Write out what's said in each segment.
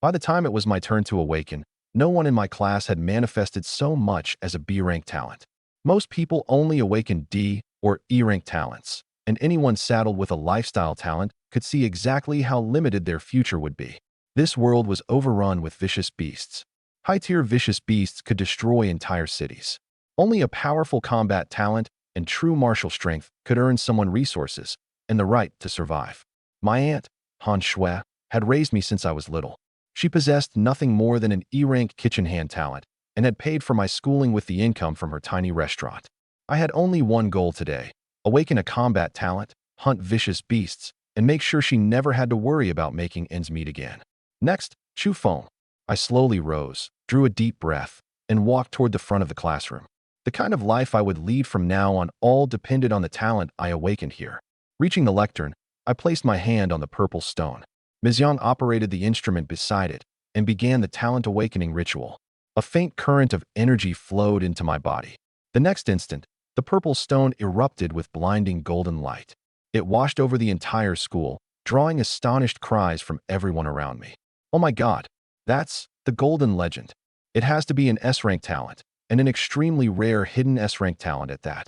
By the time it was my turn to awaken, no one in my class had manifested so much as a B-rank talent. Most people only awakened D or E-rank talents, and anyone saddled with a lifestyle talent could see exactly how limited their future would be. This world was overrun with vicious beasts. High-tier vicious beasts could destroy entire cities. Only a powerful combat talent and true martial strength could earn someone resources and the right to survive. My aunt, Han Shui, had raised me since I was little. She possessed nothing more than an E-rank kitchen hand talent and had paid for my schooling with the income from her tiny restaurant. I had only one goal today: awaken a combat talent, hunt vicious beasts, and make sure she never had to worry about making ends meet again. Next, Chu Feng. I slowly rose, drew a deep breath, and walked toward the front of the classroom. The kind of life I would lead from now on all depended on the talent I awakened here. Reaching the lectern, I placed my hand on the purple stone. Ms. Yang operated the instrument beside it and began the talent awakening ritual. A faint current of energy flowed into my body. The next instant, the purple stone erupted with blinding golden light. It washed over the entire school, drawing astonished cries from everyone around me. Oh my God, that's the golden legend. It has to be an S-rank talent, and an extremely rare hidden S-rank talent at that.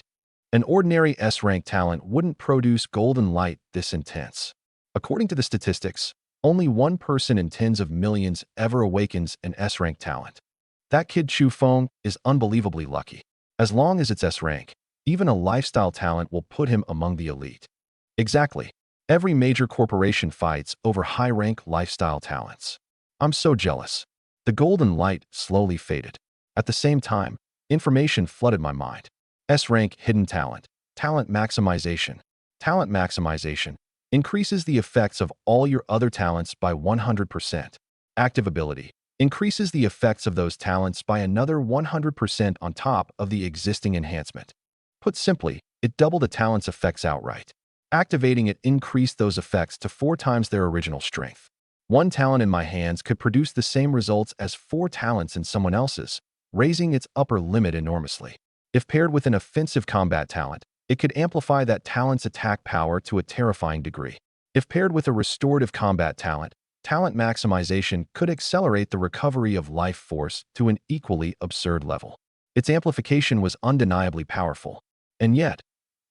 An ordinary S-rank talent wouldn't produce golden light this intense. According to the statistics, only one person in tens of millions ever awakens an S-rank talent. That kid Chu Feng is unbelievably lucky. As long as it's S-rank, even a lifestyle talent will put him among the elite. Exactly. Every major corporation fights over high-rank lifestyle talents. I'm so jealous. The golden light slowly faded. At the same time, information flooded my mind. S-rank hidden talent, talent maximization. Talent maximization increases the effects of all your other talents by 100%. Active ability increases the effects of those talents by another 100% on top of the existing enhancement. Put simply, it doubled the talent's effects outright. Activating it increased those effects to 4 times their original strength. One talent in my hands could produce the same results as 4 talents in someone else's, raising its upper limit enormously. If paired with an offensive combat talent, it could amplify that talent's attack power to a terrifying degree. If paired with a restorative combat talent, talent maximization could accelerate the recovery of life force to an equally absurd level. Its amplification was undeniably powerful. And yet,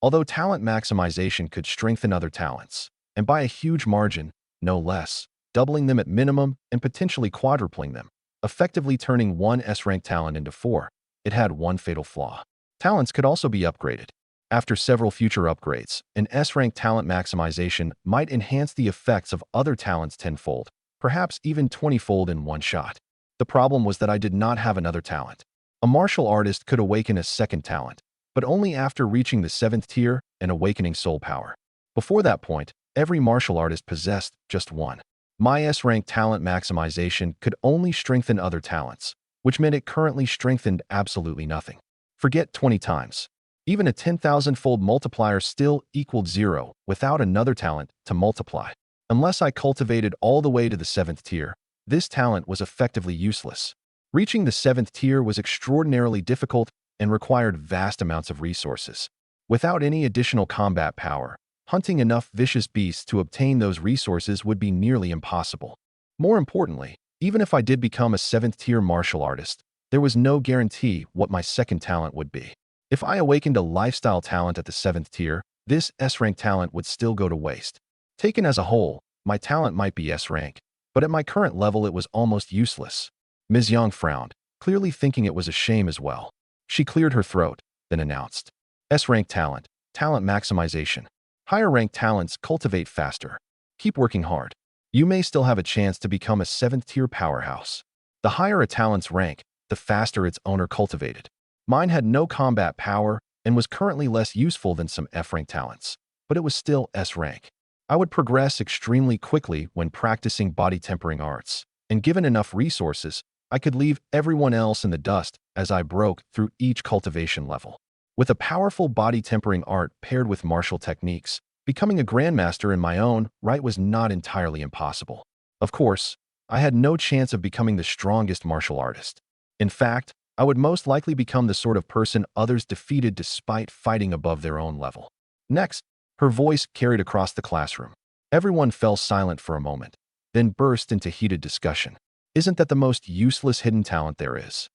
although talent maximization could strengthen other talents, and by a huge margin, no less, doubling them at minimum and potentially quadrupling them, effectively turning one S-rank talent into 4, it had one fatal flaw. Talents could also be upgraded. After several future upgrades, an S-rank talent maximization might enhance the effects of other talents tenfold, perhaps even 20-fold in one shot. The problem was that I did not have another talent. A martial artist could awaken a second talent, but only after reaching the 7th tier and awakening soul power. Before that point, every martial artist possessed just one. My S-rank talent maximization could only strengthen other talents, which meant it currently strengthened absolutely nothing. Forget 20 times. Even a 10,000-fold multiplier still equaled 0 without another talent to multiply. Unless I cultivated all the way to the 7th tier, this talent was effectively useless. Reaching the 7th tier was extraordinarily difficult and required vast amounts of resources. Without any additional combat power, hunting enough vicious beasts to obtain those resources would be nearly impossible. More importantly, even if I did become a 7th tier martial artist, there was no guarantee what my second talent would be. If I awakened a lifestyle talent at the 7th tier, this S-rank talent would still go to waste. Taken as a whole, my talent might be S-rank, but at my current level it was almost useless. Ms. Yang frowned, clearly thinking it was a shame as well. She cleared her throat, then announced, S-rank talent, talent maximization. Higher rank talents cultivate faster. Keep working hard. You may still have a chance to become a 7th tier powerhouse. The higher a talent's rank, the faster its owner cultivated. Mine had no combat power and was currently less useful than some F-rank talents, but it was still S-rank. I would progress extremely quickly when practicing body tempering arts, and given enough resources, I could leave everyone else in the dust as I broke through each cultivation level. With a powerful body tempering art paired with martial techniques, becoming a grandmaster in my own right was not entirely impossible. Of course, I had no chance of becoming the strongest martial artist. In fact, I would most likely become the sort of person others defeated despite fighting above their own level. Next, her voice carried across the classroom. Everyone fell silent for a moment, then burst into heated discussion. Isn't that the most useless hidden talent there is?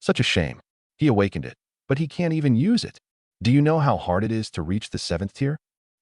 Such a shame. He awakened it, but he can't even use it. Do you know how hard it is to reach the 7th tier?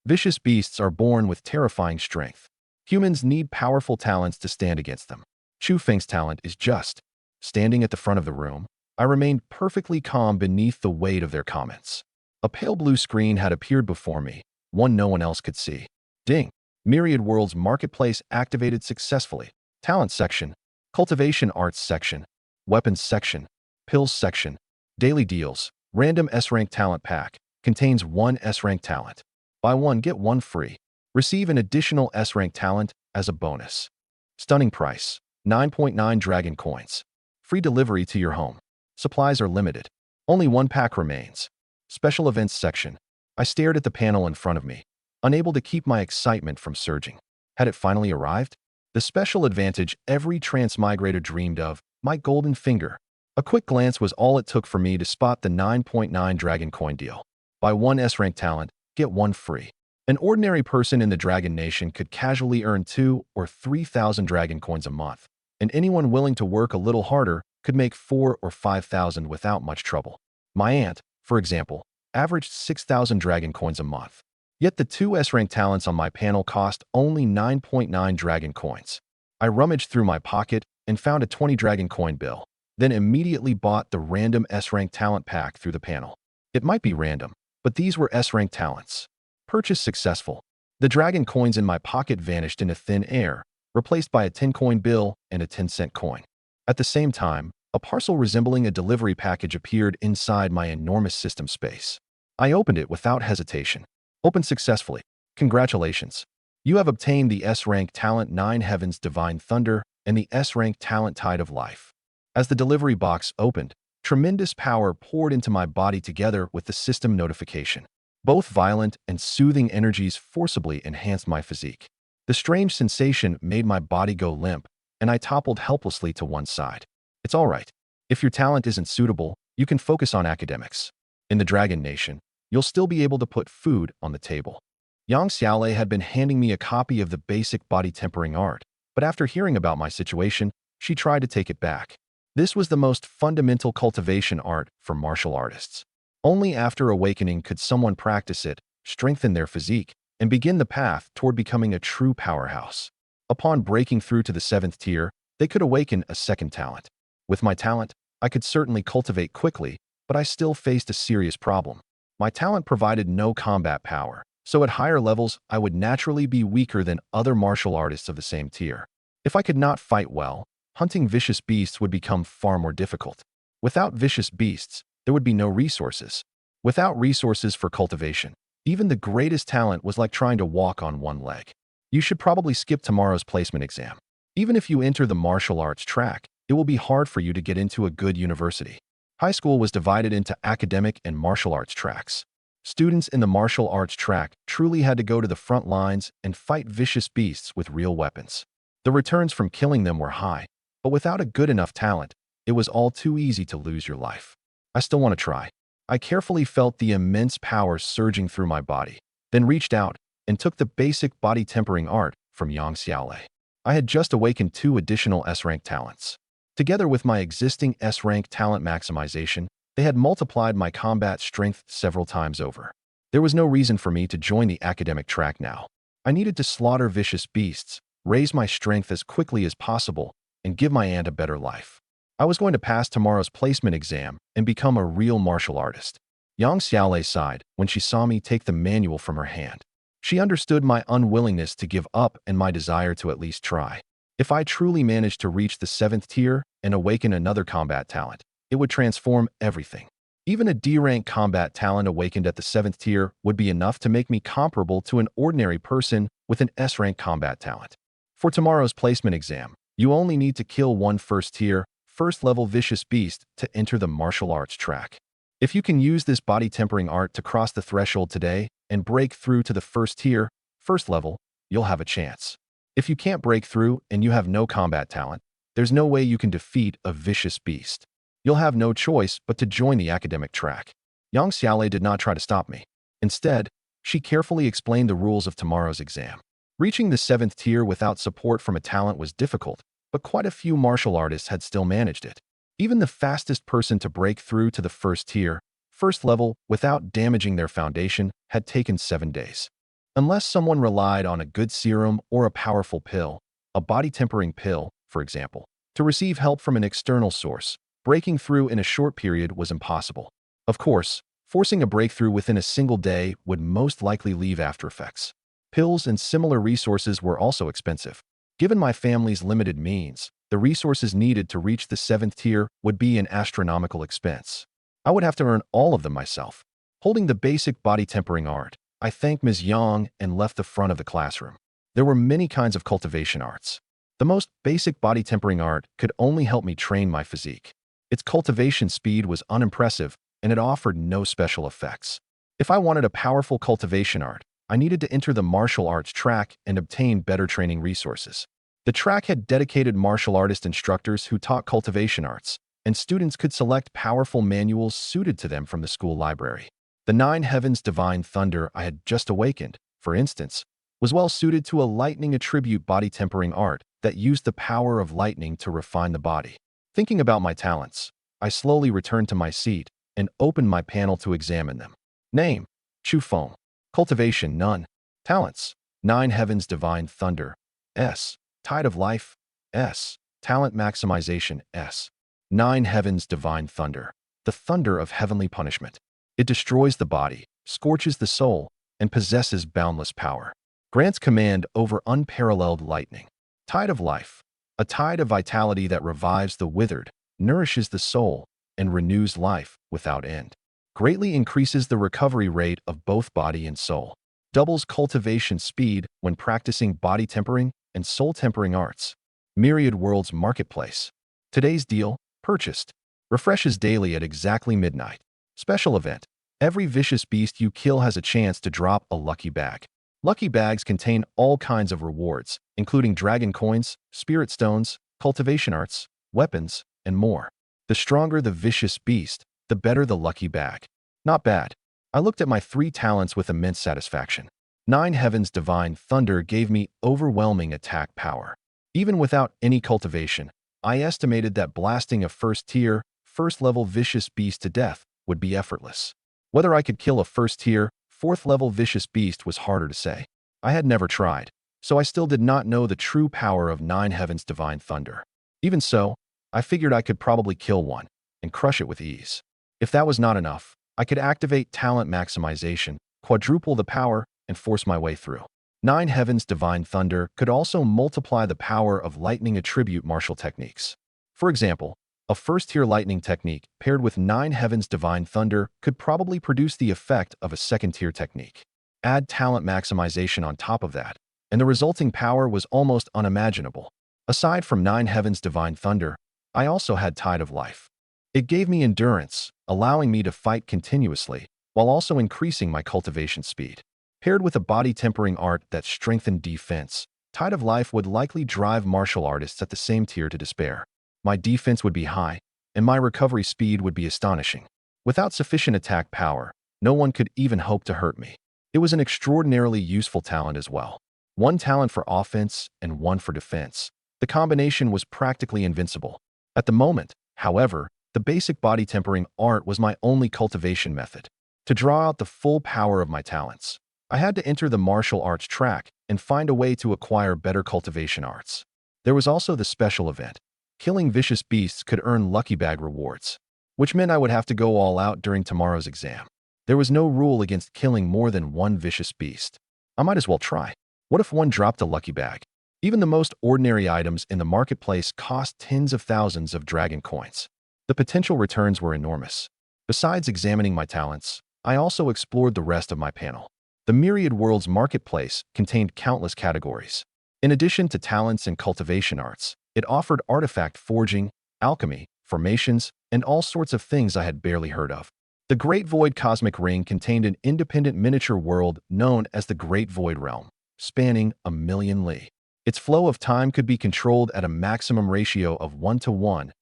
Vicious beasts are born with terrifying strength. Humans need powerful talents to stand against them. Chu Feng's talent is just. Standing at the front of the room, I remained perfectly calm beneath the weight of their comments. A pale blue screen had appeared before me, one no one else could see. Ding! Myriad Worlds Marketplace activated successfully. Talent section, Cultivation Arts section, Weapons section, Pills section, Daily Deals, Random S-Rank Talent Pack, contains 1 S-Rank talent. Buy 1 get 1 free. Receive an additional S-Rank talent as a bonus. Stunning price, 9.9 Dragon Coins. Free delivery to your home. Supplies are limited. Only 1 pack remains. Special Events section. I stared at the panel in front of me, unable to keep my excitement from surging. Had it finally arrived? The special advantage every transmigrator dreamed of, my golden finger. A quick glance was all it took for me to spot the 9.9 Dragon Coin deal. Buy 1 S-Rank talent, get 1 free. An ordinary person in the Dragon Nation could casually earn 2 or 3,000 Dragon Coins a month, and anyone willing to work a little harder could make 4 or 5,000 without much trouble. My aunt, for example, averaged 6,000 Dragon Coins a month. Yet the 2 S-Rank talents on my panel cost only 9.9 Dragon Coins. I rummaged through my pocket and found a 20 Dragon Coin bill, then immediately bought the random S-Rank talent pack through the panel. It might be random, but these were S-Rank talents. Purchase successful. The Dragon Coins in my pocket vanished into thin air, replaced by a 10-coin bill and a 10-cent coin. At the same time, a parcel resembling a delivery package appeared inside my enormous system space. I opened it without hesitation. Opened successfully. Congratulations. You have obtained the S-Rank Talent 9 Heavens Divine Thunder and the S-Rank Talent Tide of Life. As the delivery box opened, tremendous power poured into my body together with the system notification. Both violent and soothing energies forcibly enhanced my physique. The strange sensation made my body go limp, and I toppled helplessly to one side. It's all right. If your talent isn't suitable, you can focus on academics. In the Dragon Nation, you'll still be able to put food on the table. Yang Xiaolei had been handing me a copy of the basic body tempering art, but after hearing about my situation, she tried to take it back. This was the most fundamental cultivation art for martial artists. Only after awakening could someone practice it, strengthen their physique, and begin the path toward becoming a true powerhouse. Upon breaking through to the 7th tier, they could awaken a second talent. With my talent, I could certainly cultivate quickly, but I still faced a serious problem. My talent provided no combat power, so at higher levels, I would naturally be weaker than other martial artists of the same tier. If I could not fight well, hunting vicious beasts would become far more difficult. Without vicious beasts, there would be no resources. Without resources for cultivation, even the greatest talent was like trying to walk on one leg. You should probably skip tomorrow's placement exam. Even if you enter the martial arts track, it will be hard for you to get into a good university. High school was divided into academic and martial arts tracks. Students in the martial arts track truly had to go to the front lines and fight vicious beasts with real weapons. The returns from killing them were high, but without a good enough talent, it was all too easy to lose your life. I still want to try. I carefully felt the immense power surging through my body, then reached out and took the basic body tempering art from Yang Xiaolei. I had just awakened 2 additional S-Rank talents. Together with my existing S-Rank talent maximization, they had multiplied my combat strength several times over. There was no reason for me to join the academic track now. I needed to slaughter vicious beasts, raise my strength as quickly as possible, and give my aunt a better life. I was going to pass tomorrow's placement exam and become a real martial artist. Yang Xiaolei sighed when she saw me take the manual from her hand. She understood my unwillingness to give up and my desire to at least try. If I truly managed to reach the 7th tier and awaken another combat talent, it would transform everything. Even a D-rank combat talent awakened at the 7th tier would be enough to make me comparable to an ordinary person with an S-rank combat talent. For tomorrow's placement exam, you only need to kill 1 first-tier, first-level vicious beast to enter the martial arts track. If you can use this body tempering art to cross the threshold today and break through to the first tier, first level, you'll have a chance. If you can't break through and you have no combat talent, there's no way you can defeat a vicious beast. You'll have no choice but to join the academic track. Yang Xiaolei did not try to stop me. Instead, she carefully explained the rules of tomorrow's exam. Reaching the 7th tier without support from a talent was difficult, but quite a few martial artists had still managed it. Even the fastest person to break through to the first tier, first level, without damaging their foundation had taken 7 days. Unless someone relied on a good serum or a powerful pill, a body-tempering pill, for example, to receive help from an external source, breaking through in a short period was impossible. Of course, forcing a breakthrough within a single day would most likely leave aftereffects. Pills and similar resources were also expensive. Given my family's limited means, the resources needed to reach the 7th tier would be an astronomical expense. I would have to earn all of them myself. Holding the basic body tempering art, I thanked Ms. Yang and left the front of the classroom. There were many kinds of cultivation arts. The most basic body tempering art could only help me train my physique. Its cultivation speed was unimpressive, and it offered no special effects. If I wanted a powerful cultivation art, I needed to enter the martial arts track and obtain better training resources. The track had dedicated martial artist instructors who taught cultivation arts, and students could select powerful manuals suited to them from the school library. The 9 Heavens Divine Thunder I had just awakened, for instance, was well suited to a lightning attribute body tempering art that used the power of lightning to refine the body. Thinking about my talents, I slowly returned to my seat and opened my panel to examine them. Name: Chu Feng. Cultivation: none. Talents: 9 Heavens Divine Thunder, S. Tide of Life, S. Talent Maximization, S. 9 Heavens Divine Thunder, the thunder of heavenly punishment. It destroys the body, scorches the soul, and possesses boundless power. Grants command over unparalleled lightning. Tide of Life, a tide of vitality that revives the withered, nourishes the soul, and renews life without end. Greatly increases the recovery rate of both body and soul. Doubles cultivation speed when practicing body tempering and soul tempering arts. Myriad Worlds Marketplace. Today's deal: purchased. Refreshes daily at exactly midnight. Special event: every vicious beast you kill has a chance to drop a lucky bag. Lucky bags contain all kinds of rewards, including dragon coins, spirit stones, cultivation arts, weapons, and more. The stronger the vicious beast, the better the lucky bag. Not bad. I looked at my 3 talents with immense satisfaction. 9 Heavens Divine Thunder gave me overwhelming attack power. Even without any cultivation, I estimated that blasting a first-tier, first-level vicious beast to death would be effortless. Whether I could kill a first-tier, fourth-level vicious beast was harder to say. I had never tried, so I still did not know the true power of 9 Heavens Divine Thunder. Even so, I figured I could probably kill one and crush it with ease. If that was not enough, I could activate talent maximization, quadruple the power, and force my way through. 9 Heavens Divine Thunder could also multiply the power of lightning attribute martial techniques. For example, a first-tier lightning technique paired with 9 Heavens Divine Thunder could probably produce the effect of a second-tier technique. Add talent maximization on top of that, and the resulting power was almost unimaginable. Aside from 9 Heavens Divine Thunder, I also had Tide of Life. It gave me endurance, allowing me to fight continuously, while also increasing my cultivation speed. Paired with a body tempering art that strengthened defense, Tide of Life would likely drive martial artists at the same tier to despair. My defense would be high, and my recovery speed would be astonishing. Without sufficient attack power, no one could even hope to hurt me. It was an extraordinarily useful talent as well. 1 talent for offense and 1 for defense. The combination was practically invincible. At the moment, however, the basic body tempering art was my only cultivation method. To draw out the full power of my talents, I had to enter the martial arts track and find a way to acquire better cultivation arts. There was also the special event. Killing vicious beasts could earn lucky bag rewards, which meant I would have to go all out during tomorrow's exam. There was no rule against killing more than 1 vicious beast. I might as well try. What if one dropped a lucky bag? Even the most ordinary items in the marketplace cost tens of thousands of dragon coins. The potential returns were enormous. Besides examining my talents, I also explored the rest of my panel. The Myriad Worlds Marketplace contained countless categories. In addition to talents and cultivation arts, it offered artifact forging, alchemy, formations, and all sorts of things I had barely heard of. The Great Void Cosmic Ring contained an independent miniature world known as the Great Void Realm, spanning 1,000,000 li. Its flow of time could be controlled at a maximum ratio of 1:1,000,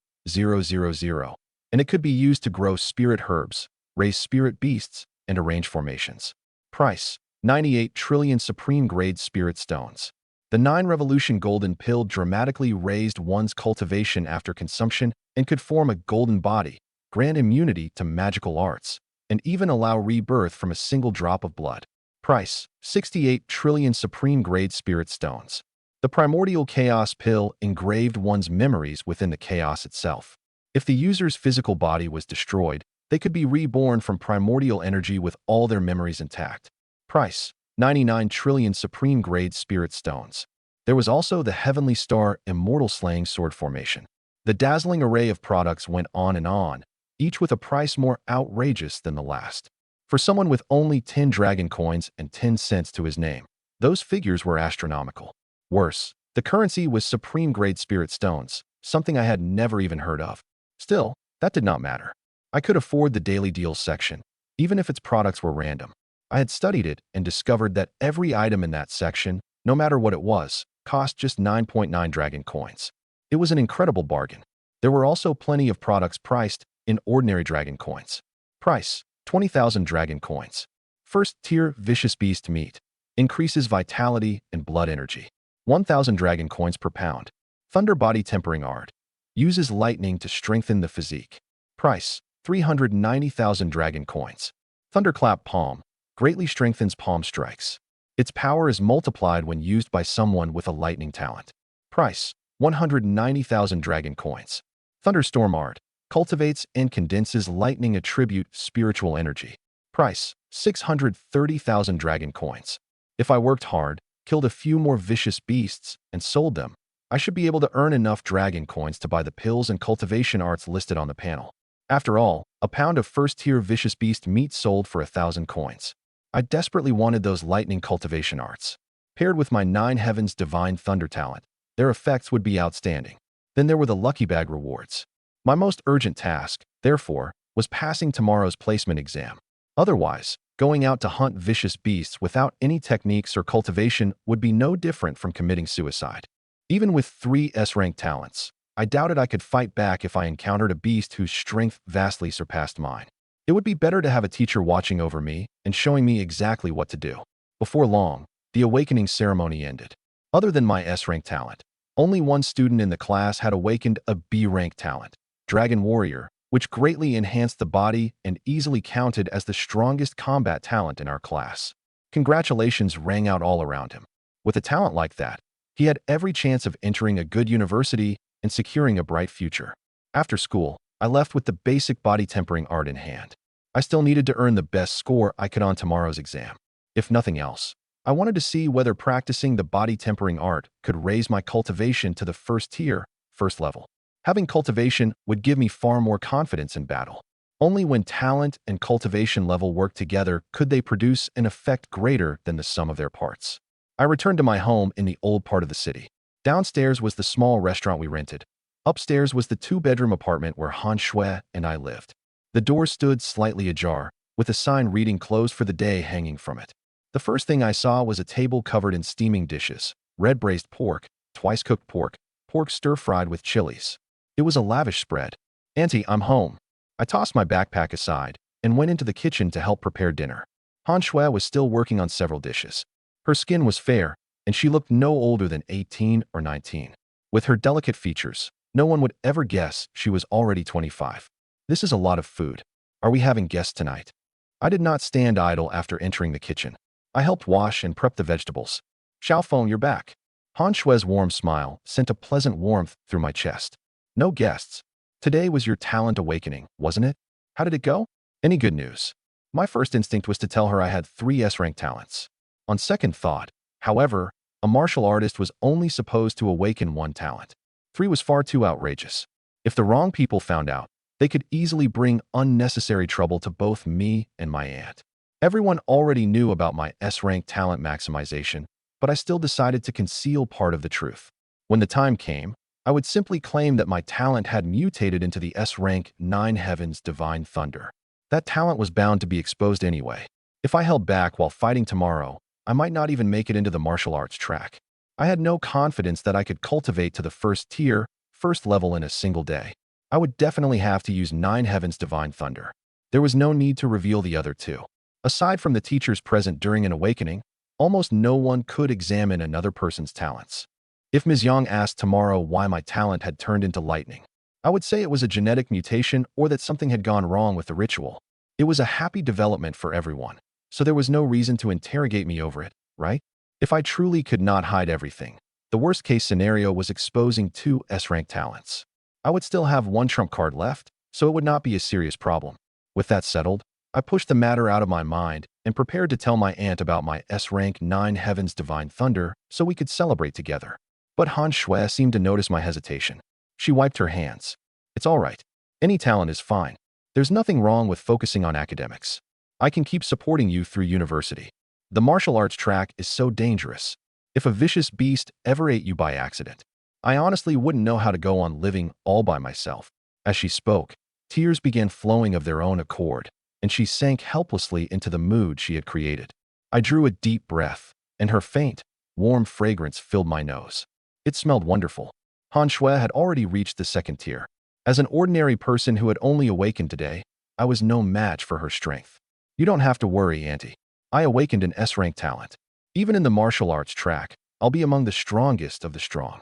and it could be used to grow spirit herbs, raise spirit beasts, and arrange formations. Price: 98 trillion supreme grade spirit stones. The 9 Revolution Golden Pill dramatically raised one's cultivation after consumption and could form a golden body, grant immunity to magical arts, and even allow rebirth from a single drop of blood. Price: 68 trillion supreme grade spirit stones. The primordial chaos pill engraved one's memories within the chaos itself. If the user's physical body was destroyed, they could be reborn from primordial energy with all their memories intact. Price: 99 trillion supreme grade spirit stones. There was also the Heavenly Star Immortal Slaying Sword formation. The dazzling array of products went on, each with a price more outrageous than the last. For someone with only 10 dragon coins and 10 cents to his name, those figures were astronomical. Worse, the currency was supreme grade spirit stones, something I had never even heard of. Still, that did not matter. I could afford the daily deals section, even if its products were random. I had studied it and discovered that every item in that section, no matter what it was, cost just 9.9 dragon coins. It was an incredible bargain. There were also plenty of products priced in ordinary dragon coins. Price: 20,000 dragon coins. First tier Vicious Beast Meat. Increases vitality and blood energy. 1,000 dragon coins per pound. Thunder Body Tempering Art. Uses lightning to strengthen the physique. Price: 390,000 dragon coins. Thunderclap Palm. Greatly strengthens palm strikes. Its power is multiplied when used by someone with a lightning talent. Price: 190,000 dragon coins. Thunderstorm Art. Cultivates and condenses lightning attribute spiritual energy. Price: 630,000 dragon coins. If I worked hard, killed a few more vicious beasts, and sold them, I should be able to earn enough dragon coins to buy the pills and cultivation arts listed on the panel. After all, a pound of first-tier Vicious Beast meat sold for 1,000 coins. I desperately wanted those lightning cultivation arts. Paired with my 9 Heavens Divine Thunder talent, their effects would be outstanding. Then there were the Lucky Bag rewards. My most urgent task, therefore, was passing tomorrow's placement exam. Otherwise, going out to hunt vicious beasts without any techniques or cultivation would be no different from committing suicide. Even with 3 S-rank talents, I doubted I could fight back if I encountered a beast whose strength vastly surpassed mine. It would be better to have a teacher watching over me and showing me exactly what to do. Before long, the awakening ceremony ended. Other than my S-rank talent, only one student in the class had awakened a B-rank talent, Dragon Warrior, which greatly enhanced the body and easily counted as the strongest combat talent in our class. Congratulations rang out all around him. With a talent like that, he had every chance of entering a good university and securing a bright future. After school, I left with the basic body tempering art in hand. I still needed to earn the best score I could on tomorrow's exam. If nothing else, I wanted to see whether practicing the body tempering art could raise my cultivation to the first tier, first level. Having cultivation would give me far more confidence in battle. Only when talent and cultivation level work together could they produce an effect greater than the sum of their parts. I returned to my home in the old part of the city. Downstairs was the small restaurant we rented. Upstairs was the 2-bedroom apartment where Han Shui and I lived. The door stood slightly ajar, with a sign reading "Closed for the day" hanging from it. The first thing I saw was a table covered in steaming dishes, red braised pork, twice-cooked pork, pork stir-fried with chilies. It was a lavish spread. "Auntie, I'm home." I tossed my backpack aside and went into the kitchen to help prepare dinner. Han Shui was still working on several dishes. Her skin was fair, and she looked no older than 18 or 19. With her delicate features, no one would ever guess she was already 25. "This is a lot of food. Are we having guests tonight?" I did not stand idle after entering the kitchen. I helped wash and prep the vegetables. "Xiaofeng, you're back." Han Shui's warm smile sent a pleasant warmth through my chest. "No guests. Today was your talent awakening, wasn't it? How did it go? Any good news?" My first instinct was to tell her I had 3 S-rank talents. On second thought, however, a martial artist was only supposed to awaken 1 talent. 3 was far too outrageous. If the wrong people found out, they could easily bring unnecessary trouble to both me and my aunt. Everyone already knew about my S-rank talent maximization, but I still decided to conceal part of the truth. When the time came, I would simply claim that my talent had mutated into the S-rank 9 Heavens Divine Thunder. That talent was bound to be exposed anyway. If I held back while fighting tomorrow, I might not even make it into the martial arts track. I had no confidence that I could cultivate to the first tier, first level in a single day. I would definitely have to use 9 Heavens Divine Thunder. There was no need to reveal the other 2. Aside from the teachers present during an awakening, Almost no one could examine another person's talents. If Ms. Yang asked tomorrow why my talent had turned into lightning, I would say it was a genetic mutation or that something had gone wrong with the ritual. It was a happy development for everyone, so there was no reason to interrogate me over it, right? If I truly could not hide everything, the worst-case scenario was exposing two S-rank talents. I would still have one trump card left, so it would not be a serious problem. With that settled, I pushed the matter out of my mind and prepared to tell my aunt about my S-rank 9 Heaven's Divine Thunder so we could celebrate together. But Han Shui seemed to notice my hesitation. She wiped her hands. It's all right. Any talent is fine. There's nothing wrong with focusing on academics. I can keep supporting you through university. The martial arts track is so dangerous. If a vicious beast ever ate you by accident, I honestly wouldn't know how to go on living all by myself. As she spoke, tears began flowing of their own accord, and she sank helplessly into the mood she had created. I drew a deep breath, and her faint, warm fragrance filled my nose. It smelled wonderful. Han Shui had already reached the second tier. As an ordinary person who had only awakened today, I was no match for her strength. You don't have to worry, Auntie. I awakened an S-rank talent. Even in the martial arts track, I'll be among the strongest of the strong.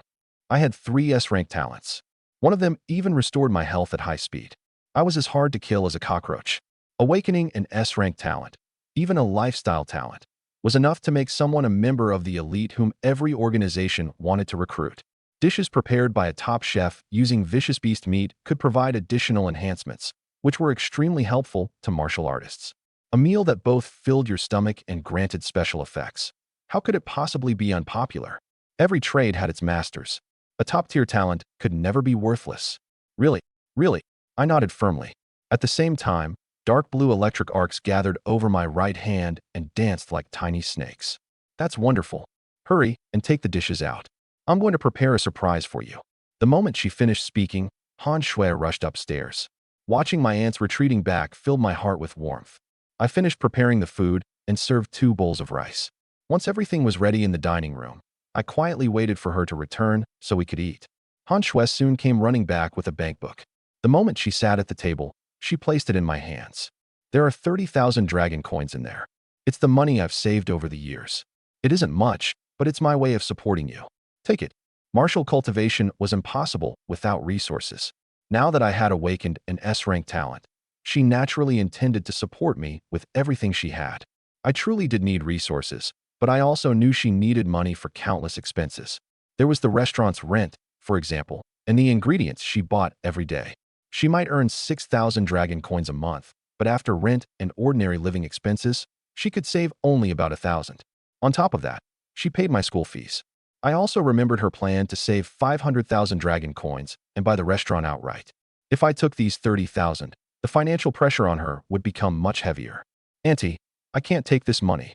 I had 3 S-rank talents. One of them even restored my health at high speed. I was as hard to kill as a cockroach. Awakening an S-rank talent, even a lifestyle talent, was enough to make someone a member of the elite whom every organization wanted to recruit. Dishes prepared by a top chef using vicious beast meat could provide additional enhancements, which were extremely helpful to martial artists. A meal that both filled your stomach and granted special effects. How could it possibly be unpopular? Every trade had its masters. A top-tier talent could never be worthless. Really, really, I nodded firmly. At the same time, dark blue electric arcs gathered over my right hand and danced like tiny snakes. That's wonderful. Hurry and take the dishes out. I'm going to prepare a surprise for you. The moment she finished speaking, Han Shui rushed upstairs. Watching my aunt's retreating back filled my heart with warmth. I finished preparing the food and served 2 bowls of rice. Once everything was ready in the dining room, I quietly waited for her to return so we could eat. Han Shui soon came running back with a bank book. The moment she sat at the table, she placed it in my hands. There are 30,000 dragon coins in there. It's the money I've saved over the years. It isn't much, but it's my way of supporting you. Take it. Martial cultivation was impossible without resources. Now that I had awakened an S-rank talent, she naturally intended to support me with everything she had. I truly did need resources, but I also knew she needed money for countless expenses. There was the restaurant's rent, for example, and the ingredients she bought every day. She might earn 6,000 dragon coins a month, but after rent and ordinary living expenses, she could save only about 1,000. On top of that, she paid my school fees. I also remembered her plan to save 500,000 dragon coins and buy the restaurant outright. If I took these 30,000, the financial pressure on her would become much heavier. Auntie, I can't take this money.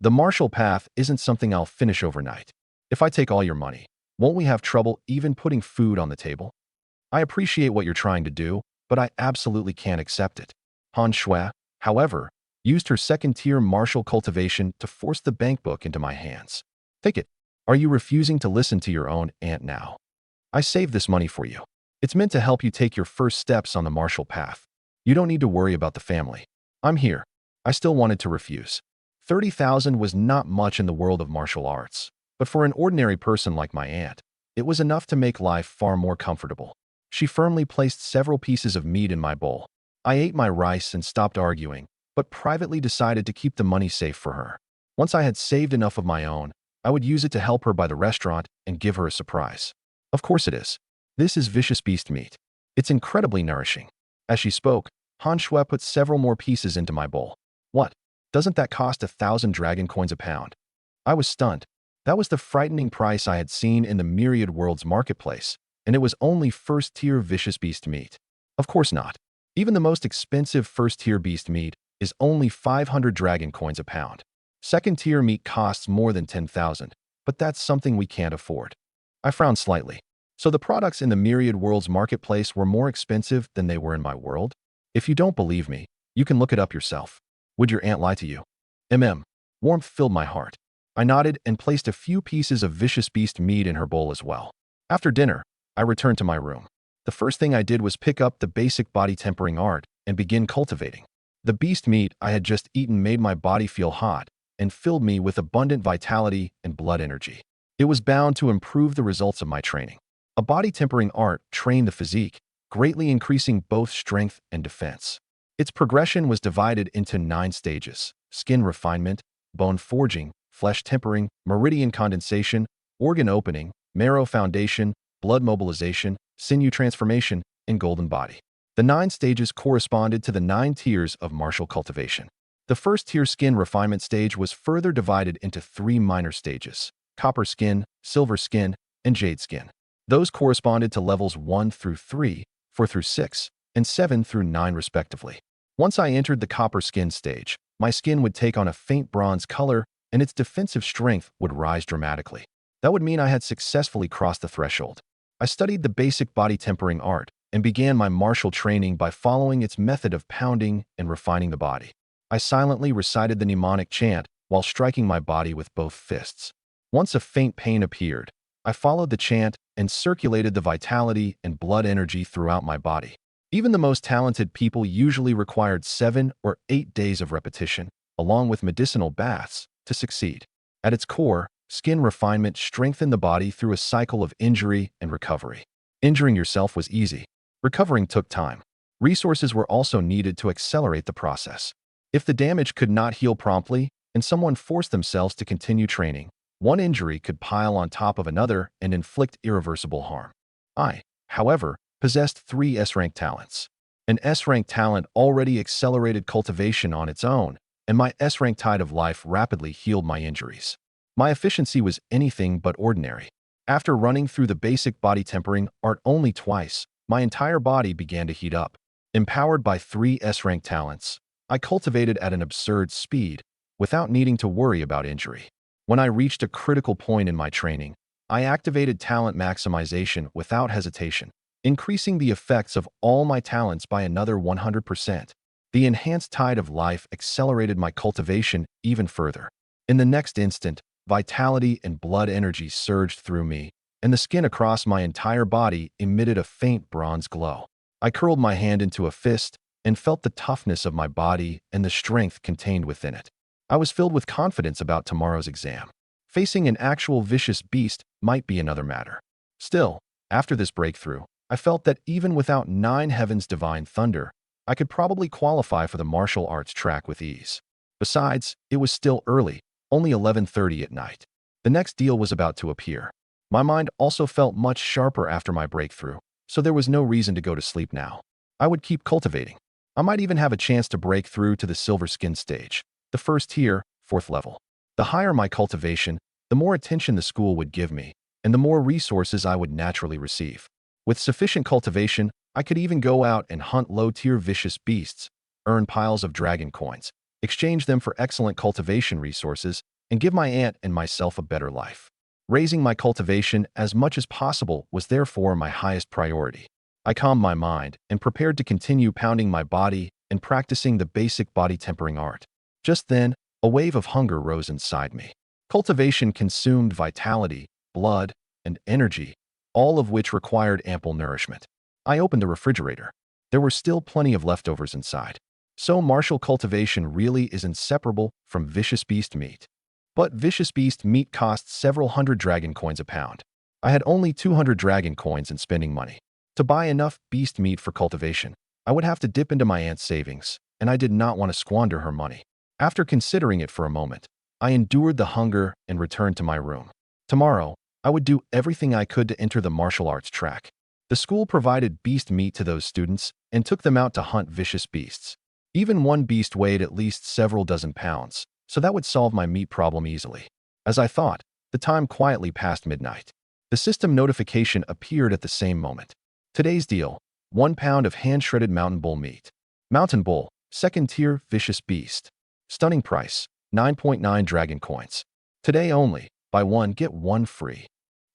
The martial path isn't something I'll finish overnight. If I take all your money, won't we have trouble even putting food on the table? I appreciate what you're trying to do, but I absolutely can't accept it. Han Shui, however, used her second-tier martial cultivation to force the bank book into my hands. Take it. Are you refusing to listen to your own aunt now? I saved this money for you. It's meant to help you take your first steps on the martial path. You don't need to worry about the family. I'm here. I still wanted to refuse. 30,000 was not much in the world of martial arts, but for an ordinary person like my aunt, it was enough to make life far more comfortable. She firmly placed several pieces of meat in my bowl. I ate my rice and stopped arguing, but privately decided to keep the money safe for her. Once I had saved enough of my own, I would use it to help her buy the restaurant and give her a surprise. Of course it is. This is vicious beast meat. It's incredibly nourishing. As she spoke, Han Shui put several more pieces into my bowl. What? Doesn't that cost 1,000 dragon coins a pound? I was stunned. That was the frightening price I had seen in the Myriad World's marketplace, and it was only first-tier vicious beast meat. Of course not. Even the most expensive first-tier beast meat is only 500 dragon coins a pound. Second-tier meat costs more than 10,000, but that's something we can't afford. I frowned slightly. So the products in the Myriad World's marketplace were more expensive than they were in my world? If you don't believe me, you can look it up yourself. Would your aunt lie to you? Warmth filled my heart. I nodded and placed a few pieces of vicious beast meat in her bowl as well. After dinner, I returned to my room. The first thing I did was pick up the basic body tempering art and begin cultivating. The beast meat I had just eaten made my body feel hot, and filled me with abundant vitality and blood energy. It was bound to improve the results of my training. A body-tempering art trained the physique, greatly increasing both strength and defense. Its progression was divided into 9 stages: skin refinement, bone forging, flesh tempering, meridian condensation, organ opening, marrow foundation, blood mobilization, sinew transformation, and golden body. The 9 stages corresponded to the 9 tiers of martial cultivation. The first tier skin refinement stage was further divided into 3 minor stages: copper skin, silver skin, and jade skin. Those corresponded to levels 1 through 3, 4 through 6, and 7 through 9 respectively. Once I entered the copper skin stage, my skin would take on a faint bronze color and its defensive strength would rise dramatically. That would mean I had successfully crossed the threshold. I studied the basic body tempering art and began my martial training by following its method of pounding and refining the body. I silently recited the mnemonic chant while striking my body with both fists. Once a faint pain appeared, I followed the chant and circulated the vitality and blood energy throughout my body. Even the most talented people usually required 7 or 8 days of repetition, along with medicinal baths, to succeed. At its core, skin refinement strengthened the body through a cycle of injury and recovery. Injuring yourself was easy. Recovering took time. Resources were also needed to accelerate the process. If the damage could not heal promptly and someone forced themselves to continue training, one injury could pile on top of another and inflict irreversible harm. I, however, possessed 3 S-rank talents. An S-rank talent already accelerated cultivation on its own, and my S-rank tide of life rapidly healed my injuries. My efficiency was anything but ordinary. After running through the basic body tempering art only twice, my entire body began to heat up. Empowered by 3 S-rank talents, I cultivated at an absurd speed, without needing to worry about injury. When I reached a critical point in my training, I activated talent maximization without hesitation, increasing the effects of all my talents by another 100%. The enhanced tide of life accelerated my cultivation even further. In the next instant, vitality and blood energy surged through me, and the skin across my entire body emitted a faint bronze glow. I curled my hand into a fist and felt the toughness of my body and the strength contained within it. I was filled with confidence about tomorrow's exam. Facing an actual vicious beast might be another matter. Still, after this breakthrough, I felt that even without 9 heavens divine thunder, I could probably qualify for the martial arts track with ease. Besides, it was still early, only 11:30 at night. The next deal was about to appear. My mind also felt much sharper after my breakthrough, so there was no reason to go to sleep now. I would keep cultivating. I might even have a chance to break through to the silver skin stage, the first tier, 4th level. The higher my cultivation, the more attention the school would give me, and the more resources I would naturally receive. With sufficient cultivation, I could even go out and hunt low-tier vicious beasts, earn piles of dragon coins, exchange them for excellent cultivation resources, and give my aunt and myself a better life. Raising my cultivation as much as possible was therefore my highest priority. I calmed my mind and prepared to continue pounding my body and practicing the basic body tempering art. Just then, a wave of hunger rose inside me. Cultivation consumed vitality, blood, and energy, all of which required ample nourishment. I opened the refrigerator. There were still plenty of leftovers inside. So martial cultivation really is inseparable from vicious beast meat. But vicious beast meat costs several hundred dragon coins a pound. I had only 200 dragon coins in spending money. To buy enough beast meat for cultivation, I would have to dip into my aunt's savings, and I did not want to squander her money. After considering it for a moment, I endured the hunger and returned to my room. Tomorrow, I would do everything I could to enter the martial arts track. The school provided beast meat to those students and took them out to hunt vicious beasts. Even one beast weighed at least several dozen pounds, so that would solve my meat problem easily. As I thought, the time quietly passed midnight. The system notification appeared at the same moment. Today's deal: 1 pound of hand-shredded mountain bull meat. Mountain bull, 2nd tier vicious beast. Stunning price, 9.9 dragon coins. Today only, buy 1 get 1 free.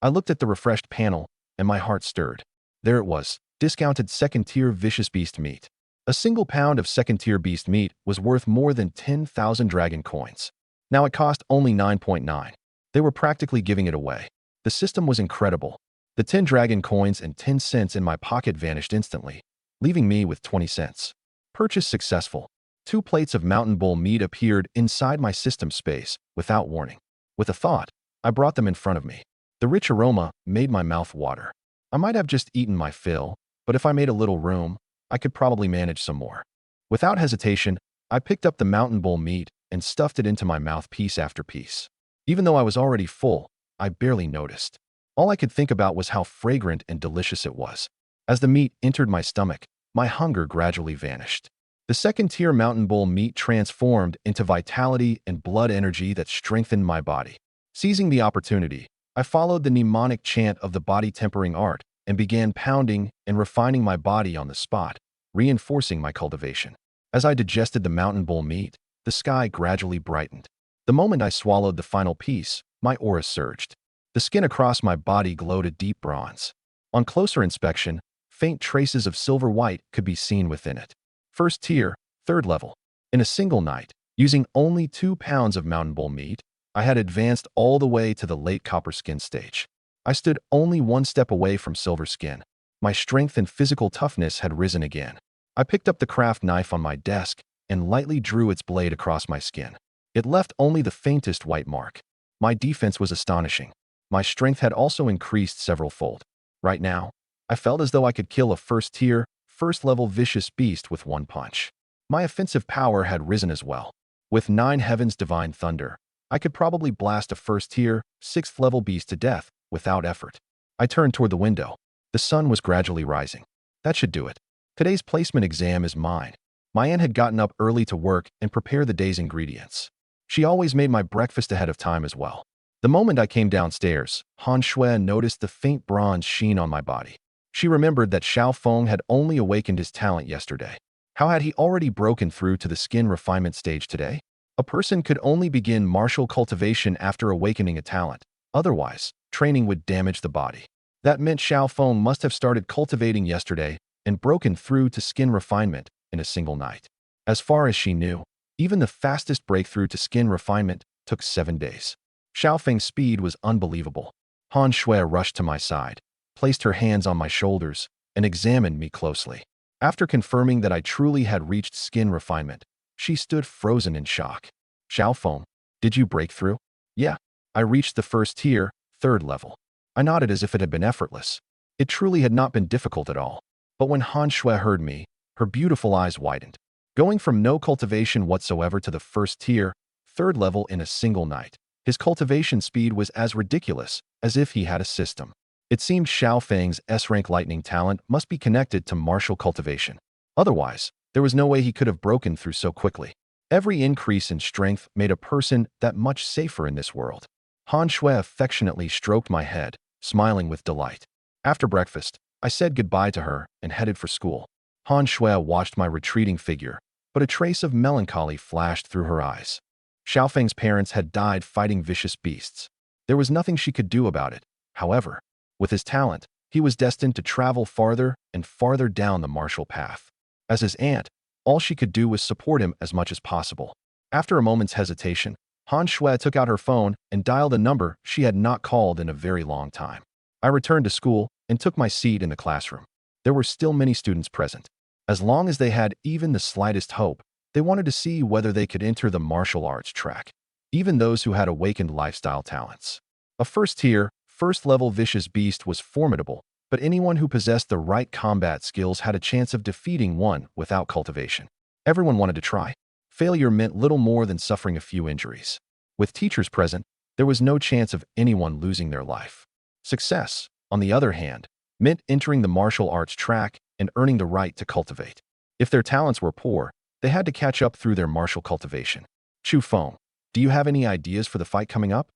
I looked at the refreshed panel, and my heart stirred. There it was, discounted 2nd tier vicious beast meat. A single pound of 2nd tier beast meat was worth more than 10,000 dragon coins. Now it cost only 9.9. They were practically giving it away. The system was incredible. The 10 dragon coins and 10 cents in my pocket vanished instantly, leaving me with 20 cents. Purchase successful. 2 plates of mountain bull meat appeared inside my system space without warning. With a thought, I brought them in front of me. The rich aroma made my mouth water. I might have just eaten my fill, but if I made a little room, I could probably manage some more. Without hesitation, I picked up the mountain bull meat and stuffed it into my mouth piece after piece. Even though I was already full, I barely noticed. All I could think about was how fragrant and delicious it was. As the meat entered my stomach, my hunger gradually vanished. The second-tier mountain bull meat transformed into vitality and blood energy that strengthened my body. Seizing the opportunity, I followed the mnemonic chant of the body-tempering art and began pounding and refining my body on the spot, reinforcing my cultivation. As I digested the mountain bull meat, the sky gradually brightened. The moment I swallowed the final piece, my aura surged. The skin across my body glowed a deep bronze. On closer inspection, faint traces of silver white could be seen within it. First tier, third level. In a single night, using only 2 pounds of mountain bull meat, I had advanced all the way to the late copper skin stage. I stood only 1 step away from silver skin. My strength and physical toughness had risen again. I picked up the craft knife on my desk and lightly drew its blade across my skin. It left only the faintest white mark. My defense was astonishing. My strength had also increased several-fold. Right now, I felt as though I could kill a first-tier, first-level vicious beast with 1 punch. My offensive power had risen as well. With 9 heavens divine thunder, I could probably blast a first-tier, 6th-level beast to death without effort. I turned toward the window. The sun was gradually rising. That should do it. Today's placement exam is mine. My aunt had gotten up early to work and prepare the day's ingredients. She always made my breakfast ahead of time as well. The moment I came downstairs, Han Shui noticed the faint bronze sheen on my body. She remembered that Xiao Feng had only awakened his talent yesterday. How had he already broken through to the skin refinement stage today? A person could only begin martial cultivation after awakening a talent. Otherwise, training would damage the body. That meant Xiao Feng must have started cultivating yesterday and broken through to skin refinement in a single night. As far as she knew, even the fastest breakthrough to skin refinement took 7 days. Xiao Feng's speed was unbelievable. Han Shui rushed to my side, placed her hands on my shoulders, and examined me closely. After confirming that I truly had reached skin refinement, she stood frozen in shock. Xiao Feng, did you break through? Yeah, I reached the first tier, 3rd level. I nodded as if it had been effortless. It truly had not been difficult at all. But when Han Shui heard me, her beautiful eyes widened. Going from no cultivation whatsoever to the first tier, 3rd level in a single night, his cultivation speed was as ridiculous as if he had a system. It seemed Xiao Feng's S-rank lightning talent must be connected to martial cultivation. Otherwise, there was no way he could have broken through so quickly. Every increase in strength made a person that much safer in this world. Han Shui affectionately stroked my head, smiling with delight. After breakfast, I said goodbye to her and headed for school. Han Shui watched my retreating figure, but a trace of melancholy flashed through her eyes. Xiao Feng's parents had died fighting vicious beasts. There was nothing she could do about it. However, with his talent, he was destined to travel farther and farther down the martial path. As his aunt, all she could do was support him as much as possible. After a moment's hesitation, Han Shui took out her phone and dialed a number she had not called in a very long time. I returned to school and took my seat in the classroom. There were still many students present. As long as they had even the slightest hope, they wanted to see whether they could enter the martial arts track, even those who had awakened lifestyle talents. A first-tier, first-level vicious beast was formidable, but anyone who possessed the right combat skills had a chance of defeating one without cultivation. Everyone wanted to try. Failure meant little more than suffering a few injuries. With teachers present, there was no chance of anyone losing their life. Success, on the other hand, meant entering the martial arts track and earning the right to cultivate. If their talents were poor, they had to catch up through their martial cultivation. Chu Feng, do you have any ideas for the fight coming up?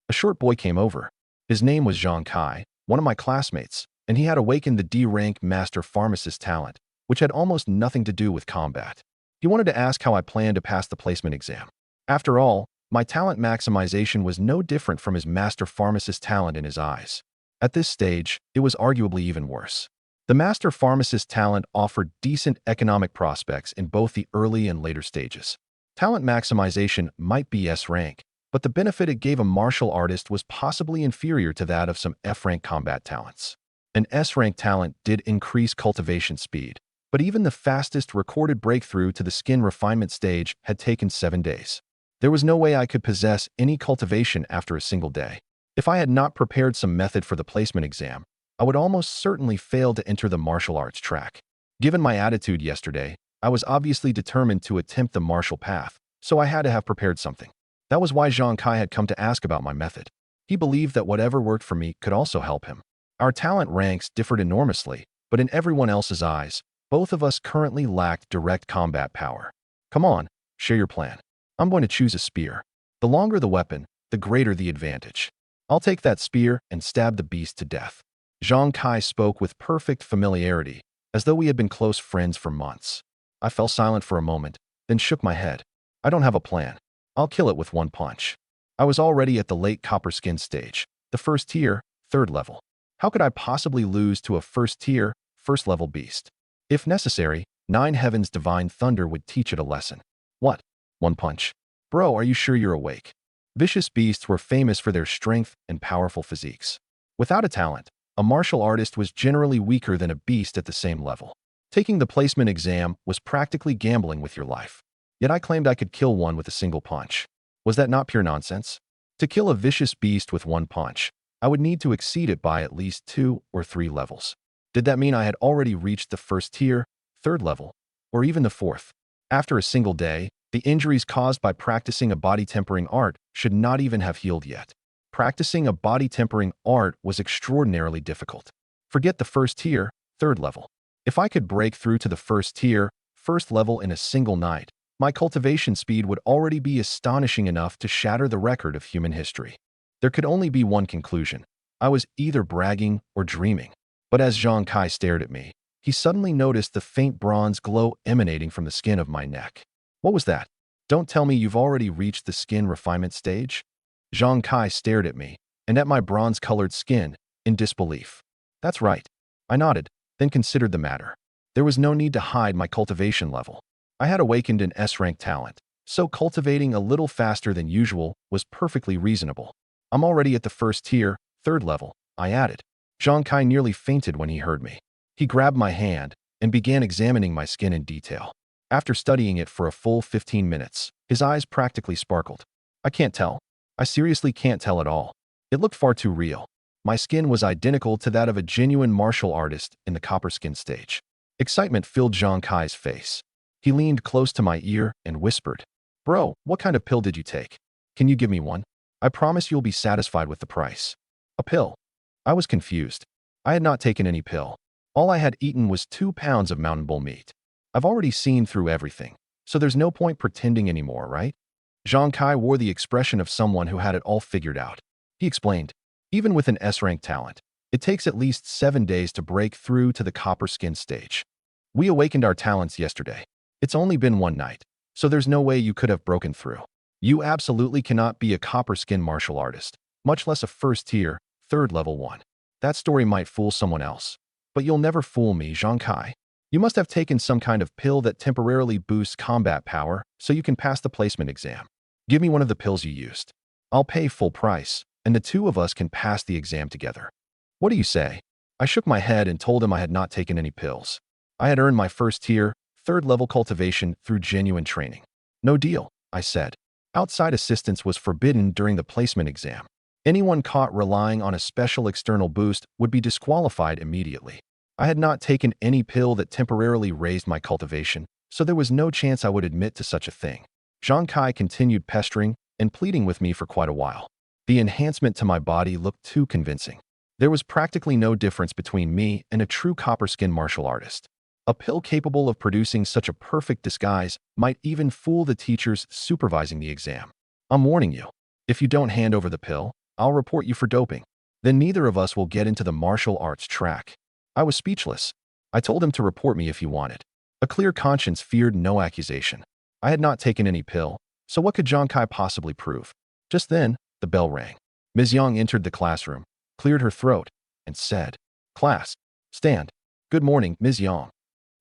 A short boy came over. His name was Zhang Kai, one of my classmates, and he had awakened the D-rank master pharmacist talent, which had almost nothing to do with combat. He wanted to ask how I planned to pass the placement exam. After all, my talent maximization was no different from his master pharmacist talent in his eyes. At this stage, it was arguably even worse. The master pharmacist talent offered decent economic prospects in both the early and later stages. Talent maximization might be S-rank, but the benefit it gave a martial artist was possibly inferior to that of some F-rank combat talents. An S-rank talent did increase cultivation speed, But even the fastest recorded breakthrough to the skin refinement stage had taken 7 days. There was no way I could possess any cultivation after a single day. If I had not prepared some method for the placement exam, I would almost certainly fail to enter the martial arts track. Given my attitude yesterday, I was obviously determined to attempt the martial path, so I had to have prepared something. That was why Zhang Kai had come to ask about my method. He believed that whatever worked for me could also help him. Our talent ranks differed enormously, but in everyone else's eyes, both of us currently lacked direct combat power. Come on, share your plan. I'm going to choose a spear. The longer the weapon, the greater the advantage. I'll take that spear and stab the beast to death. Zhang Kai spoke with perfect familiarity, as though we had been close friends for months. I fell silent for a moment, then shook my head. I don't have a plan. I'll kill it with one punch. I was already at the late copper skin stage, the first tier, third level. How could I possibly lose to a first tier, first level beast? If necessary, 9 heavens divine thunder would teach it a lesson. What? One punch? Bro, are you sure you're awake? Vicious beasts were famous for their strength and powerful physiques. Without a talent, a martial artist was generally weaker than a beast at the same level. Taking the placement exam was practically gambling with your life. Yet I claimed I could kill one with a single punch. Was that not pure nonsense? To kill a vicious beast with one punch, I would need to exceed it by at least 2 or 3 levels. Did that mean I had already reached the first tier, third level, or even the fourth? After a single day, the injuries caused by practicing a body tempering art should not even have healed yet. Practicing a body tempering art was extraordinarily difficult. Forget the first tier, third level. If I could break through to the first tier, first level in a single night, my cultivation speed would already be astonishing enough to shatter the record of human history. There could only be one conclusion. I was either bragging or dreaming. But as Zhang Kai stared at me, he suddenly noticed the faint bronze glow emanating from the skin of my neck. What was that? Don't tell me you've already reached the skin refinement stage? Zhang Kai stared at me, and at my bronze-colored skin, in disbelief. That's right. I nodded, then considered the matter. There was no need to hide my cultivation level. I had awakened an S-rank talent, so cultivating a little faster than usual was perfectly reasonable. I'm already at the first tier, third level, I added. Zhang Kai nearly fainted when he heard me. He grabbed my hand and began examining my skin in detail. After studying it for a full 15 minutes, his eyes practically sparkled. I can't tell. I seriously can't tell at all. It looked far too real. My skin was identical to that of a genuine martial artist in the copper skin stage. Excitement filled Zhang Kai's face. He leaned close to my ear and whispered, "Bro, what kind of pill did you take? Can you give me one? I promise you'll be satisfied with the price." A pill? I was confused. I had not taken any pill. All I had eaten was 2 pounds of mountain bull meat. I've already seen through everything, so there's no point pretending anymore, right? Zhang Kai wore the expression of someone who had it all figured out. He explained, even with an S-rank talent, it takes at least 7 days to break through to the copper skin stage. We awakened our talents yesterday. It's only been one night, so there's no way you could have broken through. You absolutely cannot be a copper skin martial artist, much less a first tier, third level one. That story might fool someone else, but you'll never fool me, Zhang Kai. You must have taken some kind of pill that temporarily boosts combat power so you can pass the placement exam. Give me one of the pills you used. I'll pay full price, and the two of us can pass the exam together. What do you say? I shook my head and told him I had not taken any pills. I had earned my first tier, third level cultivation through genuine training. No deal, I said. Outside assistance was forbidden during the placement exam. Anyone caught relying on a special external boost would be disqualified immediately. I had not taken any pill that temporarily raised my cultivation, so there was no chance I would admit to such a thing. Zhang Kai continued pestering and pleading with me for quite a while. The enhancement to my body looked too convincing. There was practically no difference between me and a true copper skin martial artist. A pill capable of producing such a perfect disguise might even fool the teachers supervising the exam. I'm warning you, if you don't hand over the pill, I'll report you for doping. Then neither of us will get into the martial arts track. I was speechless. I told him to report me if he wanted. A clear conscience feared no accusation. I had not taken any pill, so what could Zhang Kai possibly prove? Just then, the bell rang. Ms. Yang entered the classroom, cleared her throat, and said, "Class, stand. Good morning, Ms. Yang."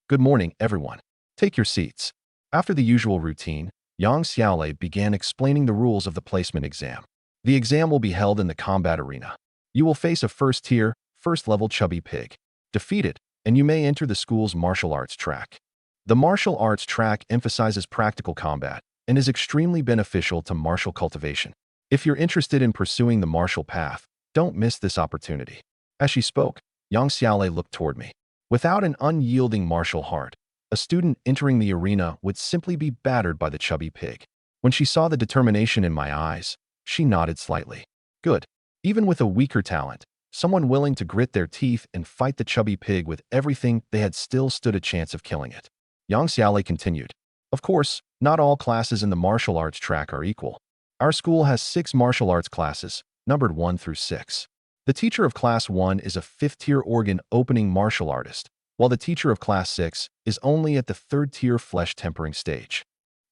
"Good morning, everyone. Take your seats." After the usual routine, Yang Xiaolei began explaining the rules of the placement exam. The exam will be held in the combat arena. You will face a first-tier, first-level chubby pig. Defeat it, and you may enter the school's martial arts track. The martial arts track emphasizes practical combat and is extremely beneficial to martial cultivation. If you're interested in pursuing the martial path, don't miss this opportunity." As she spoke, Yang Xiaolei looked toward me. Without an unyielding martial heart, a student entering the arena would simply be battered by the chubby pig. When she saw the determination in my eyes, she nodded slightly. Good. Even with a weaker talent, someone willing to grit their teeth and fight the chubby pig with everything they had still stood a chance of killing it. Yang Xiaolei continued. Of course, not all classes in the martial arts track are equal. Our school has 6 martial arts classes, numbered 1 through 6. The teacher of Class 1 is a 5th-tier organ opening martial artist, while the teacher of Class 6 is only at the 3rd-tier flesh tempering stage.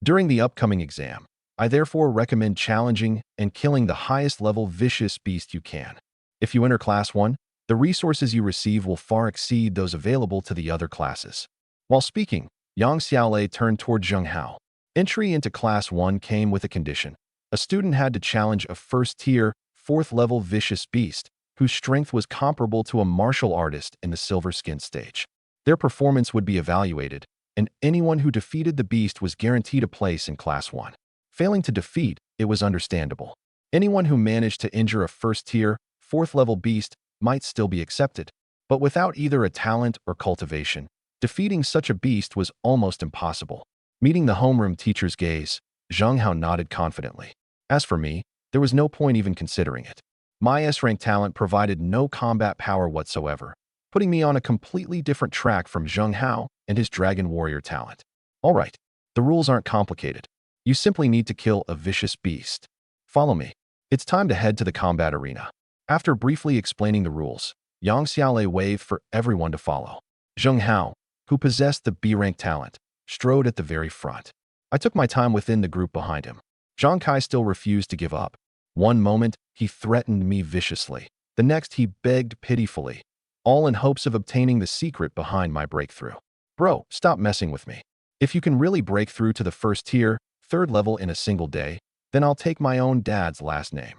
During the upcoming exam, I therefore recommend challenging and killing the highest-level vicious beast you can. If you enter Class 1, the resources you receive will far exceed those available to the other classes. While speaking, Yang Xiaolei turned toward Zheng Hao. Entry into Class 1 came with a condition. A student had to challenge a 1st-tier, 4th-level vicious beast, whose strength was comparable to a martial artist in the silver skin stage. Their performance would be evaluated, and anyone who defeated the beast was guaranteed a place in Class 1. Failing to defeat, it was understandable. Anyone who managed to injure a 1st-tier, 4th-level beast might still be accepted, but without either a talent or cultivation, defeating such a beast was almost impossible. Meeting the homeroom teacher's gaze, Zheng Hao nodded confidently. As for me, there was no point even considering it. My S-rank talent provided no combat power whatsoever, putting me on a completely different track from Zheng Hao and his Dragon Warrior talent. All right, the rules aren't complicated. You simply need to kill a vicious beast. Follow me. It's time to head to the combat arena. After briefly explaining the rules, Yang Xiaolei waved for everyone to follow. Zheng Hao, who possessed the B-rank talent, strode at the very front. I took my time within the group behind him. Zhang Kai still refused to give up. One moment, he threatened me viciously. The next, he begged pitifully, all in hopes of obtaining the secret behind my breakthrough. Bro, stop messing with me. If you can really break through to the 1st-tier, 3rd level in a single day, then I'll take my own dad's last name.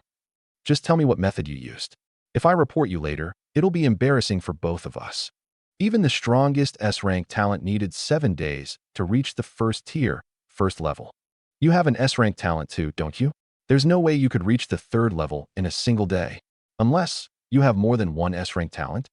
Just tell me what method you used. If I report you later, it'll be embarrassing for both of us. Even the strongest S-rank talent needed 7 days to reach the 1st-tier, 1st level. You have an S-rank talent too, don't you? There's no way you could reach the 3rd level in a single day, unless you have more than 1 S-rank talent.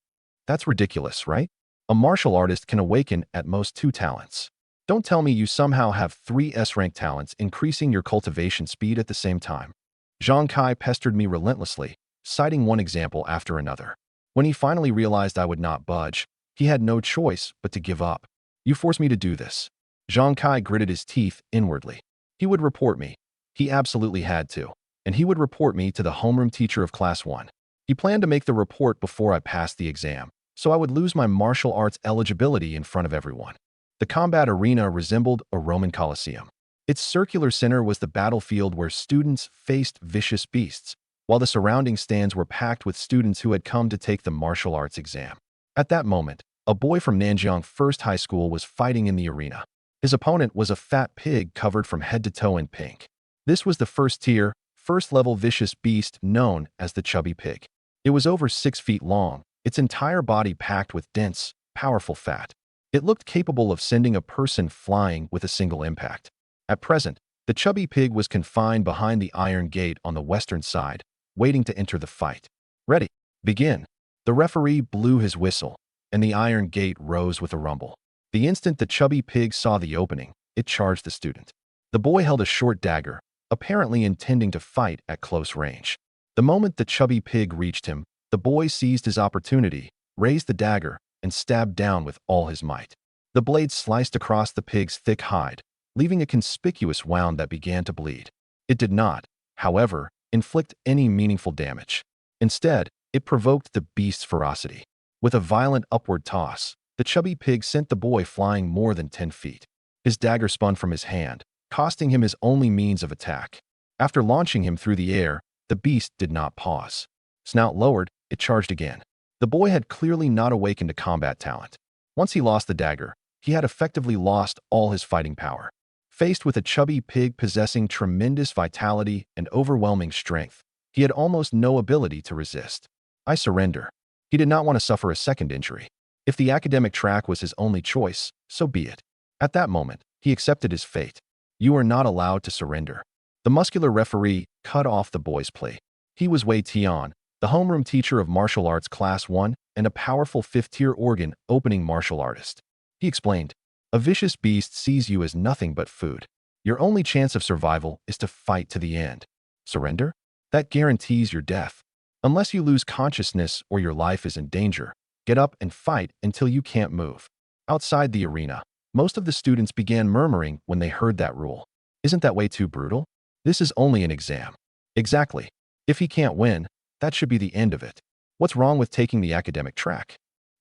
That's ridiculous, right? A martial artist can awaken at most 2 talents. Don't tell me you somehow have 3 S-rank talents increasing your cultivation speed at the same time. Zhang Kai pestered me relentlessly, citing one example after another. When he finally realized I would not budge, he had no choice but to give up. You forced me to do this. Zhang Kai gritted his teeth inwardly. He would report me. He absolutely had to. And he would report me to the homeroom teacher of Class 1. He planned to make the report before I passed the exam, so I would lose my martial arts eligibility in front of everyone. The combat arena resembled a Roman Colosseum. Its circular center was the battlefield where students faced vicious beasts, while the surrounding stands were packed with students who had come to take the martial arts exam. At that moment, a boy from Nanjiang First High School was fighting in the arena. His opponent was a fat pig covered from head to toe in pink. This was the 1st-tier, 1st-level vicious beast known as the chubby pig. It was over 6 feet long, its entire body packed with dense, powerful fat. It looked capable of sending a person flying with a single impact. At present, the chubby pig was confined behind the iron gate on the western side, waiting to enter the fight. Ready. Begin. The referee blew his whistle, and the iron gate rose with a rumble. The instant the chubby pig saw the opening, it charged the student. The boy held a short dagger, apparently intending to fight at close range. The moment the chubby pig reached him, the boy seized his opportunity, raised the dagger, and stabbed down with all his might. The blade sliced across the pig's thick hide, leaving a conspicuous wound that began to bleed. It did not, however, inflict any meaningful damage. Instead, it provoked the beast's ferocity. With a violent upward toss, the chubby pig sent the boy flying more than 10 feet. His dagger spun from his hand, costing him his only means of attack. After launching him through the air, the beast did not pause. Snout lowered, it charged again. The boy had clearly not awakened to combat talent. Once he lost the dagger, he had effectively lost all his fighting power. Faced with a chubby pig possessing tremendous vitality and overwhelming strength, he had almost no ability to resist. I surrender. He did not want to suffer a second injury. If the academic track was his only choice, so be it. At that moment, he accepted his fate. You are not allowed to surrender. The muscular referee cut off the boy's play. He was Wei Tian, the homeroom teacher of martial arts class 1 and a powerful fifth-tier organ opening martial artist. He explained, a vicious beast sees you as nothing but food. Your only chance of survival is to fight to the end. Surrender? That guarantees your death. Unless you lose consciousness or your life is in danger, get up and fight until you can't move. Outside the arena, most of the students began murmuring when they heard that rule. Isn't that way too brutal? This is only an exam. Exactly. If he can't win, that should be the end of it. What's wrong with taking the academic track?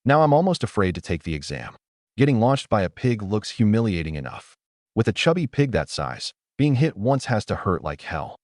Now I'm almost afraid to take the exam. Getting launched by a pig looks humiliating enough. With a chubby pig that size, being hit once has to hurt like hell.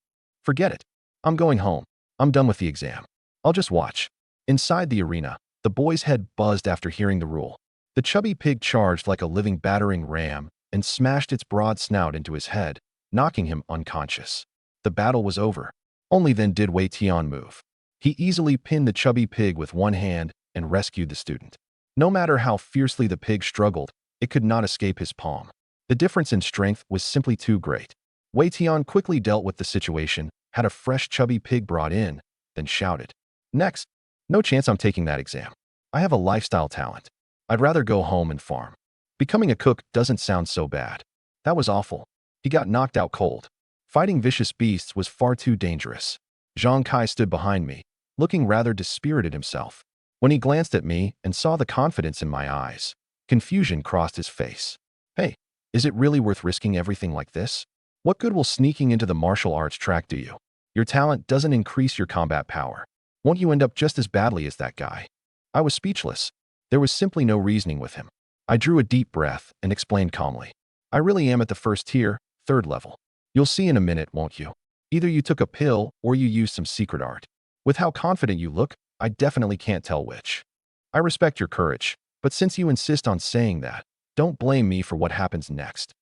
Forget it. I'm going home. I'm done with the exam. I'll just watch. Inside the arena, the boy's head buzzed after hearing the rule. The chubby pig charged like a living battering ram and smashed its broad snout into his head, knocking him unconscious. The battle was over. Only then did Wei Tian move. He easily pinned the chubby pig with one hand and rescued the student. No matter how fiercely the pig struggled, it could not escape his palm. The difference in strength was simply too great. Wei Tian quickly dealt with the situation, had a fresh chubby pig brought in, then shouted, "Next! No chance I'm taking that exam. I have a lifestyle talent. I'd rather go home and farm. Becoming a cook doesn't sound so bad." That was awful. He got knocked out cold. Fighting vicious beasts was far too dangerous. Zhang Kai stood behind me, looking rather dispirited himself. When he glanced at me and saw the confidence in my eyes, confusion crossed his face. Hey, is it really worth risking everything like this? What good will sneaking into the martial arts track do you? Your talent doesn't increase your combat power. Won't you end up just as badly as that guy? I was speechless. There was simply no reasoning with him. I drew a deep breath and explained calmly. I really am at the first tier, third level. You'll see in a minute, won't you? Either you took a pill or you used some secret art. With how confident you look, I definitely can't tell which. I respect your courage, but since you insist on saying that, don't blame me for what happens next.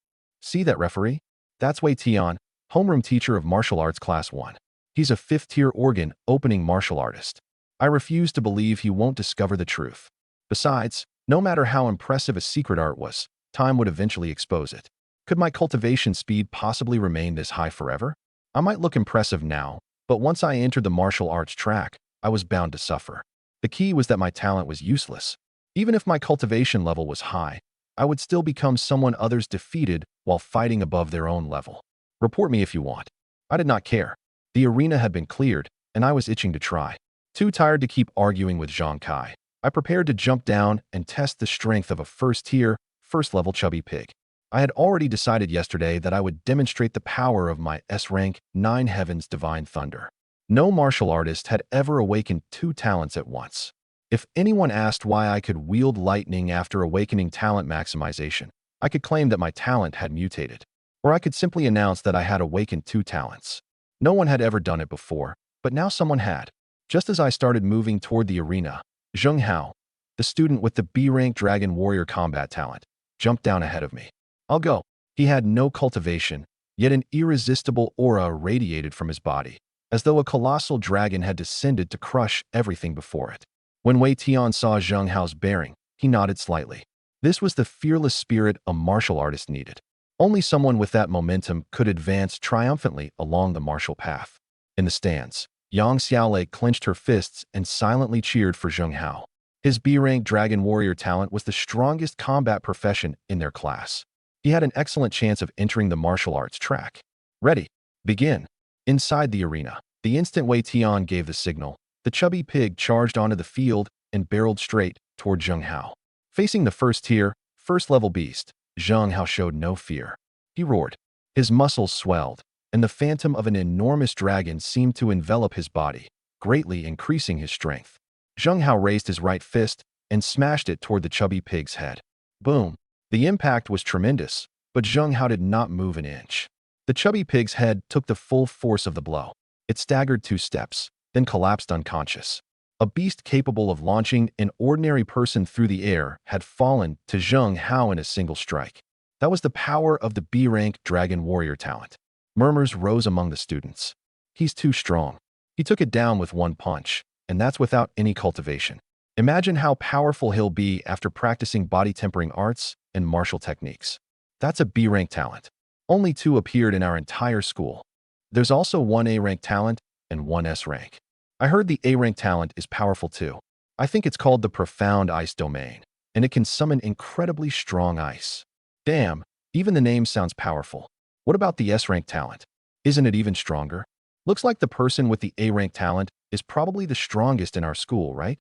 See that, referee? That's Wei Tian, homeroom teacher of martial arts class 1. He's a fifth-tier organ opening martial artist. I refuse to believe he won't discover the truth. Besides, no matter how impressive a secret art was, time would eventually expose it. Could my cultivation speed possibly remain this high forever? I might look impressive now, but once I entered the martial arts track, I was bound to suffer. The key was that my talent was useless. Even if my cultivation level was high, I would still become someone others defeated while fighting above their own level. Report me if you want. I did not care. The arena had been cleared, and I was itching to try. Too tired to keep arguing with Zhang Kai, I prepared to jump down and test the strength of a first-tier, first-level chubby pig. I had already decided yesterday that I would demonstrate the power of my S-rank 9 Heavens Divine Thunder. No martial artist had ever awakened 2 talents at once. If anyone asked why I could wield lightning after awakening talent maximization, I could claim that my talent had mutated. Or I could simply announce that I had awakened 2 talents. No one had ever done it before, but now someone had. Just as I started moving toward the arena, Zheng Hao, the student with the B-rank Dragon Warrior combat talent, jumped down ahead of me. I'll go. He had no cultivation, yet an irresistible aura radiated from his body, as though a colossal dragon had descended to crush everything before it. When Wei Tian saw Zheng Hao's bearing, he nodded slightly. This was the fearless spirit a martial artist needed. Only someone with that momentum could advance triumphantly along the martial path. In the stands, Yang Xiaolei clenched her fists and silently cheered for Zheng Hao. His B-rank Dragon Warrior talent was the strongest combat profession in their class. He had an excellent chance of entering the martial arts track. Ready. Begin. Inside the arena, the instant Wei Tian gave the signal, the chubby pig charged onto the field and barreled straight toward Zheng Hao. Facing the first-tier, first-level beast, Zheng Hao showed no fear. He roared. His muscles swelled, and the phantom of an enormous dragon seemed to envelop his body, greatly increasing his strength. Zheng Hao raised his right fist and smashed it toward the chubby pig's head. Boom! The impact was tremendous, but Zheng Hao did not move an inch. The chubby pig's head took the full force of the blow. It staggered 2 steps, then collapsed unconscious. A beast capable of launching an ordinary person through the air had fallen to Zheng Hao in a single strike. That was the power of the B-rank Dragon Warrior talent. Murmurs rose among the students. He's too strong. He took it down with one punch, and that's without any cultivation. Imagine how powerful he'll be after practicing body tempering arts and martial techniques. That's a B-rank talent. Only 2 appeared in our entire school. There's also 1 A-rank talent and 1 S-rank. I heard the A-rank talent is powerful too. I think it's called the Profound Ice Domain, and it can summon incredibly strong ice. Damn, even the name sounds powerful. What about the S-rank talent? Isn't it even stronger? Looks like the person with the A-rank talent is probably the strongest in our school, right?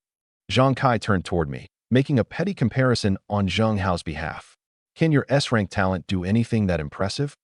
Zhang Kai turned toward me, making a petty comparison on Zheng Hao's behalf. Can your S-rank talent do anything that impressive?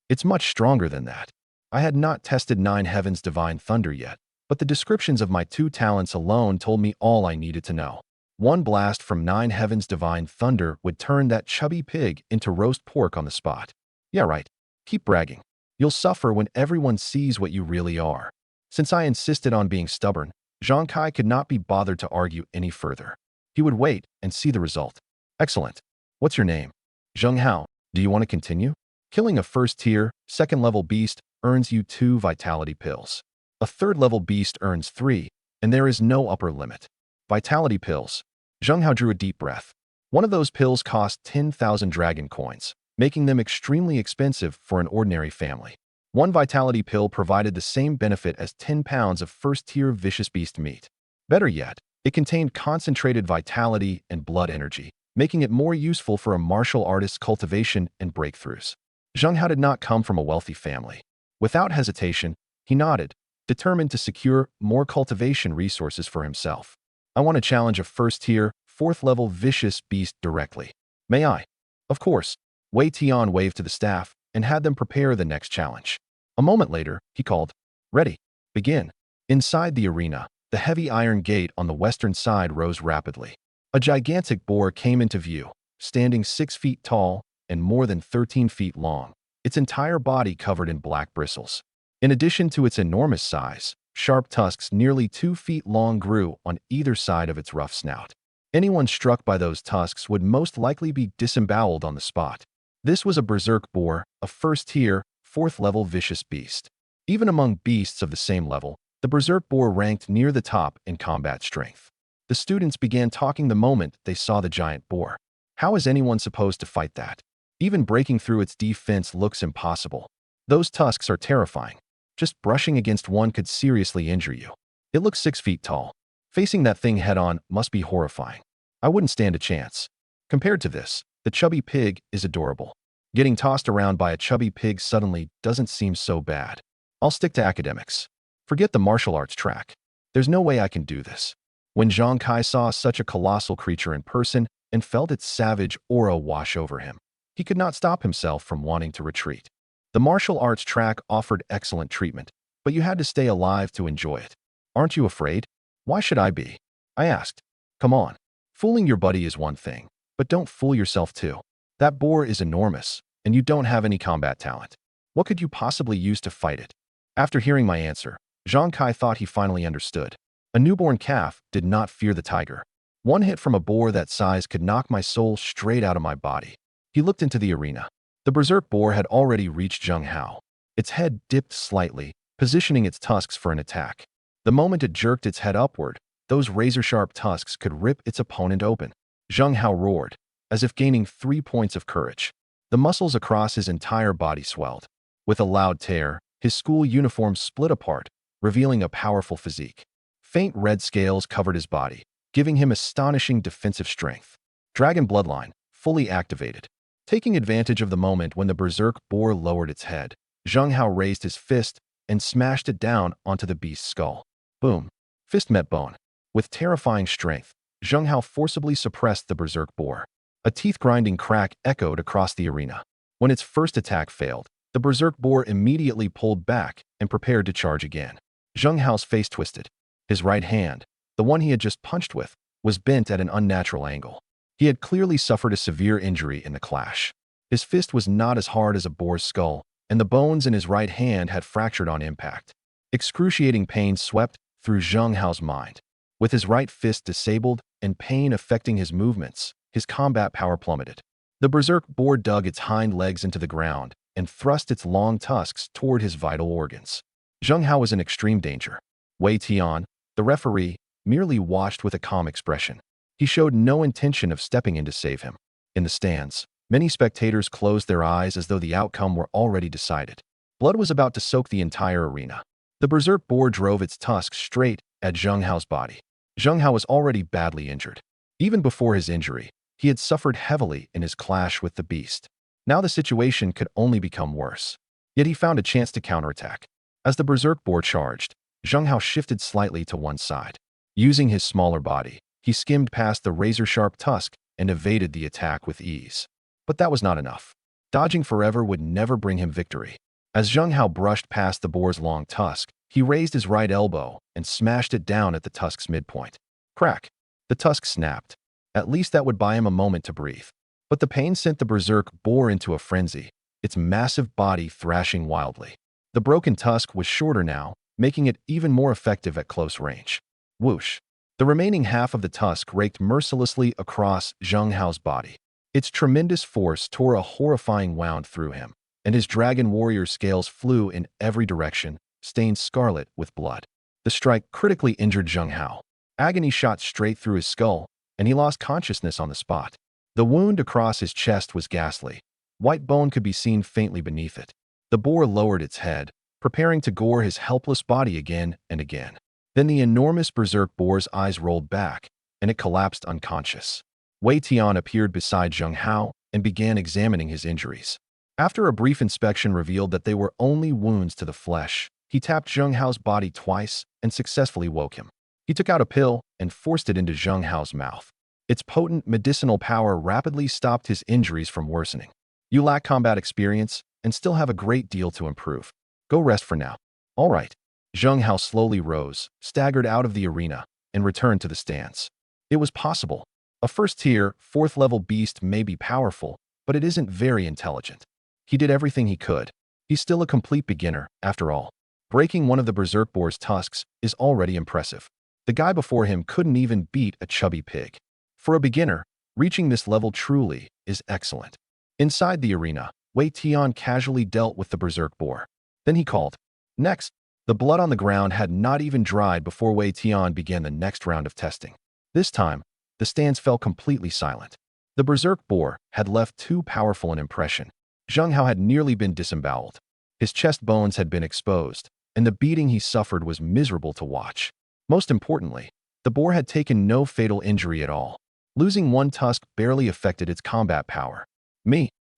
It's much stronger than that. I had not tested Nine Heavens Divine Thunder yet, but the descriptions of my 2 talents alone told me all I needed to know. 1 blast from Nine Heavens Divine Thunder would turn that chubby pig into roast pork on the spot. Yeah, right. Keep bragging. You'll suffer when everyone sees what you really are. Since I insisted on being stubborn, Zhang Kai could not be bothered to argue any further. He would wait and see the result. Excellent. What's your name? Zheng Hao. Do you want to continue? Killing a first-tier, second-level beast earns you 2 vitality pills. A third-level beast earns 3, and there is no upper limit. Vitality pills. Zheng Hao drew a deep breath. One of those pills cost 10,000 dragon coins, making them extremely expensive for an ordinary family. 1 vitality pill provided the same benefit as 10 pounds of first-tier vicious beast meat. Better yet, it contained concentrated vitality and blood energy, making it more useful for a martial artist's cultivation and breakthroughs. Zheng Hao did not come from a wealthy family. Without hesitation, he nodded, determined to secure more cultivation resources for himself. I want to challenge a first-tier, 4th-level vicious beast directly. May I? Of course. Wei Tian waved to the staff and had them prepare the next challenge. A moment later, he called, "Ready. Begin." Inside the arena, the heavy iron gate on the western side rose rapidly. A gigantic boar came into view, standing 6 feet tall and more than 13 feet long, its entire body covered in black bristles. In addition to its enormous size, sharp tusks nearly 2 feet long grew on either side of its rough snout. Anyone struck by those tusks would most likely be disemboweled on the spot. This was a berserk boar, a first-tier, 4th-level vicious beast. Even among beasts of the same level, the berserk boar ranked near the top in combat strength. The students began talking the moment they saw the giant boar. How is anyone supposed to fight that? Even breaking through its defense looks impossible. Those tusks are terrifying. Just brushing against one could seriously injure you. It looks 6 feet tall. Facing that thing head-on must be horrifying. I wouldn't stand a chance. Compared to this, the chubby pig is adorable. Getting tossed around by a chubby pig suddenly doesn't seem so bad. I'll stick to academics. Forget the martial arts track. There's no way I can do this. When Zhang Kai saw such a colossal creature in person and felt its savage aura wash over him, he could not stop himself from wanting to retreat. The martial arts track offered excellent treatment, but you had to stay alive to enjoy it. Aren't you afraid? Why should I be? I asked. Come on. Fooling your buddy is one thing, but don't fool yourself too. That boar is enormous, and you don't have any combat talent. What could you possibly use to fight it? After hearing my answer, Zhang Kai thought he finally understood. A newborn calf did not fear the tiger. One hit from a boar that size could knock my soul straight out of my body. He looked into the arena. The berserk boar had already reached Zheng Hao. Its head dipped slightly, positioning its tusks for an attack. The moment it jerked its head upward, those razor-sharp tusks could rip its opponent open. Zheng Hao roared, as if gaining 3 points of courage. The muscles across his entire body swelled. With a loud tear, his school uniform split apart, revealing a powerful physique. Faint red scales covered his body, giving him astonishing defensive strength. Dragon Bloodline, fully activated. Taking advantage of the moment when the berserk boar lowered its head, Zheng Hao raised his fist and smashed it down onto the beast's skull. Boom. Fist met bone. With terrifying strength, Zheng Hao forcibly suppressed the berserk boar. A teeth-grinding crack echoed across the arena. When its first attack failed, the berserk boar immediately pulled back and prepared to charge again. Zheng Hao's face twisted. His right hand, the one he had just punched with, was bent at an unnatural angle. He had clearly suffered a severe injury in the clash. His fist was not as hard as a boar's skull, and the bones in his right hand had fractured on impact. Excruciating pain swept through Zheng Hao's mind. With his right fist disabled and pain affecting his movements, his combat power plummeted. The berserk boar dug its hind legs into the ground and thrust its long tusks toward his vital organs. Zheng Hao was in extreme danger. Wei Tian, the referee, merely watched with a calm expression. He showed no intention of stepping in to save him. In the stands, many spectators closed their eyes as though the outcome were already decided. Blood was about to soak the entire arena. The berserk boar drove its tusks straight at Zheng Hao's body. Zheng Hao was already badly injured. Even before his injury, he had suffered heavily in his clash with the beast. Now the situation could only become worse. Yet he found a chance to counterattack. As the berserk boar charged, Zheng Hao shifted slightly to one side. Using his smaller body, he skimmed past the razor-sharp tusk and evaded the attack with ease. But that was not enough. Dodging forever would never bring him victory. As Zheng Hao brushed past the boar's long tusk, he raised his right elbow and smashed it down at the tusk's midpoint. Crack! The tusk snapped. At least that would buy him a moment to breathe. But the pain sent the berserk boar into a frenzy, its massive body thrashing wildly. The broken tusk was shorter now, making it even more effective at close range. Whoosh! The remaining half of the tusk raked mercilessly across Zheng Hao's body. Its tremendous force tore a horrifying wound through him, and his dragon warrior scales flew in every direction, stained scarlet with blood. The strike critically injured Zheng Hao. Agony shot straight through his skull, and he lost consciousness on the spot. The wound across his chest was ghastly. White bone could be seen faintly beneath it. The boar lowered its head, preparing to gore his helpless body again and again. Then the enormous berserk boar's eyes rolled back, and it collapsed unconscious. Wei Tian appeared beside Zheng Hao and began examining his injuries. After a brief inspection revealed that they were only wounds to the flesh, he tapped Zheng Hao's body twice and successfully woke him. He took out a pill and forced it into Zheng Hao's mouth. Its potent medicinal power rapidly stopped his injuries from worsening. You lack combat experience and still have a great deal to improve. Go rest for now. All right. Zheng Hao slowly rose, staggered out of the arena, and returned to the stands. It was possible. A first-tier, fourth-level beast may be powerful, but it isn't very intelligent. He did everything he could. He's still a complete beginner, after all. Breaking one of the berserk boar's tusks is already impressive. The guy before him couldn't even beat a chubby pig. For a beginner, reaching this level truly is excellent. Inside the arena, Wei Tian casually dealt with the berserk boar. Then he called. Next, the blood on the ground had not even dried before Wei Tian began the next round of testing. This time, the stands fell completely silent. The berserk boar had left too powerful an impression. Zheng Hao had nearly been disemboweled. His chest bones had been exposed, and the beating he suffered was miserable to watch. Most importantly, the boar had taken no fatal injury at all. Losing one tusk barely affected its combat power.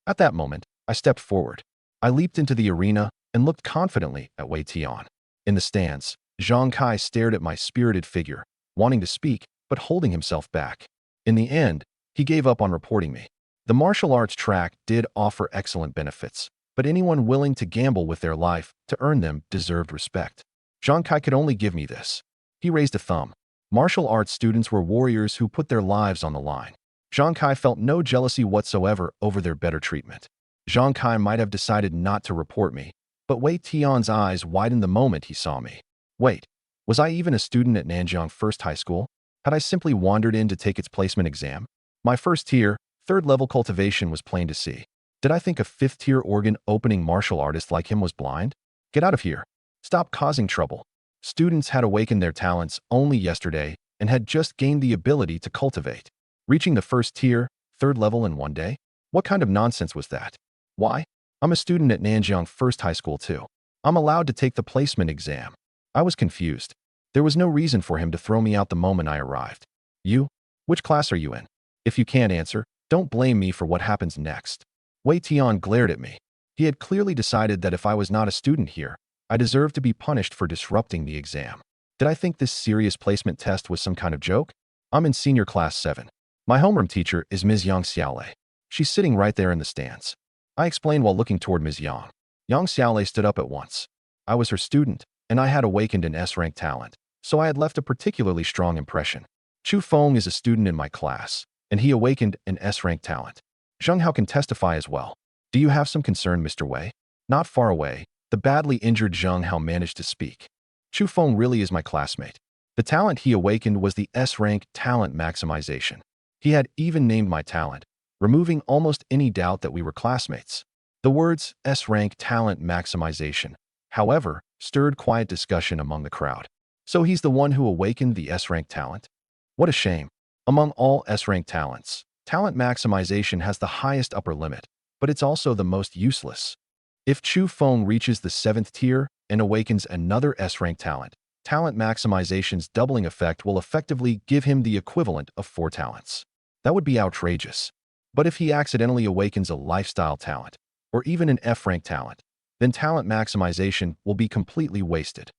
At that moment, I stepped forward. I leaped into the arena and looked confidently at Wei Tian. In the stands, Zhang Kai stared at my spirited figure, wanting to speak, but holding himself back. In the end, he gave up on reporting me. The martial arts track did offer excellent benefits, but anyone willing to gamble with their life to earn them deserved respect. Zhang Kai could only give me this. He raised a thumb. Martial arts students were warriors who put their lives on the line. Zhang Kai felt no jealousy whatsoever over their better treatment. Zhang Kai might have decided not to report me, but Wei Tian's eyes widened the moment he saw me. Wait, was I even a student at Nanjiang First High School? Had I simply wandered in to take its placement exam? My first-tier, third-level cultivation was plain to see. Did I think a fifth-tier organ-opening martial artist like him was blind? Get out of here. Stop causing trouble. Students had awakened their talents only yesterday and had just gained the ability to cultivate. Reaching the first tier, third level in one day? What kind of nonsense was that? Why? I'm a student at Nanjiang First High School too. I'm allowed to take the placement exam. I was confused. There was no reason for him to throw me out the moment I arrived. You? Which class are you in? If you can't answer, don't blame me for what happens next. Wei Tian glared at me. He had clearly decided that if I was not a student here, I deserved to be punished for disrupting the exam. Did I think this serious placement test was some kind of joke? I'm in senior class 7. My homeroom teacher is Ms. Yang Xiaolei. She's sitting right there in the stands. I explained while looking toward Ms. Yang. Yang Xiaolei stood up at once. I was her student, and I had awakened an S-rank talent, so I had left a particularly strong impression. Chu Feng is a student in my class, and he awakened an S-rank talent. Zheng Hao can testify as well. Do you have some concern, Mr. Wei? Not far away, the badly injured Zheng Hao managed to speak. Chu Feng really is my classmate. The talent he awakened was the S-rank talent maximization. He had even named my talent, removing almost any doubt that we were classmates. The words S-rank talent maximization, however, stirred quiet discussion among the crowd. So he's the one who awakened the S-rank talent? What a shame. Among all S-rank talents, talent maximization has the highest upper limit, but it's also the most useless. If Chu Feng reaches the 7th tier and awakens another S-rank talent, talent maximization's doubling effect will effectively give him the equivalent of 4 talents. That would be outrageous. But if he accidentally awakens a lifestyle talent, or even an F-rank talent, then talent maximization will be completely wasted.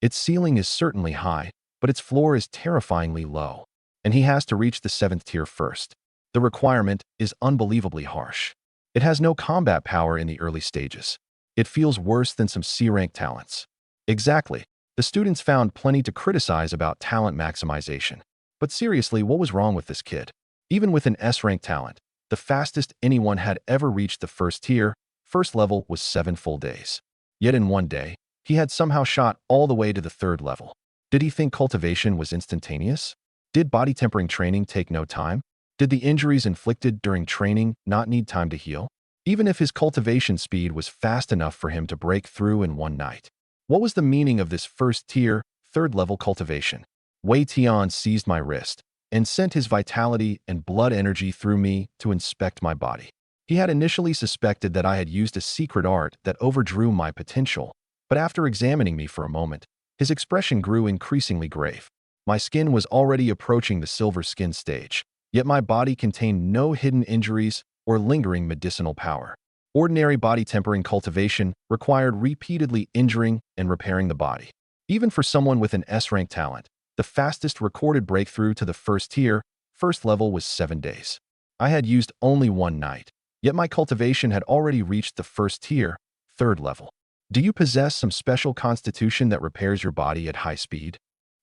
Its ceiling is certainly high, but its floor is terrifyingly low, and he has to reach the 7th tier first. The requirement is unbelievably harsh. It has no combat power in the early stages. It feels worse than some C-rank talents. Exactly. The students found plenty to criticize about talent maximization. But seriously, what was wrong with this kid? Even with an S-rank talent, the fastest anyone had ever reached the first tier, first level, was 7 full days. Yet in one day, he had somehow shot all the way to the 3rd level. Did he think cultivation was instantaneous? Did body tempering training take no time? Did the injuries inflicted during training not need time to heal? Even if his cultivation speed was fast enough for him to break through in one night. What was the meaning of this first tier, 3rd level cultivation? Wei Tian seized my wrist and sent his vitality and blood energy through me to inspect my body. He had initially suspected that I had used a secret art that overdrew my potential, but after examining me for a moment, his expression grew increasingly grave. My skin was already approaching the silver skin stage, yet my body contained no hidden injuries or lingering medicinal power. Ordinary body tempering cultivation required repeatedly injuring and repairing the body. Even for someone with an S-rank talent, the fastest recorded breakthrough to the first tier, first level, was 7 days. I had used only one night, yet my cultivation had already reached the first tier, 3rd level. Do you possess some special constitution that repairs your body at high speed?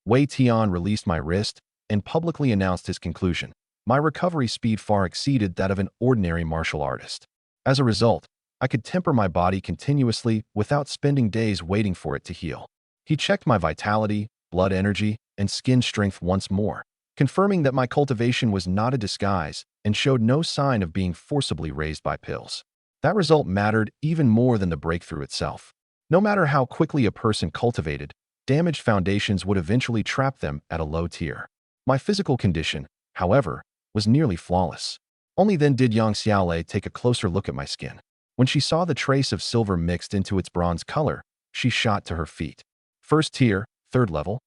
Wei Tian released my wrist and publicly announced his conclusion. My recovery speed far exceeded that of an ordinary martial artist. As a result, I could temper my body continuously without spending days waiting for it to heal. He checked my vitality, blood energy, and skin strength once more, confirming that my cultivation was not a disguise and showed no sign of being forcibly raised by pills. That result mattered even more than the breakthrough itself. No matter how quickly a person cultivated, damaged foundations would eventually trap them at a low tier. My physical condition, however, was nearly flawless. Only then did Yang Xiaolei take a closer look at my skin. When she saw the trace of silver mixed into its bronze color, she shot to her feet. First tier, 3rd level?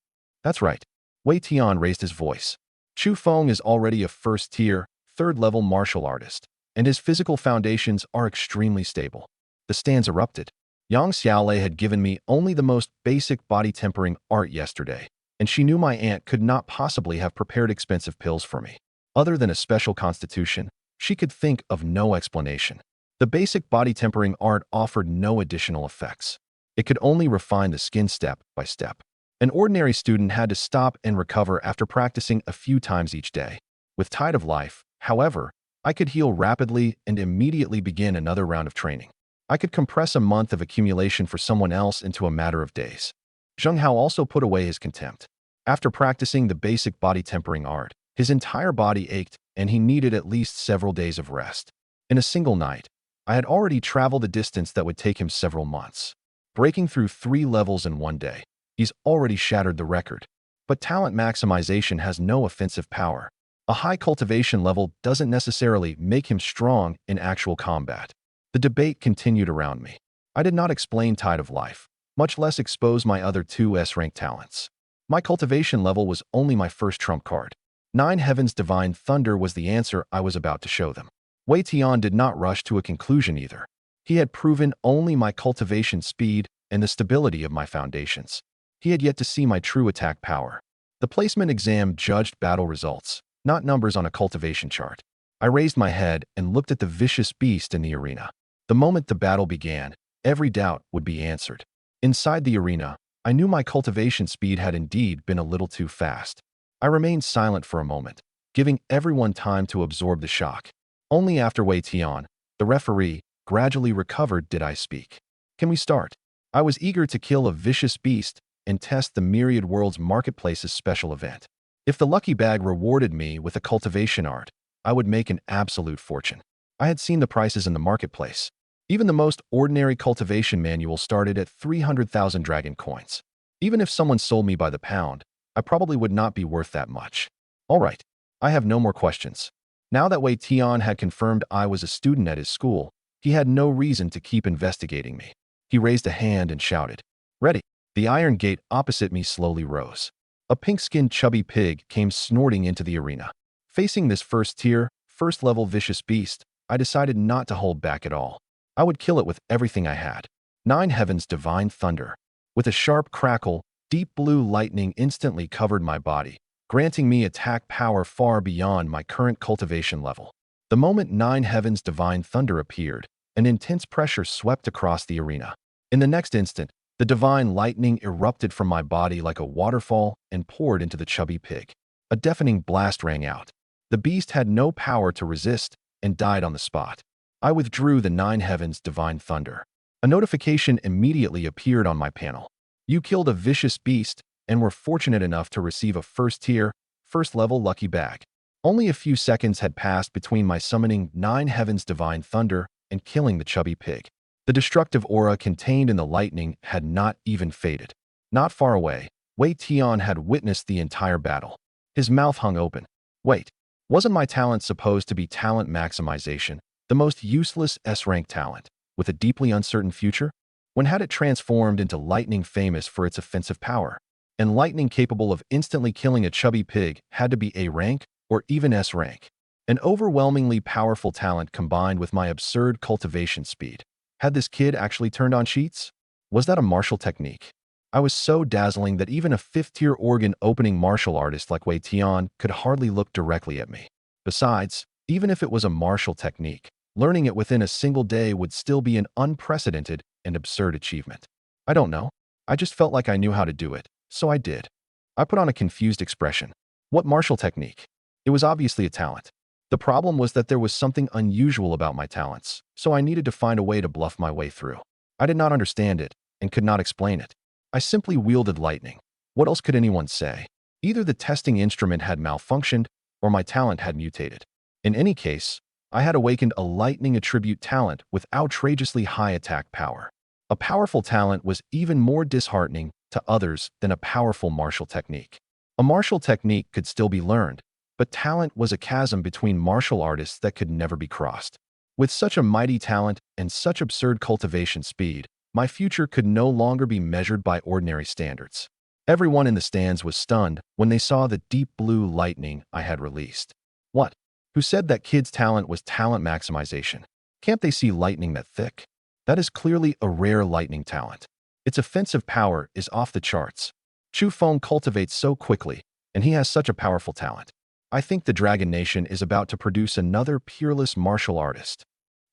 That's right. Wei Tian raised his voice. Chu Feng is already a first tier, 3rd level martial artist, and his physical foundations are extremely stable. The stands erupted. Yang Xiaolei had given me only the most basic body tempering art yesterday, and she knew my aunt could not possibly have prepared expensive pills for me. Other than a special constitution, she could think of no explanation. The basic body tempering art offered no additional effects. It could only refine the skin step by step. An ordinary student had to stop and recover after practicing a few times each day. With Tide of Life, however, I could heal rapidly and immediately begin another round of training. I could compress a month of accumulation for someone else into a matter of days. Zheng Hao also put away his contempt. After practicing the basic body tempering art, his entire body ached and he needed at least several days of rest. In a single night, I had already traveled a distance that would take him several months. Breaking through 3 levels in one day, he's already shattered the record. But talent maximization has no offensive power. A high cultivation level doesn't necessarily make him strong in actual combat. The debate continued around me. I did not explain Tide of Life, much less expose my other 2 S-rank talents. My cultivation level was only my first trump card. 9 Heavens Divine Thunder was the answer I was about to show them. Wei Tian did not rush to a conclusion either. He had proven only my cultivation speed and the stability of my foundations. He had yet to see my true attack power. The placement exam judged battle results, not numbers on a cultivation chart. I raised my head and looked at the vicious beast in the arena. The moment the battle began, every doubt would be answered. Inside the arena, I knew my cultivation speed had indeed been a little too fast. I remained silent for a moment, giving everyone time to absorb the shock. Only after Wei Tian, the referee, gradually recovered did I speak. Can we start? I was eager to kill a vicious beast and test the Myriad Worlds Marketplace's special event. If the lucky bag rewarded me with a cultivation art, I would make an absolute fortune. I had seen the prices in the marketplace. Even the most ordinary cultivation manual started at 300,000 dragon coins. Even if someone sold me by the pound, I probably would not be worth that much. All right, I have no more questions. Now that Wei Tian had confirmed I was a student at his school, he had no reason to keep investigating me. He raised a hand and shouted, "Ready." The iron gate opposite me slowly rose. A pink-skinned chubby pig came snorting into the arena. Facing this first-tier, first-level vicious beast, I decided not to hold back at all. I would kill it with everything I had. Nine Heavens Divine Thunder. With a sharp crackle, deep blue lightning instantly covered my body, granting me attack power far beyond my current cultivation level. The moment Nine Heavens Divine Thunder appeared, an intense pressure swept across the arena. In the next instant, the divine lightning erupted from my body like a waterfall and poured into the chubby pig. A deafening blast rang out. The beast had no power to resist and died on the spot. I withdrew the Nine Heavens Divine Thunder. A notification immediately appeared on my panel. You killed a vicious beast and were fortunate enough to receive a first-tier, first-level lucky bag. Only a few seconds had passed between my summoning Nine Heavens Divine Thunder and killing the chubby pig. The destructive aura contained in the lightning had not even faded. Not far away, Wei Tian had witnessed the entire battle. His mouth hung open. Wait, wasn't my talent supposed to be talent maximization, the most useless S-rank talent, with a deeply uncertain future? When had it transformed into lightning famous for its offensive power? And lightning capable of instantly killing a chubby pig had to be A rank or even S rank. An overwhelmingly powerful talent combined with my absurd cultivation speed. Had this kid actually turned on sheets? Was that a martial technique? I was so dazzling that even a fifth-tier organ-opening martial artist like Wei Tian could hardly look directly at me. Besides, even if it was a martial technique, learning it within a single day would still be an unprecedented and absurd achievement. I don't know. I just felt like I knew how to do it, so I did. I put on a confused expression. What martial technique? It was obviously a talent. The problem was that there was something unusual about my talents, so I needed to find a way to bluff my way through. I did not understand it and could not explain it. I simply wielded lightning. What else could anyone say? Either the testing instrument had malfunctioned or my talent had mutated. In any case, I had awakened a lightning attribute talent with outrageously high attack power. A powerful talent was even more disheartening to others than a powerful martial technique. A martial technique could still be learned, but talent was a chasm between martial artists that could never be crossed. With such a mighty talent and such absurd cultivation speed, my future could no longer be measured by ordinary standards. Everyone in the stands was stunned when they saw the deep blue lightning I had released. What? Who said that kid's talent was talent maximization? Can't they see lightning that thick? That is clearly a rare lightning talent. Its offensive power is off the charts. Chu Feng cultivates so quickly, and he has such a powerful talent. I think the Dragon Nation is about to produce another peerless martial artist.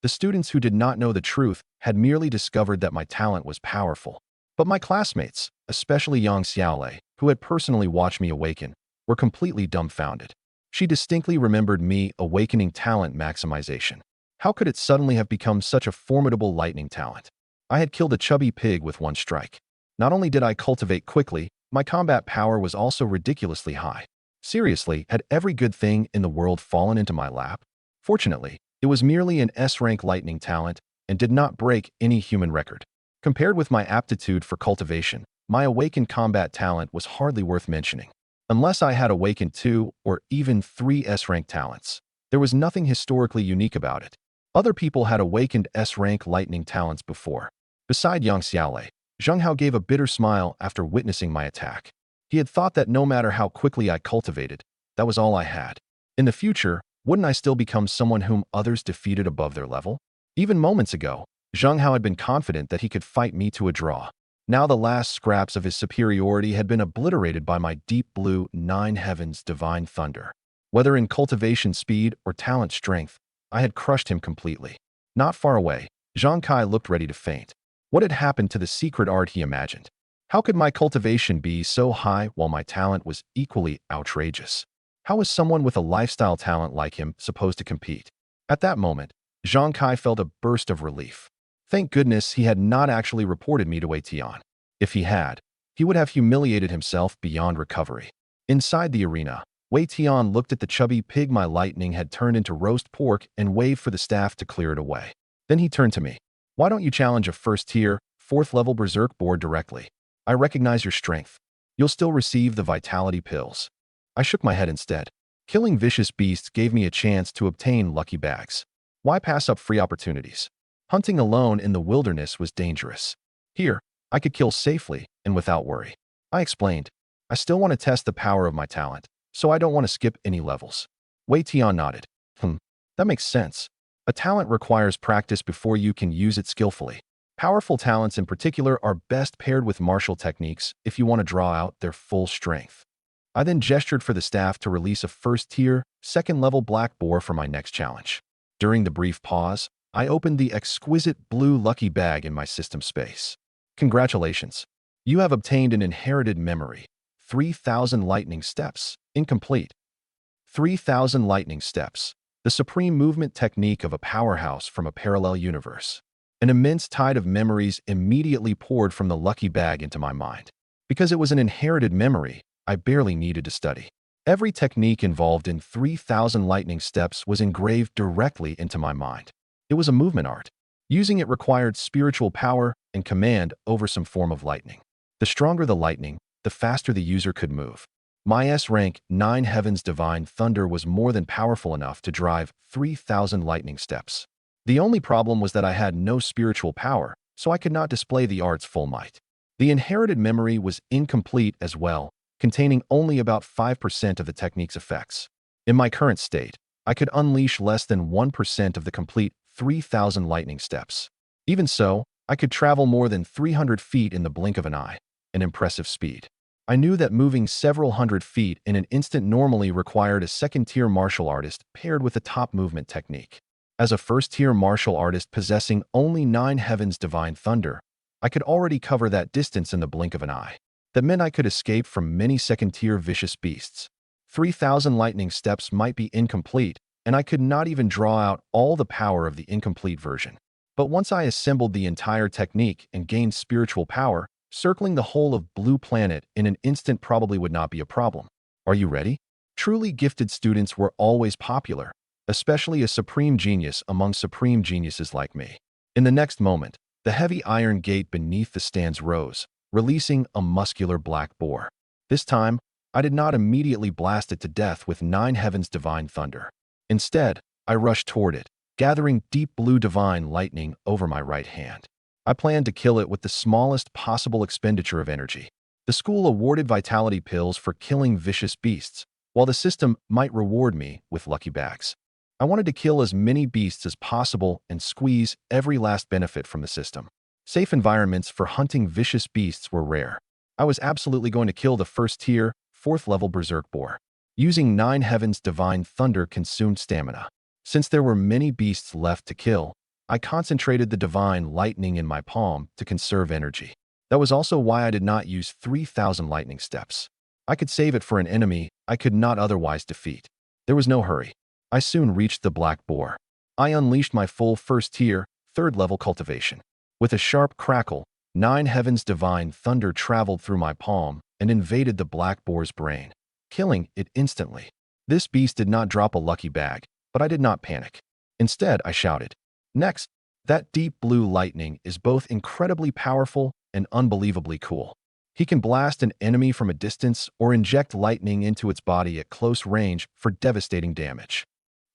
The students who did not know the truth had merely discovered that my talent was powerful. But my classmates, especially Yang Xiaolei, who had personally watched me awaken, were completely dumbfounded. She distinctly remembered me awakening talent maximization. How could it suddenly have become such a formidable lightning talent? I had killed a chubby pig with one strike. Not only did I cultivate quickly, my combat power was also ridiculously high. Seriously, had every good thing in the world fallen into my lap? Fortunately, it was merely an S-rank lightning talent and did not break any human record. Compared with my aptitude for cultivation, my awakened combat talent was hardly worth mentioning. Unless I had awakened 2 or even 3 S-rank talents, there was nothing historically unique about it. Other people had awakened S-rank lightning talents before. Beside Yang Xiaolei, Zheng Hao gave a bitter smile after witnessing my attack. He had thought that no matter how quickly I cultivated, that was all I had. In the future, wouldn't I still become someone whom others defeated above their level? Even moments ago, Zheng Hao had been confident that he could fight me to a draw. Now the last scraps of his superiority had been obliterated by my deep blue Nine Heavens Divine Thunder. Whether in cultivation speed or talent strength, I had crushed him completely. Not far away, Zhang Kai looked ready to faint. What had happened to the secret art he imagined? How could my cultivation be so high while my talent was equally outrageous? How was someone with a lifestyle talent like him supposed to compete? At that moment, Zhang Kai felt a burst of relief. Thank goodness he had not actually reported me to Wei Tian. If he had, he would have humiliated himself beyond recovery. Inside the arena, Wei Tian looked at the chubby pig my lightning had turned into roast pork and waved for the staff to clear it away. Then he turned to me. Why don't you challenge a first-tier, fourth-level berserk board directly? I recognize your strength. You'll still receive the vitality pills. I shook my head instead. Killing vicious beasts gave me a chance to obtain lucky bags. Why pass up free opportunities? Hunting alone in the wilderness was dangerous. Here, I could kill safely and without worry. I explained, I still want to test the power of my talent, so I don't want to skip any levels. Wei Tian nodded. That makes sense. A talent requires practice before you can use it skillfully. Powerful talents in particular are best paired with martial techniques if you want to draw out their full strength. I then gestured for the staff to release a first-tier, second-level black boar for my next challenge. During the brief pause, I opened the exquisite blue lucky bag in my system space. Congratulations. You have obtained an inherited memory. 3,000 lightning steps. Incomplete. 3,000 lightning steps. The supreme movement technique of a powerhouse from a parallel universe. An immense tide of memories immediately poured from the lucky bag into my mind. Because it was an inherited memory, I barely needed to study. Every technique involved in 3,000 lightning steps was engraved directly into my mind. It was a movement art. Using it required spiritual power and command over some form of lightning. The stronger the lightning, the faster the user could move. My S-rank 9 Heaven's Divine Thunder was more than powerful enough to drive 3,000 lightning steps. The only problem was that I had no spiritual power, so I could not display the art's full might. The inherited memory was incomplete as well, containing only about 5% of the technique's effects. In my current state, I could unleash less than 1% of the complete 3,000 lightning steps. Even so, I could travel more than 300 feet in the blink of an eye, an impressive speed. I knew that moving several hundred feet in an instant normally required a second-tier martial artist paired with a top movement technique. As a first-tier martial artist possessing only 9 Heaven's Divine Thunder, I could already cover that distance in the blink of an eye. That meant I could escape from many second-tier vicious beasts. 3,000 lightning steps might be incomplete, and I could not even draw out all the power of the incomplete version. But once I assembled the entire technique and gained spiritual power, circling the whole of Blue Planet in an instant probably would not be a problem. Are you ready? Truly gifted students were always popular, especially a supreme genius among supreme geniuses like me. In the next moment, the heavy iron gate beneath the stands rose, releasing a muscular black boar. This time, I did not immediately blast it to death with 9 Heaven's Divine Thunder. Instead, I rushed toward it, gathering deep blue divine lightning over my right hand. I planned to kill it with the smallest possible expenditure of energy. The school awarded vitality pills for killing vicious beasts, while the system might reward me with lucky bags. I wanted to kill as many beasts as possible and squeeze every last benefit from the system. Safe environments for hunting vicious beasts were rare. I was absolutely going to kill the first-tier, 4th-level Berserk Boar. Using 9 Heaven's Divine Thunder consumed stamina. Since there were many beasts left to kill, I concentrated the divine lightning in my palm to conserve energy. That was also why I did not use 3,000 lightning steps. I could save it for an enemy I could not otherwise defeat. There was no hurry. I soon reached the black boar. I unleashed my full first-tier, 3rd-level cultivation. With a sharp crackle, 9 Heaven's Divine Thunder traveled through my palm and invaded the black boar's brain, killing it instantly. This beast did not drop a lucky bag, but I did not panic. Instead, I shouted, "Next!" That deep blue lightning is both incredibly powerful and unbelievably cool. He can blast an enemy from a distance or inject lightning into its body at close range for devastating damage.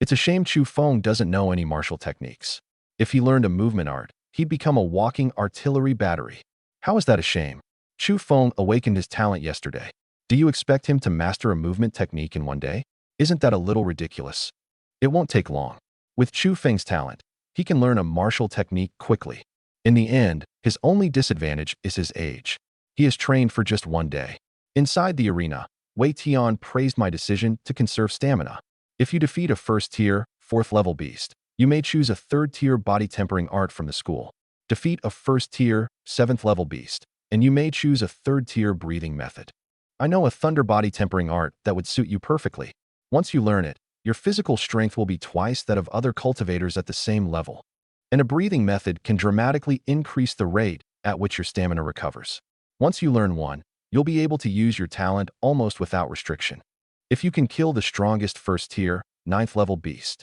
It's a shame Chu Feng doesn't know any martial techniques. If he learned a movement art, he'd become a walking artillery battery. How is that a shame? Chu Feng awakened his talent yesterday. Do you expect him to master a movement technique in one day? Isn't that a little ridiculous? It won't take long. With Chu Feng's talent, he can learn a martial technique quickly. In the end, his only disadvantage is his age. He has trained for just one day. Inside the arena, Wei Tian praised my decision to conserve stamina. If you defeat a first-tier, 4th-level beast, you may choose a 3rd-tier body-tempering art from the school. Defeat a first-tier, 7th-level beast, and you may choose a 3rd-tier breathing method. I know a thunder body-tempering art that would suit you perfectly. Once you learn it, your physical strength will be twice that of other cultivators at the same level. And a breathing method can dramatically increase the rate at which your stamina recovers. Once you learn one, you'll be able to use your talent almost without restriction. If you can kill the strongest first-tier, 9th-level beast,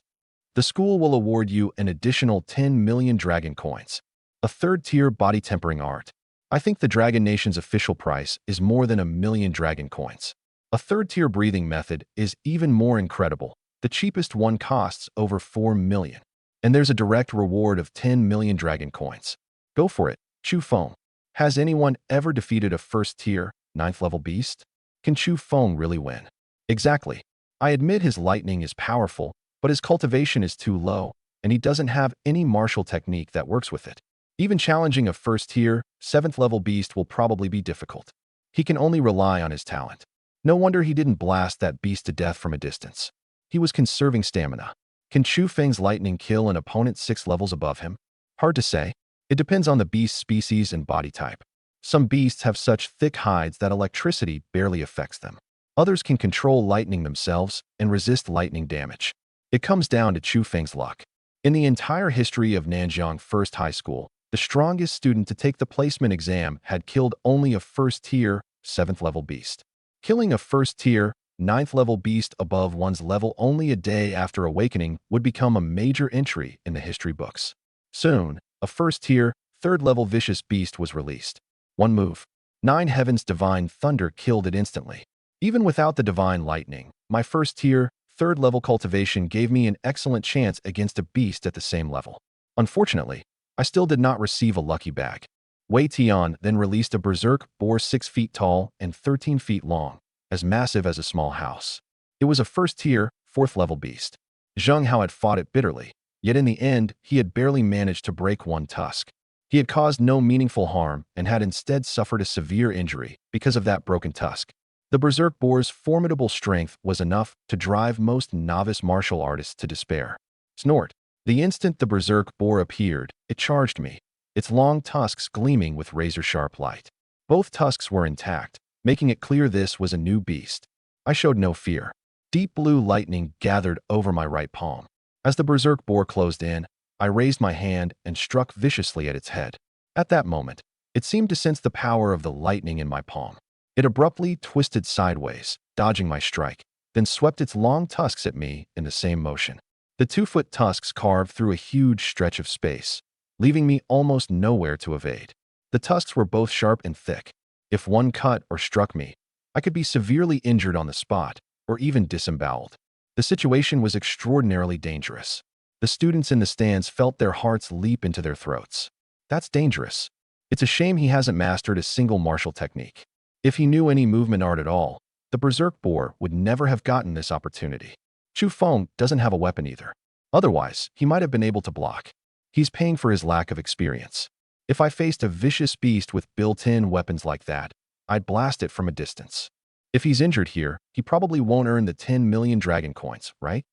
the school will award you an additional 10 million dragon coins. A 3rd-tier body-tempering art. I think the Dragon Nation's official price is more than 1 million dragon coins. A third-tier breathing method is even more incredible. The cheapest one costs over 4 million. And there's a direct reward of 10 million dragon coins. Go for it, Chu Feng. Has anyone ever defeated a first-tier, 9th-level beast? Can Chu Feng really win? Exactly. I admit his lightning is powerful, but his cultivation is too low, and he doesn't have any martial technique that works with it. Even challenging a first-tier, 7th-level beast will probably be difficult. He can only rely on his talent. No wonder he didn't blast that beast to death from a distance. He was conserving stamina. Can Chu Feng's lightning kill an opponent 6 levels above him? Hard to say. It depends on the beast's species and body type. Some beasts have such thick hides that electricity barely affects them. Others can control lightning themselves and resist lightning damage. It comes down to Chu Feng's luck. In the entire history of Nanjiang First High School, the strongest student to take the placement exam had killed only a first-tier, 7th-level beast. Killing a first-tier, 9th-level beast above one's level only a day after awakening would become a major entry in the history books. Soon, a first-tier, 3rd-level vicious beast was released. One move. 9 Heavens Divine Thunder killed it instantly. Even without the Divine Lightning, my first-tier, 3rd-level cultivation gave me an excellent chance against a beast at the same level. Unfortunately, I still did not receive a lucky bag. Wei Tian then released a berserk boar 6 feet tall and 13 feet long, as massive as a small house. It was a first-tier, 4th-level beast. Zheng Hao had fought it bitterly, yet in the end, he had barely managed to break one tusk. He had caused no meaningful harm and had instead suffered a severe injury because of that broken tusk. The berserk boar's formidable strength was enough to drive most novice martial artists to despair. Snort. The instant the berserk boar appeared, it charged me, its long tusks gleaming with razor-sharp light. Both tusks were intact, making it clear this was a new beast. I showed no fear. Deep blue lightning gathered over my right palm. As the berserk boar closed in, I raised my hand and struck viciously at its head. At that moment, it seemed to sense the power of the lightning in my palm. It abruptly twisted sideways, dodging my strike, then swept its long tusks at me in the same motion. The 2-foot tusks carved through a huge stretch of space, leaving me almost nowhere to evade. The tusks were both sharp and thick. If one cut or struck me, I could be severely injured on the spot, or even disemboweled. The situation was extraordinarily dangerous. The students in the stands felt their hearts leap into their throats. That's dangerous. It's a shame he hasn't mastered a single martial technique. If he knew any movement art at all, the berserk boar would never have gotten this opportunity. Chu Feng doesn't have a weapon either. Otherwise, he might have been able to block. He's paying for his lack of experience. If I faced a vicious beast with built-in weapons like that, I'd blast it from a distance. If he's injured here, he probably won't earn the 10 million dragon coins, right?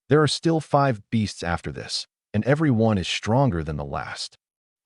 There are still 5 beasts after this, and every one is stronger than the last.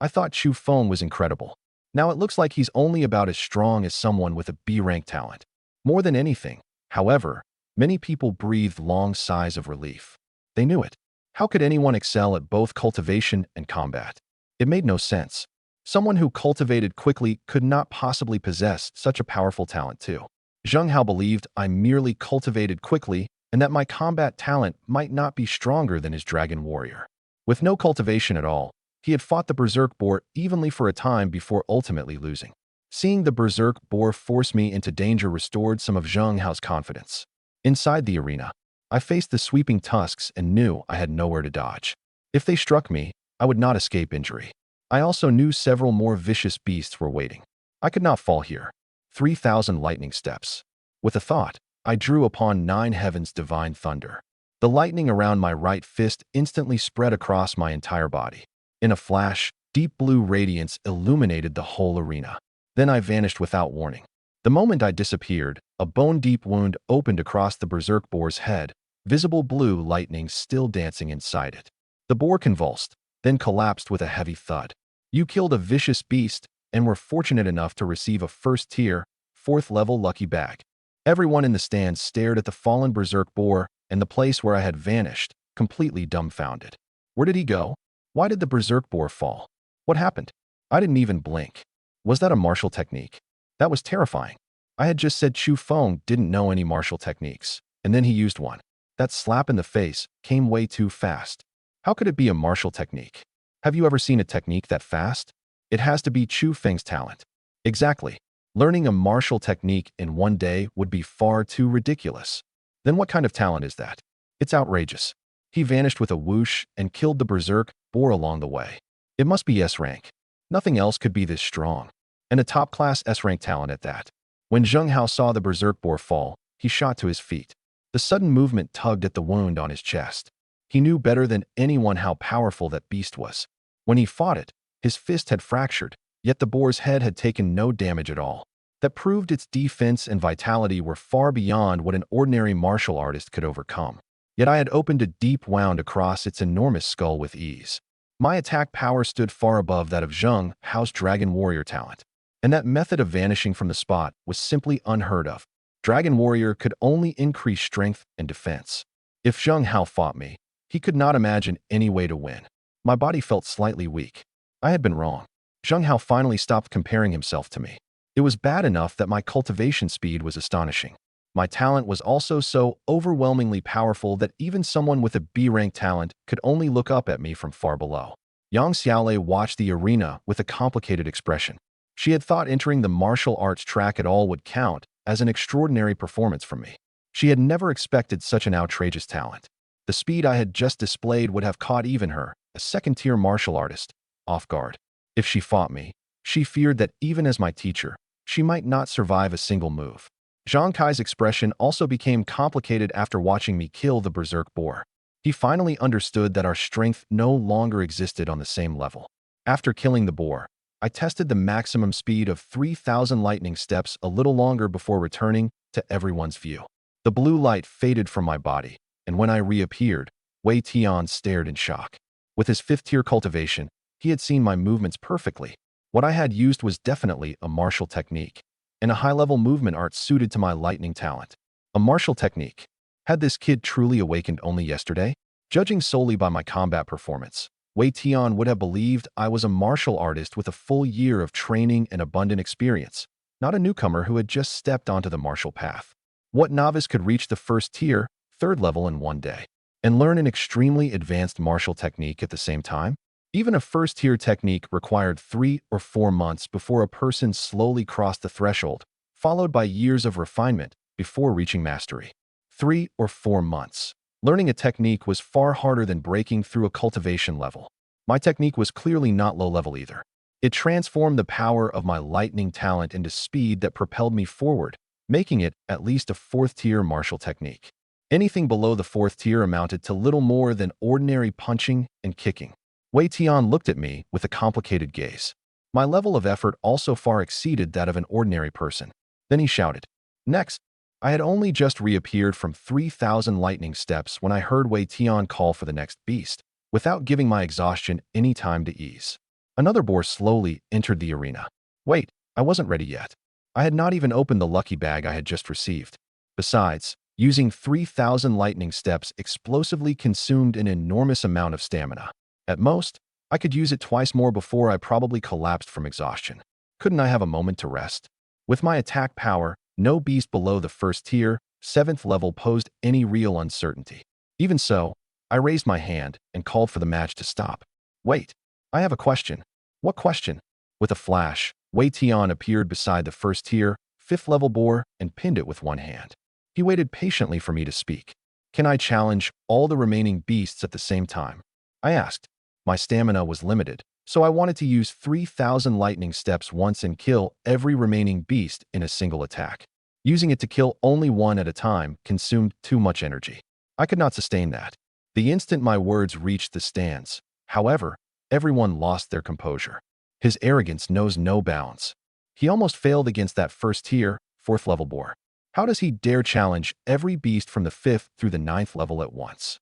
I thought Chu Feng was incredible. Now it looks like he's only about as strong as someone with a B-rank talent. More than anything, however, many people breathed long sighs of relief. They knew it. How could anyone excel at both cultivation and combat? It made no sense. Someone who cultivated quickly could not possibly possess such a powerful talent too. Zheng Hao believed I merely cultivated quickly and that my combat talent might not be stronger than his dragon warrior. With no cultivation at all, he had fought the berserk boar evenly for a time before ultimately losing. Seeing the berserk boar force me into danger restored some of Zheng Hao's confidence. Inside the arena, I faced the sweeping tusks and knew I had nowhere to dodge. If they struck me, I would not escape injury. I also knew several more vicious beasts were waiting. I could not fall here. 3,000 lightning steps. With a thought, I drew upon 9 Heavens Divine Thunder. The lightning around my right fist instantly spread across my entire body. In a flash, deep blue radiance illuminated the whole arena. Then I vanished without warning. The moment I disappeared, a bone-deep wound opened across the berserk boar's head, visible blue lightning still dancing inside it. The boar convulsed, then collapsed with a heavy thud. You killed a vicious beast and were fortunate enough to receive a first-tier, 4th-level lucky bag. Everyone in the stands stared at the fallen berserk boar and the place where I had vanished, completely dumbfounded. Where did he go? Why did the berserk boar fall? What happened? I didn't even blink. Was that a martial technique? That was terrifying. I had just said Chu Feng didn't know any martial techniques, and then he used one. That slap in the face came way too fast. How could it be a martial technique? Have you ever seen a technique that fast? It has to be Chu Feng's talent. Exactly. Learning a martial technique in one day would be far too ridiculous. Then what kind of talent is that? It's outrageous. He vanished with a whoosh and killed the berserk boar along the way. It must be S-rank. Nothing else could be this strong. And a top-class S-rank talent at that. When Zheng Hao saw the berserk boar fall, he shot to his feet. The sudden movement tugged at the wound on his chest. He knew better than anyone how powerful that beast was. When he fought it, his fist had fractured, yet the boar's head had taken no damage at all. That proved its defense and vitality were far beyond what an ordinary martial artist could overcome. Yet I had opened a deep wound across its enormous skull with ease. My attack power stood far above that of Zheng Hao's Dragon Warrior talent. And that method of vanishing from the spot was simply unheard of. Dragon Warrior could only increase strength and defense. If Zheng Hao fought me, he could not imagine any way to win. My body felt slightly weak. I had been wrong. Zheng Hao finally stopped comparing himself to me. It was bad enough that my cultivation speed was astonishing. My talent was also so overwhelmingly powerful that even someone with a B-rank talent could only look up at me from far below. Yang Xiaolei watched the arena with a complicated expression. She had thought entering the martial arts track at all would count as an extraordinary performance from me. She had never expected such an outrageous talent. The speed I had just displayed would have caught even her, a second-tier martial artist, off guard. If she fought me, she feared that even as my teacher, she might not survive a single move. Zhang Kai's expression also became complicated after watching me kill the berserk boar. He finally understood that our strength no longer existed on the same level. After killing the boar, I tested the maximum speed of 3,000 lightning steps a little longer before returning to everyone's view. The blue light faded from my body, and when I reappeared, Wei Tian stared in shock. With his 5th-tier cultivation, he had seen my movements perfectly. What I had used was definitely a martial technique, and a high-level movement art suited to my lightning talent. A martial technique. Had this kid truly awakened only yesterday? Judging solely by my combat performance, Wei Tian would have believed I was a martial artist with a full year of training and abundant experience, not a newcomer who had just stepped onto the martial path. What novice could reach the 1st tier, 3rd level in one day, and learn an extremely advanced martial technique at the same time? Even a 1st-tier technique required 3 or 4 months before a person slowly crossed the threshold, followed by years of refinement before reaching mastery. 3 or 4 months. Learning a technique was far harder than breaking through a cultivation level. My technique was clearly not low-level either. It transformed the power of my lightning talent into speed that propelled me forward, making it at least a 4th-tier martial technique. Anything below the 4th tier amounted to little more than ordinary punching and kicking. Wei Tian looked at me with a complicated gaze. My level of effort also far exceeded that of an ordinary person. Then he shouted. Next, I had only just reappeared from 3,000 lightning steps when I heard Wei Tian call for the next beast, without giving my exhaustion any time to ease. Another boar slowly entered the arena. Wait, I wasn't ready yet. I had not even opened the lucky bag I had just received. Besides, using 3,000 lightning steps explosively consumed an enormous amount of stamina. At most, I could use it twice more before I probably collapsed from exhaustion. Couldn't I have a moment to rest? With my attack power, no beast below the 1st tier, 7th level posed any real uncertainty. Even so, I raised my hand and called for the match to stop. Wait, I have a question. What question? With a flash, Wei Tian appeared beside the 1st tier, 5th level boar and pinned it with one hand. He waited patiently for me to speak. Can I challenge all the remaining beasts at the same time? I asked. My stamina was limited, so I wanted to use 3,000 lightning steps once and kill every remaining beast in a single attack. Using it to kill only one at a time consumed too much energy. I could not sustain that. The instant my words reached the stands, however, everyone lost their composure. His arrogance knows no bounds. He almost failed against that 1st tier, 4th level boar. How does he dare challenge every beast from the 5th through the 9th level at once?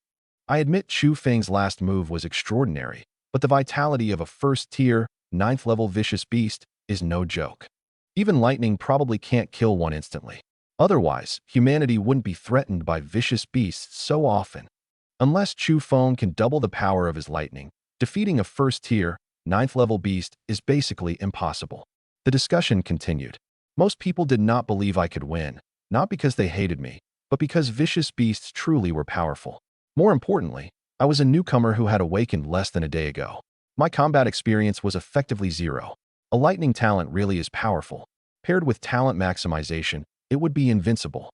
I admit Chu Feng's last move was extraordinary, but the vitality of a 1st tier, 9th level vicious beast is no joke. Even lightning probably can't kill one instantly. Otherwise, humanity wouldn't be threatened by vicious beasts so often. Unless Chu Feng can double the power of his lightning, defeating a 1st tier, 9th level beast is basically impossible. The discussion continued. Most people did not believe I could win, not because they hated me, but because vicious beasts truly were powerful. More importantly, I was a newcomer who had awakened less than a day ago. My combat experience was effectively zero. A lightning talent really is powerful. Paired with talent maximization, it would be invincible.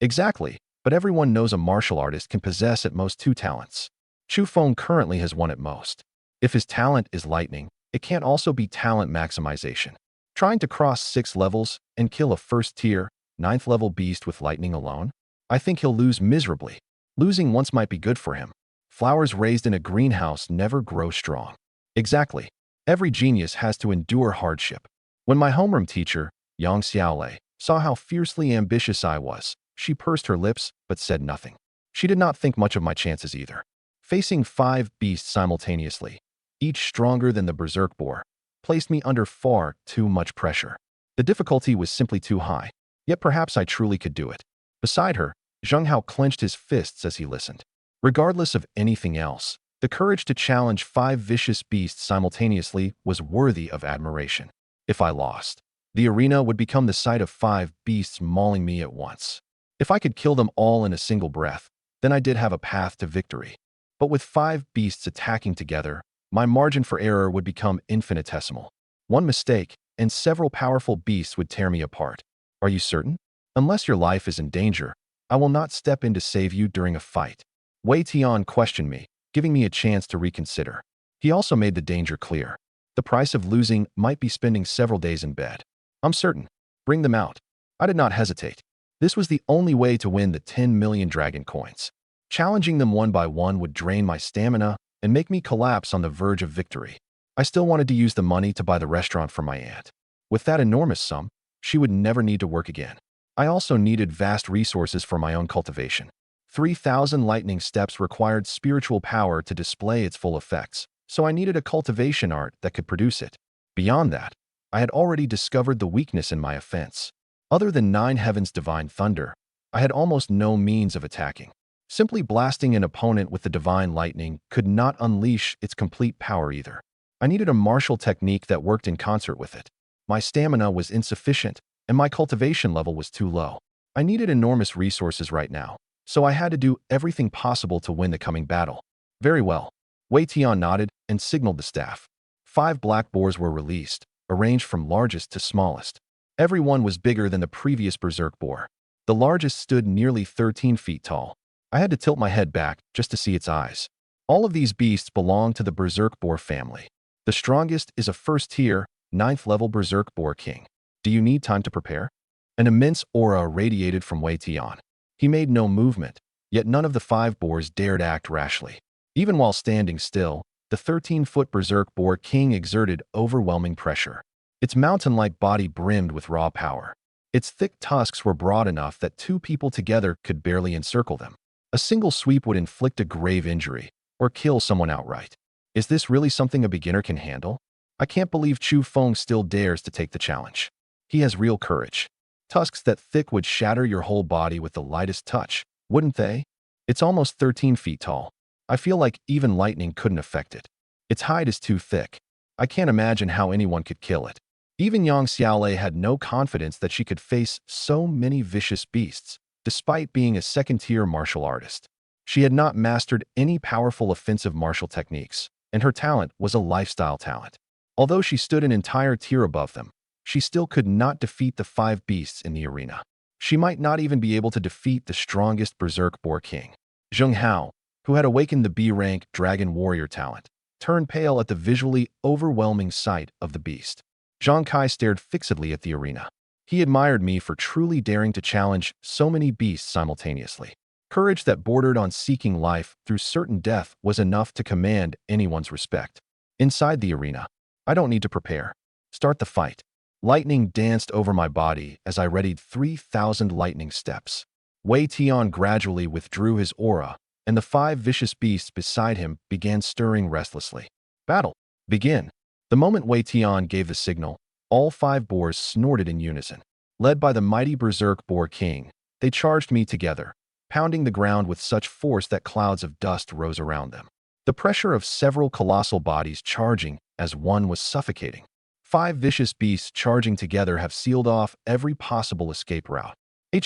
Exactly, but everyone knows a martial artist can possess at most two talents. Chu Feng currently has one at most. If his talent is lightning, it can't also be talent maximization. Trying to cross 6 levels and kill a first-tier, 9th-level beast with lightning alone? I think he'll lose miserably. Losing once might be good for him. Flowers raised in a greenhouse never grow strong. Exactly. Every genius has to endure hardship. When my homeroom teacher, Yang Xiaolei, saw how fiercely ambitious I was, she pursed her lips but said nothing. She did not think much of my chances either. Facing 5 beasts simultaneously, each stronger than the berserk boar, placed me under far too much pressure. The difficulty was simply too high, yet perhaps I truly could do it. Beside her, Zheng Hao clenched his fists as he listened. Regardless of anything else, the courage to challenge 5 vicious beasts simultaneously was worthy of admiration. If I lost, the arena would become the site of 5 beasts mauling me at once. If I could kill them all in a single breath, then I did have a path to victory. But with 5 beasts attacking together, my margin for error would become infinitesimal. One mistake, and several powerful beasts would tear me apart. Are you certain? Unless your life is in danger, I will not step in to save you during a fight. Wei Tian questioned me, giving me a chance to reconsider. He also made the danger clear. The price of losing might be spending several days in bed. I'm certain. Bring them out. I did not hesitate. This was the only way to win the 10 million dragon coins. Challenging them one by one would drain my stamina and make me collapse on the verge of victory. I still wanted to use the money to buy the restaurant for my aunt. With that enormous sum, she would never need to work again. I also needed vast resources for my own cultivation. 3,000 lightning steps required spiritual power to display its full effects, so I needed a cultivation art that could produce it. Beyond that, I had already discovered the weakness in my offense. Other than 9 Heavens' divine thunder, I had almost no means of attacking. Simply blasting an opponent with the divine lightning could not unleash its complete power either. I needed a martial technique that worked in concert with it. My stamina was insufficient, and my cultivation level was too low. I needed enormous resources right now, so I had to do everything possible to win the coming battle. Very well. Wei Tian nodded and signaled the staff. 5 black boars were released, arranged from largest to smallest. Every one was bigger than the previous berserk boar. The largest stood nearly 13 feet tall. I had to tilt my head back just to see its eyes. All of these beasts belong to the berserk boar family. The strongest is a first-tier, 9th-level berserk boar king. Do you need time to prepare? An immense aura radiated from Wei Tian. He made no movement, yet none of the 5 boars dared act rashly. Even while standing still, the 13-foot berserk boar king exerted overwhelming pressure. Its mountain-like body brimmed with raw power. Its thick tusks were broad enough that 2 people together could barely encircle them. A single sweep would inflict a grave injury, or kill someone outright. Is this really something a beginner can handle? I can't believe Chu Feng still dares to take the challenge. He has real courage. Tusks that thick would shatter your whole body with the lightest touch, wouldn't they? It's almost 13 feet tall. I feel like even lightning couldn't affect it. Its hide is too thick. I can't imagine how anyone could kill it. Even Yang Xiaolei had no confidence that she could face so many vicious beasts, despite being a second-tier martial artist. She had not mastered any powerful offensive martial techniques, and her talent was a lifestyle talent. Although she stood an entire tier above them, she still could not defeat the 5 beasts in the arena. She might not even be able to defeat the strongest berserk boar king. Zheng Hao, who had awakened the B-rank dragon warrior talent, turned pale at the visually overwhelming sight of the beast. Zhang Kai stared fixedly at the arena. He admired me for truly daring to challenge so many beasts simultaneously. Courage that bordered on seeking life through certain death was enough to command anyone's respect. Inside the arena, I don't need to prepare. Start the fight. Lightning danced over my body as I readied 3,000 lightning steps. Wei Tian gradually withdrew his aura, and the 5 vicious beasts beside him began stirring restlessly. Battle. Begin. The moment Wei Tian gave the signal, all 5 boars snorted in unison. Led by the mighty berserk boar king, they charged me together, pounding the ground with such force that clouds of dust rose around them. The pressure of several colossal bodies charging as one was suffocating. 5 vicious beasts charging together have sealed off every possible escape route.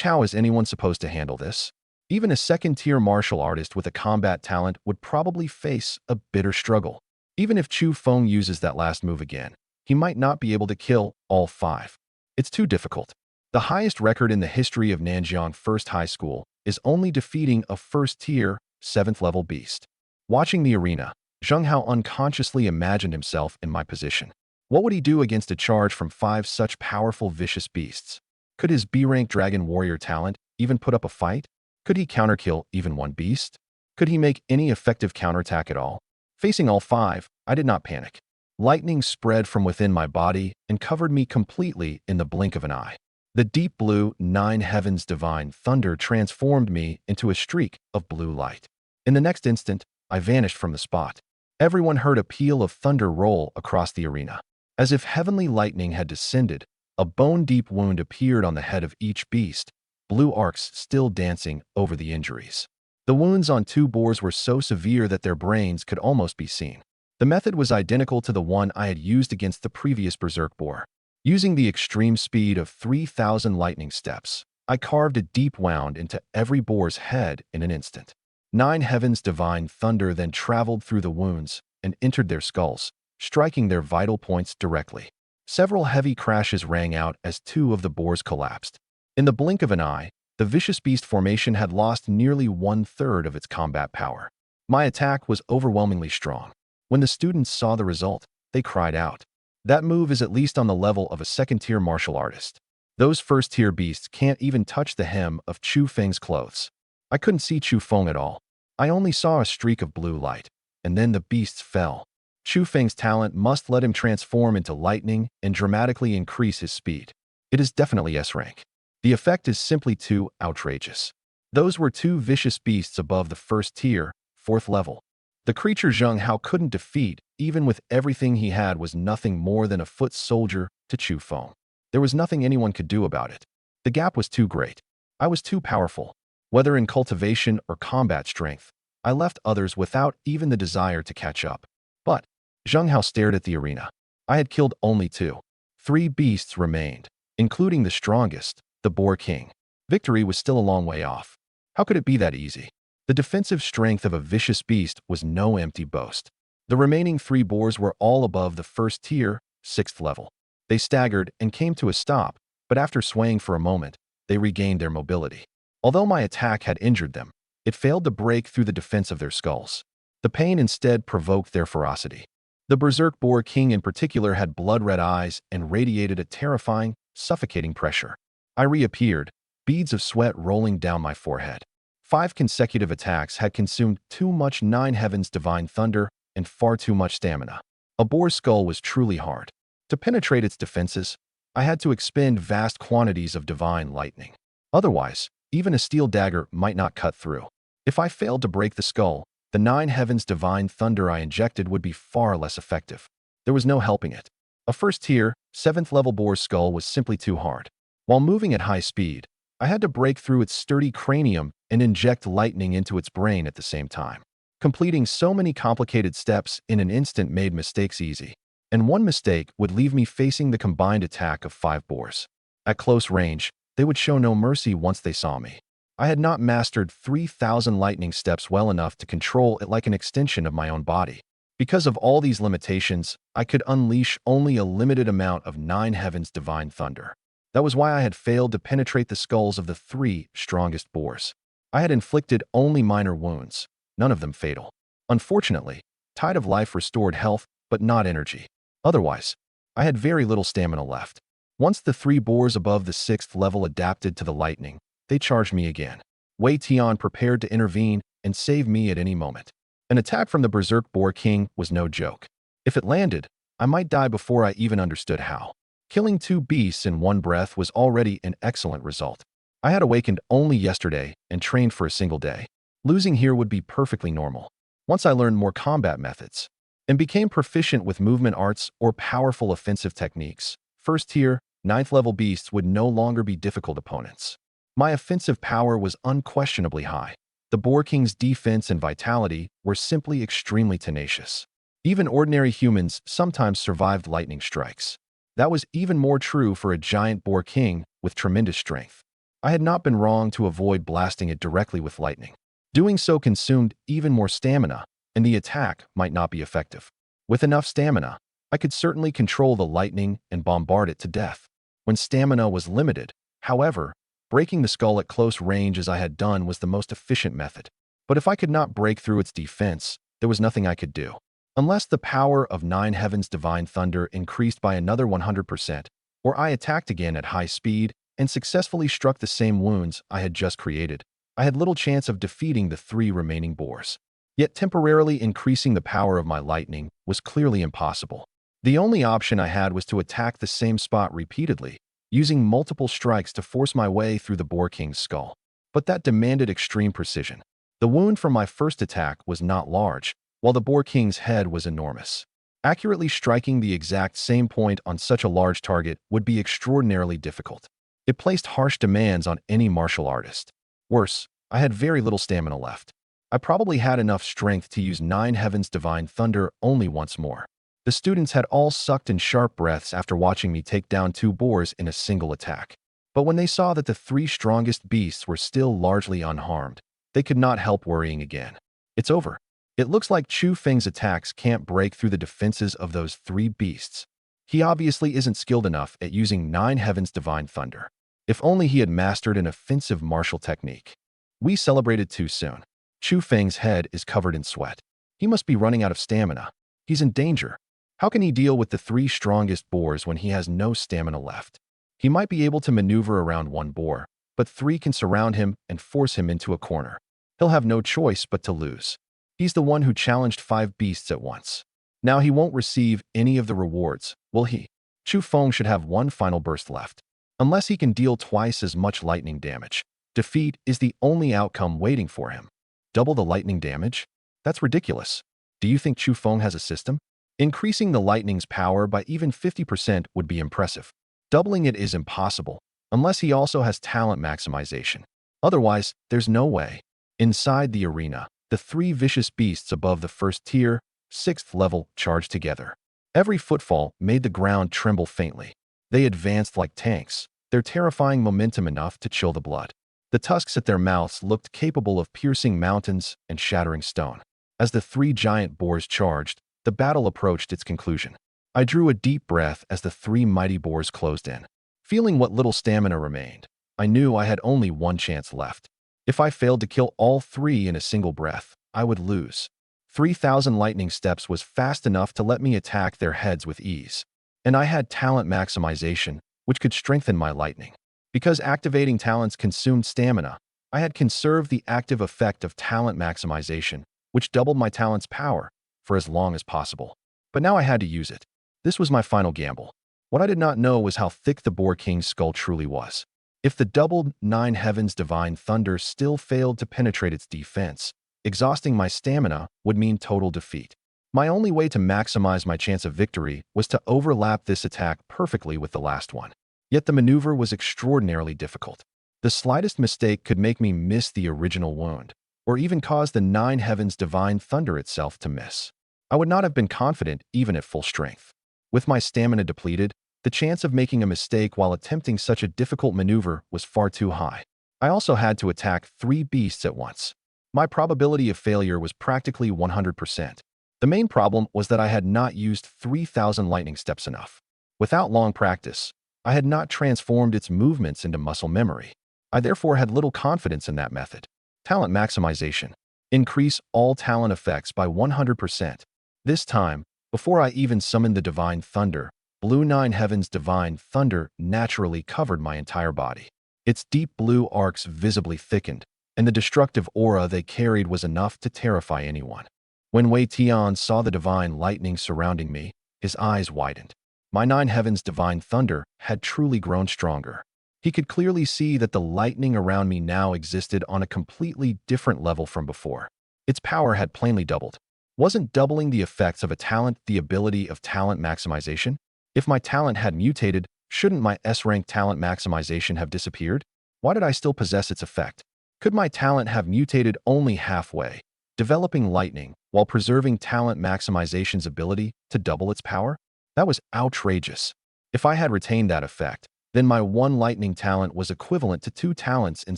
How is anyone supposed to handle this? Even a second-tier martial artist with a combat talent would probably face a bitter struggle. Even if Chu Feng uses that last move again, he might not be able to kill all 5. It's too difficult. The highest record in the history of Nanjiang First High School is only defeating a first-tier, 7th-level beast. Watching the arena, Zheng Hao unconsciously imagined himself in my position. What would he do against a charge from 5 such powerful, vicious beasts? Could his B-rank dragon warrior talent even put up a fight? Could he counterkill even one beast? Could he make any effective counterattack at all? Facing all 5, I did not panic. Lightning spread from within my body and covered me completely in the blink of an eye. The deep blue, 9 heavens divine thunder transformed me into a streak of blue light. In the next instant, I vanished from the spot. Everyone heard a peal of thunder roll across the arena. As if heavenly lightning had descended, a bone-deep wound appeared on the head of each beast, blue arcs still dancing over the injuries. The wounds on 2 boars were so severe that their brains could almost be seen. The method was identical to the one I had used against the previous berserk boar. Using the extreme speed of 3,000 lightning steps, I carved a deep wound into every boar's head in an instant. 9 heavens divine thunder then traveled through the wounds and entered their skulls, striking their vital points directly. Several heavy crashes rang out as 2 of the boars collapsed. In the blink of an eye, the vicious beast formation had lost nearly 1/3 of its combat power. My attack was overwhelmingly strong. When the students saw the result, they cried out. That move is at least on the level of a 2nd-tier martial artist. Those 1st-tier beasts can't even touch the hem of Chu Feng's clothes. I couldn't see Chu Feng at all. I only saw a streak of blue light, and then the beasts fell. Chu Feng's talent must let him transform into lightning and dramatically increase his speed. It is definitely S-rank. The effect is simply too outrageous. Those were 2 vicious beasts above the 1st tier, 4th level. The creature Zheng Hao couldn't defeat, even with everything he had, was nothing more than a foot soldier to Chu Feng. There was nothing anyone could do about it. The gap was too great. I was too powerful. Whether in cultivation or combat strength, I left others without even the desire to catch up. But Zheng Hao stared at the arena. I had killed only 2. 3 beasts remained, including the strongest, the Boar King. Victory was still a long way off. How could it be that easy? The defensive strength of a vicious beast was no empty boast. The remaining 3 boars were all above the 1st tier, 6th level. They staggered and came to a stop, but after swaying for a moment, they regained their mobility. Although my attack had injured them, it failed to break through the defense of their skulls. The pain instead provoked their ferocity. The Berserk Boar King in particular had blood-red eyes and radiated a terrifying, suffocating pressure. I reappeared, beads of sweat rolling down my forehead. 5 consecutive attacks had consumed too much 9 heavens divine thunder and far too much stamina. A boar's skull was truly hard. To penetrate its defenses, I had to expend vast quantities of divine lightning. Otherwise, even a steel dagger might not cut through. If I failed to break the skull, the 9 heavens divine thunder I injected would be far less effective. There was no helping it. A 1st-tier, 7th-level boar's skull was simply too hard. While moving at high speed, I had to break through its sturdy cranium and inject lightning into its brain at the same time. Completing so many complicated steps in an instant made mistakes easy, and one mistake would leave me facing the combined attack of 5 boars. At close range, they would show no mercy once they saw me. I had not mastered 3,000 lightning steps well enough to control it like an extension of my own body. Because of all these limitations, I could unleash only a limited amount of 9 heavens divine thunder. That was why I had failed to penetrate the skulls of the 3 strongest boars. I had inflicted only minor wounds, none of them fatal. Unfortunately, Tide of Life restored health, but not energy. Otherwise, I had very little stamina left. Once the 3 boars above the 6th level adapted to the lightning, they charged me again. Wei Tian prepared to intervene and save me at any moment. An attack from the Berserk Boar King was no joke. If it landed, I might die before I even understood how. Killing 2 beasts in one breath was already an excellent result. I had awakened only yesterday and trained for a single day. Losing here would be perfectly normal. Once I learned more combat methods and became proficient with movement arts or powerful offensive techniques, 1st-tier, 9th-level beasts would no longer be difficult opponents. My offensive power was unquestionably high. The Boar King's defense and vitality were simply extremely tenacious. Even ordinary humans sometimes survived lightning strikes. That was even more true for a giant Boar King with tremendous strength. I had not been wrong to avoid blasting it directly with lightning. Doing so consumed even more stamina, and the attack might not be effective. With enough stamina, I could certainly control the lightning and bombard it to death. when stamina was limited. However, breaking the skull at close range as I had done was the most efficient method. But if I could not break through its defense, there was nothing I could do. Unless the power of Nine Heavens Divine Thunder increased by another 100%, or I attacked again at high speed and successfully struck the same wounds I had just created, I had little chance of defeating the 3 remaining boars. Yet temporarily increasing the power of my lightning was clearly impossible. The only option I had was to attack the same spot repeatedly, using multiple strikes to force my way through the Boar King's skull. But that demanded extreme precision. The wound from my first attack was not large, while the Boar King's head was enormous. Accurately striking the exact same point on such a large target would be extraordinarily difficult. It placed harsh demands on any martial artist. Worse, I had very little stamina left. I probably had enough strength to use Nine Heavens Divine Thunder only once more. The students had all sucked in sharp breaths after watching me take down 2 boars in a single attack. But when they saw that the 3 strongest beasts were still largely unharmed, they could not help worrying again. It's over. It looks like Chu Feng's attacks can't break through the defenses of those 3 beasts. He obviously isn't skilled enough at using Nine Heavens Divine Thunder. If only he had mastered an offensive martial technique. We celebrated too soon. Chu Feng's head is covered in sweat. He must be running out of stamina. He's in danger. How can he deal with the 3 strongest boars when he has no stamina left? He might be able to maneuver around 1 boar, but 3 can surround him and force him into a corner. He'll have no choice but to lose. He's the one who challenged 5 beasts at once. Now he won't receive any of the rewards, will he? Chu Feng should have 1 final burst left. Unless he can deal twice as much lightning damage, defeat is the only outcome waiting for him. Double the lightning damage? That's ridiculous. Do you think Chu Feng has a system? Increasing the lightning's power by even 50% would be impressive. Doubling it is impossible, unless he also has talent maximization. Otherwise, there's no way. Inside the arena, the 3 vicious beasts above the first tier, 6th level, charged together. Every footfall made the ground tremble faintly. They advanced like tanks, their terrifying momentum enough to chill the blood. The tusks at their mouths looked capable of piercing mountains and shattering stone. As the 3 giant boars charged, the battle approached its conclusion. I drew a deep breath as the 3 mighty boars closed in. Feeling what little stamina remained, I knew I had only 1 chance left. If I failed to kill all 3 in a single breath, I would lose. 3,000 lightning steps was fast enough to let me attack their heads with ease. And I had talent maximization, which could strengthen my lightning. Because activating talents consumed stamina, I had conserved the active effect of talent maximization, which doubled my talent's power, for as long as possible. But now I had to use it. This was my final gamble. What I did not know was how thick the Boar King's skull truly was. If the doubled Nine Heavens Divine Thunder still failed to penetrate its defense, exhausting my stamina would mean total defeat. My only way to maximize my chance of victory was to overlap this attack perfectly with the last one. Yet the maneuver was extraordinarily difficult. The slightest mistake could make me miss the original wound, or even cause the Nine Heavens Divine Thunder itself to miss. I would not have been confident even at full strength. With my stamina depleted, the chance of making a mistake while attempting such a difficult maneuver was far too high. I also had to attack 3 beasts at once. My probability of failure was practically 100%. The main problem was that I had not used 3,000 lightning steps enough. Without long practice, I had not transformed its movements into muscle memory. I therefore had little confidence in that method. Talent maximization. Increase all talent effects by 100%. This time, before I even summoned the Divine Thunder, Blue Nine Heavens Divine Thunder naturally covered my entire body. Its deep blue arcs visibly thickened, and the destructive aura they carried was enough to terrify anyone. When Wei Tian saw the divine lightning surrounding me, his eyes widened. My Nine Heavens Divine Thunder had truly grown stronger. He could clearly see that the lightning around me now existed on a completely different level from before. Its power had plainly doubled. Wasn't doubling the effects of a talent the ability of talent maximization? If my talent had mutated, shouldn't my S-rank talent maximization have disappeared? Why did I still possess its effect? Could my talent have mutated only halfway, developing lightning while preserving talent maximization's ability to double its power? That was outrageous. If I had retained that effect, then my 1 lightning talent was equivalent to 2 talents in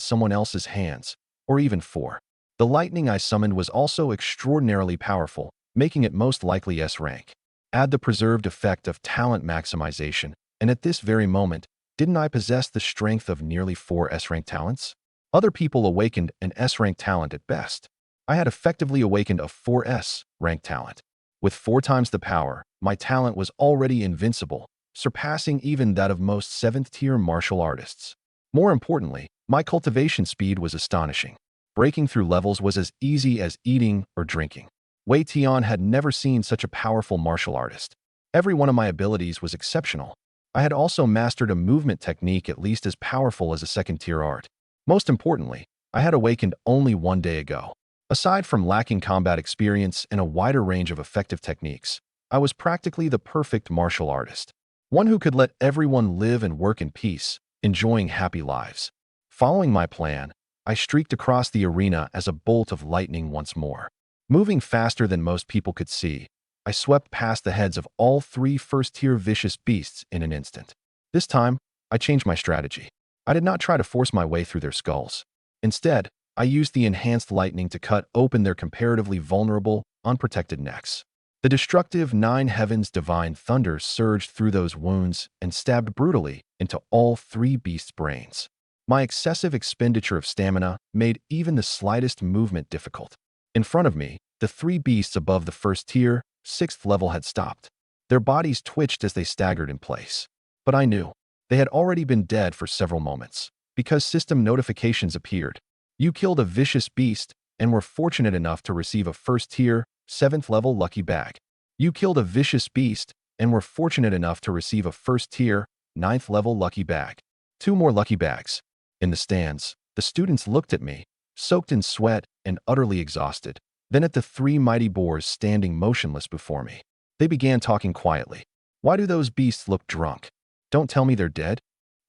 someone else's hands, or even 4. The lightning I summoned was also extraordinarily powerful, making it most likely S rank. Add the preserved effect of talent maximization, and at this very moment, Didn't I possess the strength of nearly 4 S-rank talents? Other people awakened an S-rank talent at best. I had effectively awakened a 4S rank talent. With 4 times the power, my talent was already invincible, surpassing even that of most 7th-tier martial artists. More importantly, my cultivation speed was astonishing. Breaking through levels was as easy as eating or drinking. Wei Tian had never seen such a powerful martial artist. Every one of my abilities was exceptional. I had also mastered a movement technique at least as powerful as a 2nd-tier art. Most importantly, I had awakened only 1 day ago. Aside from lacking combat experience and a wider range of effective techniques, I was practically the perfect martial artist. One who could let everyone live and work in peace, enjoying happy lives. Following my plan, I streaked across the arena as a bolt of lightning once more. Moving faster than most people could see, I swept past the heads of all 3 first-tier vicious beasts in an instant. This time, I changed my strategy. I did not try to force my way through their skulls. Instead, I used the enhanced lightning to cut open their comparatively vulnerable, unprotected necks. The destructive 9 heavens divine thunder surged through those wounds and stabbed brutally into all 3 beasts' brains. My excessive expenditure of stamina made even the slightest movement difficult. In front of me, the 3 beasts above the first tier, 6th level had stopped. Their bodies twitched as they staggered in place. But I knew. They had already been dead for several moments, because system notifications appeared. You killed a vicious beast and were fortunate enough to receive a first-tier, 7th level lucky bag. You killed a vicious beast and were fortunate enough to receive a first-tier, 9th level lucky bag. 2 more lucky bags. In the stands, the students looked at me, soaked in sweat and utterly exhausted, then at the 3 mighty boars standing motionless before me. They began talking quietly. Why do those beasts look drunk? Don't tell me they're dead?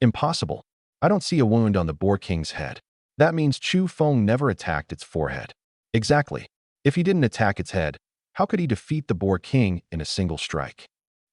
Impossible. I don't see a wound on the boar king's head. That means Chu Feng never attacked its forehead. Exactly. If he didn't attack its head, how could he defeat the boar king in a single strike?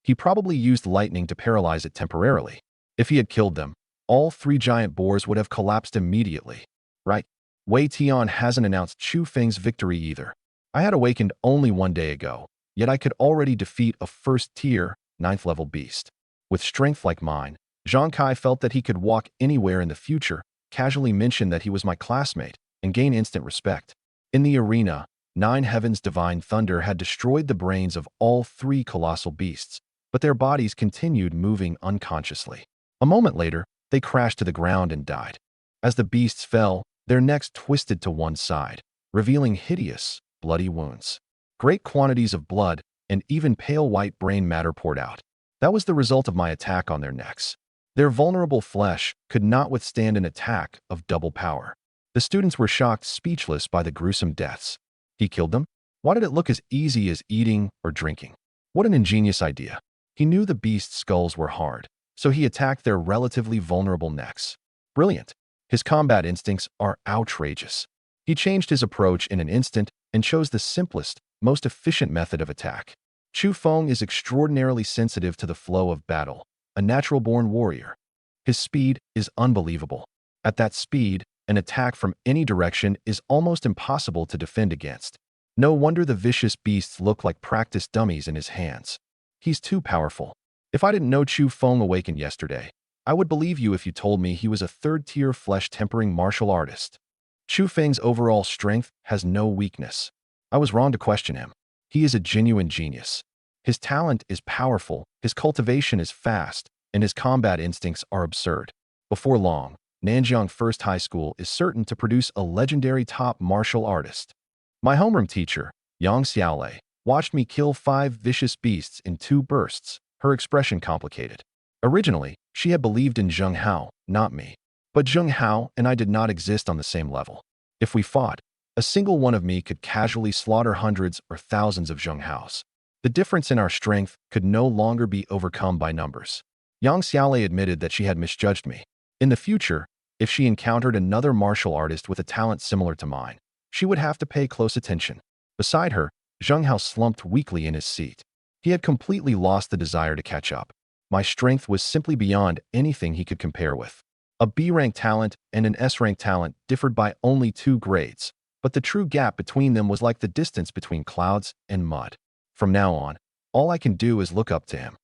He probably used lightning to paralyze it temporarily. If he had killed them, all 3 giant boars would have collapsed immediately. Right? Wei Tian hasn't announced Chu Feng's victory either. I had awakened only 1 day ago, yet I could already defeat a first-tier, 9th level beast. With strength like mine, Zhang Kai felt that he could walk anywhere in the future, casually mention that he was my classmate, and gain instant respect. In the arena, 9 heavens divine thunder had destroyed the brains of all 3 colossal beasts, but their bodies continued moving unconsciously. A moment later, they crashed to the ground and died. As the beasts fell, their necks twisted to one side, revealing hideous, bloody wounds. Great quantities of blood and even pale white brain matter poured out. That was the result of my attack on their necks. Their vulnerable flesh could not withstand an attack of double power. The students were shocked speechless by the gruesome deaths. He killed them? Why did it look as easy as eating or drinking? What an ingenious idea. He knew the beasts' skulls were hard, so he attacked their relatively vulnerable necks. Brilliant. His combat instincts are outrageous. He changed his approach in an instant and chose the simplest, most efficient method of attack. Chu Feng is extraordinarily sensitive to the flow of battle, a natural-born warrior. His speed is unbelievable. At that speed, an attack from any direction is almost impossible to defend against. No wonder the vicious beasts look like practice dummies in his hands. He's too powerful. If I didn't know Chu Feng awakened yesterday, I would believe you if you told me he was a 3rd-tier flesh-tempering martial artist. Chu Feng's overall strength has no weakness. I was wrong to question him. He is a genuine genius. His talent is powerful, his cultivation is fast, and his combat instincts are absurd. Before long, Nanjiang First High School is certain to produce a legendary top martial artist. My homeroom teacher, Yang Xiaolei, watched me kill 5 vicious beasts in 2 bursts, her expression complicated. Originally, she had believed in Zheng Hao, not me. But Zheng Hao and I did not exist on the same level. If we fought, a single one of me could casually slaughter hundreds or thousands of Zheng Haos. The difference in our strength could no longer be overcome by numbers. Yang Xiaolei admitted that she had misjudged me. In the future, if she encountered another martial artist with a talent similar to mine, she would have to pay close attention. Beside her, Zheng Hao slumped weakly in his seat. He had completely lost the desire to catch up. My strength was simply beyond anything he could compare with. A B-rank talent and an S-rank talent differed by only 2 grades, but the true gap between them was like the distance between clouds and mud. From now on, all I can do is look up to him.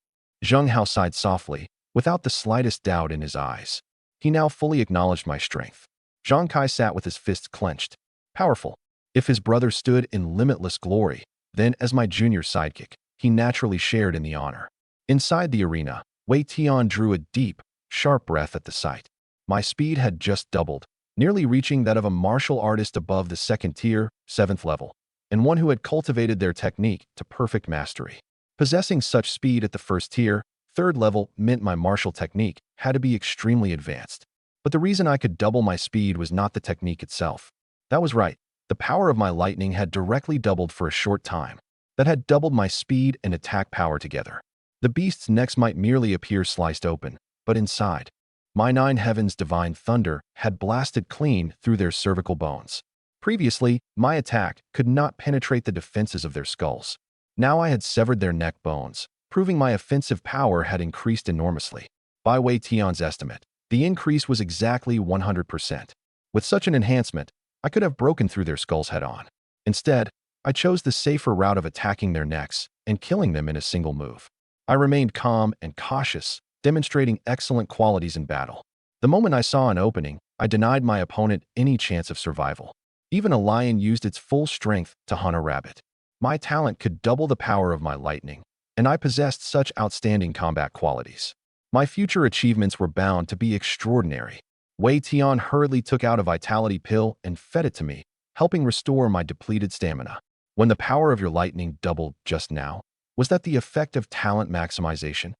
Zheng Hao sighed softly, without the slightest doubt in his eyes. He now fully acknowledged my strength. Zhang Kai sat with his fists clenched. Powerful. If his brother stood in limitless glory, then as my junior sidekick, he naturally shared in the honor. Inside the arena, Wei Tian drew a deep, sharp breath at the sight. My speed had just doubled, nearly reaching that of a martial artist above the second tier, 7th level, and one who had cultivated their technique to perfect mastery. Possessing such speed at the first tier, 3rd level meant my martial technique had to be extremely advanced. But the reason I could double my speed was not the technique itself. That was right. The power of my lightning had directly doubled for a short time. That had doubled my speed and attack power together. The beast's necks might merely appear sliced open, but inside, my 9 heavens divine thunder had blasted clean through their cervical bones. Previously, my attack could not penetrate the defenses of their skulls. Now I had severed their neck bones, proving my offensive power had increased enormously. By Wei Tian's estimate, the increase was exactly 100%. With such an enhancement, I could have broken through their skulls head-on. Instead, I chose the safer route of attacking their necks and killing them in a single move. I remained calm and cautious, demonstrating excellent qualities in battle. The moment I saw an opening, I denied my opponent any chance of survival. Even a lion used its full strength to hunt a rabbit. My talent could double the power of my lightning, and I possessed such outstanding combat qualities. My future achievements were bound to be extraordinary. Wei Tian hurriedly took out a vitality pill and fed it to me, helping restore my depleted stamina. When the power of your lightning doubled just now, was that the effect of talent maximization?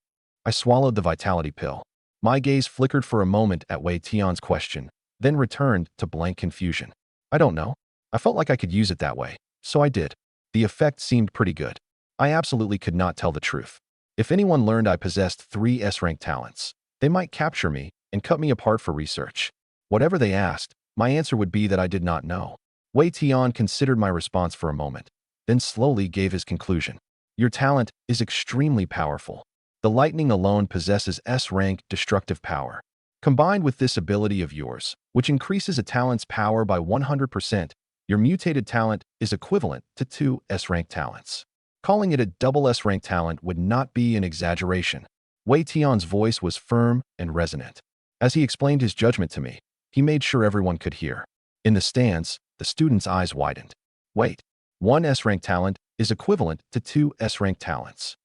I swallowed the vitality pill. My gaze flickered for a moment at Wei Tian's question, then returned to blank confusion. I don't know. I felt like I could use it that way, so I did. The effect seemed pretty good. I absolutely could not tell the truth. If anyone learned I possessed 3 S-rank talents, they might capture me and cut me apart for research. Whatever they asked, my answer would be that I did not know. Wei Tian considered my response for a moment, then slowly gave his conclusion. Your talent is extremely powerful. The lightning alone possesses S-rank destructive power. Combined with this ability of yours, which increases a talent's power by 100%, your mutated talent is equivalent to 2 S-rank talents. Calling it a double S-rank talent would not be an exaggeration. Wei Tian's voice was firm and resonant. As he explained his judgment to me, he made sure everyone could hear. In the stands, the students' eyes widened. Wait, 1 S-rank talent is equivalent to 2 S-rank talents.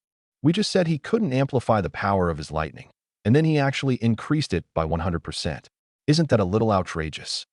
We just said he couldn't amplify the power of his lightning, and then he actually increased it by 100%. Isn't that a little outrageous?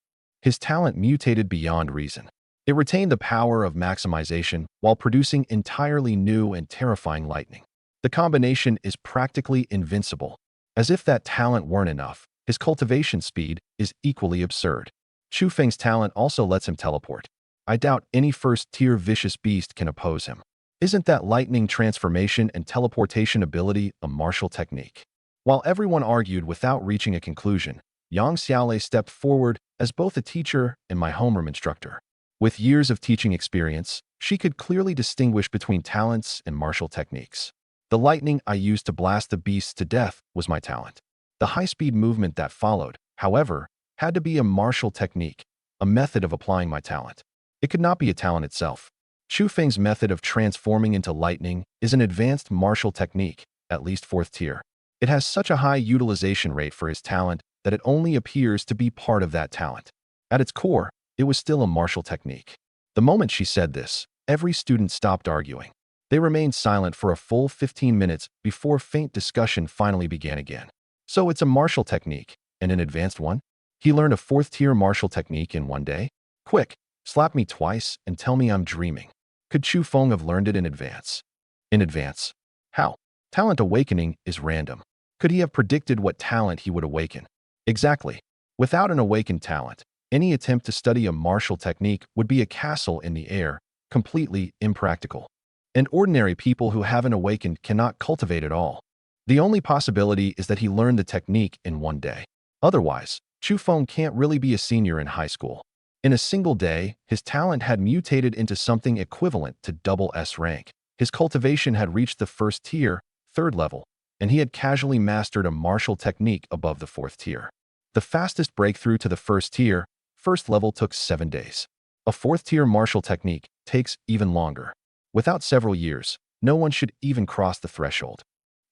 His talent mutated beyond reason. It retained the power of maximization while producing entirely new and terrifying lightning. The combination is practically invincible. As if that talent weren't enough, his cultivation speed is equally absurd. Chu Feng's talent also lets him teleport. I doubt any first-tier vicious beast can oppose him. Isn't that lightning transformation and teleportation ability a martial technique? While everyone argued without reaching a conclusion, Yang Xiaolei stepped forward as both a teacher and my homeroom instructor. With years of teaching experience, she could clearly distinguish between talents and martial techniques. The lightning I used to blast the beasts to death was my talent. The high-speed movement that followed, however, had to be a martial technique, a method of applying my talent. It could not be a talent itself. Chu Feng's method of transforming into lightning is an advanced martial technique, at least 4th tier. It has such a high utilization rate for his talent that it only appears to be part of that talent. At its core, it was still a martial technique. The moment she said this, every student stopped arguing. They remained silent for a full 15 minutes before faint discussion finally began again. So it's a martial technique, and an advanced one? He learned a 4th tier martial technique in one day? Quick, slap me twice and tell me I'm dreaming. Could Chu Feng have learned it in advance? In advance? How? Talent awakening is random. Could he have predicted what talent he would awaken? Exactly. Without an awakened talent, any attempt to study a martial technique would be a castle in the air, completely impractical. And ordinary people who haven't awakened cannot cultivate it all. The only possibility is that he learned the technique in one day. Otherwise, Chu Feng can't really be a senior in high school. In a single day, his talent had mutated into something equivalent to double S rank. His cultivation had reached the 1st tier, 3rd level, and he had casually mastered a martial technique above the 4th tier. The fastest breakthrough to the 1st tier, 1st level took 7 days. A 4th tier martial technique takes even longer. Without several years, no one should even cross the threshold.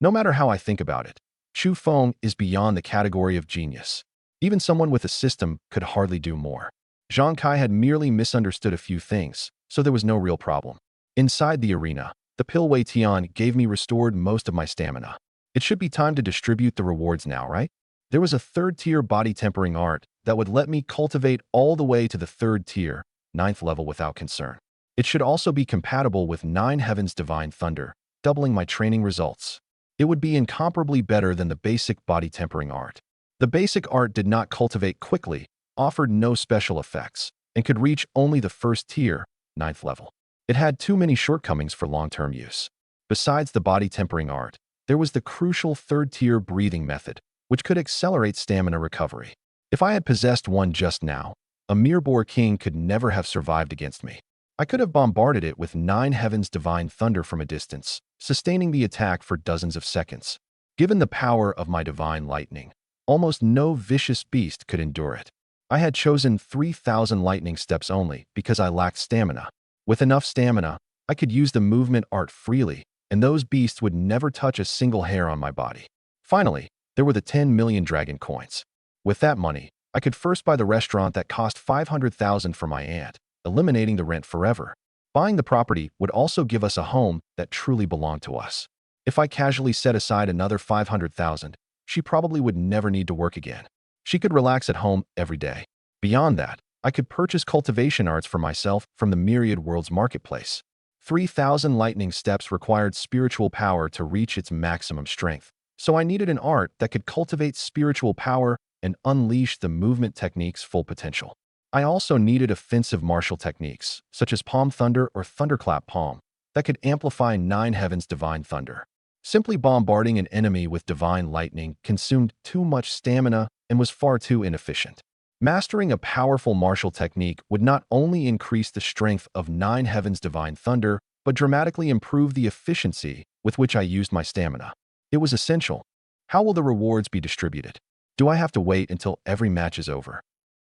No matter how I think about it, Chu Feng is beyond the category of genius. Even someone with a system could hardly do more. Zhang Kai had merely misunderstood a few things, so there was no real problem. Inside the arena, the pill Wei Tian gave me restored most of my stamina. It should be time to distribute the rewards now, right? There was a third-tier body tempering art that would let me cultivate all the way to the third tier, 9th level without concern. It should also be compatible with 9 Heavens Divine Thunder, doubling my training results. It would be incomparably better than the basic body tempering art. The basic art did not cultivate quickly, offered no special effects, and could reach only the first tier, 9th level. It had too many shortcomings for long-term use. Besides the body tempering art, there was the crucial third-tier breathing method, which could accelerate stamina recovery. If I had possessed one just now, a Mirror King could never have survived against me. I could have bombarded it with 9 Heavens Divine Thunder from a distance, sustaining the attack for dozens of seconds. Given the power of my Divine Lightning, almost no vicious beast could endure it. I had chosen 3,000 lightning steps only because I lacked stamina. With enough stamina, I could use the movement art freely, and those beasts would never touch a single hair on my body. Finally, there were the 10 million dragon coins. With that money, I could first buy the restaurant that cost 500,000 for my aunt, eliminating the rent forever. Buying the property would also give us a home that truly belonged to us. If I casually set aside another 500,000, she probably would never need to work again. She could relax at home every day. Beyond that, I could purchase cultivation arts for myself from the Myriad Worlds marketplace. 3,000 lightning steps required spiritual power to reach its maximum strength, so I needed an art that could cultivate spiritual power and unleash the movement technique's full potential. I also needed offensive martial techniques, such as Palm Thunder or Thunderclap Palm, that could amplify 9 Heavens Divine Thunder. Simply bombarding an enemy with divine lightning consumed too much stamina and was far too inefficient. Mastering a powerful martial technique would not only increase the strength of 9 Heavens Divine Thunder, but dramatically improve the efficiency with which I used my stamina. It was essential. How will the rewards be distributed? Do I have to wait until every match is over?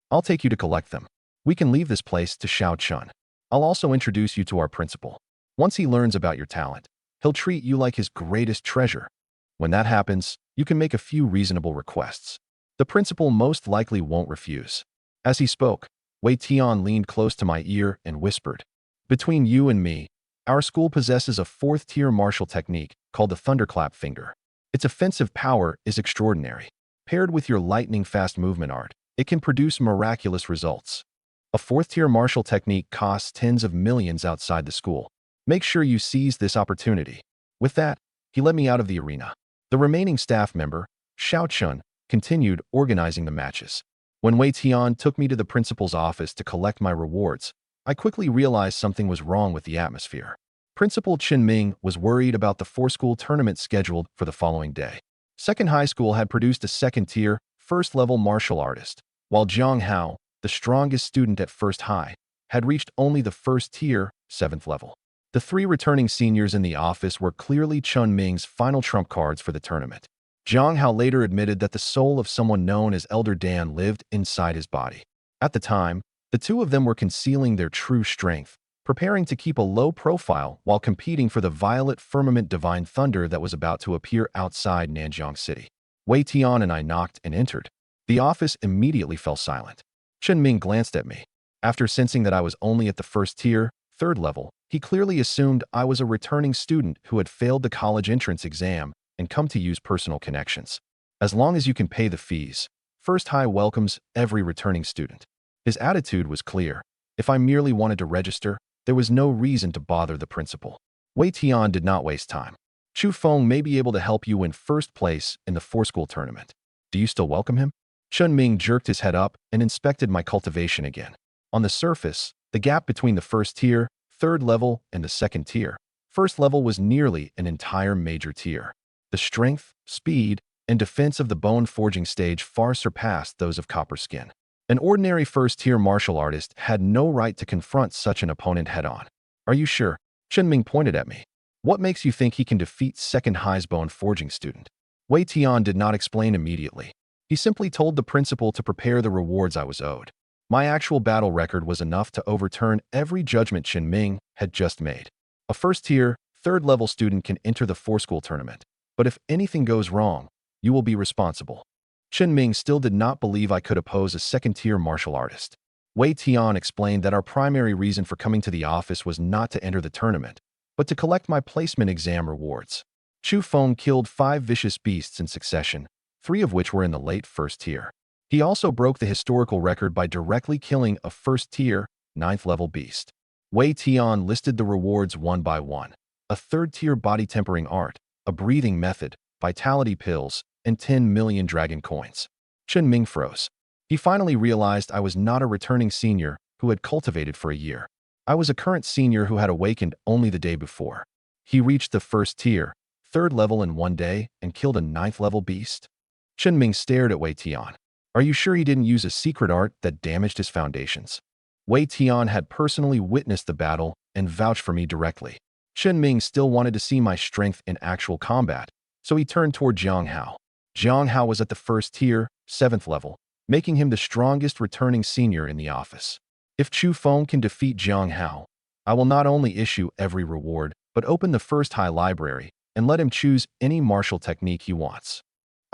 I'll take you to collect them. We can leave this place to Xiao Chun. I'll also introduce you to our principal. Once he learns about your talent, he'll treat you like his greatest treasure. When that happens, you can make a few reasonable requests. The principal most likely won't refuse. As he spoke, Wei Tian leaned close to my ear and whispered, "Between you and me, our school possesses a 4th-tier martial technique called the Thunderclap Finger. Its offensive power is extraordinary. Paired with your lightning-fast movement art, it can produce miraculous results. A 4th-tier martial technique costs tens of millions outside the school. Make sure you seize this opportunity." With that, he led me out of the arena. The remaining staff member, Xiao Chun, continued organizing the matches. When Wei Tian took me to the principal's office to collect my rewards, I quickly realized something was wrong with the atmosphere. Principal Chen Ming was worried about the 4-school tournament scheduled for the following day. Second High School had produced a 2nd-tier, 1st-level martial artist, while Zhang Hao, the strongest student at First High, had reached only the 1st-tier, 7th level. The 3 returning seniors in the office were clearly Chun Ming's final trump cards for the tournament. Zhang Hao later admitted that the soul of someone known as Elder Dan lived inside his body. At the time, the two of them were concealing their true strength, preparing to keep a low profile while competing for the Violet Firmament Divine Thunder that was about to appear outside Nanjiang City. Wei Tian and I knocked and entered. The office immediately fell silent. Chen Ming glanced at me. After sensing that I was only at the 1st-tier, 3rd level, he clearly assumed I was a returning student who had failed the college entrance exam and come to use personal connections. As long as you can pay the fees, First High welcomes every returning student. His attitude was clear. If I merely wanted to register, there was no reason to bother the principal. Wei Tian did not waste time. Chu Feng may be able to help you win 1st place in the 4-school tournament. Do you still welcome him? Chun Ming jerked his head up and inspected my cultivation again. On the surface, the gap between the 1st-tier, 3rd level, and the 2nd-tier, 1st level was nearly an entire major tier. The strength, speed, and defense of the bone forging stage far surpassed those of Copper Skin. An ordinary 1st-tier martial artist had no right to confront such an opponent head-on. Are you sure? Chen Ming pointed at me. What makes you think he can defeat 2nd High's bone forging student? Wei Tian did not explain immediately. He simply told the principal to prepare the rewards I was owed. My actual battle record was enough to overturn every judgment Chen Ming had just made. A 1st-tier, 3rd-level student can enter the 4-school tournament. But if anything goes wrong, You will be responsible. Chen Ming still did not believe I could oppose a second-tier martial artist. Wei Tian explained that our primary reason for coming to the office was not to enter the tournament, but to collect my placement exam rewards. Chu Feng killed 5 vicious beasts in succession, 3 of which were in the late first tier. He also broke the historical record by directly killing a first-tier, 9th-level beast. Wei Tian listed the rewards one by one: a third-tier body-tempering art, a breathing method, vitality pills, and 10 million dragon coins. Chen Ming froze. He finally realized I was not a returning senior who had cultivated for a year. I was a current senior who had awakened only the day before. He reached the first tier, 3rd level in one day, and killed a 9th-level beast? Chen Ming stared at Wei Tian. Are you sure he didn't use a secret art that damaged his foundations? Wei Tian had personally witnessed the battle and vouched for me directly. Chen Ming still wanted to see my strength in actual combat, so he turned toward Jiang Hao. Jiang Hao was at the first tier, 7th level, making him the strongest returning senior in the office. If Chu Feng can defeat Jiang Hao, I will not only issue every reward, but open the first high library and let him choose any martial technique he wants.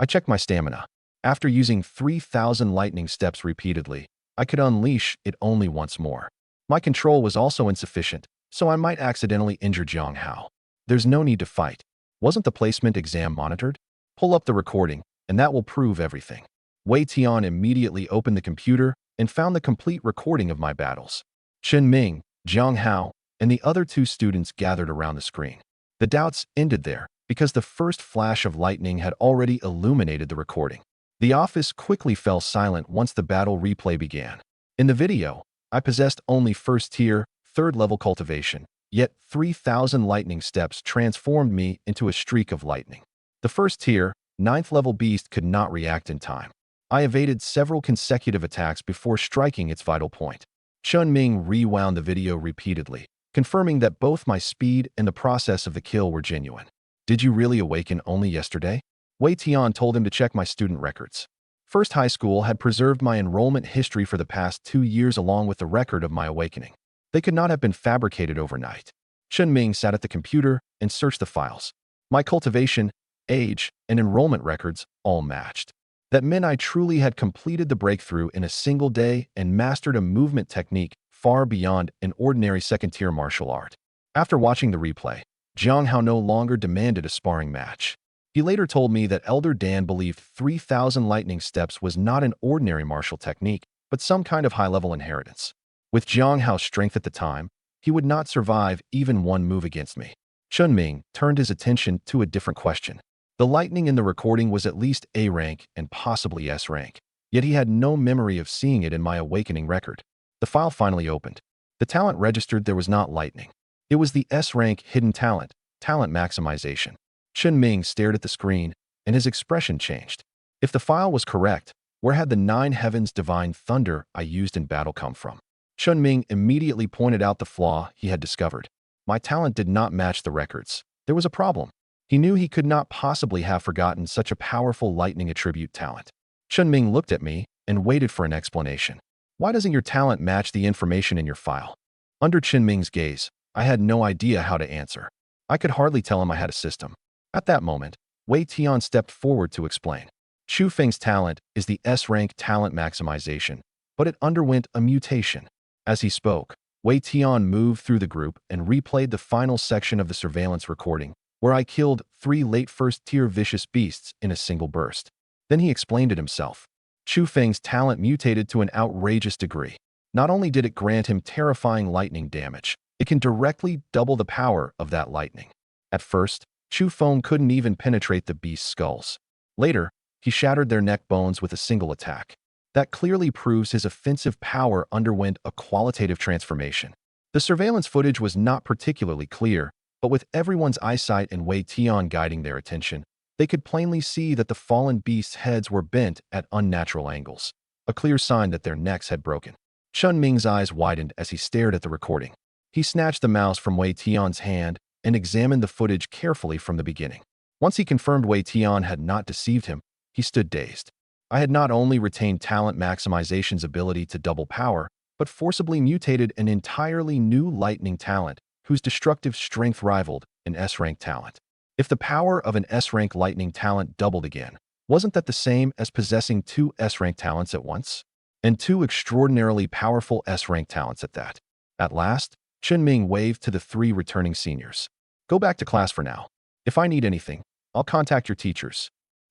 I checked my stamina. After using 3,000 lightning steps repeatedly, I could unleash it only once more. My control was also insufficient, so I might accidentally injure Jiang Hao. There's no need to fight. Wasn't the placement exam monitored? Pull up the recording, and that will prove everything. Wei Tian immediately opened the computer and found the complete recording of my battles. Chen Ming, Jiang Hao, and the other 2 students gathered around the screen. The doubts ended there, because the first flash of lightning had already illuminated the recording. The office quickly fell silent once the battle replay began. In the video, I possessed only first-tier, 3rd-level cultivation, yet 3,000 lightning steps transformed me into a streak of lightning. The first-tier, 9th-level beast could not react in time. I evaded several consecutive attacks before striking its vital point. Chen Ming rewound the video repeatedly, confirming that both my speed and the process of the kill were genuine. Did you really awaken only yesterday? Wei Tian told him to check my student records. First High School had preserved my enrollment history for the past 2 years along with the record of my awakening. They could not have been fabricated overnight. Chen Ming sat at the computer and searched the files. My cultivation, age, and enrollment records all matched. That meant I truly had completed the breakthrough in a single day and mastered a movement technique far beyond an ordinary second-tier martial art. After watching the replay, Jiang Hao no longer demanded a sparring match. He later told me that Elder Dan believed 3,000 lightning steps was not an ordinary martial technique, but some kind of high-level inheritance. With Jiang Hao's strength at the time, he would not survive even one move against me. Chen Ming turned his attention to a different question. The lightning in the recording was at least A rank and possibly S rank, yet he had no memory of seeing it in my awakening record. The file finally opened. The talent registered there was not lightning. It was the S rank hidden talent, talent maximization. Chen Ming stared at the screen, and his expression changed. If the file was correct, where had the 9 heavens divine thunder I used in battle come from? Chen Ming immediately pointed out the flaw he had discovered. My talent did not match the records. There was a problem. He knew he could not possibly have forgotten such a powerful lightning attribute talent. Chen Ming looked at me and waited for an explanation. Why doesn't your talent match the information in your file? Under Chen Ming's gaze, I had no idea how to answer. I could hardly tell him I had a system. At that moment, Wei Tian stepped forward to explain. Chu Feng's talent is the S-rank talent maximization, but it underwent a mutation. As he spoke, Wei Tian moved through the group and replayed the final section of the surveillance recording, where I killed 3 late first-tier vicious beasts in a single burst. Then he explained it himself. Chu Feng's talent mutated to an outrageous degree. Not only did it grant him terrifying lightning damage, it can directly double the power of that lightning. At first, Chu Feng couldn't even penetrate the beast's skulls. Later, he shattered their neck bones with a single attack. That clearly proves his offensive power underwent a qualitative transformation. The surveillance footage was not particularly clear, but with everyone's eyesight and Wei Tian guiding their attention, they could plainly see that the fallen beasts' heads were bent at unnatural angles, a clear sign that their necks had broken. Chen Ming's eyes widened as he stared at the recording. He snatched the mouse from Wei Tian's hand and examined the footage carefully from the beginning. Once he confirmed Wei Tian had not deceived him, he stood dazed. I had not only retained talent maximization's ability to double power, but forcibly mutated an entirely new lightning talent whose destructive strength rivaled an S-rank talent. If the power of an S-rank lightning talent doubled again, Wasn't that the same as possessing two S-rank talents at once? And two extraordinarily powerful S-rank talents at that. At last, Chen Ming waved to the three returning seniors. Go back to class for now. If I need anything, I'll contact your teachers.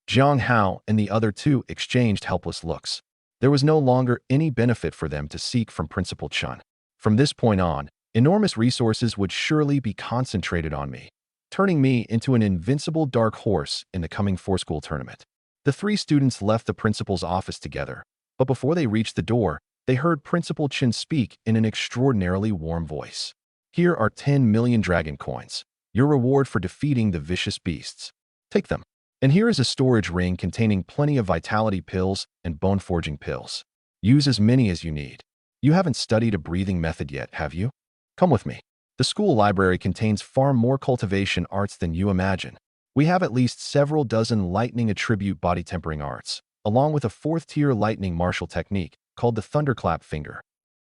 Jiang Hao and the other two exchanged helpless looks. There was no longer any benefit for them to seek from Principal Chen. From this point on, enormous resources would surely be concentrated on me, turning me into an invincible dark horse in the coming four-school tournament. The three students left the principal's office together, but before they reached the door, they heard Principal Chen speak in an extraordinarily warm voice. Here are 10 million dragon coins, your reward for defeating the vicious beasts. Take them. And here is a storage ring containing plenty of vitality pills and bone-forging pills. Use as many as you need. You haven't studied a breathing method yet, have you? Come with me. The school library contains far more cultivation arts than you imagine. We have at least several dozen lightning attribute body tempering arts, along with a fourth-tier lightning martial technique called the thunderclap finger.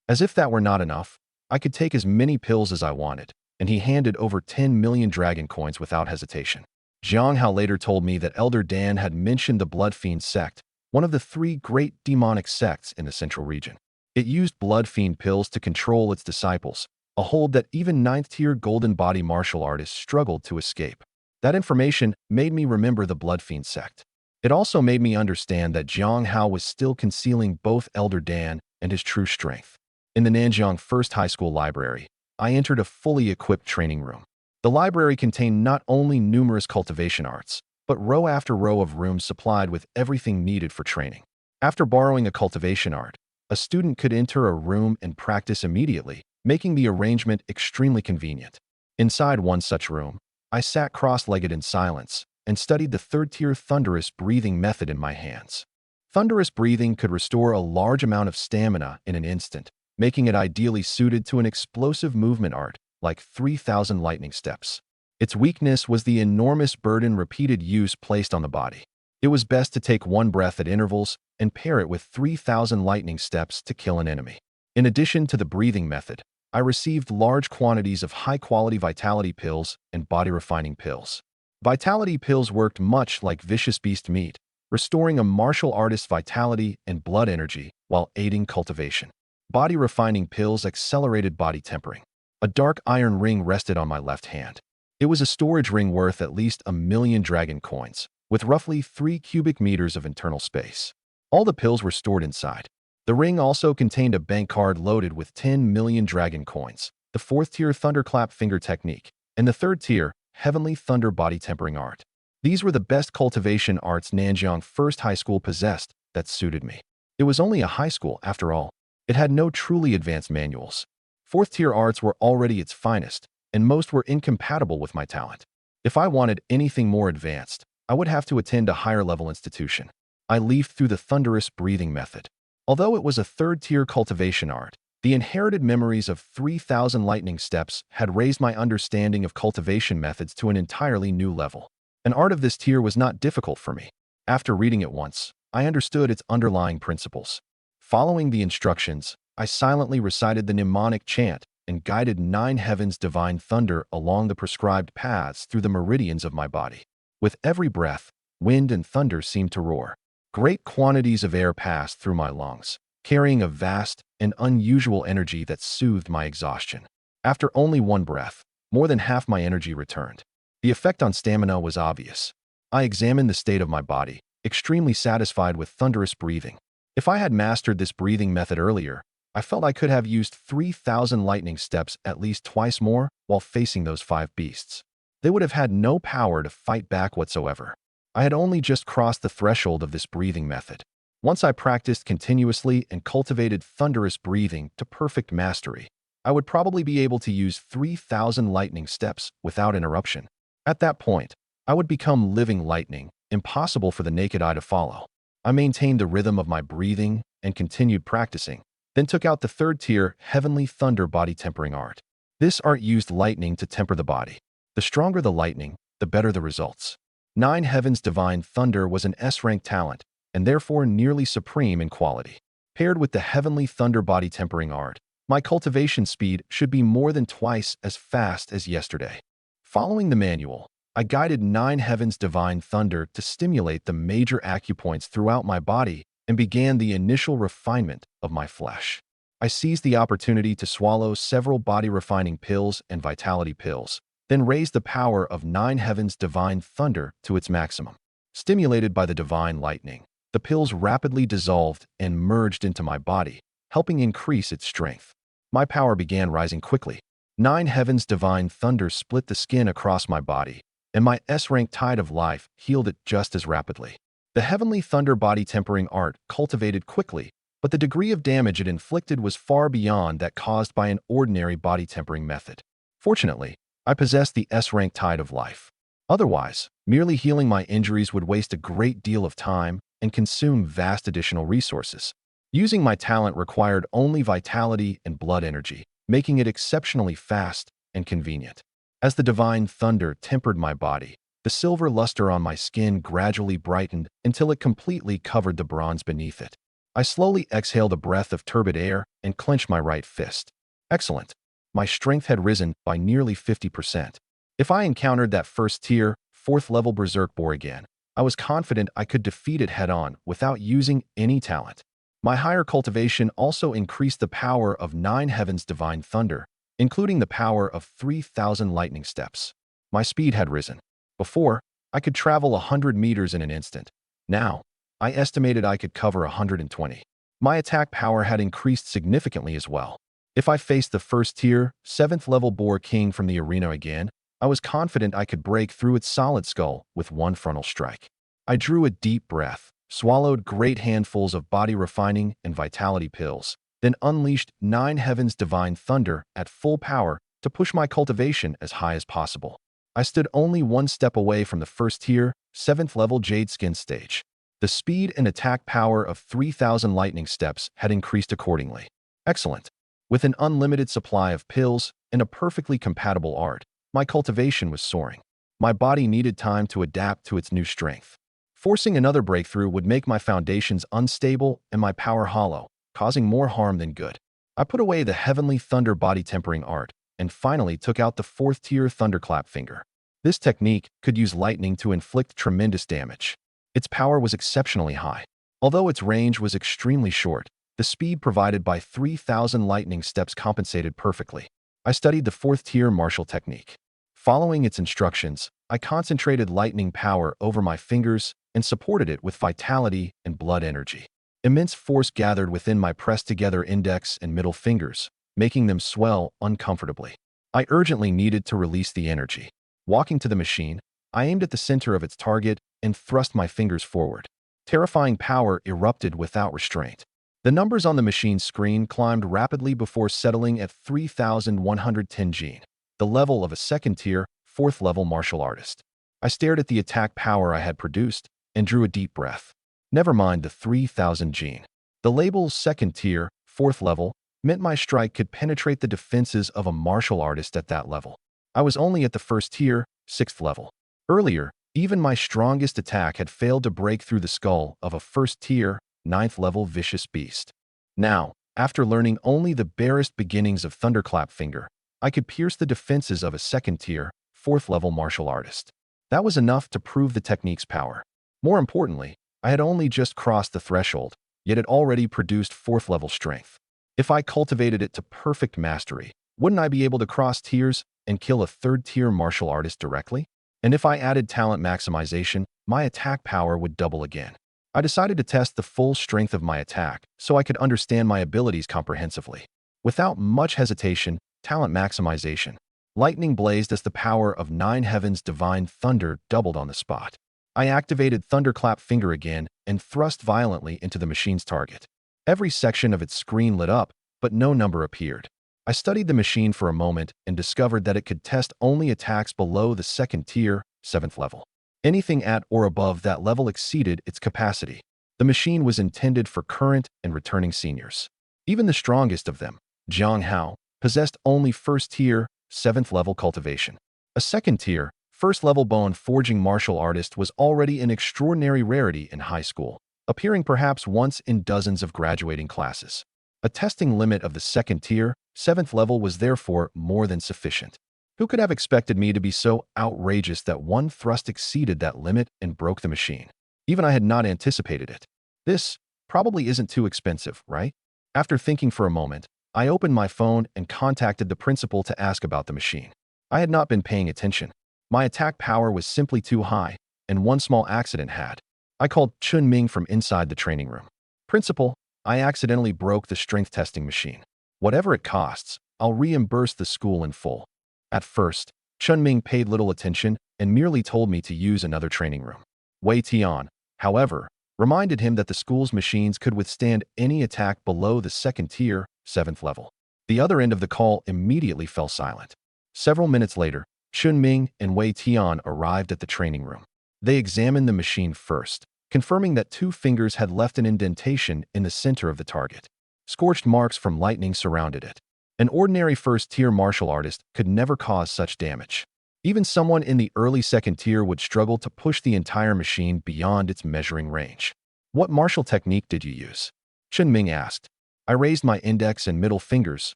As if that were not enough, I could take as many pills as I wanted, and he handed over 10 million dragon coins without hesitation. Jiang Hao later told me that Elder Dan had mentioned the Blood Fiend sect, one of the three great demonic sects in the central region. It used Blood Fiend pills to control its disciples, a hold that even 9th-tier golden body martial artists struggled to escape. That information made me remember the Blood Fiend sect. It also made me understand that Jiang Hao was still concealing both Elder Dan and his true strength. In the Nanjiang First High School library, I entered a fully equipped training room. The library contained not only numerous cultivation arts, but row after row of rooms supplied with everything needed for training. After borrowing a cultivation art, a student could enter a room and practice immediately, making the arrangement extremely convenient. Inside one such room, I sat cross-legged in silence and studied the third-tier thunderous breathing method in my hands. Thunderous breathing could restore a large amount of stamina in an instant, making it ideally suited to an explosive movement art like 3,000 lightning steps. Its weakness was the enormous burden repeated use placed on the body. It was best to take one breath at intervals and pair it with 3,000 lightning steps to kill an enemy. In addition to the breathing method, I received large quantities of high-quality vitality pills and body-refining pills. Vitality pills worked much like vicious beast meat, restoring a martial artist's vitality and blood energy while aiding cultivation. Body-refining pills accelerated body tempering. A dark iron ring rested on my left hand. It was a storage ring worth at least 1 million dragon coins, with roughly 3 cubic meters of internal space. All the pills were stored inside. The ring also contained a bank card loaded with 10 million dragon coins, the fourth-tier thunderclap finger technique, and the third-tier heavenly thunder body tempering art. These were the best cultivation arts Nanjiang First High School possessed that suited me. It was only a high school, after all. It had no truly advanced manuals. Fourth-tier arts were already its finest, and most were incompatible with my talent. If I wanted anything more advanced, I would have to attend a higher-level institution. I leafed through the thunderous breathing method. Although it was a third-tier cultivation art, the inherited memories of 3,000 lightning steps had raised my understanding of cultivation methods to an entirely new level. An art of this tier was not difficult for me. After reading it once, I understood its underlying principles. Following the instructions, I silently recited the mnemonic chant and guided 9 heavens divine thunder along the prescribed paths through the meridians of my body. With every breath, wind and thunder seemed to roar. Great quantities of air passed through my lungs, carrying a vast and unusual energy that soothed my exhaustion. After only one breath, more than half my energy returned. The effect on stamina was obvious. I examined the state of my body, extremely satisfied with thunderous breathing. If I had mastered this breathing method earlier, I felt I could have used 3,000 lightning steps at least twice more while facing those 5 beasts. They would have had no power to fight back whatsoever. I had only just crossed the threshold of this breathing method. Once I practiced continuously and cultivated thunderous breathing to perfect mastery, I would probably be able to use 3,000 lightning steps without interruption. At that point, I would become living lightning, impossible for the naked eye to follow. I maintained the rhythm of my breathing and continued practicing, then took out the third-tier heavenly thunder body tempering art. This art used lightning to temper the body. The stronger the lightning, the better the results. 9 Heavens Divine Thunder was an S-rank talent, and therefore nearly supreme in quality. Paired with the heavenly thunder body tempering art, my cultivation speed should be more than twice as fast as yesterday. Following the manual, I guided nine heavens divine thunder to stimulate the major acupoints throughout my body and began the initial refinement of my flesh. I seized the opportunity to swallow several body-refining pills and vitality pills, then raised the power of nine heavens divine thunder to its maximum. Stimulated by the divine lightning, the pills rapidly dissolved and merged into my body, helping increase its strength. My power began rising quickly. Nine heavens divine thunder split the skin across my body, and my S-rank tide of life healed it just as rapidly. The heavenly thunder body tempering art cultivated quickly, but the degree of damage it inflicted was far beyond that caused by an ordinary body tempering method. Fortunately, I possessed the S-rank tide of life. Otherwise, merely healing my injuries would waste a great deal of time and consume vast additional resources. Using my talent required only vitality and blood energy, making it exceptionally fast and convenient. As the divine thunder tempered my body, the silver luster on my skin gradually brightened until it completely covered the bronze beneath it. I slowly exhaled a breath of turbid air and clenched my right fist. Excellent. My strength had risen by nearly 50%. If I encountered that first-tier, fourth-level Berserk boar again, I was confident I could defeat it head-on without using any talent. My higher cultivation also increased the power of nine heavens divine thunder, including the power of 3,000 lightning steps. My speed had risen. Before, I could travel 100 meters in an instant. Now, I estimated I could cover 120. My attack power had increased significantly as well. If I faced the first-tier, seventh-level boar king from the arena again, I was confident I could break through its solid skull with one frontal strike. I drew a deep breath, swallowed great handfuls of body-refining and vitality pills, then unleashed nine heavens divine thunder at full power to push my cultivation as high as possible. I stood only one step away from the first-tier, seventh-level Jade Skin stage. The speed and attack power of 3,000 lightning steps had increased accordingly. Excellent. With an unlimited supply of pills and a perfectly compatible art, my cultivation was soaring. My body needed time to adapt to its new strength. Forcing another breakthrough would make my foundations unstable and my power hollow, causing more harm than good. I put away the heavenly thunder body tempering art and finally took out the fourth-tier thunderclap finger. This technique could use lightning to inflict tremendous damage. Its power was exceptionally high. Although its range was extremely short, the speed provided by 3,000 lightning steps compensated perfectly. I studied the fourth-tier martial technique. Following its instructions, I concentrated lightning power over my fingers and supported it with vitality and blood energy. Immense force gathered within my pressed-together index and middle fingers, making them swell uncomfortably. I urgently needed to release the energy. Walking to the machine, I aimed at the center of its target and thrust my fingers forward. Terrifying power erupted without restraint. The numbers on the machine's screen climbed rapidly before settling at 3,110 gene, the level of a second-tier, fourth-level martial artist. I stared at the attack power I had produced and drew a deep breath. Never mind the 3,000 gene. The label second-tier, fourth-level meant my strike could penetrate the defenses of a martial artist at that level. I was only at the first-tier, sixth level. Earlier, even my strongest attack had failed to break through the skull of a first-tier, ninth-level vicious beast. Now, after learning only the barest beginnings of Thunderclap Finger, I could pierce the defenses of a second-tier, fourth-level martial artist. That was enough to prove the technique's power. More importantly, I had only just crossed the threshold, yet it already produced fourth-level strength. If I cultivated it to perfect mastery, wouldn't I be able to cross tiers and kill a third-tier martial artist directly? And if I added talent maximization, my attack power would double again. I decided to test the full strength of my attack so I could understand my abilities comprehensively. Without much hesitation, talent maximization. Lightning blazed as the power of nine heavens divine thunder doubled on the spot. I activated Thunderclap Finger again and thrust violently into the machine's target. Every section of its screen lit up, but no number appeared. I studied the machine for a moment and discovered that it could test only attacks below the second-tier, seventh level. Anything at or above that level exceeded its capacity. The machine was intended for current and returning seniors. Even the strongest of them, Jiang Hao, possessed only first-tier, seventh-level cultivation. A second-tier, first-level bone-forging martial artist was already an extraordinary rarity in high school, appearing perhaps once in dozens of graduating classes. A testing limit of the second-tier, seventh level was therefore more than sufficient. Who could have expected me to be so outrageous that one thrust exceeded that limit and broke the machine? Even I had not anticipated it. This probably isn't too expensive, right? After thinking for a moment, I opened my phone and contacted the principal to ask about the machine. I had not been paying attention. My attack power was simply too high, and one small accident had. I called Chun Ming from inside the training room. Principal, I accidentally broke the strength testing machine. Whatever it costs, I'll reimburse the school in full. At first, Chun Ming paid little attention and merely told me to use another training room. Wei Tian, however, reminded him that the school's machines could withstand any attack below the second tier, 7th level. The other end of the call immediately fell silent. Several minutes later, Chun Ming and Wei Tian arrived at the training room. They examined the machine first, confirming that 2 fingers had left an indentation in the center of the target. Scorched marks from lightning surrounded it. An ordinary first-tier martial artist could never cause such damage. Even someone in the early second tier would struggle to push the entire machine beyond its measuring range. What martial technique did you use? Chun Ming asked. I raised my index and middle fingers,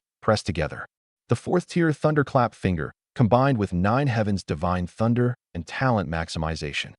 pressed together. The 4th-tier thunderclap finger, combined with 9 heavens divine thunder and talent maximization.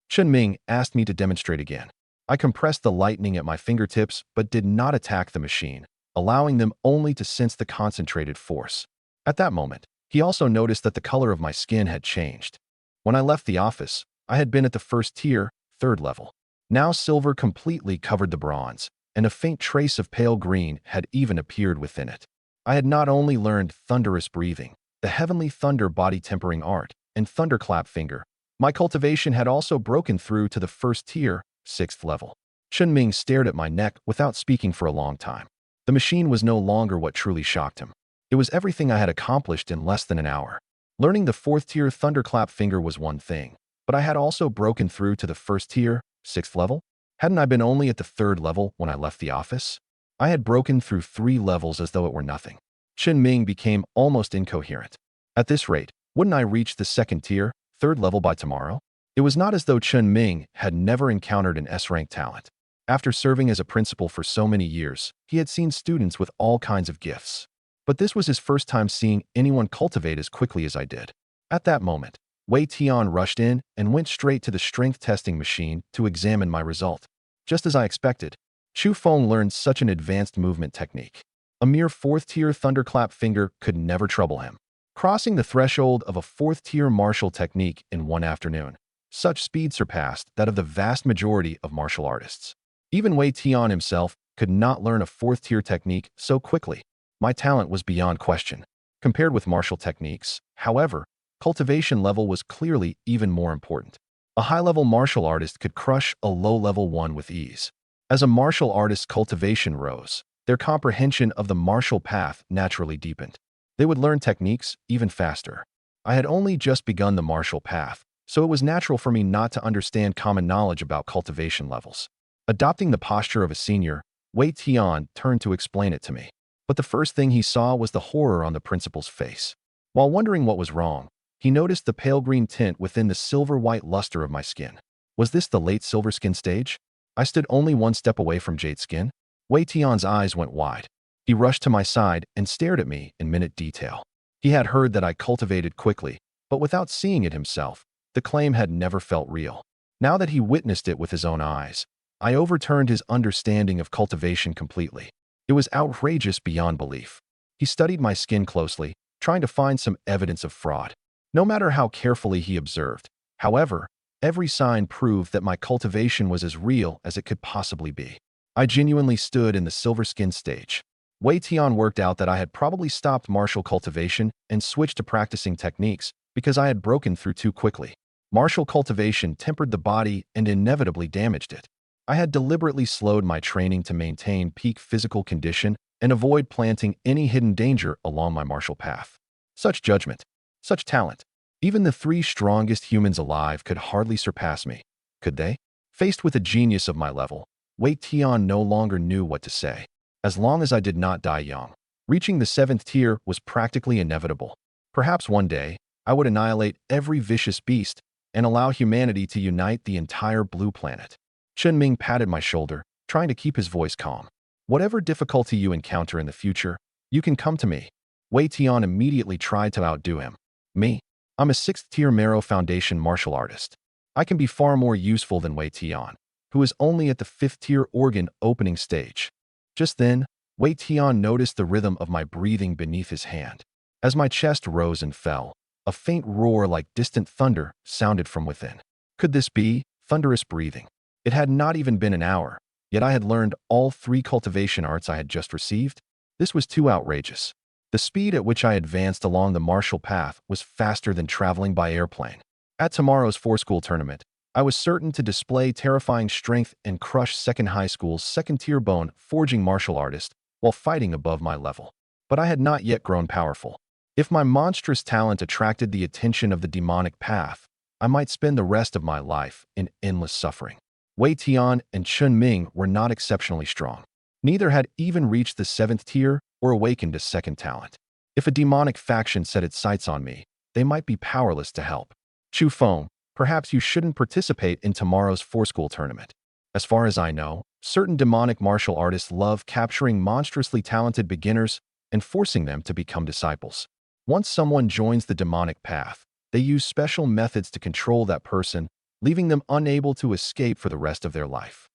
Chun Ming asked me to demonstrate again. I compressed the lightning at my fingertips but did not attack the machine, allowing them only to sense the concentrated force. At that moment, he also noticed that the color of my skin had changed. When I left the office, I had been at the 1st tier, 3rd level. Now silver completely covered the bronze, and a faint trace of pale green had even appeared within it. I had not only learned thunderous breathing, the heavenly thunder body tempering art, and thunderclap finger, my cultivation had also broken through to the 1st tier, 6th level. Chun Ming stared at my neck without speaking for a long time. The machine was no longer what truly shocked him. It was everything I had accomplished in less than an hour. Learning the 4th tier thunderclap finger was one thing, but I had also broken through to the 1st tier, 6th level. Hadn't I been only at the 3rd level when I left the office? I had broken through 3 levels as though it were nothing. Chun Ming became almost incoherent. At this rate, wouldn't I reach the 2nd tier, 3rd level by tomorrow? It was not as though Chun Ming had never encountered an S-rank talent. After serving as a principal for so many years, he had seen students with all kinds of gifts. But this was his first time seeing anyone cultivate as quickly as I did. At that moment, Wei Tian rushed in and went straight to the strength testing machine to examine my result. Just as I expected, Chu Feng learned such an advanced movement technique. A mere 4th-tier thunderclap finger could never trouble him. Crossing the threshold of a 4th-tier martial technique in one afternoon, such speed surpassed that of the vast majority of martial artists. Even Wei Tian himself could not learn a 4th-tier technique so quickly. My talent was beyond question. Compared with martial techniques, however, cultivation level was clearly even more important. A high-level martial artist could crush a low-level one with ease. As a martial artist's cultivation rose, their comprehension of the martial path naturally deepened. They would learn techniques even faster. I had only just begun the martial path, so it was natural for me not to understand common knowledge about cultivation levels. Adopting the posture of a senior, Wei Tian turned to explain it to me. But the first thing he saw was the horror on the principal's face. While wondering what was wrong, he noticed the pale green tint within the silver-white luster of my skin. Was this the late silver skin stage? I stood only one step away from jade skin. Wei Tian's eyes went wide. He rushed to my side and stared at me in minute detail. He had heard that I cultivated quickly, but without seeing it himself, the claim had never felt real. Now that he witnessed it with his own eyes, I overturned his understanding of cultivation completely. It was outrageous beyond belief. He studied my skin closely, trying to find some evidence of fraud. No matter how carefully he observed, however, every sign proved that my cultivation was as real as it could possibly be. I genuinely stood in the silver skin stage. Wei Tian worked out that I had probably stopped martial cultivation and switched to practicing techniques because I had broken through too quickly. Martial cultivation tempered the body and inevitably damaged it. I had deliberately slowed my training to maintain peak physical condition and avoid planting any hidden danger along my martial path. Such judgment, such talent. Even the 3 strongest humans alive could hardly surpass me, could they? Faced with a genius of my level, Wei Tian no longer knew what to say. As long as I did not die young, reaching the 7th tier was practically inevitable. Perhaps one day, I would annihilate every vicious beast and allow humanity to unite the entire blue planet. Chun Ming patted my shoulder, trying to keep his voice calm. Whatever difficulty you encounter in the future, you can come to me. Wei Tian immediately tried to outdo him. Me? I'm a 6th tier Marrow Foundation martial artist. I can be far more useful than Wei Tian, who is only at the 5th tier organ opening stage. Just then, Wei Tian noticed the rhythm of my breathing beneath his hand. As my chest rose and fell, a faint roar like distant thunder sounded from within. Could this be thunderous breathing? It had not even been an hour, yet I had learned all 3 cultivation arts I had just received. This was too outrageous. The speed at which I advanced along the martial path was faster than traveling by airplane. At tomorrow's 4-school tournament, I was certain to display terrifying strength and crush second high school's 2nd-tier bone forging martial artist while fighting above my level. But I had not yet grown powerful. If my monstrous talent attracted the attention of the demonic path, I might spend the rest of my life in endless suffering. Wei Tian and Chun Ming were not exceptionally strong. Neither had even reached the 7th tier or awakened a second talent. If a demonic faction set its sights on me, they might be powerless to help. Chu Feng, perhaps you shouldn't participate in tomorrow's 4-school tournament. As far as I know, certain demonic martial artists love capturing monstrously talented beginners and forcing them to become disciples. Once someone joins the demonic path, they use special methods to control that person, leaving them unable to escape for the rest of their life.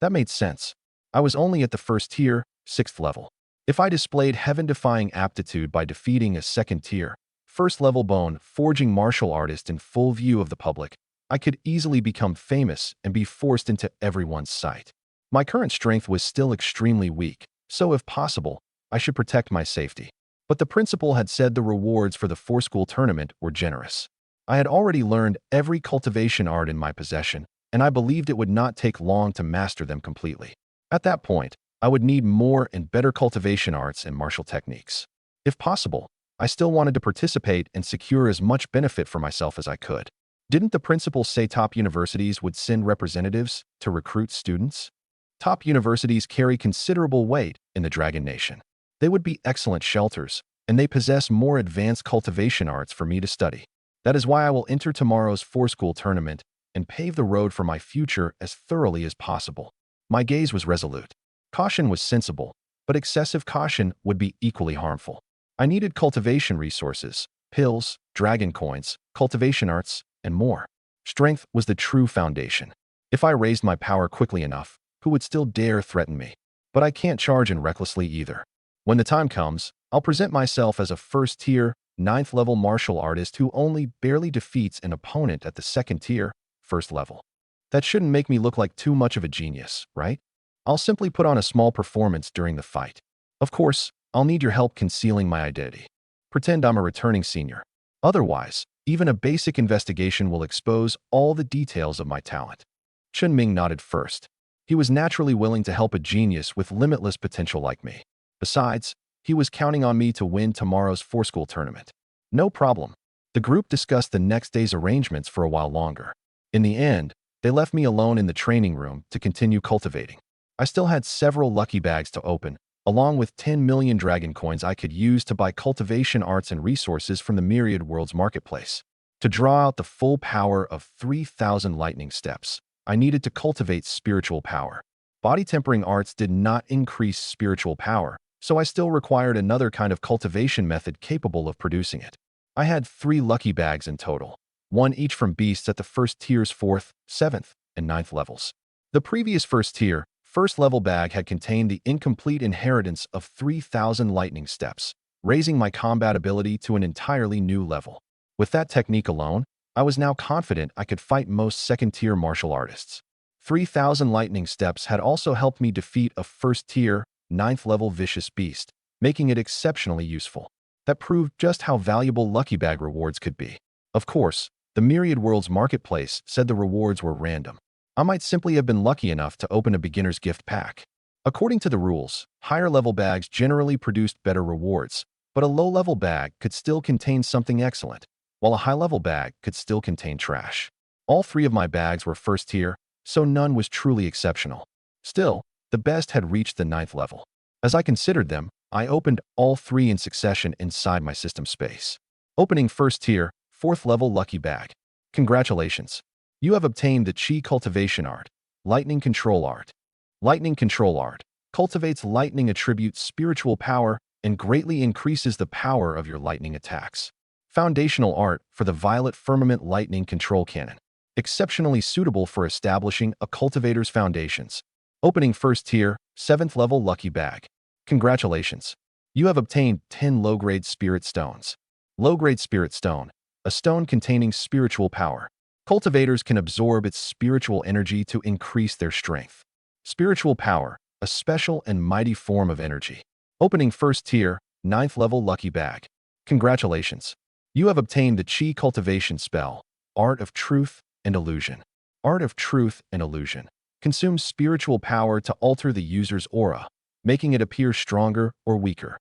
That made sense. I was only at the 1st tier, 6th level. If I displayed heaven-defying aptitude by defeating a 2nd tier, 1st level bone forging martial artist in full view of the public, I could easily become famous and be forced into everyone's sight. My current strength was still extremely weak, so if possible, I should protect my safety. But the principal had said the rewards for the 4-school tournament were generous. I had already learned every cultivation art in my possession, and I believed it would not take long to master them completely. At that point, I would need more and better cultivation arts and martial techniques. If possible, I still wanted to participate and secure as much benefit for myself as I could. Didn't the principal say top universities would send representatives to recruit students? Top universities carry considerable weight in the Dragon Nation. They would be excellent shelters, and they possess more advanced cultivation arts for me to study. That is why I will enter tomorrow's 4-school tournament and pave the road for my future as thoroughly as possible. My gaze was resolute. Caution was sensible, but excessive caution would be equally harmful. I needed cultivation resources, pills, dragon coins, cultivation arts, and more. Strength was the true foundation. If I raised my power quickly enough, who would still dare threaten me? But I can't charge in recklessly either. When the time comes, I'll present myself as a 1st tier, 9th level martial artist who only barely defeats an opponent at the 2nd tier, 1st level. That shouldn't make me look like too much of a genius, right? I'll simply put on a small performance during the fight. Of course, I'll need your help concealing my identity. Pretend I'm a returning senior. Otherwise, even a basic investigation will expose all the details of my talent. Chun Ming nodded first. He was naturally willing to help a genius with limitless potential like me. Besides, he was counting on me to win tomorrow's 4-school tournament. No problem. The group discussed the next day's arrangements for a while longer. In the end, they left me alone in the training room to continue cultivating. I still had several lucky bags to open, along with 10 million dragon coins I could use to buy cultivation arts and resources from the Myriad World's marketplace. To draw out the full power of 3,000 lightning steps, I needed to cultivate spiritual power. Body tempering arts did not increase spiritual power, so I still required another kind of cultivation method capable of producing it. I had 3 lucky bags in total, 1 each from beasts at the 1st tier's 4th, 7th, and 9th levels. The previous 1st tier, 1st level bag had contained the incomplete inheritance of 3,000 lightning steps, raising my combat ability to an entirely new level. With that technique alone, I was now confident I could fight most 2nd tier martial artists. 3,000 lightning steps had also helped me defeat a 1st tier, 9th level vicious beast, making it exceptionally useful. That proved just how valuable lucky bag rewards could be. Of course, the Myriad World's marketplace said the rewards were random. I might simply have been lucky enough to open a beginner's gift pack. According to the rules, higher level bags generally produced better rewards, but a low level bag could still contain something excellent, while a high level bag could still contain trash. All 3 of my bags were 1st tier, so none was truly exceptional. Still, the best had reached the 9th level. As I considered them, I opened all 3 in succession inside my system space. Opening 1st tier, 4th level lucky bag. Congratulations. You have obtained the Chi Cultivation Art, Lightning Control Art. Lightning Control Art cultivates lightning attribute spiritual power and greatly increases the power of your lightning attacks. Foundational art for the Violet Firmament Lightning Control Cannon. Exceptionally suitable for establishing a cultivator's foundations. Opening first tier, 7th level lucky bag. Congratulations! You have obtained 10 low-grade spirit stones. Low-grade spirit stone, a stone containing spiritual power. Cultivators can absorb its spiritual energy to increase their strength. Spiritual power, a special and mighty form of energy. Opening first tier, 9th level lucky bag. Congratulations! You have obtained the Chi cultivation spell, Art of Truth and Illusion. Art of Truth and Illusion consumes spiritual power to alter the user's aura, making it appear stronger or weaker.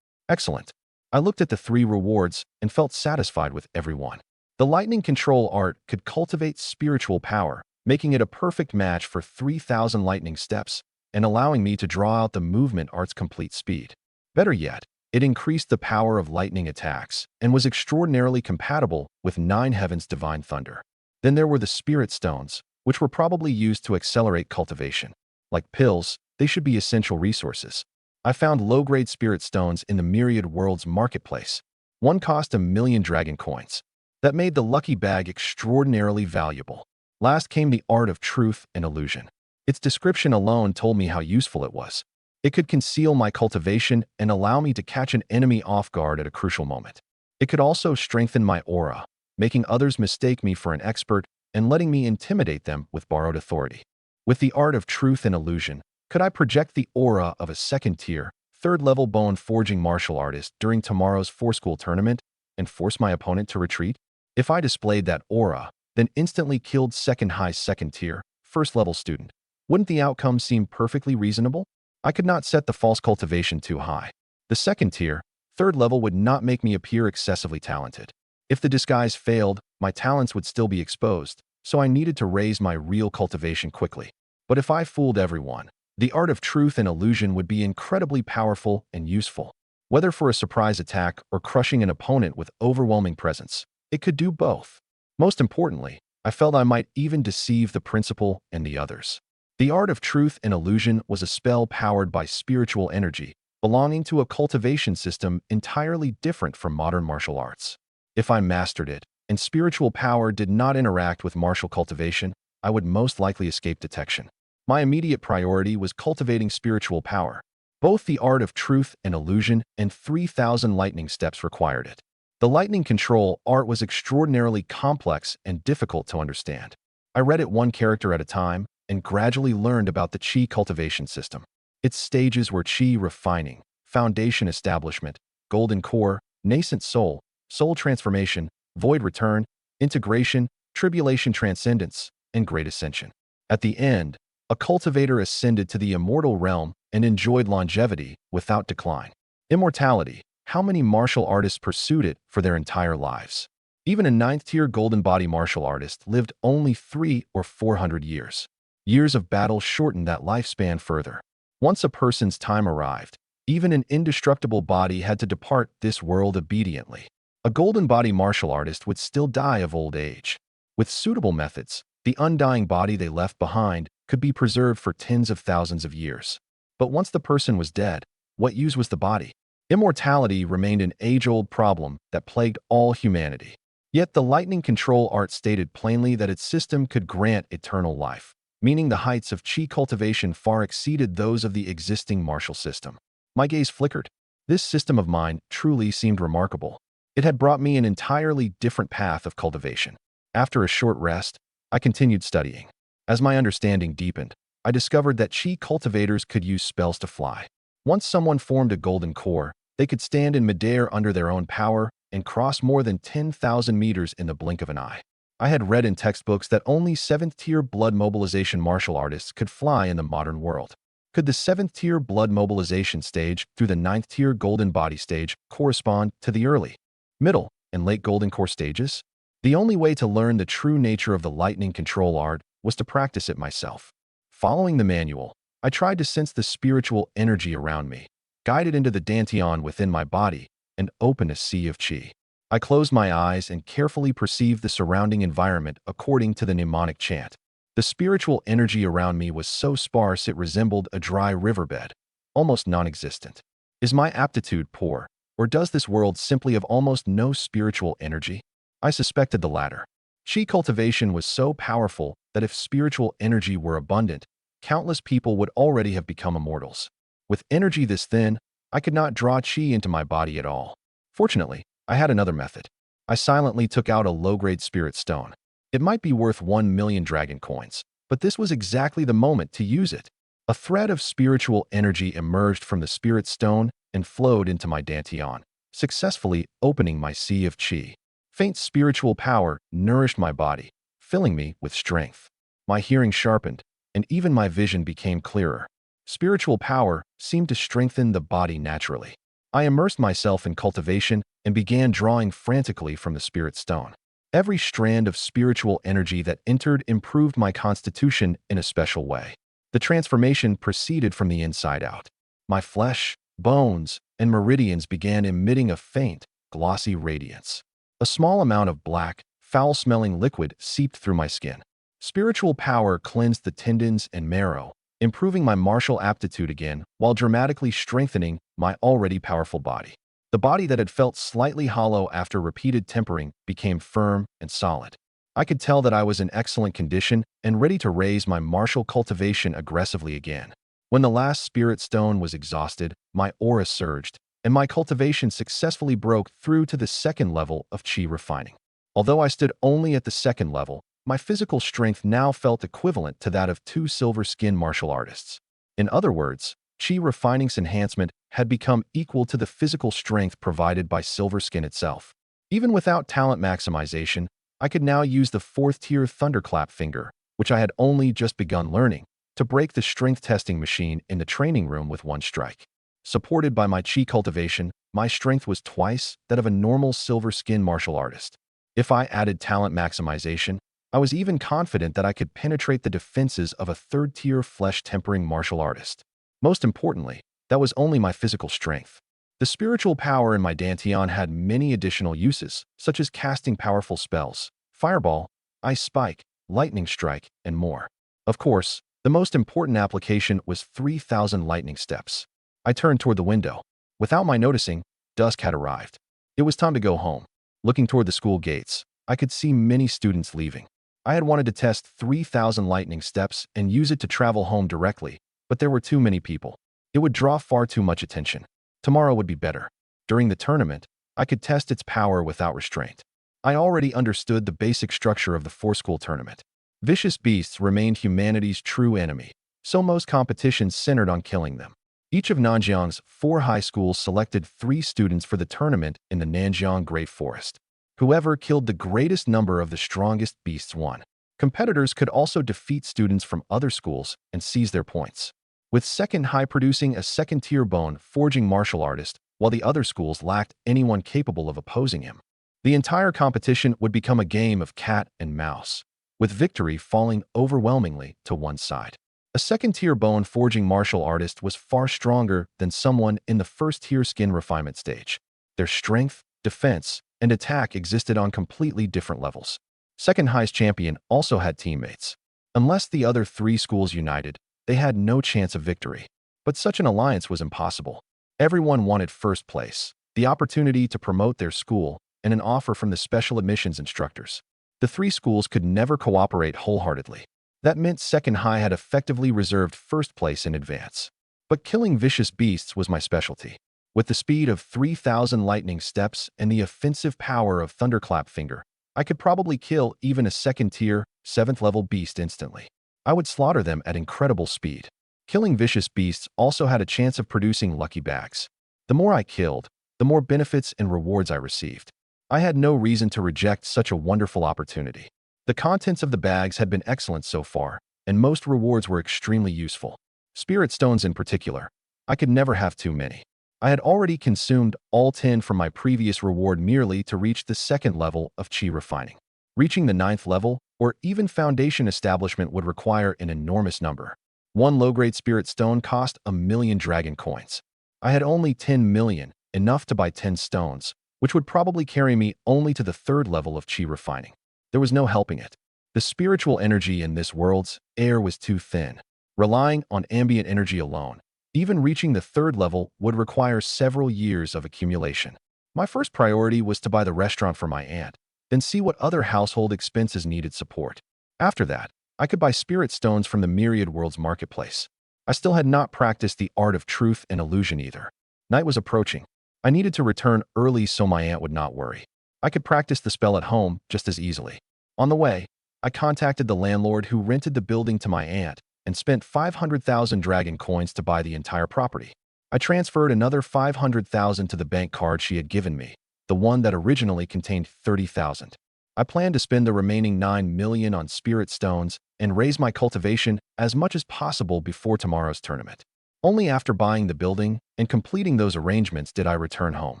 Excellent. I looked at the 3 rewards and felt satisfied with every one. The lightning control art could cultivate spiritual power, making it a perfect match for 3,000 lightning steps and allowing me to draw out the movement art's complete speed. Better yet, it increased the power of lightning attacks and was extraordinarily compatible with 9 Heavens Divine Thunder. Then there were the spirit stones, which were probably used to accelerate cultivation. Like pills, they should be essential resources. I found low-grade spirit stones in the Myriad Worlds marketplace. One cost 1,000,000 dragon coins. That made the lucky bag extraordinarily valuable. Last came the Art of Truth and Illusion. Its description alone told me how useful it was. It could conceal my cultivation and allow me to catch an enemy off guard at a crucial moment. It could also strengthen my aura, making others mistake me for an expert and letting me intimidate them with borrowed authority. With the Art of Truth and Illusion, could I project the aura of a 2nd-tier, 3rd-level bone forging martial artist during tomorrow's 4-school tournament and force my opponent to retreat? If I displayed that aura, then instantly killed 2nd-high 2nd-tier, 1st-level student, wouldn't the outcome seem perfectly reasonable? I could not set the false cultivation too high. The 2nd-tier, 3rd level would not make me appear excessively talented. If the disguise failed, my talents would still be exposed, so I needed to raise my real cultivation quickly. But if I fooled everyone, the Art of Truth and Illusion would be incredibly powerful and useful. Whether for a surprise attack or crushing an opponent with overwhelming presence, it could do both. Most importantly, I felt I might even deceive the principal and the others. The Art of Truth and Illusion was a spell powered by spiritual energy, belonging to a cultivation system entirely different from modern martial arts. If I mastered it, and spiritual power did not interact with martial cultivation, I would most likely escape detection. My immediate priority was cultivating spiritual power. Both the Art of Truth and Illusion and 3,000 lightning steps required it. The lightning control art was extraordinarily complex and difficult to understand. I read it one character at a time and gradually learned about the Chi cultivation system. Its stages were Chi refining, foundation establishment, golden core, nascent soul, soul transformation, void return, integration, tribulation transcendence, and great ascension. At the end, a cultivator ascended to the immortal realm and enjoyed longevity without decline. Immortality. How many martial artists pursued it for their entire lives? Even a 9th-tier golden body martial artist lived only 300 or 400 years. Years of battle shortened that lifespan further. Once a person's time arrived, even an indestructible body had to depart this world obediently. A golden body martial artist would still die of old age. With suitable methods, the undying body they left behind could be preserved for tens of thousands of years. But once the person was dead, what use was the body? Immortality remained an age-old problem that plagued all humanity. Yet the lightning control art stated plainly that its system could grant eternal life, meaning the heights of Chi cultivation far exceeded those of the existing martial system. My gaze flickered. This system of mine truly seemed remarkable. It had brought me an entirely different path of cultivation. After a short rest, I continued studying. As my understanding deepened, I discovered that Chi cultivators could use spells to fly. Once someone formed a golden core, they could stand in midair under their own power and cross more than 10,000 meters in the blink of an eye. I had read in textbooks that only 7th-tier blood mobilization martial artists could fly in the modern world. Could the 7th-tier blood mobilization stage through the 9th-tier golden body stage correspond to the early, middle, and late golden core stages? The only way to learn the true nature of the lightning control art was to practice it myself. Following the manual, I tried to sense the spiritual energy around me, guided into the dantian within my body, and open a sea of Chi. I closed my eyes and carefully perceived the surrounding environment according to the mnemonic chant. The spiritual energy around me was so sparse it resembled a dry riverbed, almost non-existent. Is my aptitude poor, Or does this world simply have almost no spiritual energy? I suspected the latter. Qi cultivation was so powerful that if spiritual energy were abundant, countless people would already have become immortals. With energy this thin, I could not draw qi into my body at all. Fortunately, I had another method. I silently took out a low-grade spirit stone. It might be worth 1 million dragon coins, but this was exactly the moment to use it. A thread of spiritual energy emerged from the spirit stone and flowed into my dantian, successfully opening my sea of qi. Faint spiritual power nourished my body, filling me with strength. My hearing sharpened, and even my vision became clearer. Spiritual power seemed to strengthen the body naturally. I immersed myself in cultivation and began drawing frantically from the spirit stone. Every strand of spiritual energy that entered improved my constitution in a special way. The transformation proceeded from the inside out. My flesh, bones, and meridians began emitting a faint, glossy radiance. A small amount of black, foul-smelling liquid seeped through my skin. Spiritual power cleansed the tendons and marrow, improving my martial aptitude again while dramatically strengthening my already powerful body. The body that had felt slightly hollow after repeated tempering became firm and solid. I could tell that I was in excellent condition and ready to raise my martial cultivation aggressively again. When the last spirit stone was exhausted, my aura surged, and my cultivation successfully broke through to the second level of qi refining. Although I stood only at the second level, my physical strength now felt equivalent to that of 2 silver-skinned martial artists. In other words, qi refining's enhancement had become equal to the physical strength provided by silver skin itself. Even without talent maximization, I could now use the 4th-tier thunderclap finger, which I had only just begun learning, to break the strength testing machine in the training room with one strike. Supported by my qi cultivation, my strength was twice that of a normal silver-skinned martial artist. If I added talent maximization, I was even confident that I could penetrate the defenses of a 3rd-tier flesh-tempering martial artist. Most importantly, that was only my physical strength. The spiritual power in my dantian had many additional uses, such as casting powerful spells, fireball, ice spike, lightning strike, and more. Of course, the most important application was 3,000 lightning steps. I turned toward the window. Without my noticing, dusk had arrived. It was time to go home. Looking toward the school gates, I could see many students leaving. I had wanted to test 3,000 lightning steps and use it to travel home directly, but there were too many people. It would draw far too much attention. Tomorrow would be better. During the tournament, I could test its power without restraint. I already understood the basic structure of the 4-school tournament. Vicious beasts remained humanity's true enemy, so most competitions centered on killing them. Each of Nanjiang's 4 high schools selected 3 students for the tournament in the Nanjiang Great Forest. Whoever killed the greatest number of the strongest beasts won. Competitors could also defeat students from other schools and seize their points. With second high producing a 2nd-tier bone forging martial artist, while the other schools lacked anyone capable of opposing him. The entire competition would become a game of cat and mouse, with victory falling overwhelmingly to one side. A 2nd-tier bone forging martial artist was far stronger than someone in the 1st-tier skin refinement stage. Their strength, defense, and attack existed on completely different levels. Second highest champion also had teammates. Unless the other 3 schools united, they had no chance of victory. But such an alliance was impossible. Everyone wanted first place, the opportunity to promote their school, and an offer from the special admissions instructors. The 3 schools could never cooperate wholeheartedly. That meant second high had effectively reserved first place in advance. But killing vicious beasts was my specialty. With the speed of 3,000 lightning steps and the offensive power of thunderclap finger, I could probably kill even a 2nd-tier, 7th-level beast instantly. I would slaughter them at incredible speed. Killing vicious beasts also had a chance of producing lucky bags. The more I killed, the more benefits and rewards I received. I had no reason to reject such a wonderful opportunity. The contents of the bags had been excellent so far, and most rewards were extremely useful. Spirit stones in particular. I could never have too many. I had already consumed all 10 from my previous reward merely to reach the 2nd level of qi refining. Reaching the 9th level, or even foundation establishment would require an enormous number. One low-grade spirit stone cost 1,000,000 dragon coins. I had only 10 million, enough to buy 10 stones, which would probably carry me only to the 3rd level of qi refining. There was no helping it. The spiritual energy in this world's air was too thin. Relying on ambient energy alone, Even reaching the third level would require several years of accumulation. My first priority was to buy the restaurant for my aunt, then see what other household expenses needed support. After that, I could buy spirit stones from the Myriad Worlds marketplace. I still had not practiced the art of truth and illusion either. Night was approaching. I needed to return early so my aunt would not worry. I could practice the spell at home just as easily. On the way, I contacted the landlord who rented the building to my aunt and spent 500,000 dragon coins to buy the entire property. I transferred another 500,000 to the bank card she had given me, the one that originally contained 30,000. I planned to spend the remaining 9 million on spirit stones and raise my cultivation as much as possible before tomorrow's tournament. Only after buying the building and completing those arrangements did I return home.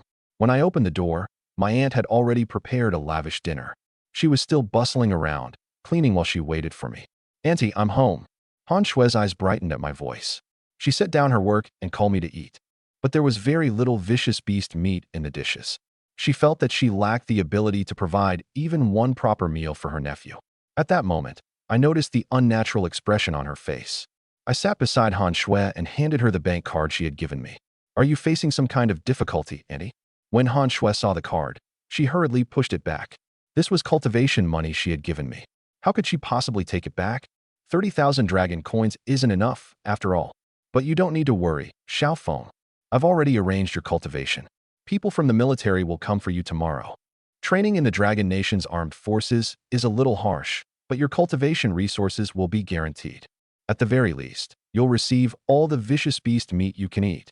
When I opened the door, my aunt had already prepared a lavish dinner. She was still bustling around, cleaning while she waited for me. "Auntie, I'm home." Han Shue's eyes brightened at my voice. She set down her work and called me to eat. But there was very little vicious beast meat in the dishes. She felt that she lacked the ability to provide even one proper meal for her nephew. At that moment, I noticed the unnatural expression on her face. I sat beside Han Shui and handed her the bank card she had given me. "Are you facing some kind of difficulty, Auntie?" When Han Shui saw the card, she hurriedly pushed it back. This was cultivation money she had given me. How could she possibly take it back? 30,000 dragon coins isn't enough, after all. "But you don't need to worry, Xiao Feng. I've already arranged your cultivation. People from the military will come for you tomorrow. Training in the Dragon Nation's armed forces is a little harsh, but your cultivation resources will be guaranteed. At the very least, you'll receive all the vicious beast meat you can eat.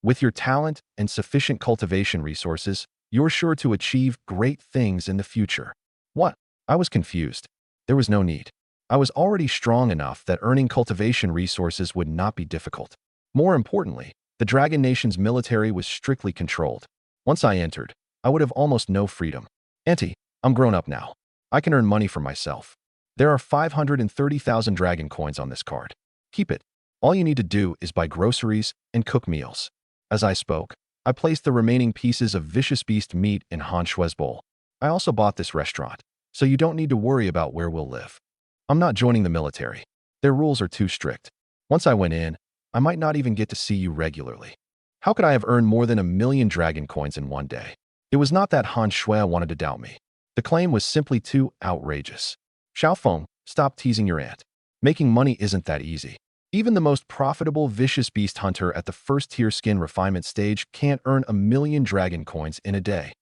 With your talent and sufficient cultivation resources, you're sure to achieve great things in the future." What? I was confused. There was no need. I was already strong enough that earning cultivation resources would not be difficult. More importantly, the Dragon Nation's military was strictly controlled. Once I entered, I would have almost no freedom. "Auntie, I'm grown up now. I can earn money for myself. There are 530,000 dragon coins on this card. Keep it. All you need to do is buy groceries and cook meals." As I spoke, I placed the remaining pieces of vicious beast meat in Han Shue's bowl. "I also bought this restaurant, so you don't need to worry about where we'll live. I'm not joining the military. Their rules are too strict. Once I went in, I might not even get to see you regularly." How could I have earned more than 1 million dragon coins in one day? It was not that Han Shui wanted to doubt me. The claim was simply too outrageous. "Xiao Feng, stop teasing your aunt. Making money isn't that easy. Even the most profitable vicious beast hunter at the first-tier skin refinement stage can't earn 1 million dragon coins in a day.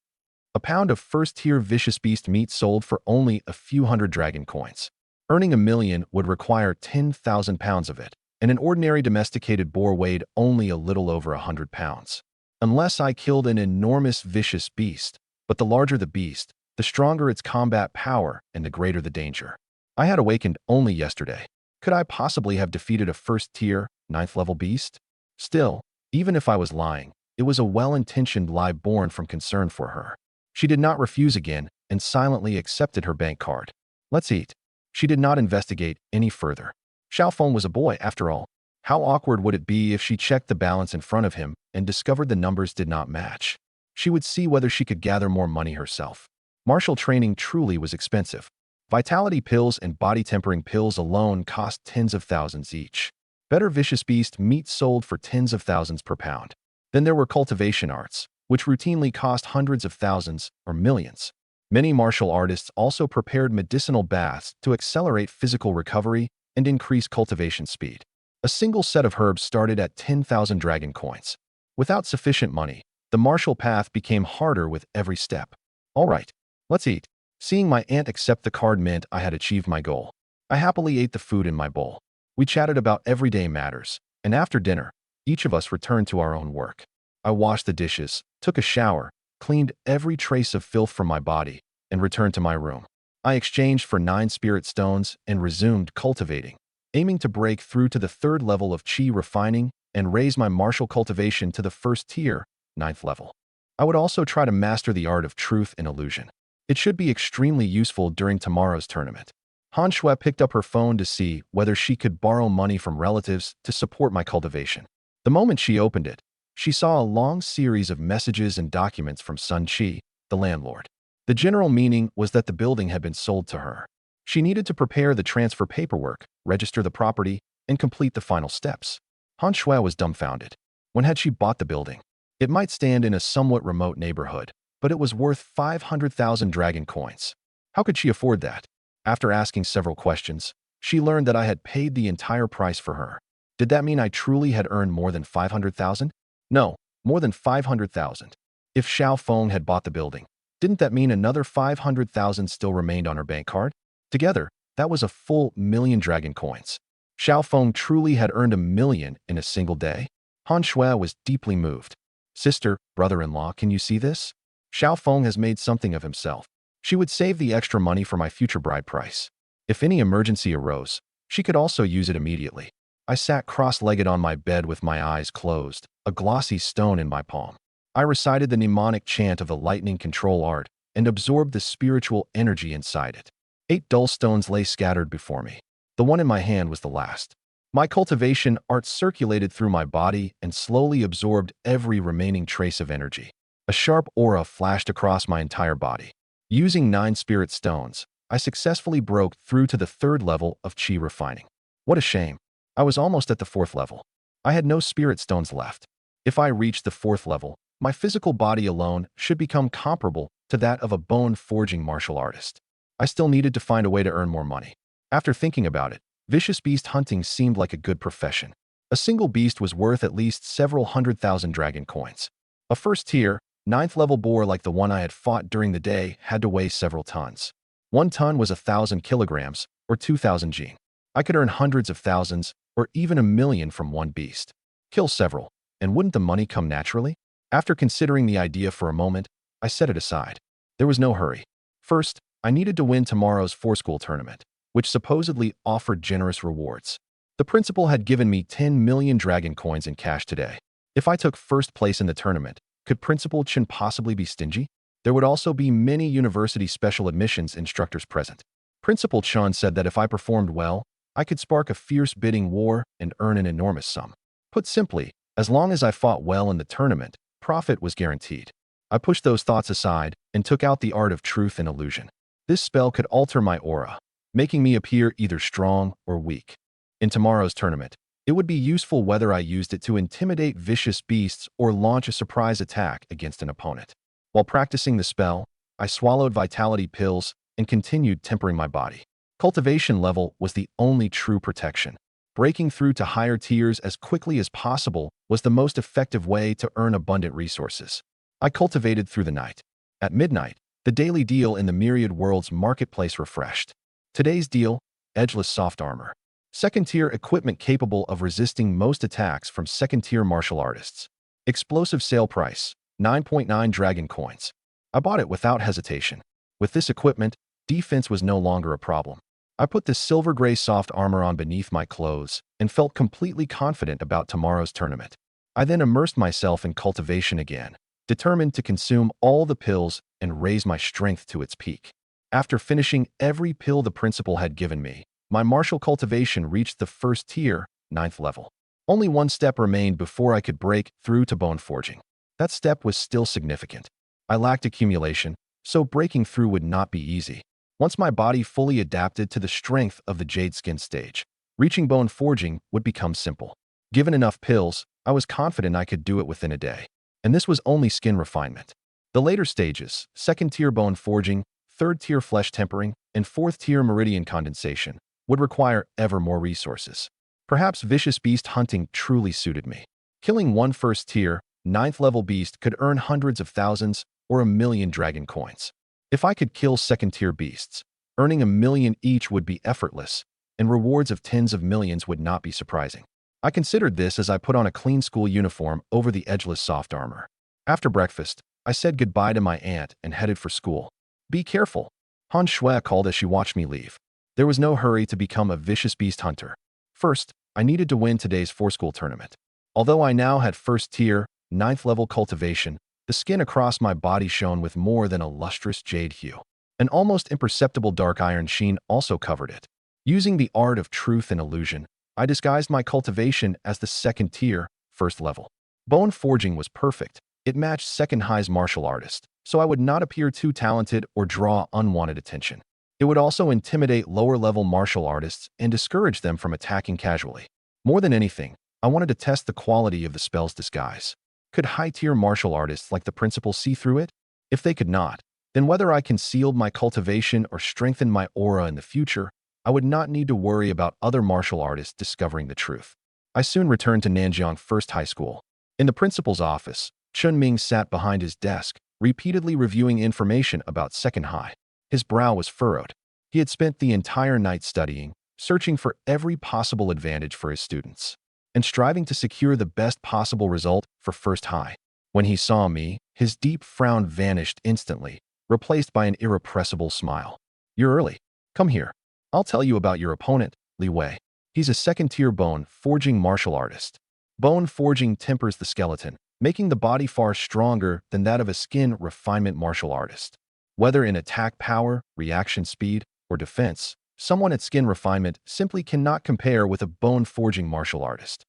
A pound of first-tier vicious beast meat sold for only a few hundred dragon coins. Earning 1 million would require 10,000 pounds of it, and an ordinary domesticated boar weighed only a little over 100 pounds. Unless I killed an enormous vicious beast, but the larger the beast, the stronger its combat power and the greater the danger. I had awakened only yesterday. Could I possibly have defeated a first-tier, 9th-level beast? Still, even if I was lying, it was a well-intentioned lie born from concern for her. She did not refuse again and silently accepted her bank card. "Let's eat." She did not investigate any further. Xiao Feng was a boy, after all. How awkward would it be if she checked the balance in front of him and discovered the numbers did not match? She would see whether she could gather more money herself. Martial training truly was expensive. Vitality pills and body-tempering pills alone cost tens of thousands each. Better vicious beast meat sold for tens of thousands per pound. Then there were cultivation arts, which routinely cost hundreds of thousands or millions. Many martial artists also prepared medicinal baths to accelerate physical recovery and increase cultivation speed. A single set of herbs started at 10,000 dragon coins. Without sufficient money, the martial path became harder with every step. "All right, let's eat." Seeing my aunt accept the card meant I had achieved my goal. I happily ate the food in my bowl. We chatted about everyday matters, and after dinner, each of us returned to our own work. I washed the dishes, took a shower, cleaned every trace of filth from my body, and returned to my room. I exchanged for 9 spirit stones and resumed cultivating, aiming to break through to the 3rd level of Qi refining and raise my martial cultivation to the 1st tier, 9th level. I would also try to master the art of truth and illusion. It should be extremely useful during tomorrow's tournament. Han Shui picked up her phone to see whether she could borrow money from relatives to support my cultivation. The moment she opened it, she saw a long series of messages and documents from Sun Qi, the landlord. The general meaning was that the building had been sold to her. She needed to prepare the transfer paperwork, register the property, and complete the final steps. Han Shui was dumbfounded. When had she bought the building? It might stand in a somewhat remote neighborhood, but it was worth 500,000 dragon coins. How could she afford that? After asking several questions, she learned that I had paid the entire price for her. Did that mean I truly had earned more than 500,000? No, more than 500,000. If Xiao Feng had bought the building, didn't that mean another 500,000 still remained on her bank card? Together, that was a full million dragon coins. Xiao Feng truly had earned 1 million in a single day. Han Shui was deeply moved. Sister, brother-in-law, can you see this? Xiao Feng has made something of himself. She would save the extra money for my future bride price. If any emergency arose, she could also use it immediately. I sat cross-legged on my bed with my eyes closed, a glossy stone in my palm. I recited the mnemonic chant of the lightning control art and absorbed the spiritual energy inside it. 8 dull stones lay scattered before me. The one in my hand was the last. My cultivation art circulated through my body and slowly absorbed every remaining trace of energy. A sharp aura flashed across my entire body. Using 9 spirit stones, I successfully broke through to the 3rd level of Qi refining. What a shame. I was almost at the 4th level. I had no spirit stones left. If I reached the 4th level, my physical body alone should become comparable to that of a bone-forging martial artist. I still needed to find a way to earn more money. After thinking about it, vicious beast hunting seemed like a good profession. A single beast was worth at least several 100,000 dragon coins. A first-tier, 9th level boar like the one I had fought during the day had to weigh several tons. 1 ton was 1,000 kilograms, or 2,000 jin. I could earn hundreds of thousands, or even 1 million from one beast. Kill several, and wouldn't the money come naturally? After considering the idea for a moment, I set it aside. There was no hurry. First, I needed to win tomorrow's four-school tournament, which supposedly offered generous rewards. The principal had given me 10 million dragon coins in cash today. If I took first place in the tournament, could Principal Chen possibly be stingy? There would also be many university special admissions instructors present. Principal Chen said that if I performed well, I could spark a fierce bidding war and earn an enormous sum. Put simply, as long as I fought well in the tournament, profit was guaranteed. I pushed those thoughts aside and took out the art of truth and illusion. This spell could alter my aura, making me appear either strong or weak. In tomorrow's tournament, it would be useful whether I used it to intimidate vicious beasts or launch a surprise attack against an opponent. While practicing the spell, I swallowed vitality pills and continued tempering my body. Cultivation level was the only true protection. Breaking through to higher tiers as quickly as possible was the most effective way to earn abundant resources. I cultivated through the night. At midnight, the daily deal in the Myriad Worlds marketplace refreshed. Today's deal, edgeless soft armor. Second-tier equipment capable of resisting most attacks from second-tier martial artists. Explosive sale price, 9.9 dragon coins. I bought it without hesitation. With this equipment, defense was no longer a problem. I put this silver-gray soft armor on beneath my clothes and felt completely confident about tomorrow's tournament. I then immersed myself in cultivation again, determined to consume all the pills and raise my strength to its peak. After finishing every pill the principal had given me, my martial cultivation reached the first tier, 9th level. Only one step remained before I could break through to bone forging. That step was still significant. I lacked accumulation, so breaking through would not be easy. Once my body fully adapted to the strength of the jade skin stage, reaching bone forging would become simple. Given enough pills, I was confident I could do it within a day. And this was only skin refinement. The later stages, 2nd-tier bone forging, 3rd-tier flesh tempering, and 4th-tier meridian condensation, would require ever more resources. Perhaps vicious beast hunting truly suited me. Killing one first-tier, 9th-level beast could earn hundreds of thousands or 1 million dragon coins. If I could kill 2nd-tier beasts, earning 1 million each would be effortless, and rewards of tens of millions would not be surprising. I considered this as I put on a clean school uniform over the edgeless soft armor. After breakfast, I said goodbye to my aunt and headed for school. Be careful, Han Shui called as she watched me leave. There was no hurry to become a vicious beast hunter. First, I needed to win today's four-school tournament. Although I now had first-tier, 9th-level cultivation, the skin across my body shone with more than a lustrous jade hue. An almost imperceptible dark iron sheen also covered it. Using the art of truth and illusion, I disguised my cultivation as the 2nd-tier, 1st level. Bone forging was perfect. It matched second high's martial artist, so I would not appear too talented or draw unwanted attention. It would also intimidate lower-level martial artists and discourage them from attacking casually. More than anything, I wanted to test the quality of the spell's disguise. Could high-tier martial artists like the principal see through it? If they could not, then whether I concealed my cultivation or strengthened my aura in the future, I would not need to worry about other martial artists discovering the truth. I soon returned to Nanjiang First High School. In the principal's office, Chun Ming sat behind his desk, repeatedly reviewing information about Second High. His brow was furrowed. He had spent the entire night studying, searching for every possible advantage for his students, and striving to secure the best possible result for First High. When he saw me, his deep frown vanished instantly, replaced by an irrepressible smile. "You're early. Come here. I'll tell you about your opponent, Li Wei. He's a second-tier bone-forging martial artist. Bone forging tempers the skeleton, making the body far stronger than that of a skin refinement martial artist. Whether in attack power, reaction speed, or defense, someone at skin refinement simply cannot compare with a bone-forging martial artist."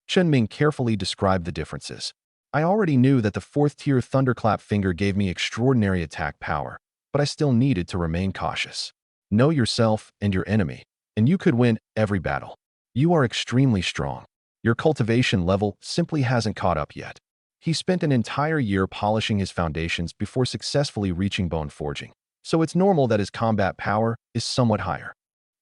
Chun Ming carefully described the differences. I already knew that the fourth-tier thunderclap finger gave me extraordinary attack power, but I still needed to remain cautious. Know yourself and your enemy, and you could win every battle. You are extremely strong. Your cultivation level simply hasn't caught up yet. He spent an entire year polishing his foundations before successfully reaching bone forging, so it's normal that his combat power is somewhat higher.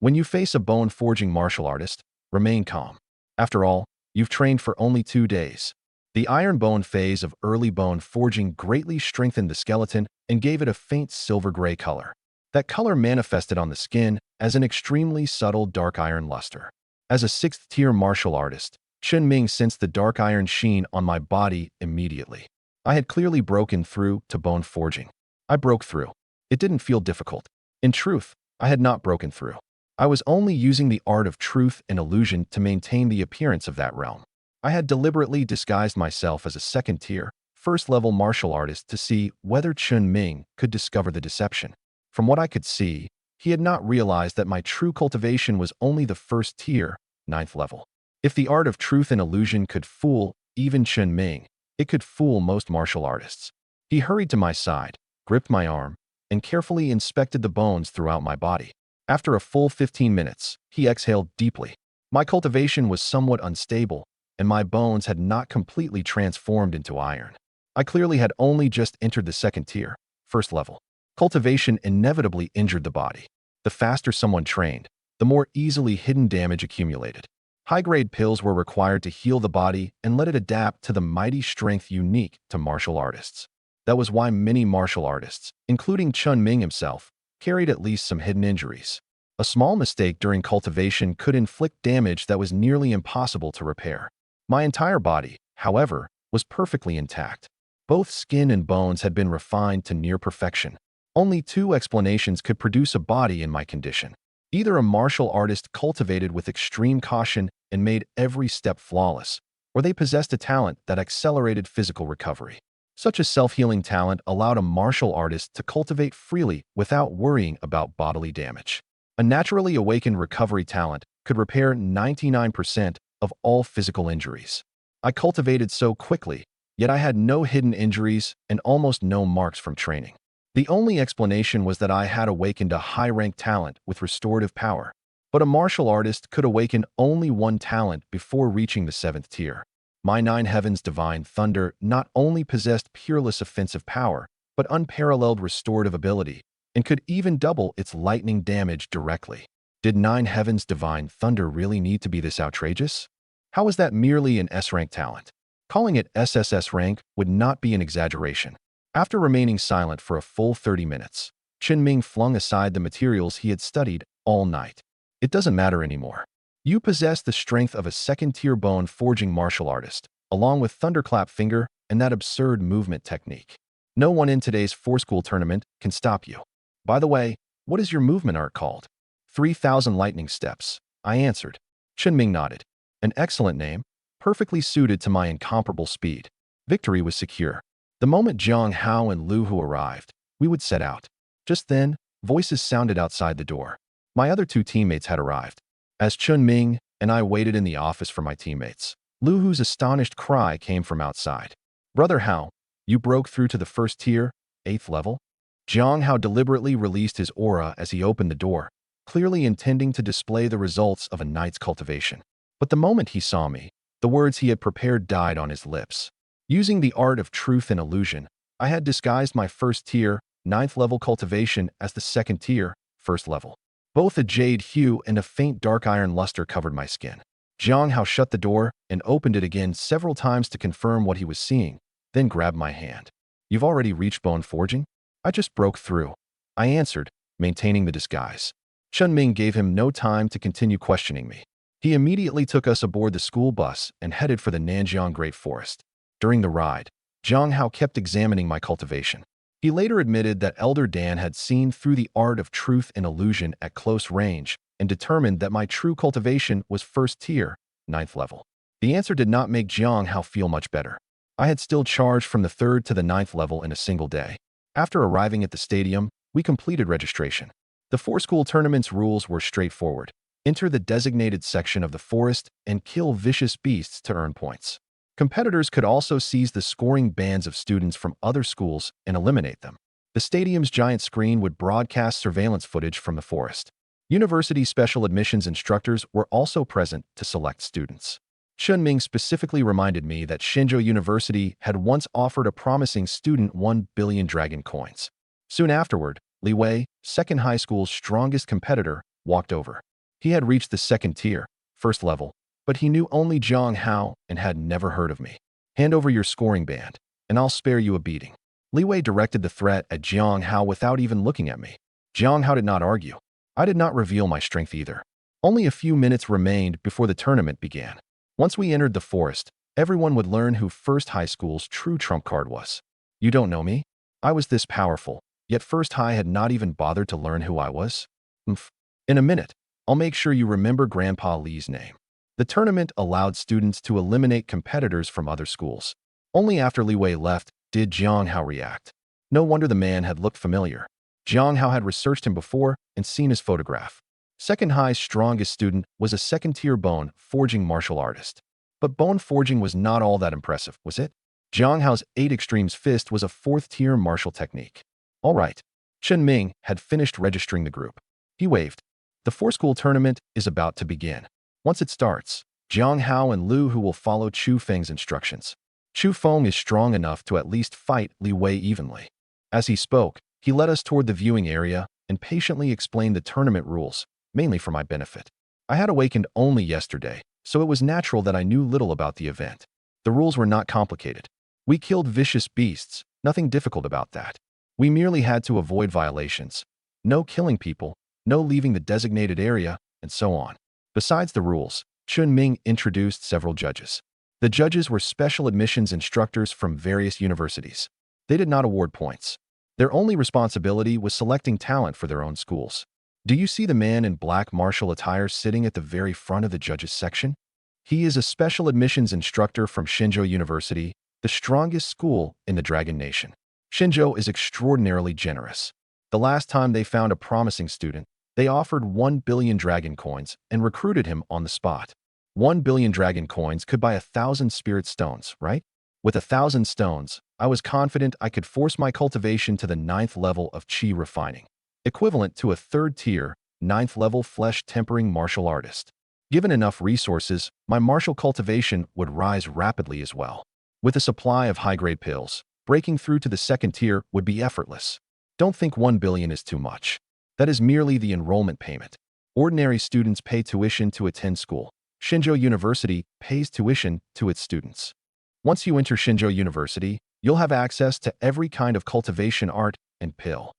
When you face a bone forging martial artist, remain calm. After all, you've trained for only 2 days. The iron bone phase of early bone forging greatly strengthened the skeleton and gave it a faint silver-gray color. That color manifested on the skin as an extremely subtle dark iron luster. As a 6th-tier martial artist, Chun Ming sensed the dark iron sheen on my body immediately. I had clearly broken through to bone forging. I broke through. It didn't feel difficult. In truth, I had not broken through. I was only using the art of truth and illusion to maintain the appearance of that realm. I had deliberately disguised myself as a second-tier, first-level martial artist to see whether Chun Ming could discover the deception. From what I could see, he had not realized that my true cultivation was only the first tier, 9th level. If the art of truth and illusion could fool even Chun Ming, it could fool most martial artists. He hurried to my side, gripped my arm, and carefully inspected the bones throughout my body. After a full 15 minutes, he exhaled deeply. My cultivation was somewhat unstable, and my bones had not completely transformed into iron. I clearly had only just entered the second tier, first level. Cultivation inevitably injured the body. The faster someone trained, the more easily hidden damage accumulated. High-grade pills were required to heal the body and let it adapt to the mighty strength unique to martial artists. That was why many martial artists, including Chun Ming himself, carried at least some hidden injuries. A small mistake during cultivation could inflict damage that was nearly impossible to repair. My entire body, however, was perfectly intact. Both skin and bones had been refined to near perfection. Only 2 explanations could produce a body in my condition. Either a martial artist cultivated with extreme caution and made every step flawless, or they possessed a talent that accelerated physical recovery. Such a self-healing talent allowed a martial artist to cultivate freely without worrying about bodily damage. A naturally awakened recovery talent could repair 99% of all physical injuries. I cultivated so quickly, yet I had no hidden injuries and almost no marks from training. The only explanation was that I had awakened a high-ranked talent with restorative power, but a martial artist could awaken only one talent before reaching the 7th tier. My 9 Heavens Divine Thunder not only possessed peerless offensive power, but unparalleled restorative ability, and could even double its lightning damage directly. Did 9 Heavens Divine Thunder really need to be this outrageous? How was that merely an S-rank talent? Calling it SSS rank would not be an exaggeration. After remaining silent for a full 30 minutes, Chun Ming flung aside the materials he had studied all night. "It doesn't matter anymore. You possess the strength of a second-tier bone-forging martial artist, along with Thunderclap Finger and that absurd movement technique. No one in today's four-school tournament can stop you. By the way, what is your movement art called?" 3,000 lightning steps, I answered. Chun Ming nodded. "An excellent name, perfectly suited to my incomparable speed." Victory was secure. The moment Jiang Hao and Lu Hu arrived, we would set out. Just then, voices sounded outside the door. My other 2 teammates had arrived. As Chun Ming and I waited in the office for my teammates, Lu Hu's astonished cry came from outside. "Brother Hao, you broke through to the first tier, 8th level?" Jiang Hao deliberately released his aura as he opened the door, clearly intending to display the results of a night's cultivation. But the moment he saw me, The words he had prepared died on his lips. Using the art of truth and illusion, I had disguised my first tier, 9th level cultivation as the second tier, 1st level. Both a jade hue and a faint dark iron luster covered my skin. Jiang Hao shut the door and opened it again several times to confirm what he was seeing, then grabbed my hand. You've already reached bone forging? I just broke through. I answered, maintaining the disguise. Chun Ming gave him no time to continue questioning me. He immediately took us aboard the school bus and headed for the Nanjiang Great Forest. During the ride, Jiang Hao kept examining my cultivation. He later admitted that Elder Dan had seen through the art of truth and illusion at close range and determined that my true cultivation was 1st tier, 9th level. The answer did not make Jiang Hao feel much better. I had still charged from the 3rd to the 9th level in a single day. After arriving at the stadium, we completed registration. The 4-school tournament's rules were straightforward. Enter the designated section of the forest and kill vicious beasts to earn points. Competitors could also seize the scoring bands of students from other schools and eliminate them. The stadium's giant screen would broadcast surveillance footage from the forest. University special admissions instructors were also present to select students. Chun Ming specifically reminded me that Shenzhou University had once offered a promising student 1 billion dragon coins. Soon afterward, Li Wei, second high school's strongest competitor, walked over. He had reached the 2nd tier, 1st level, but he knew only Jiang Hao and had never heard of me. Hand over your scoring band, and I'll spare you a beating. Li Wei directed the threat at Jiang Hao without even looking at me. Jiang Hao did not argue. I did not reveal my strength either. Only a few minutes remained before the tournament began. Once we entered the forest, everyone would learn who First High School's true trump card was. You don't know me? I was this powerful, yet First High had not even bothered to learn who I was. In a minute, I'll make sure you remember Grandpa Li's name. The tournament allowed students to eliminate competitors from other schools. Only after Li Wei left did Jiang Hao react. No wonder the man had looked familiar. Jiang Hao had researched him before and seen his photograph. Second High's strongest student was a 2nd-tier bone forging martial artist. But bone forging was not all that impressive, was it? Jiang Hao's 8 Extremes Fist was a 4th-tier martial technique. All right. Chun Ming had finished registering the group. He waved. The 4-school tournament is about to begin. Once it starts, Jiang Hao and Lu Hu will follow Chu Feng's instructions. Chu Feng is strong enough to at least fight Li Wei evenly. As he spoke, he led us toward the viewing area and patiently explained the tournament rules, mainly for my benefit. I had awakened only yesterday, so it was natural that I knew little about the event. The rules were not complicated. We killed vicious beasts, nothing difficult about that. We merely had to avoid violations. No killing people, no leaving the designated area, and so on. Besides the rules, Chun Ming introduced several judges. The judges were special admissions instructors from various universities. They did not award points. Their only responsibility was selecting talent for their own schools. Do you see the man in black martial attire sitting at the very front of the judges section? He is a special admissions instructor from Shenzhou University, the strongest school in the Dragon Nation. Shenzhou is extraordinarily generous. The last time they found a promising student, they offered 1 billion dragon coins and recruited him on the spot. 1 billion dragon coins could buy 1,000 spirit stones, right? With 1,000 stones, I was confident I could force my cultivation to the 9th level of Qi refining, equivalent to a 3rd-tier, 9th-level flesh-tempering martial artist. Given enough resources, my martial cultivation would rise rapidly as well. With a supply of high-grade pills, breaking through to the 2nd tier would be effortless. Don't think 1 billion is too much. That is merely the enrollment payment. Ordinary students pay tuition to attend school. Shenzhou University pays tuition to its students. Once you enter Shenzhou University, you'll have access to every kind of cultivation art and pill.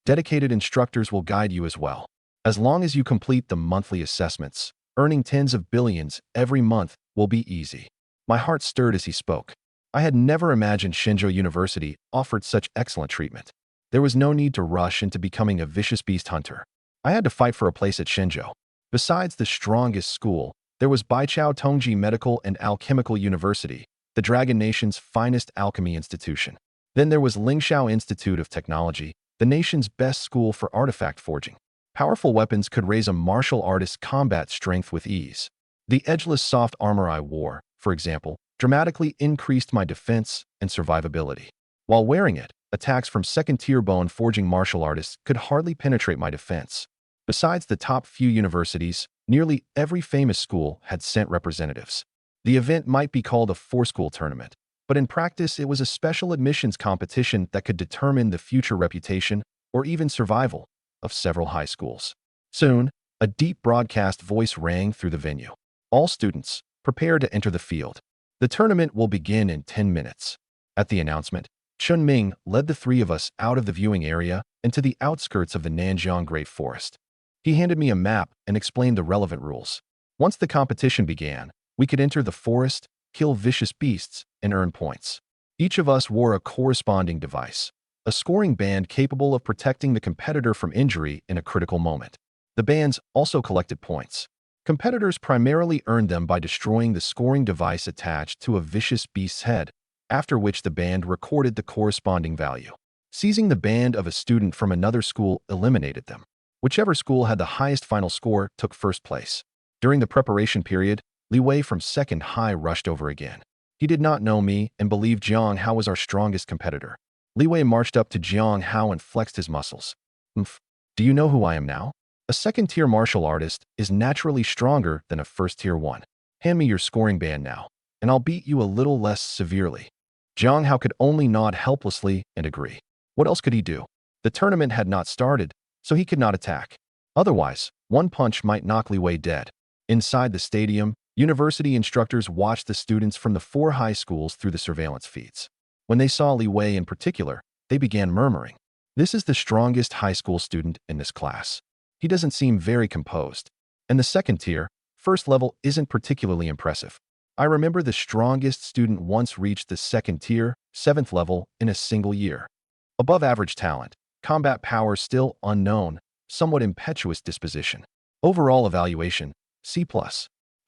Dedicated instructors will guide you as well. As long as you complete the monthly assessments, earning tens of billions every month will be easy. My heart stirred as he spoke. I had never imagined Shenzhou University offered such excellent treatment. There was no need to rush into becoming a vicious beast hunter. I had to fight for a place at Shenzhou. Besides the strongest school, there was Baichao Tongji Medical and Alchemical University, the Dragon Nation's finest alchemy institution. Then there was Lingxiao Institute of Technology, the nation's best school for artifact forging. Powerful weapons could raise a martial artist's combat strength with ease. The edgeless soft armor I wore, for example, dramatically increased my defense and survivability. While wearing it, attacks from 2nd-tier bone forging martial artists could hardly penetrate my defense. Besides the top few universities, nearly every famous school had sent representatives. The event might be called a four-school tournament, but in practice it was a special admissions competition that could determine the future reputation or even survival of several high schools. Soon, a deep broadcast voice rang through the venue. All students, prepare to enter the field. The tournament will begin in 10 minutes. At the announcement, Chun Ming led the three of us out of the viewing area and to the outskirts of the Nanjiang Great Forest. He handed me a map and explained the relevant rules. Once the competition began, we could enter the forest, kill vicious beasts, and earn points. Each of us wore a corresponding device, a scoring band capable of protecting the competitor from injury in a critical moment. The bands also collected points. Competitors primarily earned them by destroying the scoring device attached to a vicious beast's head, after which the band recorded the corresponding value. Seizing the band of a student from another school eliminated them. Whichever school had the highest final score took first place. During the preparation period, Li Wei from second high rushed over again. He did not know me and believed Jiang Hao was our strongest competitor. Li Wei marched up to Jiang Hao and flexed his muscles. Do you know who I am now? A second-tier martial artist is naturally stronger than a first-tier one. Hand me your scoring band now, and I'll beat you a little less severely. Jiang Hao could only nod helplessly and agree. What else could he do? The tournament had not started, so he could not attack. Otherwise, one punch might knock Li Wei dead. Inside the stadium, university instructors watched the students from the four high schools through the surveillance feeds. When they saw Li Wei in particular, they began murmuring. This is the strongest high school student in this class. He doesn't seem very composed. And the second tier, first level, isn't particularly impressive. I remember the strongest student once reached the second tier, seventh level, in a single year. Above average talent, combat power still unknown, somewhat impetuous disposition. Overall evaluation, C+.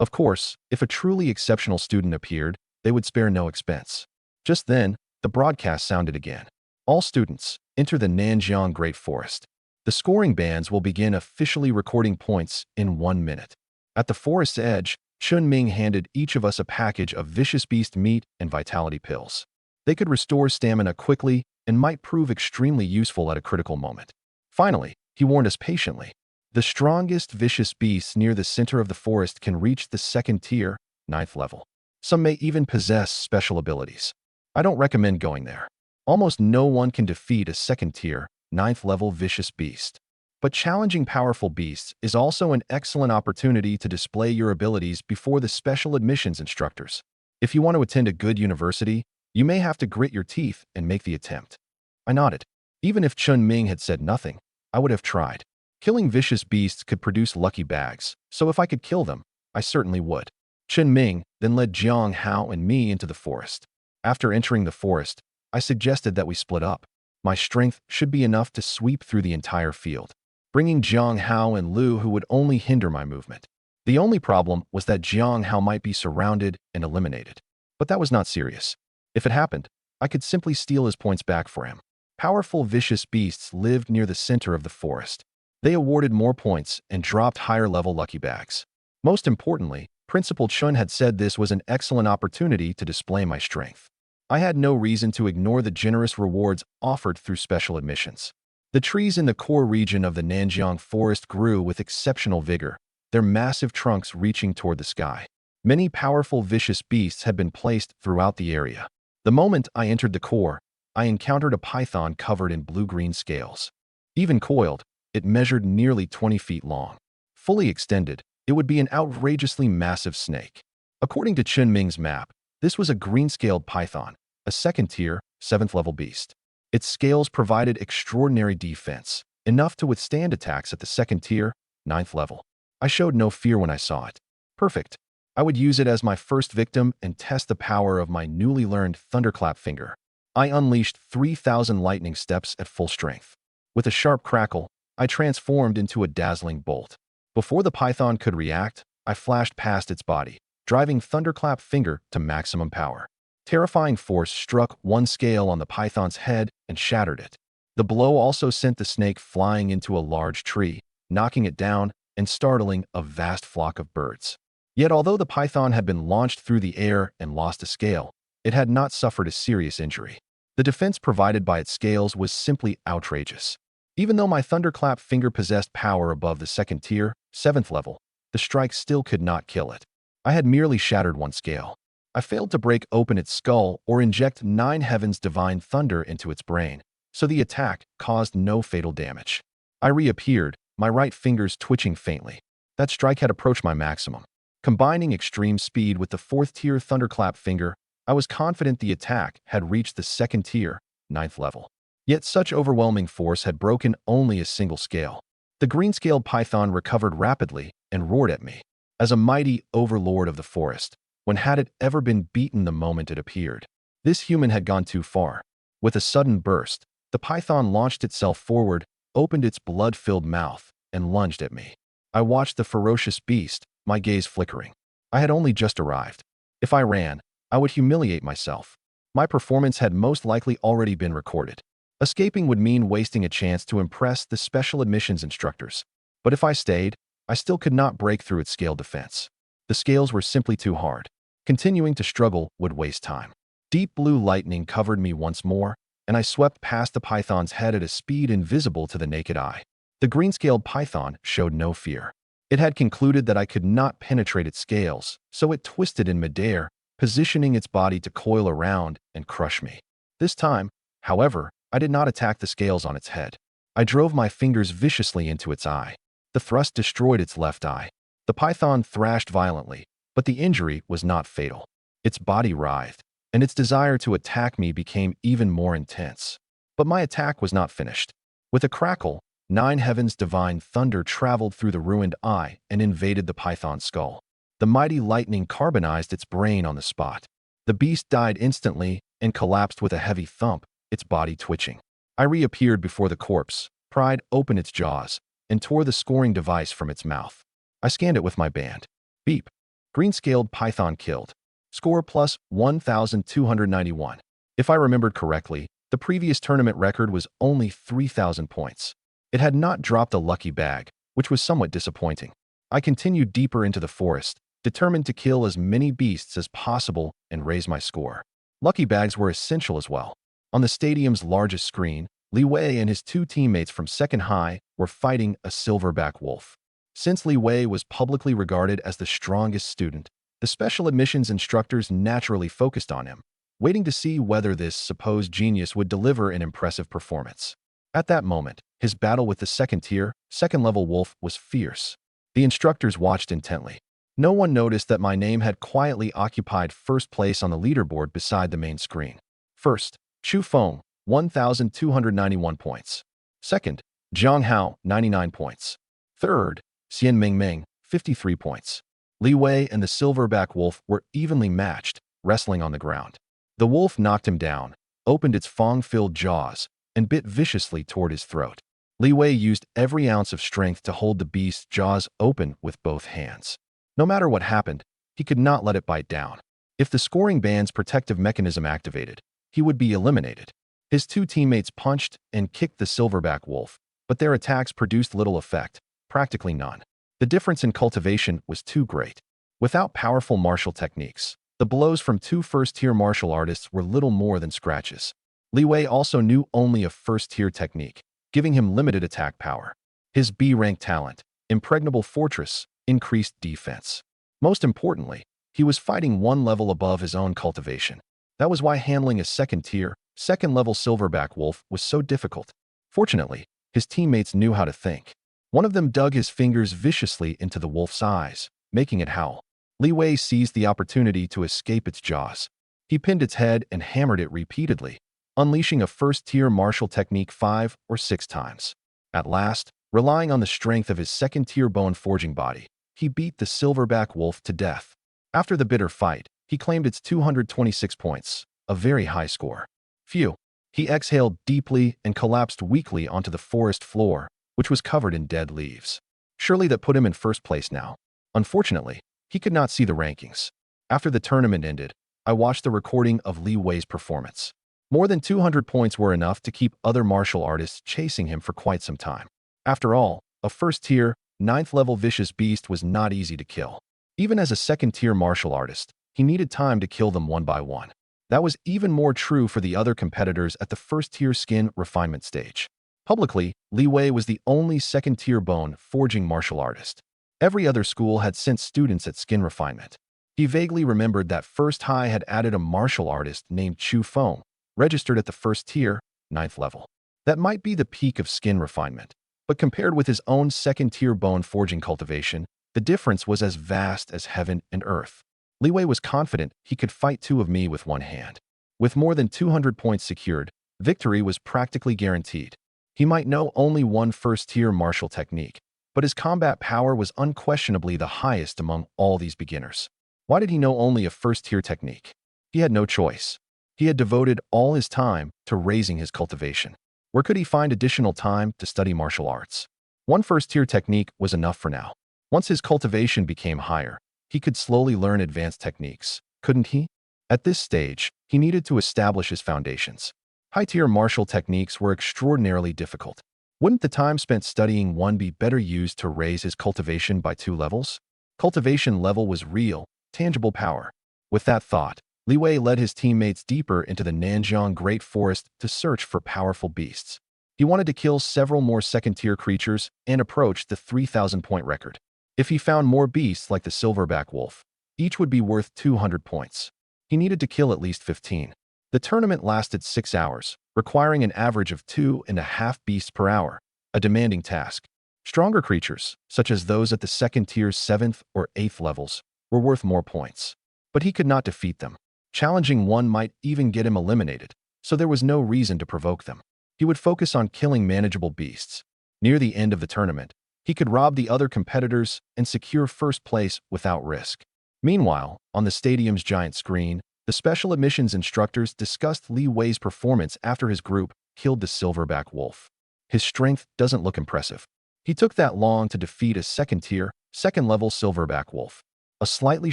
Of course, if a truly exceptional student appeared, they would spare no expense. Just then, the broadcast sounded again. All students, enter the Nanjiang Great Forest. The scoring bands will begin officially recording points in 1 minute. At the forest's edge, Chun Ming handed each of us a package of vicious beast meat and vitality pills. They could restore stamina quickly and might prove extremely useful at a critical moment. Finally, he warned us patiently. The strongest vicious beasts near the center of the forest can reach the second tier, 9th level. Some may even possess special abilities. I don't recommend going there. Almost no one can defeat a second tier, 9th level vicious beast. But challenging powerful beasts is also an excellent opportunity to display your abilities before the special admissions instructors. If you want to attend a good university, you may have to grit your teeth and make the attempt. I nodded. Even if Chun Ming had said nothing, I would have tried. Killing vicious beasts could produce lucky bags, so if I could kill them, I certainly would. Chun Ming then led Jiang Hao and me into the forest. After entering the forest, I suggested that we split up. My strength should be enough to sweep through the entire field, bringing Jiang Hao and Lu who would only hinder my movement. The only problem was that Jiang Hao might be surrounded and eliminated. But that was not serious. If it happened, I could simply steal his points back for him. Powerful vicious beasts lived near the center of the forest. They awarded more points and dropped higher-level lucky bags. Most importantly, Principal Chun had said this was an excellent opportunity to display my strength. I had no reason to ignore the generous rewards offered through special admissions. The trees in the core region of the Nanjiang forest grew with exceptional vigor, their massive trunks reaching toward the sky. Many powerful vicious beasts had been placed throughout the area. The moment I entered the core, I encountered a python covered in blue-green scales. Even coiled, it measured nearly 20 feet long. Fully extended, it would be an outrageously massive snake. According to Chun Ming's map, this was a green-scaled python, a second-tier, 7th-level beast. Its scales provided extraordinary defense, enough to withstand attacks at the second-tier, 9th level. I showed no fear when I saw it. Perfect. I would use it as my first victim and test the power of my newly learned thunderclap finger. I unleashed 3,000 lightning steps at full strength. With a sharp crackle, I transformed into a dazzling bolt. Before the python could react, I flashed past its body, driving thunderclap finger to maximum power. Terrifying force struck one scale on the python's head and shattered it. The blow also sent the snake flying into a large tree, knocking it down and startling a vast flock of birds. Yet although the python had been launched through the air and lost a scale, it had not suffered a serious injury. The defense provided by its scales was simply outrageous. Even though my thunderclap finger possessed power above the second tier, 7th level, the strike still could not kill it. I had merely shattered one scale. I failed to break open its skull or inject 9 heavens divine thunder into its brain, so the attack caused no fatal damage. I reappeared, my right fingers twitching faintly. That strike had approached my maximum. Combining extreme speed with the 4th-tier thunderclap finger, I was confident the attack had reached the 2nd-tier, 9th level. Yet such overwhelming force had broken only a single scale. The green-scaled python recovered rapidly and roared at me. As a mighty overlord of the forest, when had it ever been beaten the moment it appeared? This human had gone too far. With a sudden burst, the python launched itself forward, opened its blood-filled mouth, and lunged at me. I watched the ferocious beast, my gaze flickering. I had only just arrived. If I ran, I would humiliate myself. My performance had most likely already been recorded. Escaping would mean wasting a chance to impress the special admissions instructors. But if I stayed, I still could not break through its scale defense. The scales were simply too hard. Continuing to struggle would waste time. Deep blue lightning covered me once more, and I swept past the python's head at a speed invisible to the naked eye. The green-scaled python showed no fear. It had concluded that I could not penetrate its scales, so it twisted in midair, positioning its body to coil around and crush me. This time, however, I did not attack the scales on its head. I drove my fingers viciously into its eye. The thrust destroyed its left eye. The python thrashed violently, but the injury was not fatal. Its body writhed, and its desire to attack me became even more intense. But my attack was not finished. With a crackle, 9 heavens divine thunder traveled through the ruined eye and invaded the python's skull. The mighty lightning carbonized its brain on the spot. The beast died instantly and collapsed with a heavy thump, its body twitching. I reappeared before the corpse, pried open its jaws, and tore the scoring device from its mouth. I scanned it with my band. Beep. Green-scaled python killed. Score plus 1,291. If I remembered correctly, the previous tournament record was only 3,000 points. It had not dropped a lucky bag, which was somewhat disappointing. I continued deeper into the forest, determined to kill as many beasts as possible and raise my score. Lucky bags were essential as well. On the stadium's largest screen, Li Wei and his 2 teammates from Second High were fighting a silverback wolf. Since Li Wei was publicly regarded as the strongest student, the special admissions instructors naturally focused on him, waiting to see whether this supposed genius would deliver an impressive performance. At that moment, his battle with the 2nd-tier, 2nd-level wolf was fierce. The instructors watched intently. No one noticed that my name had quietly occupied first place on the leaderboard beside the main screen. First, Chu Feng, 1,291 points. Second, Zhang Hao, 99 points. Third, Xian Mingming, 53 points. Li Wei and the silverback wolf were evenly matched, wrestling on the ground. The wolf knocked him down, opened its fang-filled jaws, and bit viciously toward his throat. Li Wei used every ounce of strength to hold the beast's jaws open with both hands. No matter what happened, he could not let it bite down. If the scoring band's protective mechanism activated, he would be eliminated. His 2 teammates punched and kicked the silverback wolf, but their attacks produced little effect, practically none. The difference in cultivation was too great. Without powerful martial techniques, the blows from 2 first-tier martial artists were little more than scratches. Li Wei also knew only a first-tier technique, giving him limited attack power. His B-rank talent, Impregnable Fortress, increased defense. Most importantly, he was fighting 1 level above his own cultivation. That was why handling a 2nd-tier, 2nd-level silverback wolf was so difficult. Fortunately, his teammates knew how to think. One of them dug his fingers viciously into the wolf's eyes, making it howl. Li Wei seized the opportunity to escape its jaws. He pinned its head and hammered it repeatedly, unleashing a first-tier martial technique 5 or 6 times. At last, relying on the strength of his 2nd-tier bone-forging body, he beat the silverback wolf to death. After the bitter fight, he claimed its 226 points, a very high score. Phew. He exhaled deeply and collapsed weakly onto the forest floor, which was covered in dead leaves. Surely that put him in first place now. Unfortunately, he could not see the rankings. After the tournament ended, I watched the recording of Li Wei's performance. More than 200 points were enough to keep other martial artists chasing him for quite some time. After all, a first-tier, 9th-level vicious beast was not easy to kill. Even as a 2nd-tier martial artist, he needed time to kill them one by one. That was even more true for the other competitors at the first-tier skin refinement stage. Publicly, Li Wei was the only 2nd-tier bone forging martial artist. Every other school had sent students at skin refinement. He vaguely remembered that First High had added a martial artist named Chu Feng, registered at the first tier, ninth level. That might be the peak of skin refinement, but compared with his own second-tier bone forging cultivation, the difference was as vast as heaven and earth. Li Wei was confident he could fight two of me with one hand. With more than 200 points secured, victory was practically guaranteed. He might know only one first-tier martial technique, but his combat power was unquestionably the highest among all these beginners. Why did he know only a first-tier technique? He had no choice. He had devoted all his time to raising his cultivation. Where could he find additional time to study martial arts? One first-tier technique was enough for now. Once his cultivation became higher, he could slowly learn advanced techniques, couldn't he? At this stage, he needed to establish his foundations. High-tier martial techniques were extraordinarily difficult. Wouldn't the time spent studying one be better used to raise his cultivation by 2 levels? Cultivation level was real, tangible power. With that thought, Li Wei led his teammates deeper into the Nanjiang Great Forest to search for powerful beasts. He wanted to kill several more second-tier creatures and approach the 3,000-point record. If he found more beasts like the silverback wolf, each would be worth 200 points. He needed to kill at least 15. The tournament lasted 6 hours, requiring an average of 2.5 beasts per hour, a demanding task. Stronger creatures, such as those at the second-tier 7th or 8th levels, were worth more points. But he could not defeat them. Challenging one might even get him eliminated, so there was no reason to provoke them. He would focus on killing manageable beasts. Near the end of the tournament, he could rob the other competitors and secure first place without risk. Meanwhile, on the stadium's giant screen, the special admissions instructors discussed Li Wei's performance after his group killed the silverback wolf. His strength doesn't look impressive. He took that long to defeat a second-tier, second-level silverback wolf. A slightly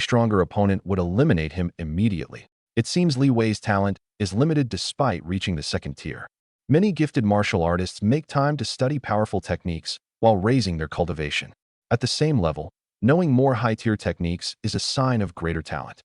stronger opponent would eliminate him immediately. It seems Li Wei's talent is limited despite reaching the second tier. Many gifted martial artists make time to study powerful techniques while raising their cultivation. At the same level, knowing more high-tier techniques is a sign of greater talent.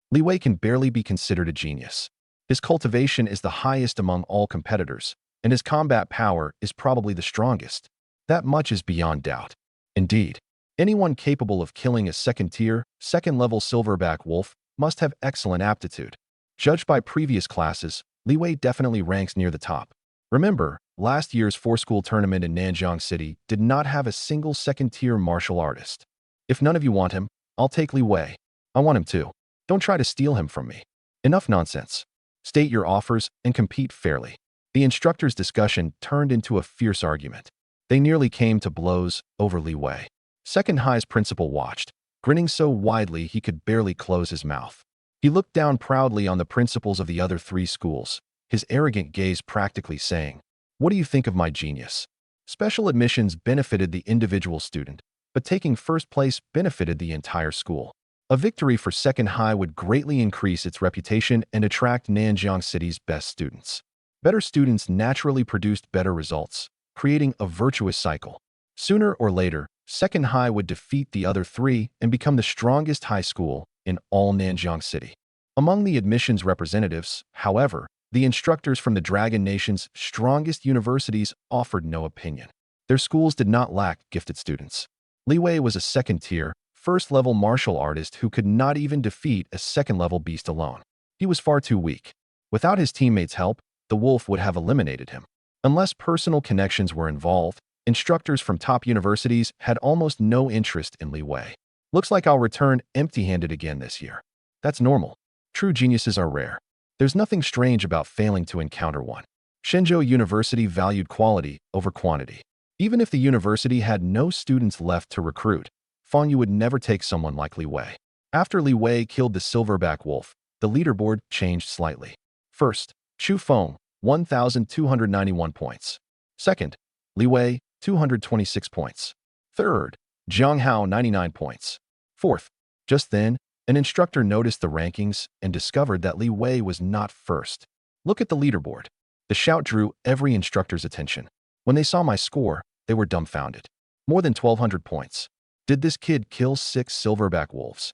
Li Wei can barely be considered a genius. His cultivation is the highest among all competitors, and his combat power is probably the strongest. That much is beyond doubt. Indeed, anyone capable of killing a second-tier, second-level silverback wolf must have excellent aptitude. Judged by previous classes, Li Wei definitely ranks near the top. Remember, last year's 4-school tournament in Nanjiang City did not have a single second-tier martial artist. If none of you want him, I'll take Li Wei. I want him too. Don't try to steal him from me. Enough nonsense. State your offers and compete fairly. The instructors' discussion turned into a fierce argument. They nearly came to blows over Li Wei. Second High's principal watched, grinning so widely he could barely close his mouth. He looked down proudly on the principals of the other 3 schools, his arrogant gaze practically saying, "What do you think of my genius?" Special admissions benefited the individual student, but taking first place benefited the entire school. A victory for Second High would greatly increase its reputation and attract Nanjiang City's best students. Better students naturally produced better results, creating a virtuous cycle. Sooner or later, Second High would defeat the other 3 and become the strongest high school in all Nanjiang City. Among the admissions representatives, however, the instructors from the Dragon Nation's strongest universities offered no opinion. Their schools did not lack gifted students. Li Wei was a second-tier, first-level martial artist who could not even defeat a second-level beast alone. He was far too weak. Without his teammates' help, the wolf would have eliminated him. Unless personal connections were involved, instructors from top universities had almost no interest in Li Wei. Looks like I'll return empty-handed again this year. That's normal. True geniuses are rare. There's nothing strange about failing to encounter one. Shenzhou University valued quality over quantity. Even if the university had no students left to recruit, Fangyu would never take someone like Li Wei. After Li Wei killed the silverback wolf, the leaderboard changed slightly. First, Chu Feng, 1,291 points. Second, Li Wei, 226 points. Third, Jiang Hao, 99 points. Fourth, just then, an instructor noticed the rankings and discovered that Li Wei was not first. Look at the leaderboard. The shout drew every instructor's attention. When they saw my score, they were dumbfounded. More than 1,200 points. Did this kid kill 6 silverback wolves?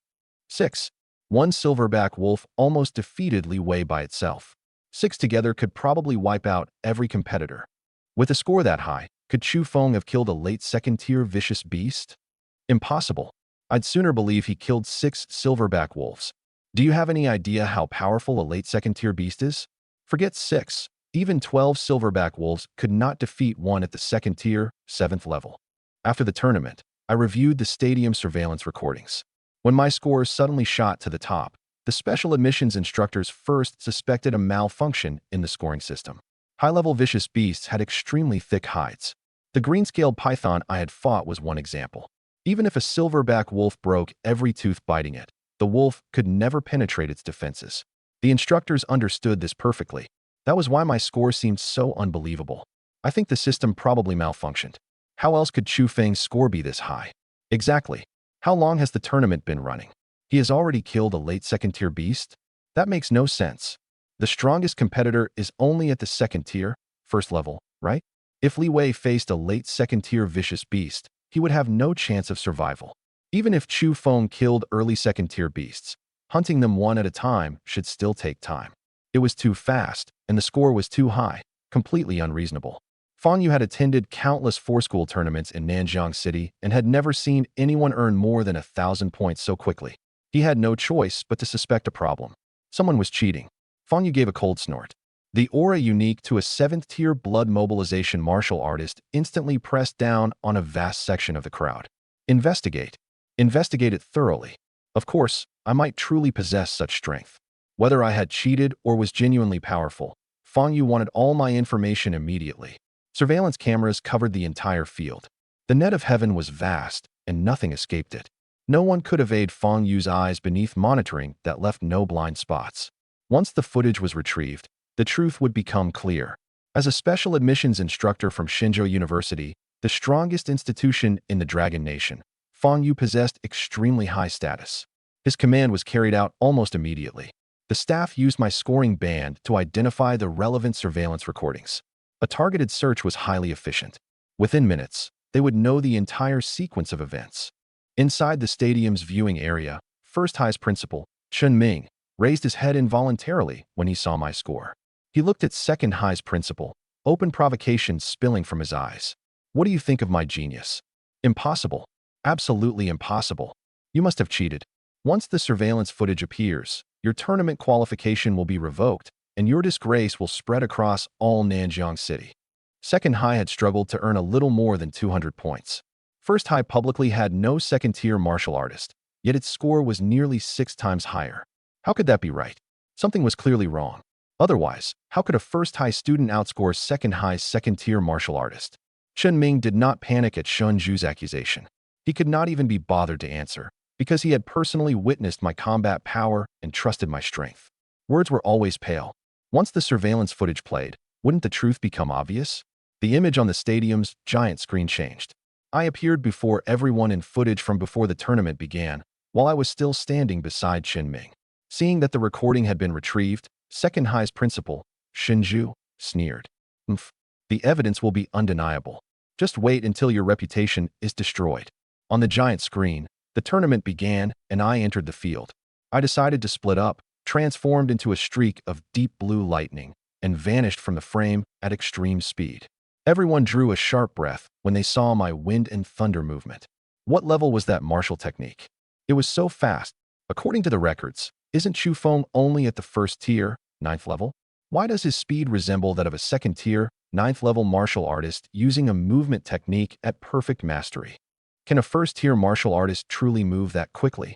6. One silverback wolf almost defeated Li Wei by itself. 6 together could probably wipe out every competitor. With a score that high, could Chu Feng have killed a late second-tier vicious beast? Impossible. I'd sooner believe he killed 6 silverback wolves. Do you have any idea how powerful a late second-tier beast is? Forget 6. Even 12 silverback wolves could not defeat one at the second tier, 7th level. After the tournament, I reviewed the stadium surveillance recordings. When my score suddenly shot to the top, the special admissions instructors first suspected a malfunction in the scoring system. High-level vicious beasts had extremely thick hides. The green-scaled python I had fought was one example. Even if a silverback wolf broke every tooth biting it, the wolf could never penetrate its defenses. The instructors understood this perfectly. That was why my score seemed so unbelievable. I think the system probably malfunctioned. How else could Chu Feng's score be this high? Exactly. How long has the tournament been running? He has already killed a late second-tier beast? That makes no sense. The strongest competitor is only at the second tier, first level, right? If Li Wei faced a late second-tier vicious beast, he would have no chance of survival. Even if Chu Feng killed early second-tier beasts, hunting them one at a time should still take time. It was too fast, and the score was too high, completely unreasonable. Fang Yu had attended countless four-school tournaments in Nanjiang City and had never seen anyone earn more than 1,000 points so quickly. He had no choice but to suspect a problem. Someone was cheating. Fang Yu gave a cold snort. The aura unique to a 7th-tier blood mobilization martial artist instantly pressed down on a vast section of the crowd. Investigate. Investigate it thoroughly. Of course, I might truly possess such strength. Whether I had cheated or was genuinely powerful, Fang Yu wanted all my information immediately. Surveillance cameras covered the entire field. The net of heaven was vast, and nothing escaped it. No one could evade Fang Yu's eyes beneath monitoring that left no blind spots. Once the footage was retrieved, the truth would become clear. As a special admissions instructor from Shenzhou University, the strongest institution in the Dragon Nation, Fang Yu possessed extremely high status. His command was carried out almost immediately. The staff used my scoring band to identify the relevant surveillance recordings. A targeted search was highly efficient. Within minutes, they would know the entire sequence of events. Inside the stadium's viewing area, First High's principal, Chen Ming, raised his head involuntarily when he saw my score. He looked at Second High's principal, open provocation spilling from his eyes. What do you think of my genius? Impossible. Absolutely impossible. You must have cheated. Once the surveillance footage appears, your tournament qualification will be revoked, and your disgrace will spread across all Nanjiang City. Second High had struggled to earn a little more than 200 points. First High publicly had no second-tier martial artist, yet its score was nearly 6 times higher. How could that be right? Something was clearly wrong. Otherwise, how could a First High student outscore Second High's second-tier martial artist? Chen Ming did not panic at Shun Zhu's accusation. He could not even be bothered to answer, because he had personally witnessed my combat power and trusted my strength. Words were always pale. Once the surveillance footage played, wouldn't the truth become obvious? The image on the stadium's giant screen changed. I appeared before everyone in footage from before the tournament began, while I was still standing beside Chen Ming. Seeing that the recording had been retrieved, Second High's principal, Shinju, sneered. The evidence will be undeniable. Just wait until your reputation is destroyed. On the giant screen, the tournament began and I entered the field. I decided to split up, transformed into a streak of deep blue lightning, and vanished from the frame at extreme speed. Everyone drew a sharp breath when they saw my wind and thunder movement. What level was that martial technique? It was so fast. According to the records, isn't Chu Feng only at the first tier, 9th level? Why does his speed resemble that of a second tier, 9th level martial artist using a movement technique at perfect mastery? Can a first-tier martial artist truly move that quickly?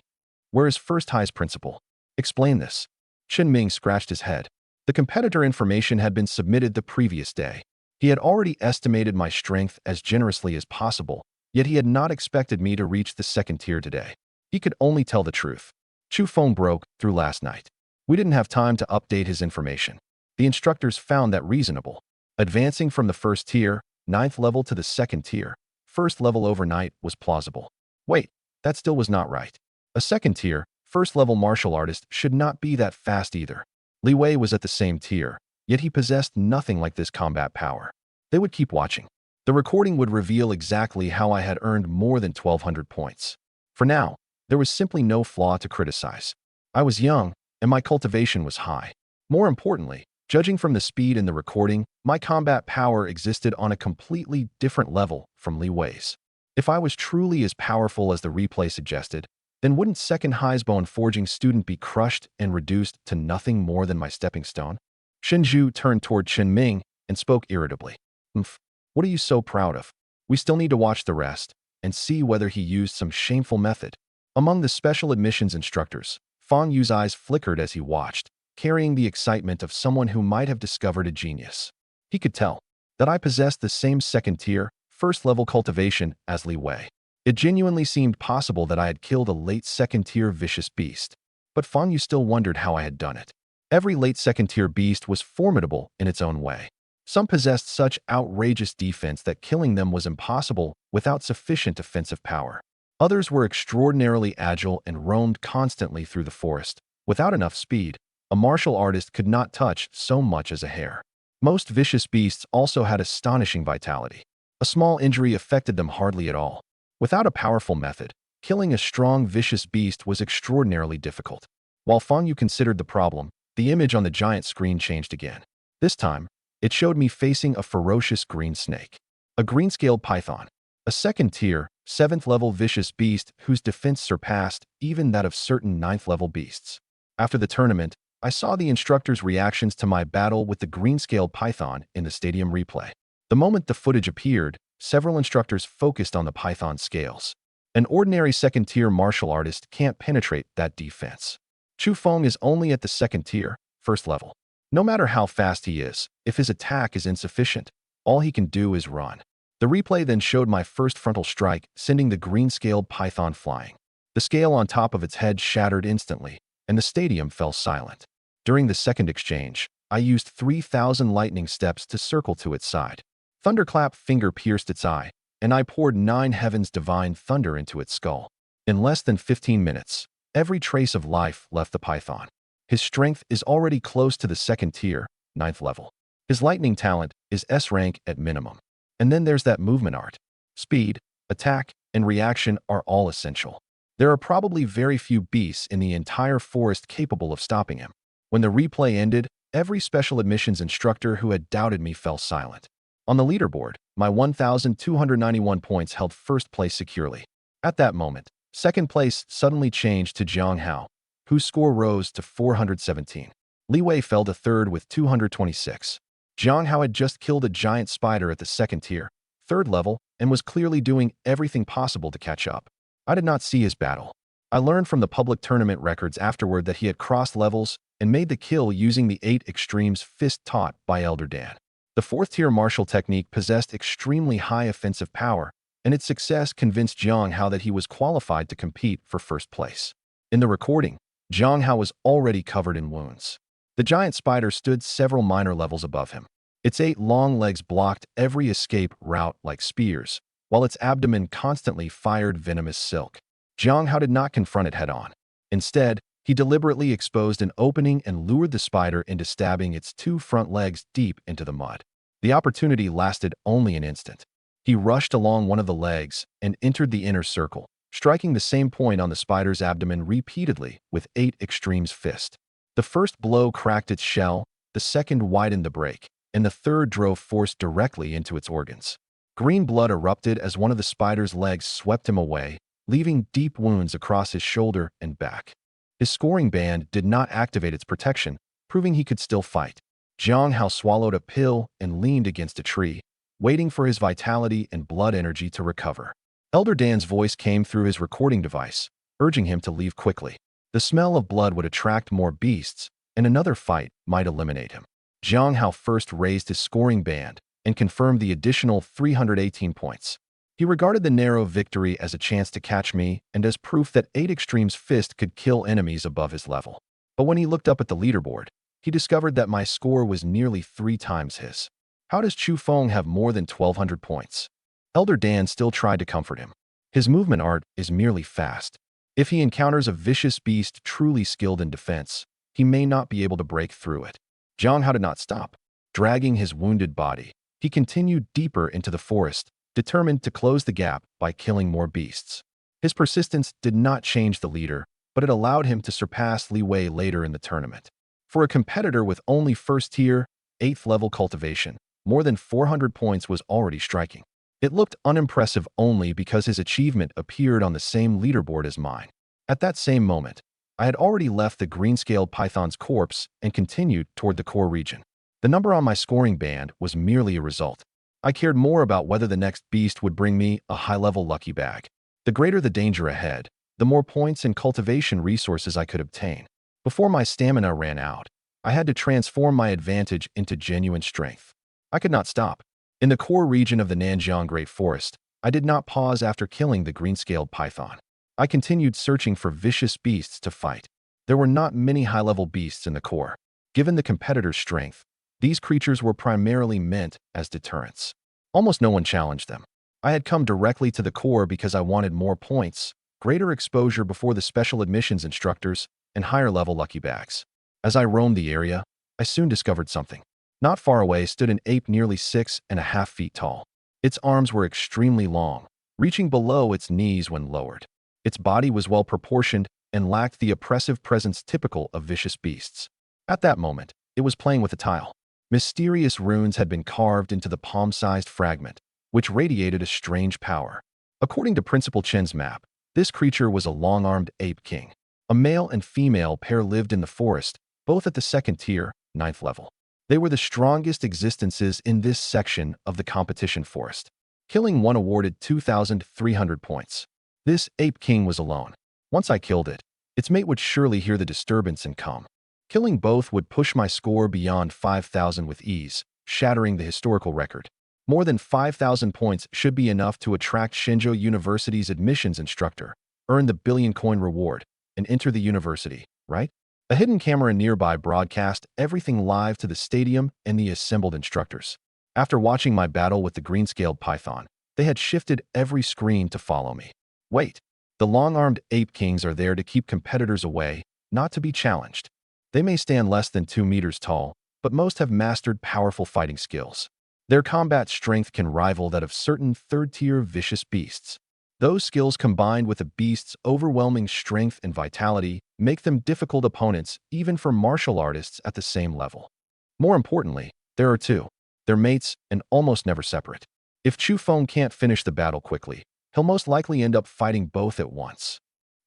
Where is First High's principal? Explain this. Chen Ming scratched his head. The competitor information had been submitted the previous day. He had already estimated my strength as generously as possible, yet he had not expected me to reach the second tier today. He could only tell the truth. Chu Feng broke through last night. We didn't have time to update his information. The instructors found that reasonable. Advancing from the first tier, 9th level to the second tier, first level overnight was plausible. Wait, that still was not right. A second tier, first level martial artist should not be that fast either. Li Wei was at the same tier, yet he possessed nothing like this combat power. They would keep watching. The recording would reveal exactly how I had earned more than 1,200 points. For now, there was simply no flaw to criticize. I was young, and my cultivation was high. More importantly, judging from the speed in the recording, my combat power existed on a completely different level from Li Wei's. If I was truly as powerful as the replay suggested, then wouldn't second Highsbone forging student be crushed and reduced to nothing more than my stepping stone? Shinju turned toward Chen Ming and spoke irritably. "Umph, what are you so proud of? We still need to watch the rest and see whether he used some shameful method." Among the special admissions instructors, Fang Yu's eyes flickered as he watched, carrying the excitement of someone who might have discovered a genius. He could tell that I possessed the same second-tier, first-level cultivation as Li Wei. It genuinely seemed possible that I had killed a late second-tier vicious beast, but Fang Yu still wondered how I had done it. Every late second-tier beast was formidable in its own way. Some possessed such outrageous defense that killing them was impossible without sufficient offensive power. Others were extraordinarily agile and roamed constantly through the forest. Without enough speed, a martial artist could not touch so much as a hair. Most vicious beasts also had astonishing vitality. A small injury affected them hardly at all. Without a powerful method, killing a strong vicious beast was extraordinarily difficult. While Fang Yu considered the problem, the image on the giant screen changed again. This time, it showed me facing a ferocious green snake. A green-scaled python. A second-tier, 7th-level vicious beast whose defense surpassed even that of certain 9th-level beasts. After the tournament, I saw the instructor's reactions to my battle with the green-scaled python in the stadium replay. The moment the footage appeared, several instructors focused on the python's scales. An ordinary second-tier martial artist can't penetrate that defense. Chu Feng is only at the second-tier, first level. No matter how fast he is, if his attack is insufficient, all he can do is run. The replay then showed my first frontal strike, sending the green-scaled python flying. The scale on top of its head shattered instantly, and the stadium fell silent. During the second exchange, I used 3,000 lightning steps to circle to its side. Thunderclap finger pierced its eye, and I poured 9 heavens divine thunder into its skull. In less than 15 minutes, every trace of life left the python. His strength is already close to the second tier, 9th level. His lightning talent is S rank at minimum. And then there's that movement art. Speed, attack, and reaction are all essential. There are probably very few beasts in the entire forest capable of stopping him. When the replay ended, every special admissions instructor who had doubted me fell silent. On the leaderboard, my 1,291 points held first place securely. At that moment, second place suddenly changed to Jiang Hao, whose score rose to 417. Li Wei fell to third with 226. Jiang Hao had just killed a giant spider at the second tier, 3rd level, and was clearly doing everything possible to catch up. I did not see his battle. I learned from the public tournament records afterward that he had crossed levels and made the kill using the 8 extremes fist taught by Elder Dan. The 4th-tier martial technique possessed extremely high offensive power, and its success convinced Jiang Hao that he was qualified to compete for first place. In the recording, Jiang Hao was already covered in wounds. The giant spider stood several minor levels above him. Its 8 long legs blocked every escape route like spears, while its abdomen constantly fired venomous silk. Jiang Hao did not confront it head-on. Instead, he deliberately exposed an opening and lured the spider into stabbing its 2 front legs deep into the mud. The opportunity lasted only an instant. He rushed along one of the legs and entered the inner circle, striking the same point on the spider's abdomen repeatedly with 8 extremes fist. The first blow cracked its shell, the second widened the break, and the third drove force directly into its organs. Green blood erupted as one of the spider's legs swept him away, leaving deep wounds across his shoulder and back. His scoring band did not activate its protection, proving he could still fight. Jiang Hao swallowed a pill and leaned against a tree, waiting for his vitality and blood energy to recover. Elder Dan's voice came through his recording device, urging him to leave quickly. The smell of blood would attract more beasts, and another fight might eliminate him. Jiang Hao first raised his scoring band and confirmed the additional 318 points. He regarded the narrow victory as a chance to catch me and as proof that 8 extremes fist could kill enemies above his level. But when he looked up at the leaderboard, he discovered that my score was nearly 3 times his. How does Chu Feng have more than 1,200 points? Elder Dan still tried to comfort him. His movement art is merely fast. If he encounters a vicious beast truly skilled in defense, he may not be able to break through it. Jiang Hao did not stop. Dragging his wounded body, he continued deeper into the forest, determined to close the gap by killing more beasts. His persistence did not change the leader, but it allowed him to surpass Li Wei later in the tournament. For a competitor with only first-tier, 8th-level cultivation, more than 400 points was already striking. It looked unimpressive only because his achievement appeared on the same leaderboard as mine. At that same moment, I had already left the green-scaled python's corpse and continued toward the core region. The number on my scoring band was merely a result. I cared more about whether the next beast would bring me a high-level lucky bag. The greater the danger ahead, the more points and cultivation resources I could obtain. Before my stamina ran out, I had to transform my advantage into genuine strength. I could not stop. In the core region of the Nanjiang Great Forest, I did not pause after killing the green-scaled python. I continued searching for vicious beasts to fight. There were not many high-level beasts in the core. Given the competitor's strength, these creatures were primarily meant as deterrents. Almost no one challenged them. I had come directly to the core because I wanted more points, greater exposure before the special admissions instructors, and higher-level lucky bags. As I roamed the area, I soon discovered something. Not far away stood an ape nearly 6.5 feet tall. Its arms were extremely long, reaching below its knees when lowered. Its body was well-proportioned and lacked the oppressive presence typical of vicious beasts. At that moment, it was playing with a tile. Mysterious runes had been carved into the palm-sized fragment, which radiated a strange power. According to Principal Chen's map, this creature was a long-armed ape king. A male and female pair lived in the forest, both at the second tier, 9th level. They were the strongest existences in this section of the competition forest. Killing one awarded 2,300 points. This ape king was alone. Once I killed it, its mate would surely hear the disturbance and come. Killing both would push my score beyond 5,000 with ease, shattering the historical record. More than 5,000 points should be enough to attract Shenzhou University's admissions instructor, earn the billion-coin reward, and enter the university, right? A hidden camera nearby broadcast everything live to the stadium and the assembled instructors. After watching my battle with the green-scaled python, they had shifted every screen to follow me. Wait, the long-armed ape kings are there to keep competitors away, not to be challenged. They may stand less than 2 meters tall, but most have mastered powerful fighting skills. Their combat strength can rival that of certain third-tier vicious beasts. Those skills combined with a beast's overwhelming strength and vitality make them difficult opponents even for martial artists at the same level. More importantly, there are two. They're mates and almost never separate. If Chu Feng can't finish the battle quickly, he'll most likely end up fighting both at once.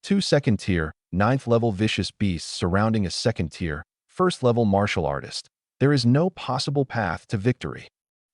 2 second-tier, 9th-level vicious beasts surrounding a second-tier, 1st-level martial artist. There is no possible path to victory.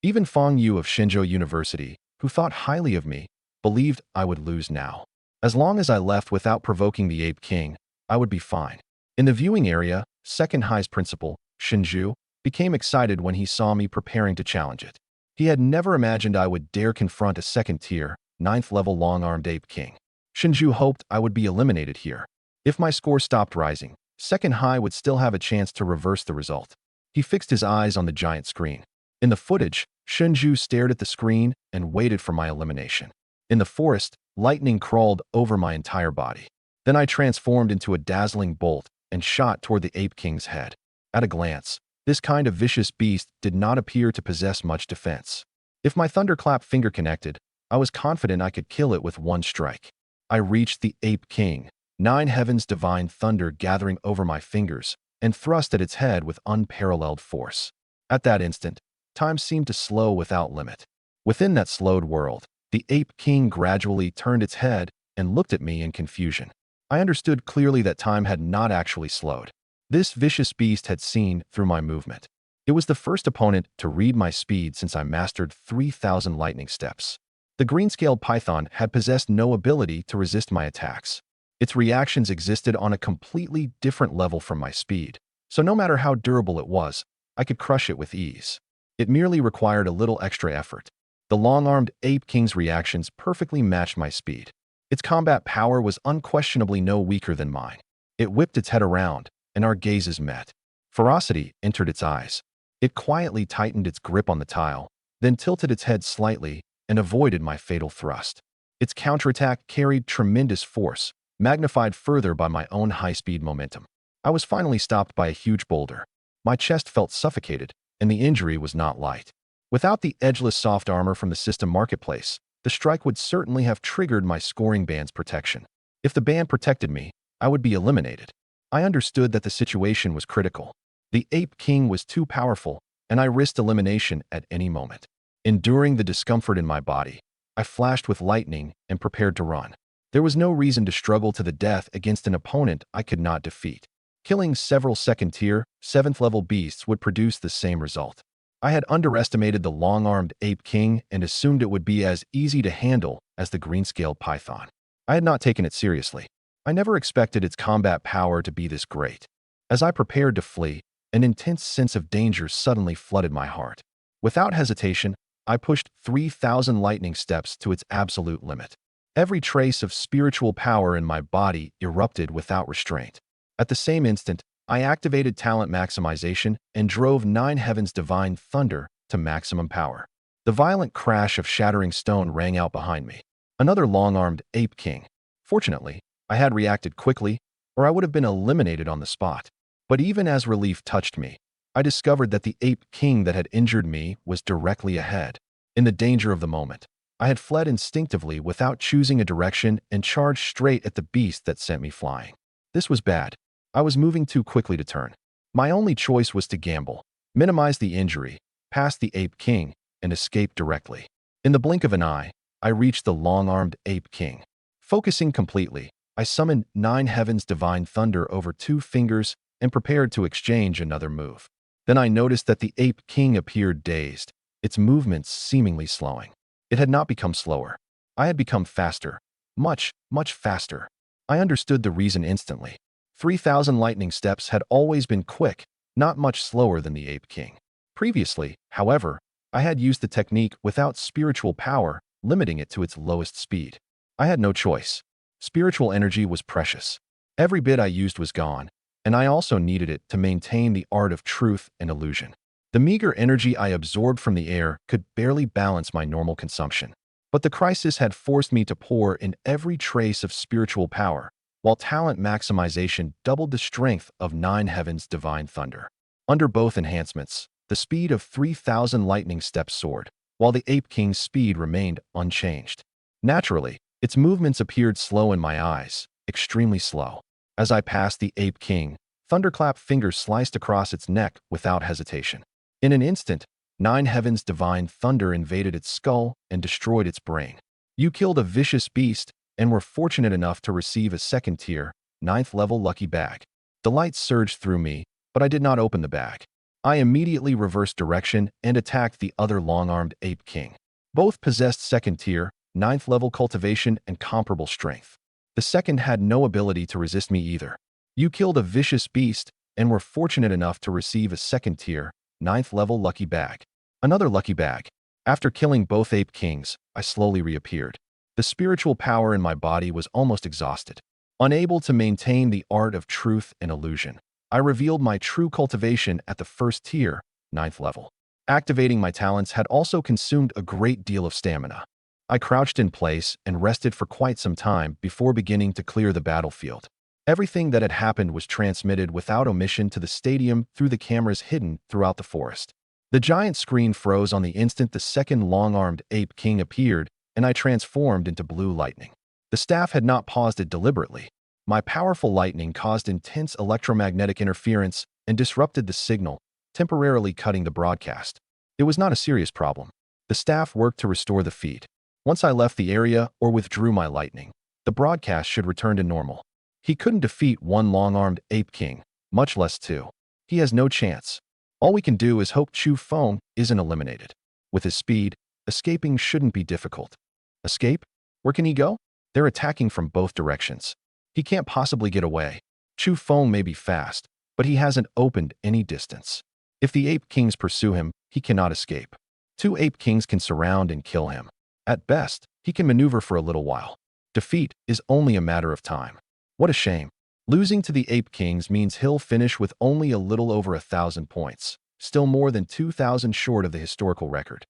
Even Fang Yu of Shenzhou University, who thought highly of me, believed I would lose now. As long as I left without provoking the Ape King, I would be fine. In the viewing area, Second High's principal, Shinju, became excited when he saw me preparing to challenge it. He had never imagined I would dare confront a second-tier, 9th-level long-armed Ape King. Shinju hoped I would be eliminated here. If my score stopped rising, Second High would still have a chance to reverse the result. He fixed his eyes on the giant screen. In the footage, Shinju stared at the screen and waited for my elimination. In the forest, lightning crawled over my entire body. Then I transformed into a dazzling bolt and shot toward the Ape King's head. At a glance, this kind of vicious beast did not appear to possess much defense. If my thunderclap finger connected, I was confident I could kill it with one strike. I reached the Ape King, 9 heavens divine thunder gathering over my fingers, and thrust at its head with unparalleled force. At that instant, time seemed to slow without limit. Within that slowed world, the Ape King gradually turned its head and looked at me in confusion. I understood clearly that time had not actually slowed. This vicious beast had seen through my movement. It was the first opponent to read my speed since I mastered 3,000 lightning steps. The green-scaled python had possessed no ability to resist my attacks. Its reactions existed on a completely different level from my speed, so no matter how durable it was, I could crush it with ease. It merely required a little extra effort. The long-armed Ape King's reactions perfectly matched my speed. Its combat power was unquestionably no weaker than mine. It whipped its head around, and our gazes met. Ferocity entered its eyes. It quietly tightened its grip on the tile, then tilted its head slightly and avoided my fatal thrust. Its counterattack carried tremendous force, magnified further by my own high-speed momentum. I was finally stopped by a huge boulder. My chest felt suffocated, and the injury was not light. Without the edgeless soft armor from the system marketplace, the strike would certainly have triggered my scoring band's protection. If the band protected me, I would be eliminated. I understood that the situation was critical. The Ape King was too powerful, and I risked elimination at any moment. Enduring the discomfort in my body, I flashed with lightning and prepared to run. There was no reason to struggle to the death against an opponent I could not defeat. Killing several second-tier, 7th-level beasts would produce the same result. I had underestimated the long-armed ape king and assumed it would be as easy to handle as the green-scaled python. I had not taken it seriously. I never expected its combat power to be this great. As I prepared to flee, an intense sense of danger suddenly flooded my heart. Without hesitation, I pushed 3,000 lightning steps to its absolute limit. Every trace of spiritual power in my body erupted without restraint. At the same instant, I activated talent maximization and drove 9 Heavens Divine Thunder to maximum power. The violent crash of shattering stone rang out behind me. Another long-armed ape king. Fortunately, I had reacted quickly, or I would have been eliminated on the spot. But even as relief touched me, I discovered that the ape king that had injured me was directly ahead. In the danger of the moment, I had fled instinctively without choosing a direction and charged straight at the beast that sent me flying. This was bad. I was moving too quickly to turn. My only choice was to gamble, minimize the injury, pass the ape king, and escape directly. In the blink of an eye, I reached the long-armed ape king. Focusing completely, I summoned 9 Heavens Divine Thunder over 2 fingers and prepared to exchange another move. Then I noticed that the ape king appeared dazed, its movements seemingly slowing. It had not become slower. I had become faster. Much, much faster. I understood the reason instantly. 3,000 lightning steps had always been quick, not much slower than the ape king. Previously, however, I had used the technique without spiritual power, limiting it to its lowest speed. I had no choice. Spiritual energy was precious. Every bit I used was gone, and I also needed it to maintain the art of truth and illusion. The meager energy I absorbed from the air could barely balance my normal consumption. But the crisis had forced me to pour in every trace of spiritual power, while talent maximization doubled the strength of 9 Heavens Divine Thunder. Under both enhancements, the speed of 3,000 lightning steps soared, while the ape king's speed remained unchanged. Naturally, its movements appeared slow in my eyes, extremely slow. As I passed the ape king, thunderclap fingers sliced across its neck without hesitation. In an instant, 9 Heavens Divine Thunder invaded its skull and destroyed its brain. You killed a vicious beast and were fortunate enough to receive a second-tier, 9th-level lucky bag. Delight surged through me, but I did not open the bag. I immediately reversed direction and attacked the other long-armed ape king. Both possessed second-tier, 9th-level cultivation and comparable strength. The second had no ability to resist me either. You killed a vicious beast and were fortunate enough to receive a second-tier, 9th-level lucky bag. Another lucky bag. After killing both ape kings, I slowly reappeared. The spiritual power in my body was almost exhausted. Unable to maintain the art of truth and illusion, I revealed my true cultivation at the first tier, 9th level. Activating my talents had also consumed a great deal of stamina. I crouched in place and rested for quite some time before beginning to clear the battlefield. Everything that had happened was transmitted without omission to the stadium through the cameras hidden throughout the forest. The giant screen froze on the instant the second long-armed ape king appeared, and I transformed into blue lightning. The staff had not paused it deliberately. My powerful lightning caused intense electromagnetic interference and disrupted the signal, temporarily cutting the broadcast. It was not a serious problem. The staff worked to restore the feed. Once I left the area or withdrew my lightning, the broadcast should return to normal. He couldn't defeat one long-armed ape king, much less 2. He has no chance. All we can do is hope Chu Feng isn't eliminated. With his speed, escaping shouldn't be difficult. Escape? Where can he go? They're attacking from both directions. He can't possibly get away. Chu Feng may be fast, but he hasn't opened any distance. If the ape kings pursue him, he cannot escape. 2 ape kings can surround and kill him. At best, he can maneuver for a little while. Defeat is only a matter of time. What a shame. Losing to the ape kings means he'll finish with only a little over 1,000 points, still more than 2,000 short of the historical record.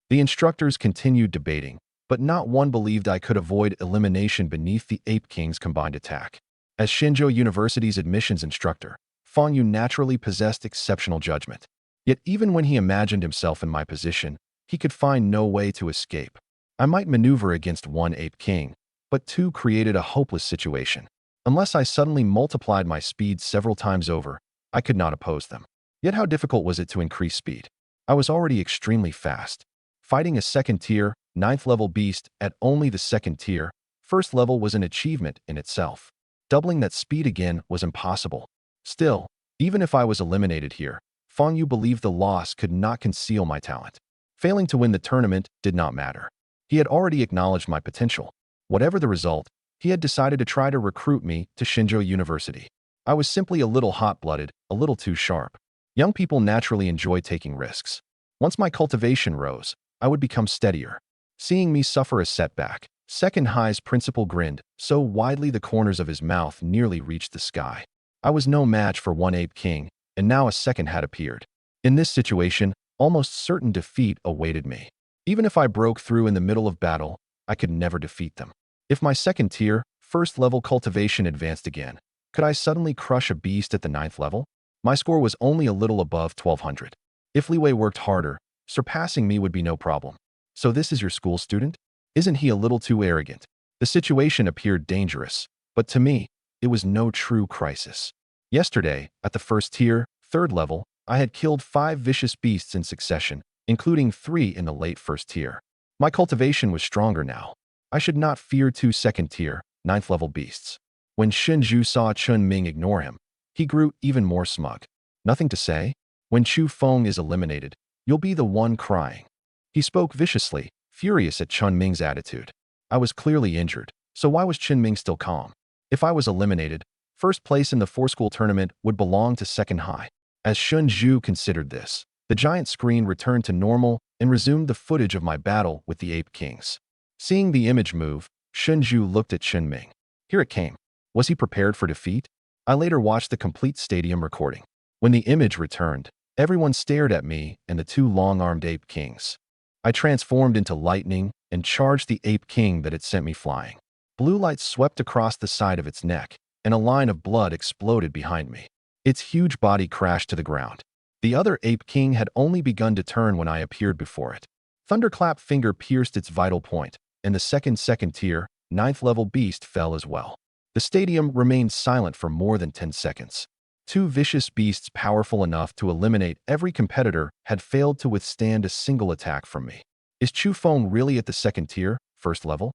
The instructors continued debating, but not one believed I could avoid elimination beneath the ape king's combined attack. As Shinjo University's admissions instructor, Fang Yu naturally possessed exceptional judgment. Yet even when he imagined himself in my position, he could find no way to escape. I might maneuver against 1 ape king, but 2 created a hopeless situation. Unless I suddenly multiplied my speed several times over, I could not oppose them. Yet how difficult was it to increase speed? I was already extremely fast. Fighting a second-tier, ninth level beast at only the second tier, first level was an achievement in itself. Doubling that speed again was impossible. Still, even if I was eliminated here, Fang Yu believed the loss could not conceal my talent. Failing to win the tournament did not matter. He had already acknowledged my potential. Whatever the result, he had decided to try to recruit me to Shinjo University. I was simply a little hot-blooded, a little too sharp. Young people naturally enjoy taking risks. Once my cultivation rose, I would become steadier. Seeing me suffer a setback, Second High's principal grinned so widely the corners of his mouth nearly reached the sky. I was no match for one Ape King, and now a second had appeared. In this situation, almost certain defeat awaited me. Even if I broke through in the middle of battle, I could never defeat them. If my second tier, first level cultivation advanced again, could I suddenly crush a beast at the ninth level? My score was only a little above 1200. If Li Wei worked harder, surpassing me would be no problem. So this is your school student? Isn't he a little too arrogant? The situation appeared dangerous, but to me, it was no true crisis. Yesterday, at the first tier, third level, I had killed 5 vicious beasts in succession, including 3 in the late first tier. My cultivation was stronger now. I should not fear 2 second tier, ninth level beasts. When Shinju saw Chun Ming ignore him, he grew even more smug. Nothing to say? When Chu Feng is eliminated, you'll be the one crying. He spoke viciously, furious at Chun Ming's attitude. I was clearly injured, so why was Chun Ming still calm? If I was eliminated, first place in the four-school tournament would belong to Second High. As Shunju considered this, the giant screen returned to normal and resumed the footage of my battle with the Ape Kings. Seeing the image move, Shunju looked at Chun Ming. Here it came. Was he prepared for defeat? I later watched the complete stadium recording. When the image returned, everyone stared at me and the 2 long-armed Ape Kings. I transformed into lightning and charged the Ape King that had sent me flying. Blue light swept across the side of its neck, and a line of blood exploded behind me. Its huge body crashed to the ground. The other Ape King had only begun to turn when I appeared before it. Thunderclap finger pierced its vital point, and the second tier, ninth level beast fell as well. The stadium remained silent for more than 10 seconds. 2 vicious beasts powerful enough to eliminate every competitor had failed to withstand a single attack from me. Is Chu Feng really at the second tier, first level?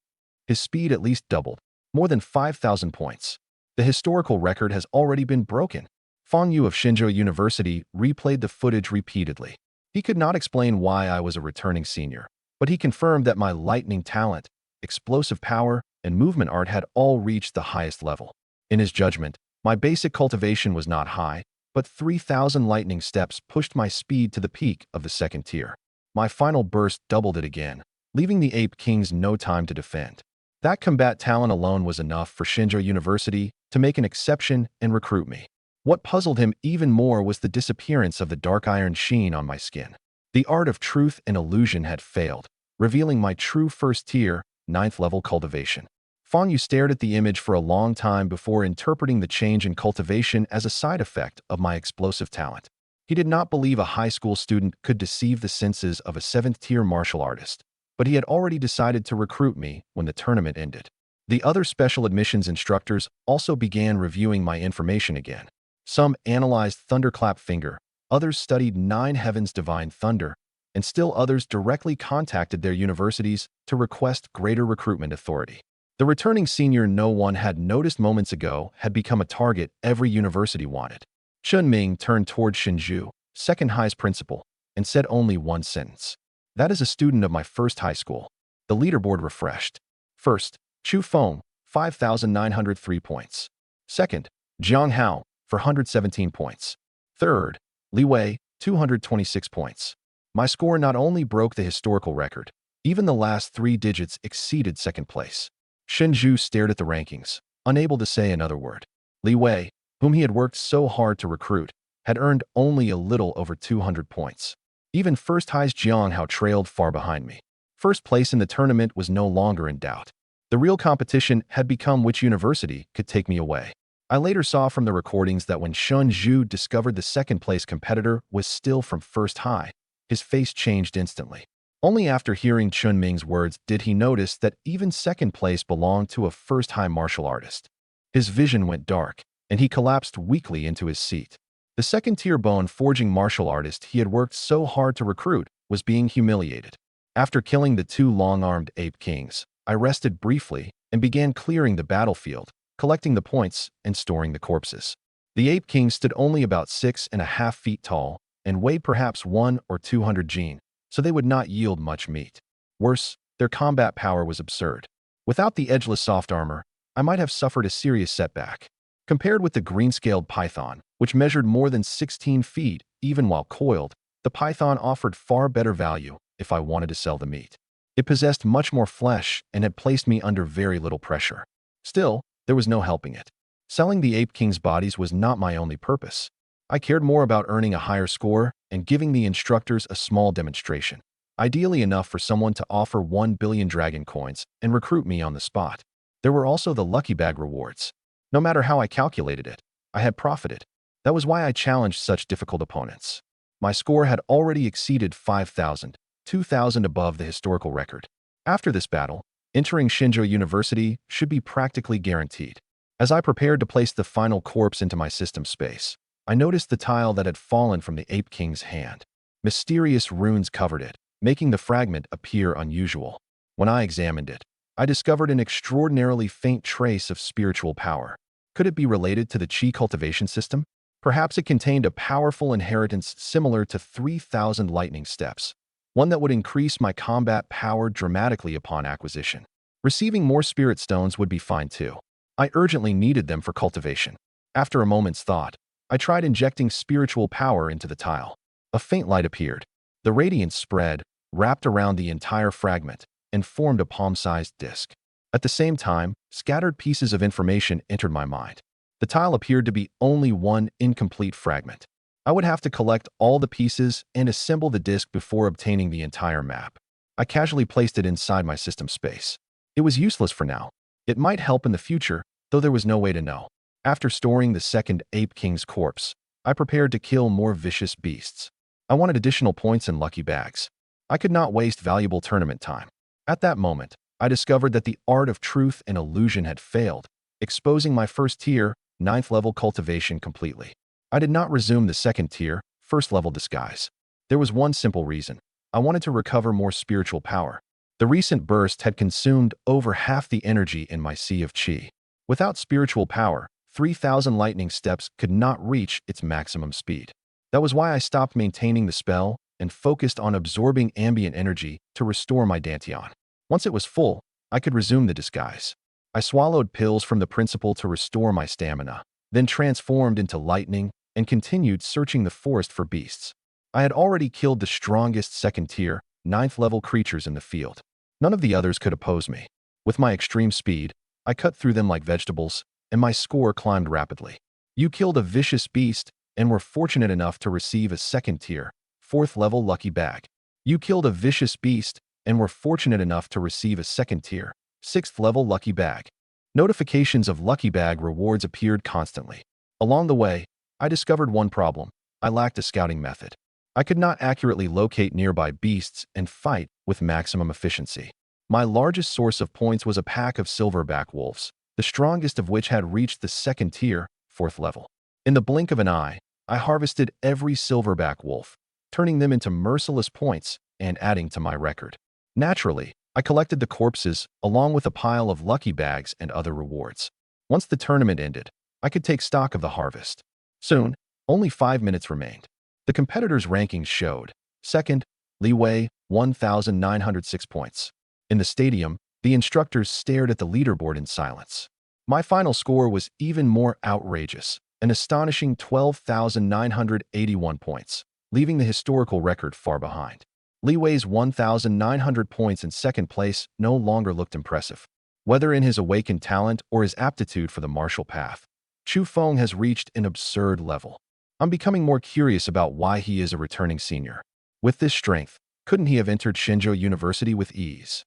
His speed at least doubled, more than 5,000 points. The historical record has already been broken. Fang Yu of Shinjo University replayed the footage repeatedly. He could not explain why I was a returning senior, but he confirmed that my lightning talent, explosive power, and movement art had all reached the highest level. In his judgment, my basic cultivation was not high, but 3,000 lightning steps pushed my speed to the peak of the second tier. My final burst doubled it again, leaving the Ape Kings no time to defend. That combat talent alone was enough for Shinjo University to make an exception and recruit me. What puzzled him even more was the disappearance of the dark iron sheen on my skin. The art of truth and illusion had failed, revealing my true first tier, ninth level cultivation. Fang Yu stared at the image for a long time before interpreting the change in cultivation as a side effect of my explosive talent. He did not believe a high school student could deceive the senses of a 7th-tier martial artist, but he had already decided to recruit me when the tournament ended. The other special admissions instructors also began reviewing my information again. Some analyzed Thunderclap Finger, others studied 9 Heavens Divine Thunder, and still others directly contacted their universities to request greater recruitment authority. The returning senior no one had noticed moments ago had become a target every university wanted. Chun Ming turned toward Shinju, Second High's principal, and said only one sentence. That is a student of my first high school. The leaderboard refreshed. First, Chu Feng, 5,903 points. Second, Jiang Hao, 417 points. Third, Li Wei, 226 points. My score not only broke the historical record, even the last 3 digits exceeded second place. Shinju stared at the rankings, unable to say another word. Li Wei, whom he had worked so hard to recruit, had earned only a little over 200 points. Even First High's Jiang Hao trailed far behind me. First place in the tournament was no longer in doubt. The real competition had become which university could take me away. I later saw from the recordings that when Shunju discovered the second-place competitor was still from First High, his face changed instantly. Only after hearing Chun Ming's words did he notice that even second place belonged to a First High martial artist. His vision went dark, and he collapsed weakly into his seat. The second-tier bone-forging martial artist he had worked so hard to recruit was being humiliated. After killing the two long-armed ape kings, I rested briefly and began clearing the battlefield, collecting the points and storing the corpses. The ape kings stood only about 6.5 feet tall and weighed perhaps 1 or 200 gene, so they would not yield much meat. Worse, their combat power was absurd. Without the edgeless soft armor, I might have suffered a serious setback. Compared with the green-scaled python, which measured more than 16 feet even while coiled, the python offered far better value if I wanted to sell the meat. It possessed much more flesh and had placed me under very little pressure. Still, there was no helping it. Selling the ape king's bodies was not my only purpose. I cared more about earning a higher score and giving the instructors a small demonstration, ideally enough for someone to offer 1 billion dragon coins and recruit me on the spot. There were also the lucky bag rewards. No matter how I calculated it, I had profited. That was why I challenged such difficult opponents. My score had already exceeded 5,000, 2,000 above the historical record. After this battle, entering Shinjo University should be practically guaranteed. As I prepared to place the final corpse into my system space, I noticed the tile that had fallen from the ape king's hand. Mysterious runes covered it, making the fragment appear unusual. When I examined it, I discovered an extraordinarily faint trace of spiritual power. Could it be related to the chi cultivation system? Perhaps it contained a powerful inheritance similar to 3,000 lightning steps, one that would increase my combat power dramatically upon acquisition. Receiving more spirit stones would be fine too. I urgently needed them for cultivation. After a moment's thought, I tried injecting spiritual power into the tile. A faint light appeared. The radiance spread, wrapped around the entire fragment, and formed a palm-sized disc. At the same time, scattered pieces of information entered my mind. The tile appeared to be only one incomplete fragment. I would have to collect all the pieces and assemble the disc before obtaining the entire map. I casually placed it inside my system space. It was useless for now. It might help in the future, though there was no way to know. After storing the second ape king's corpse, I prepared to kill more vicious beasts. I wanted additional points and lucky bags. I could not waste valuable tournament time. At that moment, I discovered that the art of truth and illusion had failed, exposing my first tier, 9th level cultivation completely. I did not resume the second tier, 1st level disguise. There was one simple reason. I wanted to recover more spiritual power. The recent burst had consumed over half the energy in my sea of chi. Without spiritual power, 3,000 lightning steps could not reach its maximum speed. That was why I stopped maintaining the spell and focused on absorbing ambient energy to restore my dantian. Once it was full, I could resume the disguise. I swallowed pills from the principal to restore my stamina, then transformed into lightning and continued searching the forest for beasts. I had already killed the strongest 2nd tier, 9th level creatures in the field. None of the others could oppose me. With my extreme speed, I cut through them like vegetables, and my score climbed rapidly. You killed a vicious beast and were fortunate enough to receive a 2nd tier, 4th level lucky bag. You killed a vicious beast and were fortunate enough to receive a 2nd tier, 6th level lucky bag. Notifications of lucky bag rewards appeared constantly. Along the way, I discovered one problem. I lacked a scouting method. I could not accurately locate nearby beasts and fight with maximum efficiency. My largest source of points was a pack of silverback wolves, the strongest of which had reached the 2nd tier, 4th level. In the blink of an eye, I harvested every silverback wolf, turning them into merciless points and adding to my record. Naturally, I collected the corpses along with a pile of lucky bags and other rewards. Once the tournament ended, I could take stock of the harvest. Soon, only 5 minutes remained. The competitors' rankings showed. 2nd, Li Wei, 1,906 points. In the stadium, the instructors stared at the leaderboard in silence. My final score was even more outrageous, an astonishing 12,981 points, leaving the historical record far behind. Li Wei's 1,900 points in 2nd place no longer looked impressive. Whether in his awakened talent or his aptitude for the martial path, Chu Feng has reached an absurd level. I'm becoming more curious about why he is a returning senior. With this strength, couldn't he have entered Shinjo University with ease?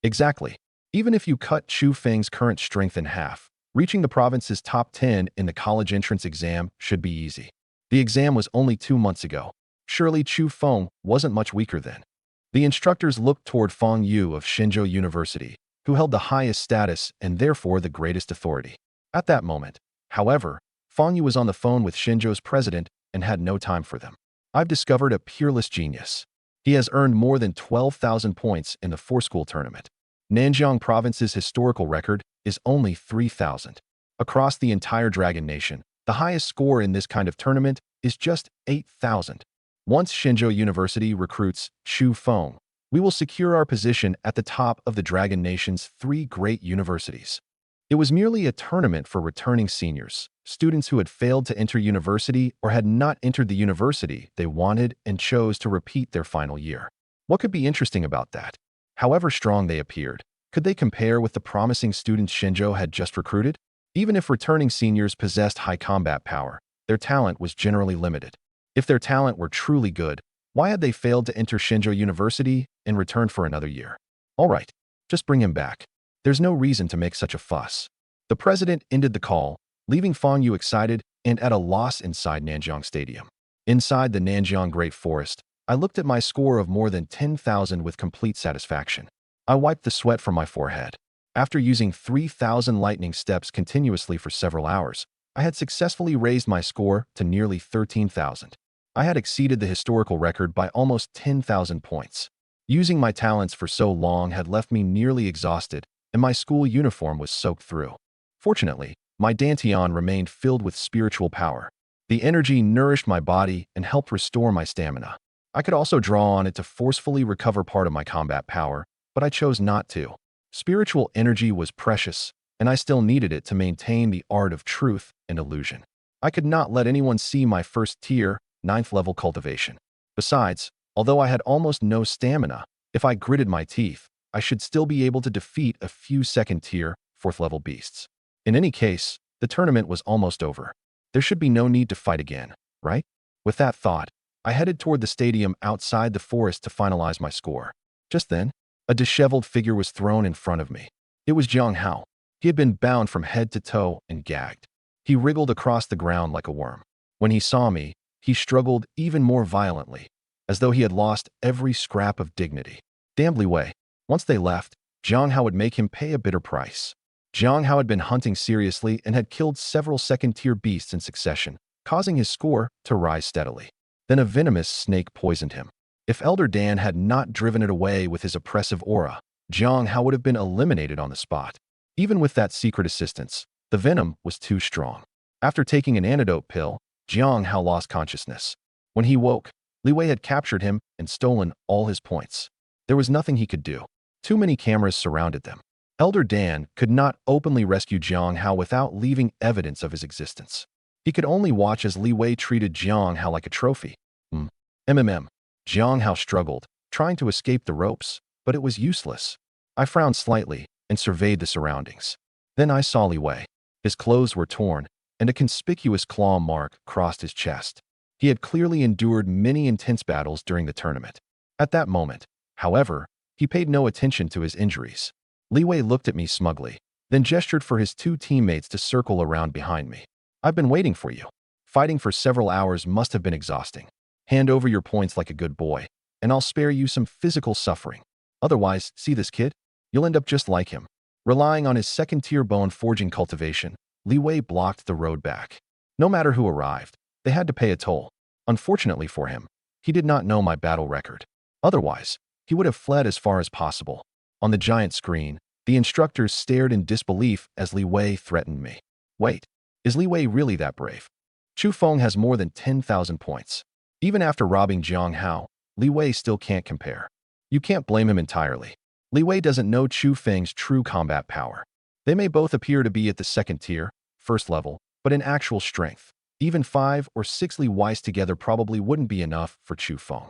Exactly. Even if you cut Chu Feng's current strength in half, reaching the province's top 10 in the college entrance exam should be easy. The exam was only 2 months ago. Surely Chu Feng wasn't much weaker then. The instructors looked toward Feng Yu of Shinjo University, who held the highest status and therefore the greatest authority. At that moment, however, Feng Yu was on the phone with Shinjo's president and had no time for them. I've discovered a peerless genius. He has earned more than 12,000 points in the four-school tournament. Nanjiang Province's historical record is only 3,000. Across the entire Dragon Nation, the highest score in this kind of tournament is just 8,000. Once Shenzhou University recruits Chu Feng, we will secure our position at the top of the Dragon Nation's 3 great universities. It was merely a tournament for returning seniors, students who had failed to enter university or had not entered the university they wanted and chose to repeat their final year. What could be interesting about that? However strong they appeared, could they compare with the promising students Shenzhou had just recruited? Even if returning seniors possessed high combat power, their talent was generally limited. If their talent were truly good, why had they failed to enter Shenzhou University and return for another year? All right, just bring him back. There's no reason to make such a fuss. The president ended the call, leaving Fang Yu excited and at a loss inside Nanjiang Stadium. Inside the Nanjiang Great Forest, I looked at my score of more than 10,000 with complete satisfaction. I wiped the sweat from my forehead. After using 3,000 lightning steps continuously for several hours, I had successfully raised my score to nearly 13,000. I had exceeded the historical record by almost 10,000 points. Using my talents for so long had left me nearly exhausted, and my school uniform was soaked through. Fortunately, my dantian remained filled with spiritual power. The energy nourished my body and helped restore my stamina. I could also draw on it to forcefully recover part of my combat power, but I chose not to. Spiritual energy was precious, and I still needed it to maintain the art of truth and illusion. I could not let anyone see my first-tier, 9th-level cultivation. Besides, although I had almost no stamina, if I gritted my teeth, I should still be able to defeat a few second-tier, 4th-level beasts. In any case, the tournament was almost over. There should be no need to fight again, right? With that thought, I headed toward the stadium outside the forest to finalize my score. Just then, a disheveled figure was thrown in front of me. It was Jiang Hao. He had been bound from head to toe and gagged. He wriggled across the ground like a worm. When he saw me, he struggled even more violently, as though he had lost every scrap of dignity. Damn Li Wei. Once they left, Jiang Hao would make him pay a bitter price. Jiang Hao had been hunting seriously and had killed several second-tier beasts in succession, causing his score to rise steadily. Then a venomous snake poisoned him. If Elder Dan had not driven it away with his oppressive aura, Jiang Hao would have been eliminated on the spot. Even with that secret assistance, the venom was too strong. After taking an antidote pill, Jiang Hao lost consciousness. When he woke, Li Wei had captured him and stolen all his points. There was nothing he could do. Too many cameras surrounded them. Elder Dan could not openly rescue Jiang Hao without leaving evidence of his existence. He could only watch as Li Wei treated Jiang Hao like a trophy. Jiang Hao struggled, trying to escape the ropes, but it was useless. I frowned slightly and surveyed the surroundings. Then I saw Li Wei. His clothes were torn, and a conspicuous claw mark crossed his chest. He had clearly endured many intense battles during the tournament. At that moment, however, he paid no attention to his injuries. Li Wei looked at me smugly, then gestured for his 2 teammates to circle around behind me. I've been waiting for you. Fighting for several hours must have been exhausting. Hand over your points like a good boy, and I'll spare you some physical suffering. Otherwise, see this kid? You'll end up just like him. Relying on his second-tier bone forging cultivation, Li Wei blocked the road back. No matter who arrived, they had to pay a toll. Unfortunately for him, he did not know my battle record. Otherwise, he would have fled as far as possible. On the giant screen, the instructors stared in disbelief as Li Wei threatened me. Wait, is Li Wei really that brave? Chu Feng has more than 10,000 points. Even after robbing Jiang Hao, Li Wei still can't compare. You can't blame him entirely. Li Wei doesn't know Chu Feng's true combat power. They may both appear to be at the second tier, 1st level, but in actual strength, even 5 or 6 Li Weis together probably wouldn't be enough for Chu Feng.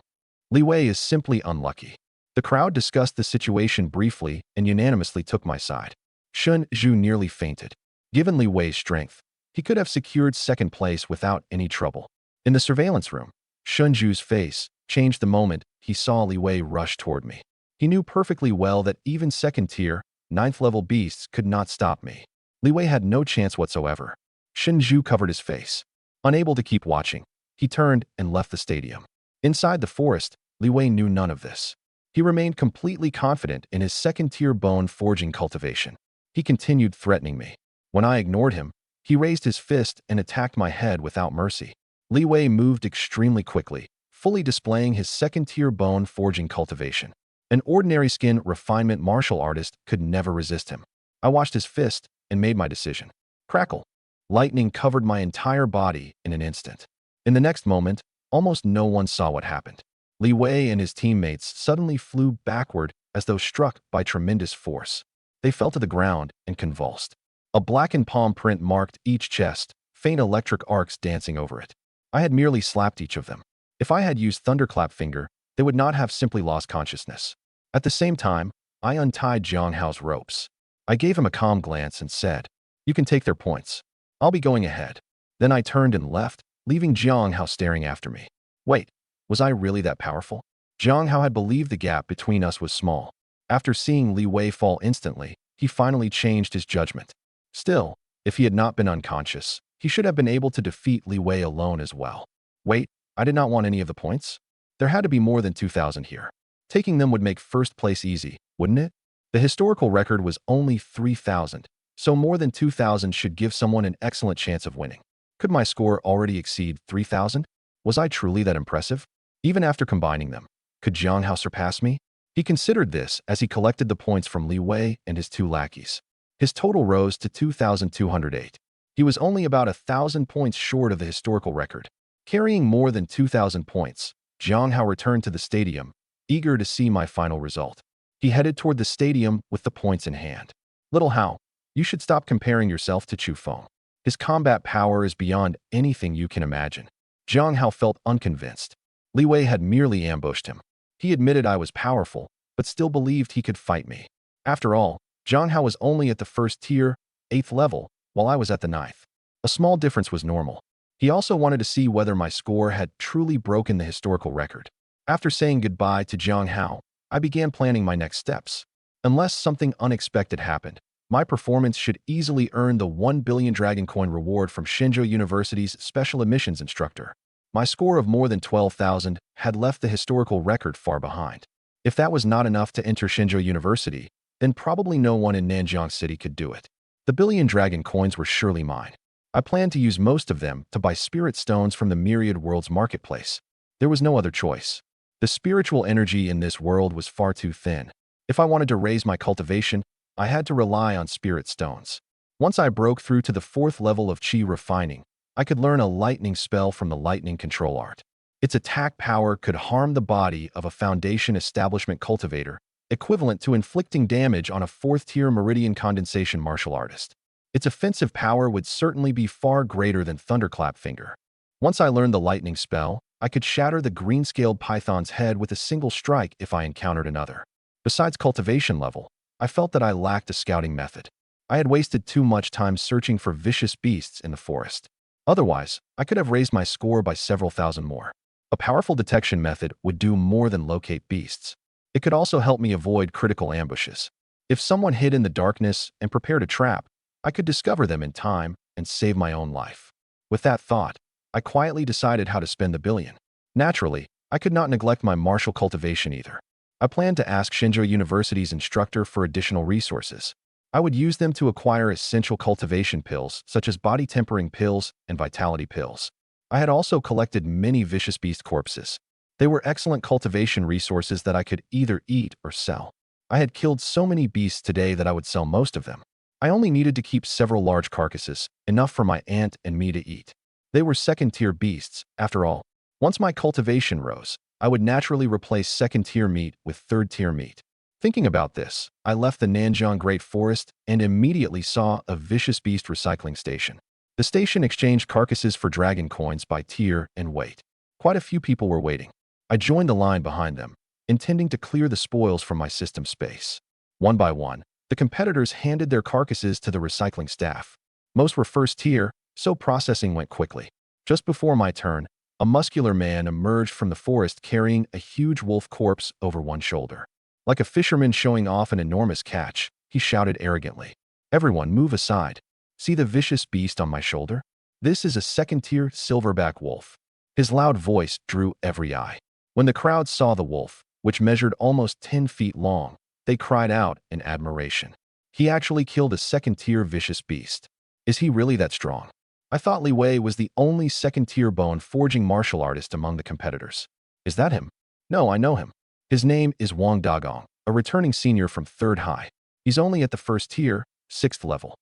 Li Wei is simply unlucky. The crowd discussed the situation briefly and unanimously took my side. Shun Zhu nearly fainted. Given Li Wei's strength, he could have secured 2nd place without any trouble. In the surveillance room, Shun Zhu's face changed the moment he saw Li Wei rush toward me. He knew perfectly well that even 2nd-tier, 9th-level beasts could not stop me. Li Wei had no chance whatsoever. Shun Zhu covered his face. Unable to keep watching, he turned and left the stadium. Inside the forest, Li Wei knew none of this. He remained completely confident in his 2nd-tier bone forging cultivation. He continued threatening me. When I ignored him, he raised his fist and attacked my head without mercy. Li Wei moved extremely quickly, fully displaying his second-tier bone forging cultivation. An ordinary skin refinement martial artist could never resist him. I watched his fist and made my decision. Crackle. Lightning covered my entire body in an instant. In the next moment, almost no one saw what happened. Li Wei and his teammates suddenly flew backward as though struck by tremendous force. They fell to the ground and convulsed. A blackened palm print marked each chest, faint electric arcs dancing over it. I had merely slapped each of them. If I had used Thunderclap Finger, they would not have simply lost consciousness. At the same time, I untied Jiang Hao's ropes. I gave him a calm glance and said, "You can take their points. I'll be going ahead." Then I turned and left, leaving Jiang Hao staring after me. Wait, was I really that powerful? Jiang Hao had believed the gap between us was small. After seeing Li Wei fall instantly, he finally changed his judgment. Still, if he had not been unconscious, he should have been able to defeat Li Wei alone as well. Wait, I did not want any of the points? There had to be more than 2,000 here. Taking them would make first place easy, wouldn't it? The historical record was only 3,000, so more than 2,000 should give someone an excellent chance of winning. Could my score already exceed 3,000? Was I truly that impressive? Even after combining them, could Jiang Hao surpass me? He considered this as he collected the points from Li Wei and his two lackeys. His total rose to 2,208. He was only about 1,000 points short of the historical record. Carrying more than 2,000 points, Jiang Hao returned to the stadium, eager to see my final result. He headed toward the stadium with the points in hand. "Little Hao, you should stop comparing yourself to Chu Feng. His combat power is beyond anything you can imagine." Jiang Hao felt unconvinced. Li Wei had merely ambushed him. He admitted I was powerful, but still believed he could fight me. After all, Jiang Hao was only at the first tier, 8th level, while I was at the 9th. A small difference was normal. He also wanted to see whether my score had truly broken the historical record. After saying goodbye to Jiang Hao, I began planning my next steps. Unless something unexpected happened, my performance should easily earn the 1 billion Dragon Coin reward from Shenzhou University's special admissions instructor. My score of more than 12,000 had left the historical record far behind. If that was not enough to enter Shenzhou University, then probably no one in Nanjiang City could do it. The billion Dragon Coins were surely mine. I planned to use most of them to buy spirit stones from the Myriad World's marketplace. There was no other choice. The spiritual energy in this world was far too thin. If I wanted to raise my cultivation, I had to rely on spirit stones. Once I broke through to the 4th level of Qi refining, I could learn a lightning spell from the lightning control art. Its attack power could harm the body of a foundation establishment cultivator, equivalent to inflicting damage on a 4th-tier meridian condensation martial artist. Its offensive power would certainly be far greater than Thunderclap Finger. Once I learned the lightning spell, I could shatter the green-scaled python's head with a single strike if I encountered another. Besides cultivation level, I felt that I lacked a scouting method. I had wasted too much time searching for vicious beasts in the forest. Otherwise, I could have raised my score by several thousand more. A powerful detection method would do more than locate beasts. It could also help me avoid critical ambushes. If someone hid in the darkness and prepared a trap, I could discover them in time and save my own life. With that thought, I quietly decided how to spend the billion. Naturally, I could not neglect my martial cultivation either. I planned to ask Shenzhou University's instructor for additional resources. I would use them to acquire essential cultivation pills, such as body tempering pills and vitality pills. I had also collected many vicious beast corpses. They were excellent cultivation resources that I could either eat or sell. I had killed so many beasts today that I would sell most of them. I only needed to keep several large carcasses, enough for my aunt and me to eat. They were second-tier beasts, after all. Once my cultivation rose, I would naturally replace second-tier meat with third-tier meat. Thinking about this, I left the Nanjiang Great Forest and immediately saw a vicious beast recycling station. The station exchanged carcasses for dragon coins by tier and weight. Quite a few people were waiting. I joined the line behind them, intending to clear the spoils from my system space. One by one, the competitors handed their carcasses to the recycling staff. Most were first tier, so processing went quickly. Just before my turn, a muscular man emerged from the forest carrying a huge wolf corpse over one shoulder. Like a fisherman showing off an enormous catch, he shouted arrogantly, "Everyone move aside. See the vicious beast on my shoulder? This is a second-tier silverback wolf." His loud voice drew every eye. When the crowd saw the wolf, which measured almost 10 feet long, they cried out in admiration. He actually killed a second-tier vicious beast. Is he really that strong? I thought Li Wei was the only second-tier bone forging martial artist among the competitors. Is that him? No, I know him. His name is Wang Dagong, a returning senior from 3rd High. He's only at the 1st tier, 6th level.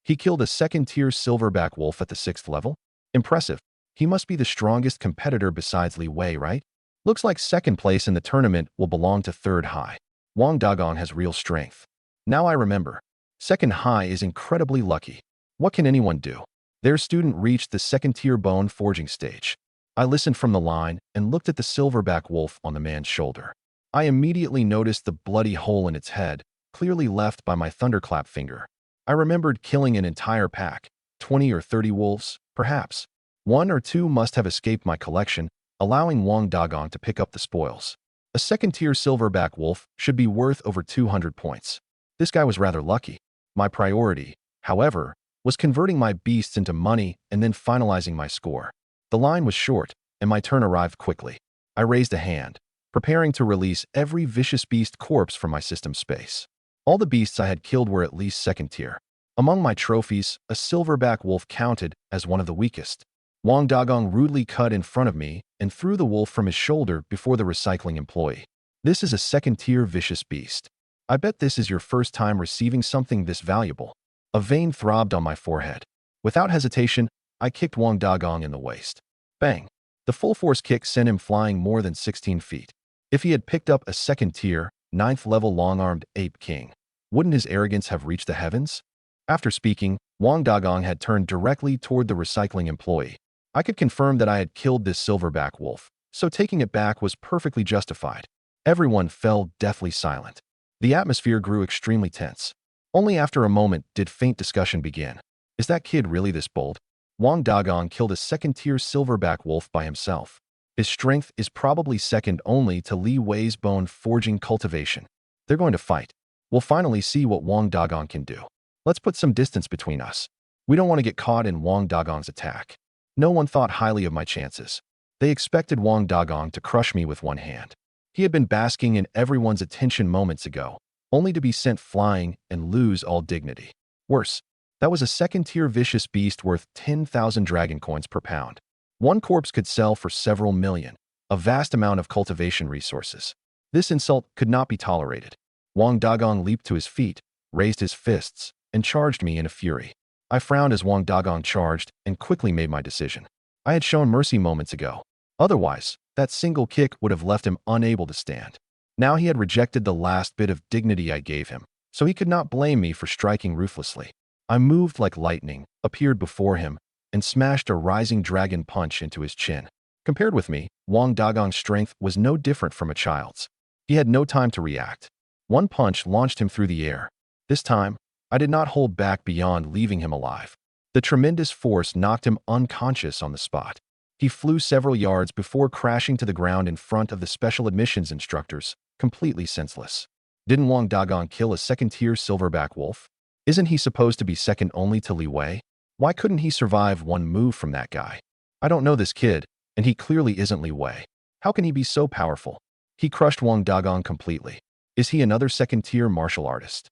He killed a 2nd tier silverback wolf at the 6th level? Impressive. He must be the strongest competitor besides Li Wei, right? Looks like 2nd place in the tournament will belong to 3rd High. Wang Dagong has real strength. Now I remember. 2nd High is incredibly lucky. What can anyone do? Their student reached the 2nd tier bone forging stage. I listened from the line and looked at the silverback wolf on the man's shoulder. I immediately noticed the bloody hole in its head, clearly left by my thunderclap finger. I remembered killing an entire pack, 20 or 30 wolves, perhaps. 1 or 2 must have escaped my collection, allowing Wang Dagong to pick up the spoils. A 2nd-tier silverback wolf should be worth over 200 points. This guy was rather lucky. My priority, however, was converting my beasts into money and then finalizing my score. The line was short, and my turn arrived quickly. I raised a hand, preparing to release every vicious beast corpse from my system space. All the beasts I had killed were at least 2nd tier. Among my trophies, a silverback wolf counted as one of the weakest. Wang Dagong rudely cut in front of me and threw the wolf from his shoulder before the recycling employee. This is a 2nd-tier vicious beast. I bet this is your first time receiving something this valuable. A vein throbbed on my forehead. Without hesitation, I kicked Wang Dagong in the waist. Bang! The full-force kick sent him flying more than 16 feet. If he had picked up a 2nd-tier, 9th-level long-armed ape king, wouldn't his arrogance have reached the heavens? After speaking, Wang Dagong had turned directly toward the recycling employee. I could confirm that I had killed this silverback wolf, so taking it back was perfectly justified. Everyone fell deathly silent. The atmosphere grew extremely tense. Only after a moment did faint discussion begin. Is that kid really this bold? Wang Dagong killed a 2nd-tier silverback wolf by himself. His strength is probably second only to Li Wei's bone forging cultivation. They're going to fight. We'll finally see what Wang Dagong can do. Let's put some distance between us. We don't want to get caught in Wang Dagong's attack. No one thought highly of my chances. They expected Wang Dagong to crush me with one hand. He had been basking in everyone's attention moments ago, only to be sent flying and lose all dignity. Worse, that was a 2nd-tier vicious beast worth 10,000 dragon coins per pound. One corpse could sell for several million, a vast amount of cultivation resources. This insult could not be tolerated. Wang Dagong leaped to his feet, raised his fists, and charged me in a fury. I frowned as Wang Dagong charged and quickly made my decision. I had shown mercy moments ago. Otherwise, that single kick would have left him unable to stand. Now he had rejected the last bit of dignity I gave him, so he could not blame me for striking ruthlessly. I moved like lightning, appeared before him, and smashed a rising dragon punch into his chin. Compared with me, Wang Dagong's strength was no different from a child's. He had no time to react. One punch launched him through the air. This time, I did not hold back beyond leaving him alive. The tremendous force knocked him unconscious on the spot. He flew several yards before crashing to the ground in front of the special admissions instructors, completely senseless. Didn't Wang Dagong kill a 2nd-tier silverback wolf? Isn't he supposed to be second only to Li Wei? Why couldn't he survive one move from that guy? I don't know this kid, and he clearly isn't Li Wei. How can he be so powerful? He crushed Wang Dagong completely. Is he another 2nd-tier martial artist?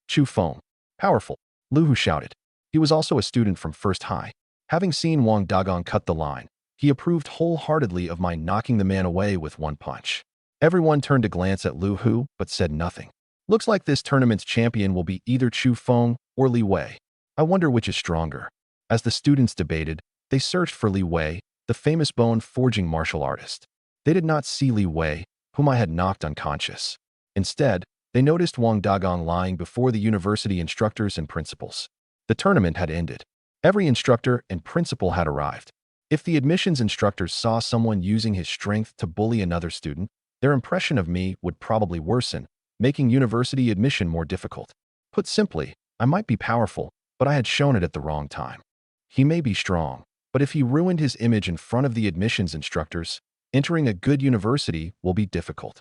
Chu Feng. Powerful, Lu Hu shouted. He was also a student from 1st High. Having seen Wang Dagong cut the line, he approved wholeheartedly of my knocking the man away with one punch. Everyone turned to glance at Lu Hu, but said nothing. Looks like this tournament's champion will be either Chu Feng or Li Wei. I wonder which is stronger. As the students debated, they searched for Li Wei, the famous bone forging martial artist. They did not see Li Wei, whom I had knocked unconscious. Instead, they noticed Wang Dagong lying before the university instructors and principals. The tournament had ended. Every instructor and principal had arrived. If the admissions instructors saw someone using his strength to bully another student, their impression of me would probably worsen, making university admission more difficult. Put simply, I might be powerful, but I had shown it at the wrong time. He may be strong, but if he ruined his image in front of the admissions instructors, entering a good university will be difficult.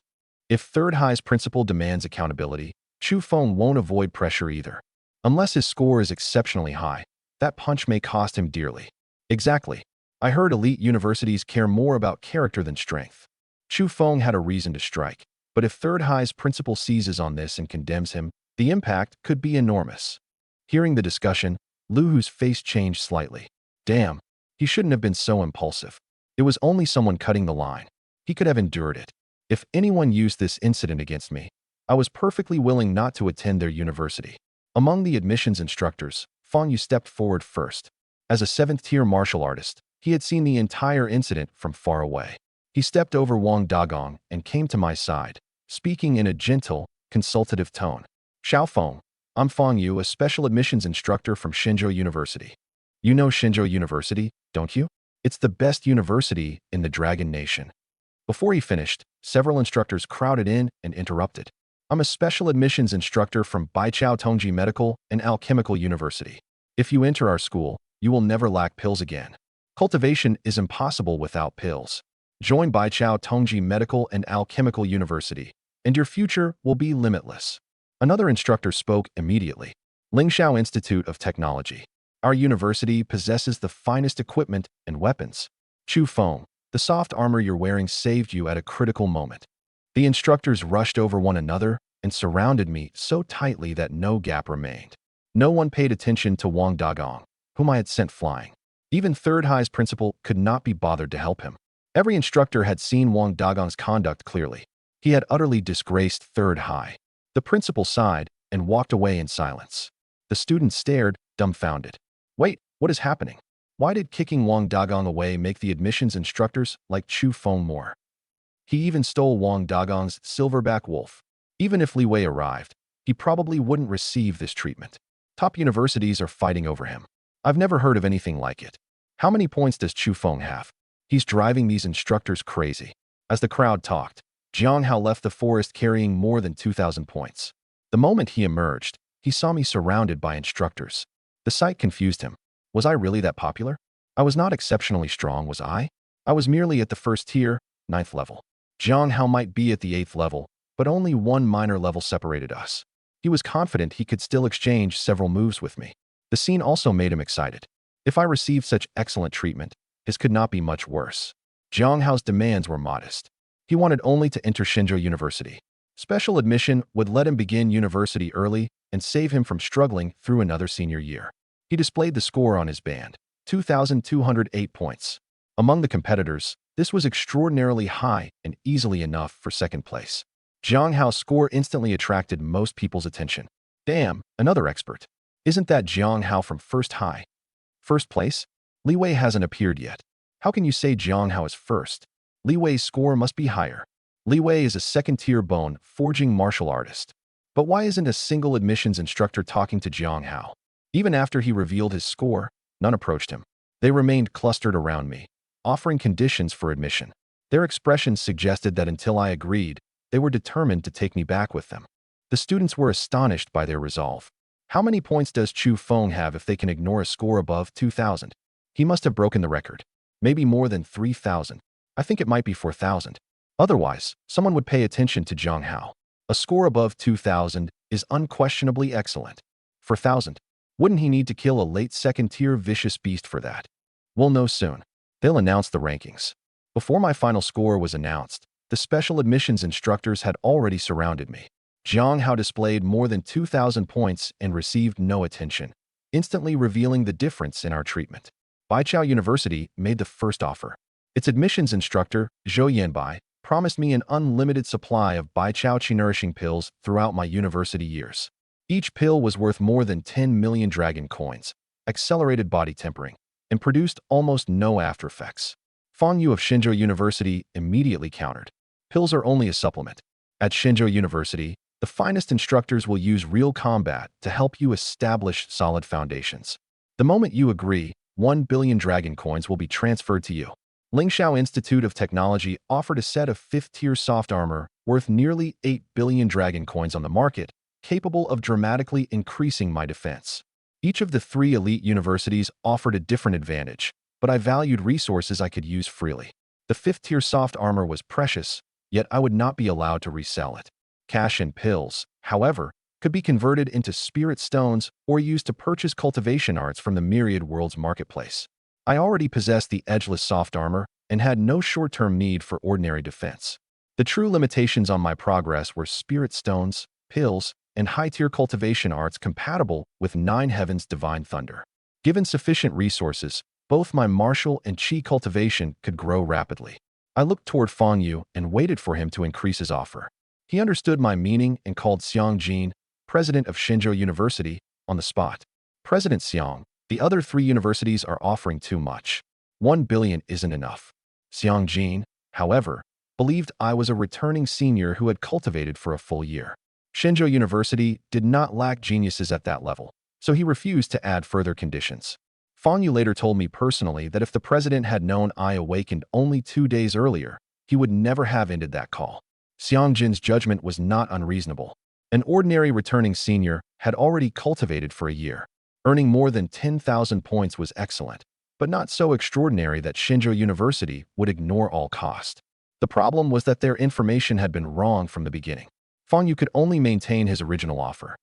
If 3rd High's principal demands accountability, Chu Feng won't avoid pressure either. Unless his score is exceptionally high, that punch may cost him dearly. Exactly. I heard elite universities care more about character than strength. Chu Feng had a reason to strike, but if 3rd High's principal seizes on this and condemns him, the impact could be enormous. Hearing the discussion, Lu Hu's face changed slightly. Damn, he shouldn't have been so impulsive. It was only someone cutting the line. He could have endured it. If anyone used this incident against me, I was perfectly willing not to attend their university. Among the admissions instructors, Fang Yu stepped forward first. As a 7th-tier martial artist, he had seen the entire incident from far away. He stepped over Wang Dagong and came to my side, speaking in a gentle, consultative tone. Xiao Feng, I'm Fang Yu, a special admissions instructor from Shenzhou University. You know Shenzhou University, don't you? It's the best university in the Dragon Nation. Before he finished, several instructors crowded in and interrupted. I'm a special admissions instructor from Baichao Tongji Medical and Alchemical University. If you enter our school, you will never lack pills again. Cultivation is impossible without pills. Join Baichao Tongji Medical and Alchemical University, and your future will be limitless. Another instructor spoke immediately. Lingxiao Institute of Technology. Our university possesses the finest equipment and weapons. Chu Feng, the soft armor you're wearing saved you at a critical moment. The instructors rushed over one another and surrounded me so tightly that no gap remained. No one paid attention to Wang Dagong, whom I had sent flying. Even Third High's principal could not be bothered to help him. Every instructor had seen Wang Dagong's conduct clearly. He had utterly disgraced Third High. The principal sighed and walked away in silence. The students stared, dumbfounded. Wait, what is happening? Why did kicking Wang Dagong away make the admissions instructors like Chu Feng more? He even stole Wang Dagong's silverback wolf. Even if Li Wei arrived, he probably wouldn't receive this treatment. Top universities are fighting over him. I've never heard of anything like it. How many points does Chu Feng have? He's driving these instructors crazy. As the crowd talked, Jiang Hao left the forest carrying more than 2,000 points. The moment he emerged, he saw me surrounded by instructors. The sight confused him. Was I really that popular? I was not exceptionally strong, was I? I was merely at the 1st tier, 9th level. Jiang Hao might be at the 8th level, but only one minor level separated us. He was confident he could still exchange several moves with me. The scene also made him excited. If I received such excellent treatment, his could not be much worse. Jiang Hao's demands were modest. He wanted only to enter Shenzhou University. Special admission would let him begin university early and save him from struggling through another senior year. He displayed the score on his band, 2,208 points. Among the competitors, this was extraordinarily high and easily enough for 2nd place. Jiang Hao's score instantly attracted most people's attention. Damn, another expert. Isn't that Jiang Hao from 1st High? 1st place? Li Wei hasn't appeared yet. How can you say Jiang Hao is 1st? Li Wei's score must be higher. Li Wei is a 2nd-tier bone forging martial artist. But why isn't a single admissions instructor talking to Jiang Hao? Even after he revealed his score, none approached him. They remained clustered around me, offering conditions for admission. Their expressions suggested that until I agreed, they were determined to take me back with them. The students were astonished by their resolve. How many points does Chu Feng have if they can ignore a score above 2,000? He must have broken the record. Maybe more than 3,000. I think it might be 4,000. Otherwise, someone would pay attention to Jiang Hao. A score above 2,000 is unquestionably excellent. 4,000. Wouldn't he need to kill a late 2nd-tier vicious beast for that? We'll know soon. They'll announce the rankings. Before my final score was announced, the special admissions instructors had already surrounded me. Jiang Hao displayed more than 2,000 points and received no attention, instantly revealing the difference in our treatment. Baichao University made the first offer. Its admissions instructor, Zhou Yanbai, promised me an unlimited supply of Baichao Qi nourishing pills throughout my university years. Each pill was worth more than 10 million dragon coins, accelerated body tempering, and produced almost no after effects. Fang Yu of Shenzhou University immediately countered. Pills are only a supplement. At Shenzhou University, the finest instructors will use real combat to help you establish solid foundations. The moment you agree, 1 billion dragon coins will be transferred to you. Lingxiao Institute of Technology offered a set of 5th-tier soft armor worth nearly 8 billion dragon coins on the market, capable of dramatically increasing my defense. Each of the 3 elite universities offered a different advantage, but I valued resources I could use freely. The 5th-tier soft armor was precious, yet I would not be allowed to resell it. Cash and pills, however, could be converted into spirit stones or used to purchase cultivation arts from the myriad world's marketplace. I already possessed the edgeless soft armor and had no short-term need for ordinary defense. The true limitations on my progress were spirit stones, pills, and high-tier cultivation arts compatible with 9 Heavens' divine thunder. Given sufficient resources, both my martial and qi cultivation could grow rapidly. I looked toward Fang Yu and waited for him to increase his offer. He understood my meaning and called Xiang Jin, president of Shenzhou University, on the spot. President Xiang, the other 3 universities are offering too much. 1 billion isn't enough. Xiang Jin, however, believed I was a returning senior who had cultivated for a full year. Shenzhou University did not lack geniuses at that level, so he refused to add further conditions. Fang Yu later told me personally that if the president had known I awakened only 2 days earlier, he would never have ended that call. Xiang Jin's judgment was not unreasonable. An ordinary returning senior had already cultivated for a year. Earning more than 10,000 points was excellent, but not so extraordinary that Shenzhou University would ignore all cost. The problem was that their information had been wrong from the beginning. Fang Yu could only maintain his original offer.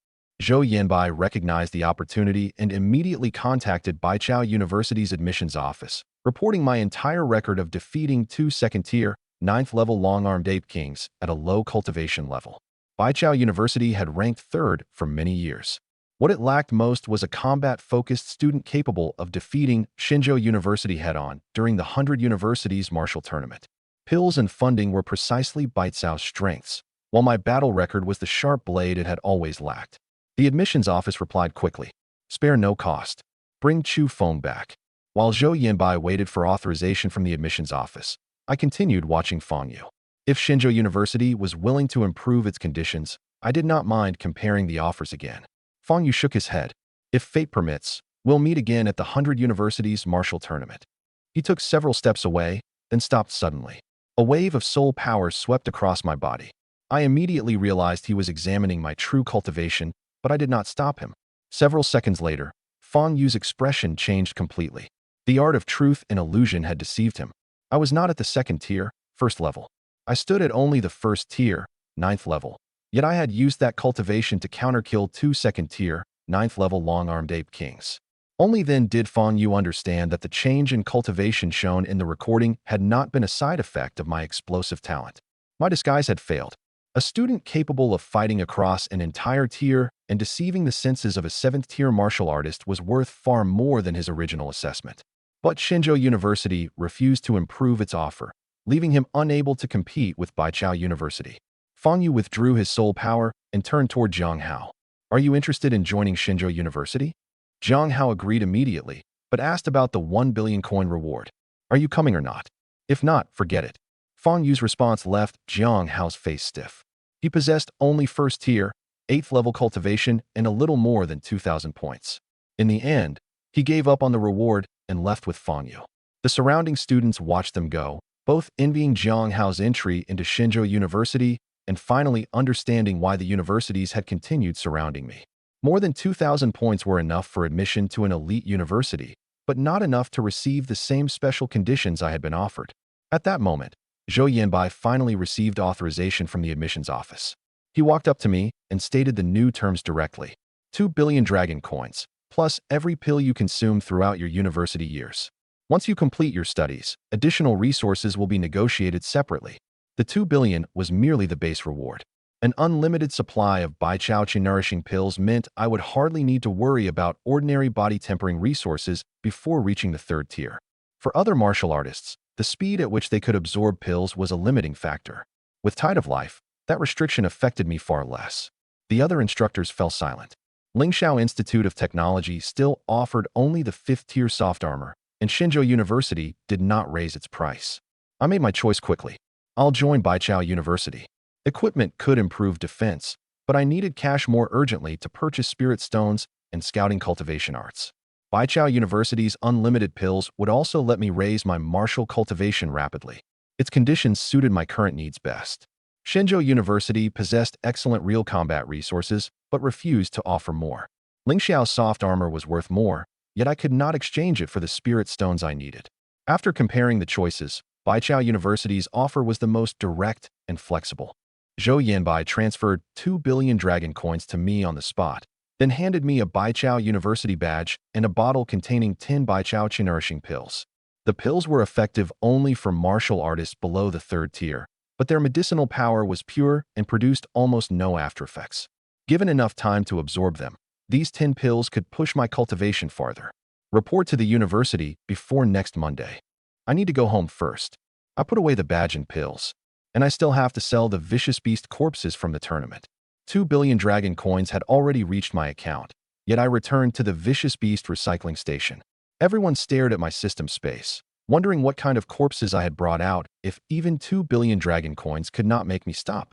Zhou Yanbai recognized the opportunity and immediately contacted Baichao University's admissions office, reporting my entire record of defeating 2 second-tier, 9th-level long-armed ape kings at a low cultivation level. Baichao University had ranked 3rd for many years. What it lacked most was a combat-focused student capable of defeating Shenzhou University head-on during the 100 Universities Martial Tournament. Pills and funding were precisely Baichao's strengths, while my battle record was the sharp blade it had always lacked. The admissions office replied quickly, "Spare no cost. Bring Chu Feng back." While Zhou Yanbai waited for authorization from the admissions office, I continued watching Fang Yu. If Shenzhou University was willing to improve its conditions, I did not mind comparing the offers again. Fang Yu shook his head. "If fate permits, we'll meet again at the 100 Universities Martial Tournament." He took several steps away, then stopped suddenly. A wave of soul power swept across my body. I immediately realized he was examining my true cultivation, but I did not stop him. Several seconds later, Fang Yu's expression changed completely. The art of truth and illusion had deceived him. I was not at the 2nd tier, 1st level. I stood at only the 1st tier, 9th level. Yet I had used that cultivation to counterkill 2 2nd-tier, 9th level long-armed ape kings. Only then did Fang Yu understand that the change in cultivation shown in the recording had not been a side effect of my explosive talent. My disguise had failed. A student capable of fighting across an entire tier and deceiving the senses of a 7th-tier martial artist was worth far more than his original assessment. But Shenzhou University refused to improve its offer, leaving him unable to compete with Baichao University. Fang Yu withdrew his soul power and turned toward Zhang Hao. "Are you interested in joining Shenzhou University?" Zhang Hao agreed immediately, but asked about the 1 billion coin reward. "Are you coming or not? If not, forget it." Fang Yu's response left Zhang Hao's face stiff. He possessed only 1st tier, 8th level cultivation and a little more than 2,000 points. In the end, he gave up on the reward and left with Fang Yu. The surrounding students watched them go, both envying Zhang Hao's entry into Shenzhou University and finally understanding why the universities had continued surrounding me. More than 2,000 points were enough for admission to an elite university, but not enough to receive the same special conditions I had been offered. At that moment, Zhou Yanbai finally received authorization from the admissions office. He walked up to me and stated the new terms directly. 2 billion dragon coins, plus every pill you consume throughout your university years. Once you complete your studies, additional resources will be negotiated separately. The 2 billion was merely the base reward. An unlimited supply of Baichao Qi nourishing pills meant I would hardly need to worry about ordinary body tempering resources before reaching the 3rd tier. For other martial artists, the speed at which they could absorb pills was a limiting factor. With Tide of Life, that restriction affected me far less. The other instructors fell silent. Lingxiao Institute of Technology still offered only the 5th tier soft armor, and Shenzhou University did not raise its price. I made my choice quickly. I'll join Baichao University. Equipment could improve defense, but I needed cash more urgently to purchase spirit stones and scouting cultivation arts. Baichao University's unlimited pills would also let me raise my martial cultivation rapidly. Its conditions suited my current needs best. Shenzhou University possessed excellent real combat resources, but refused to offer more. Lingxiao's soft armor was worth more, yet I could not exchange it for the spirit stones I needed. After comparing the choices, Baichao University's offer was the most direct and flexible. Zhou Yanbai transferred 2 billion dragon coins to me on the spot, then handed me a Baichao University badge and a bottle containing 10 Baichao Qi nourishing pills. The pills were effective only for martial artists below the 3rd tier, but their medicinal power was pure and produced almost no aftereffects. Given enough time to absorb them, these 10 pills could push my cultivation farther. Report to the university before next Monday. I need to go home first. I put away the badge and pills, and I still have to sell the vicious beast corpses from the tournament. 2 billion dragon coins had already reached my account, yet I returned to the vicious beast recycling station. Everyone stared at my system space, wondering what kind of corpses I had brought out if even 2 billion dragon coins could not make me stop.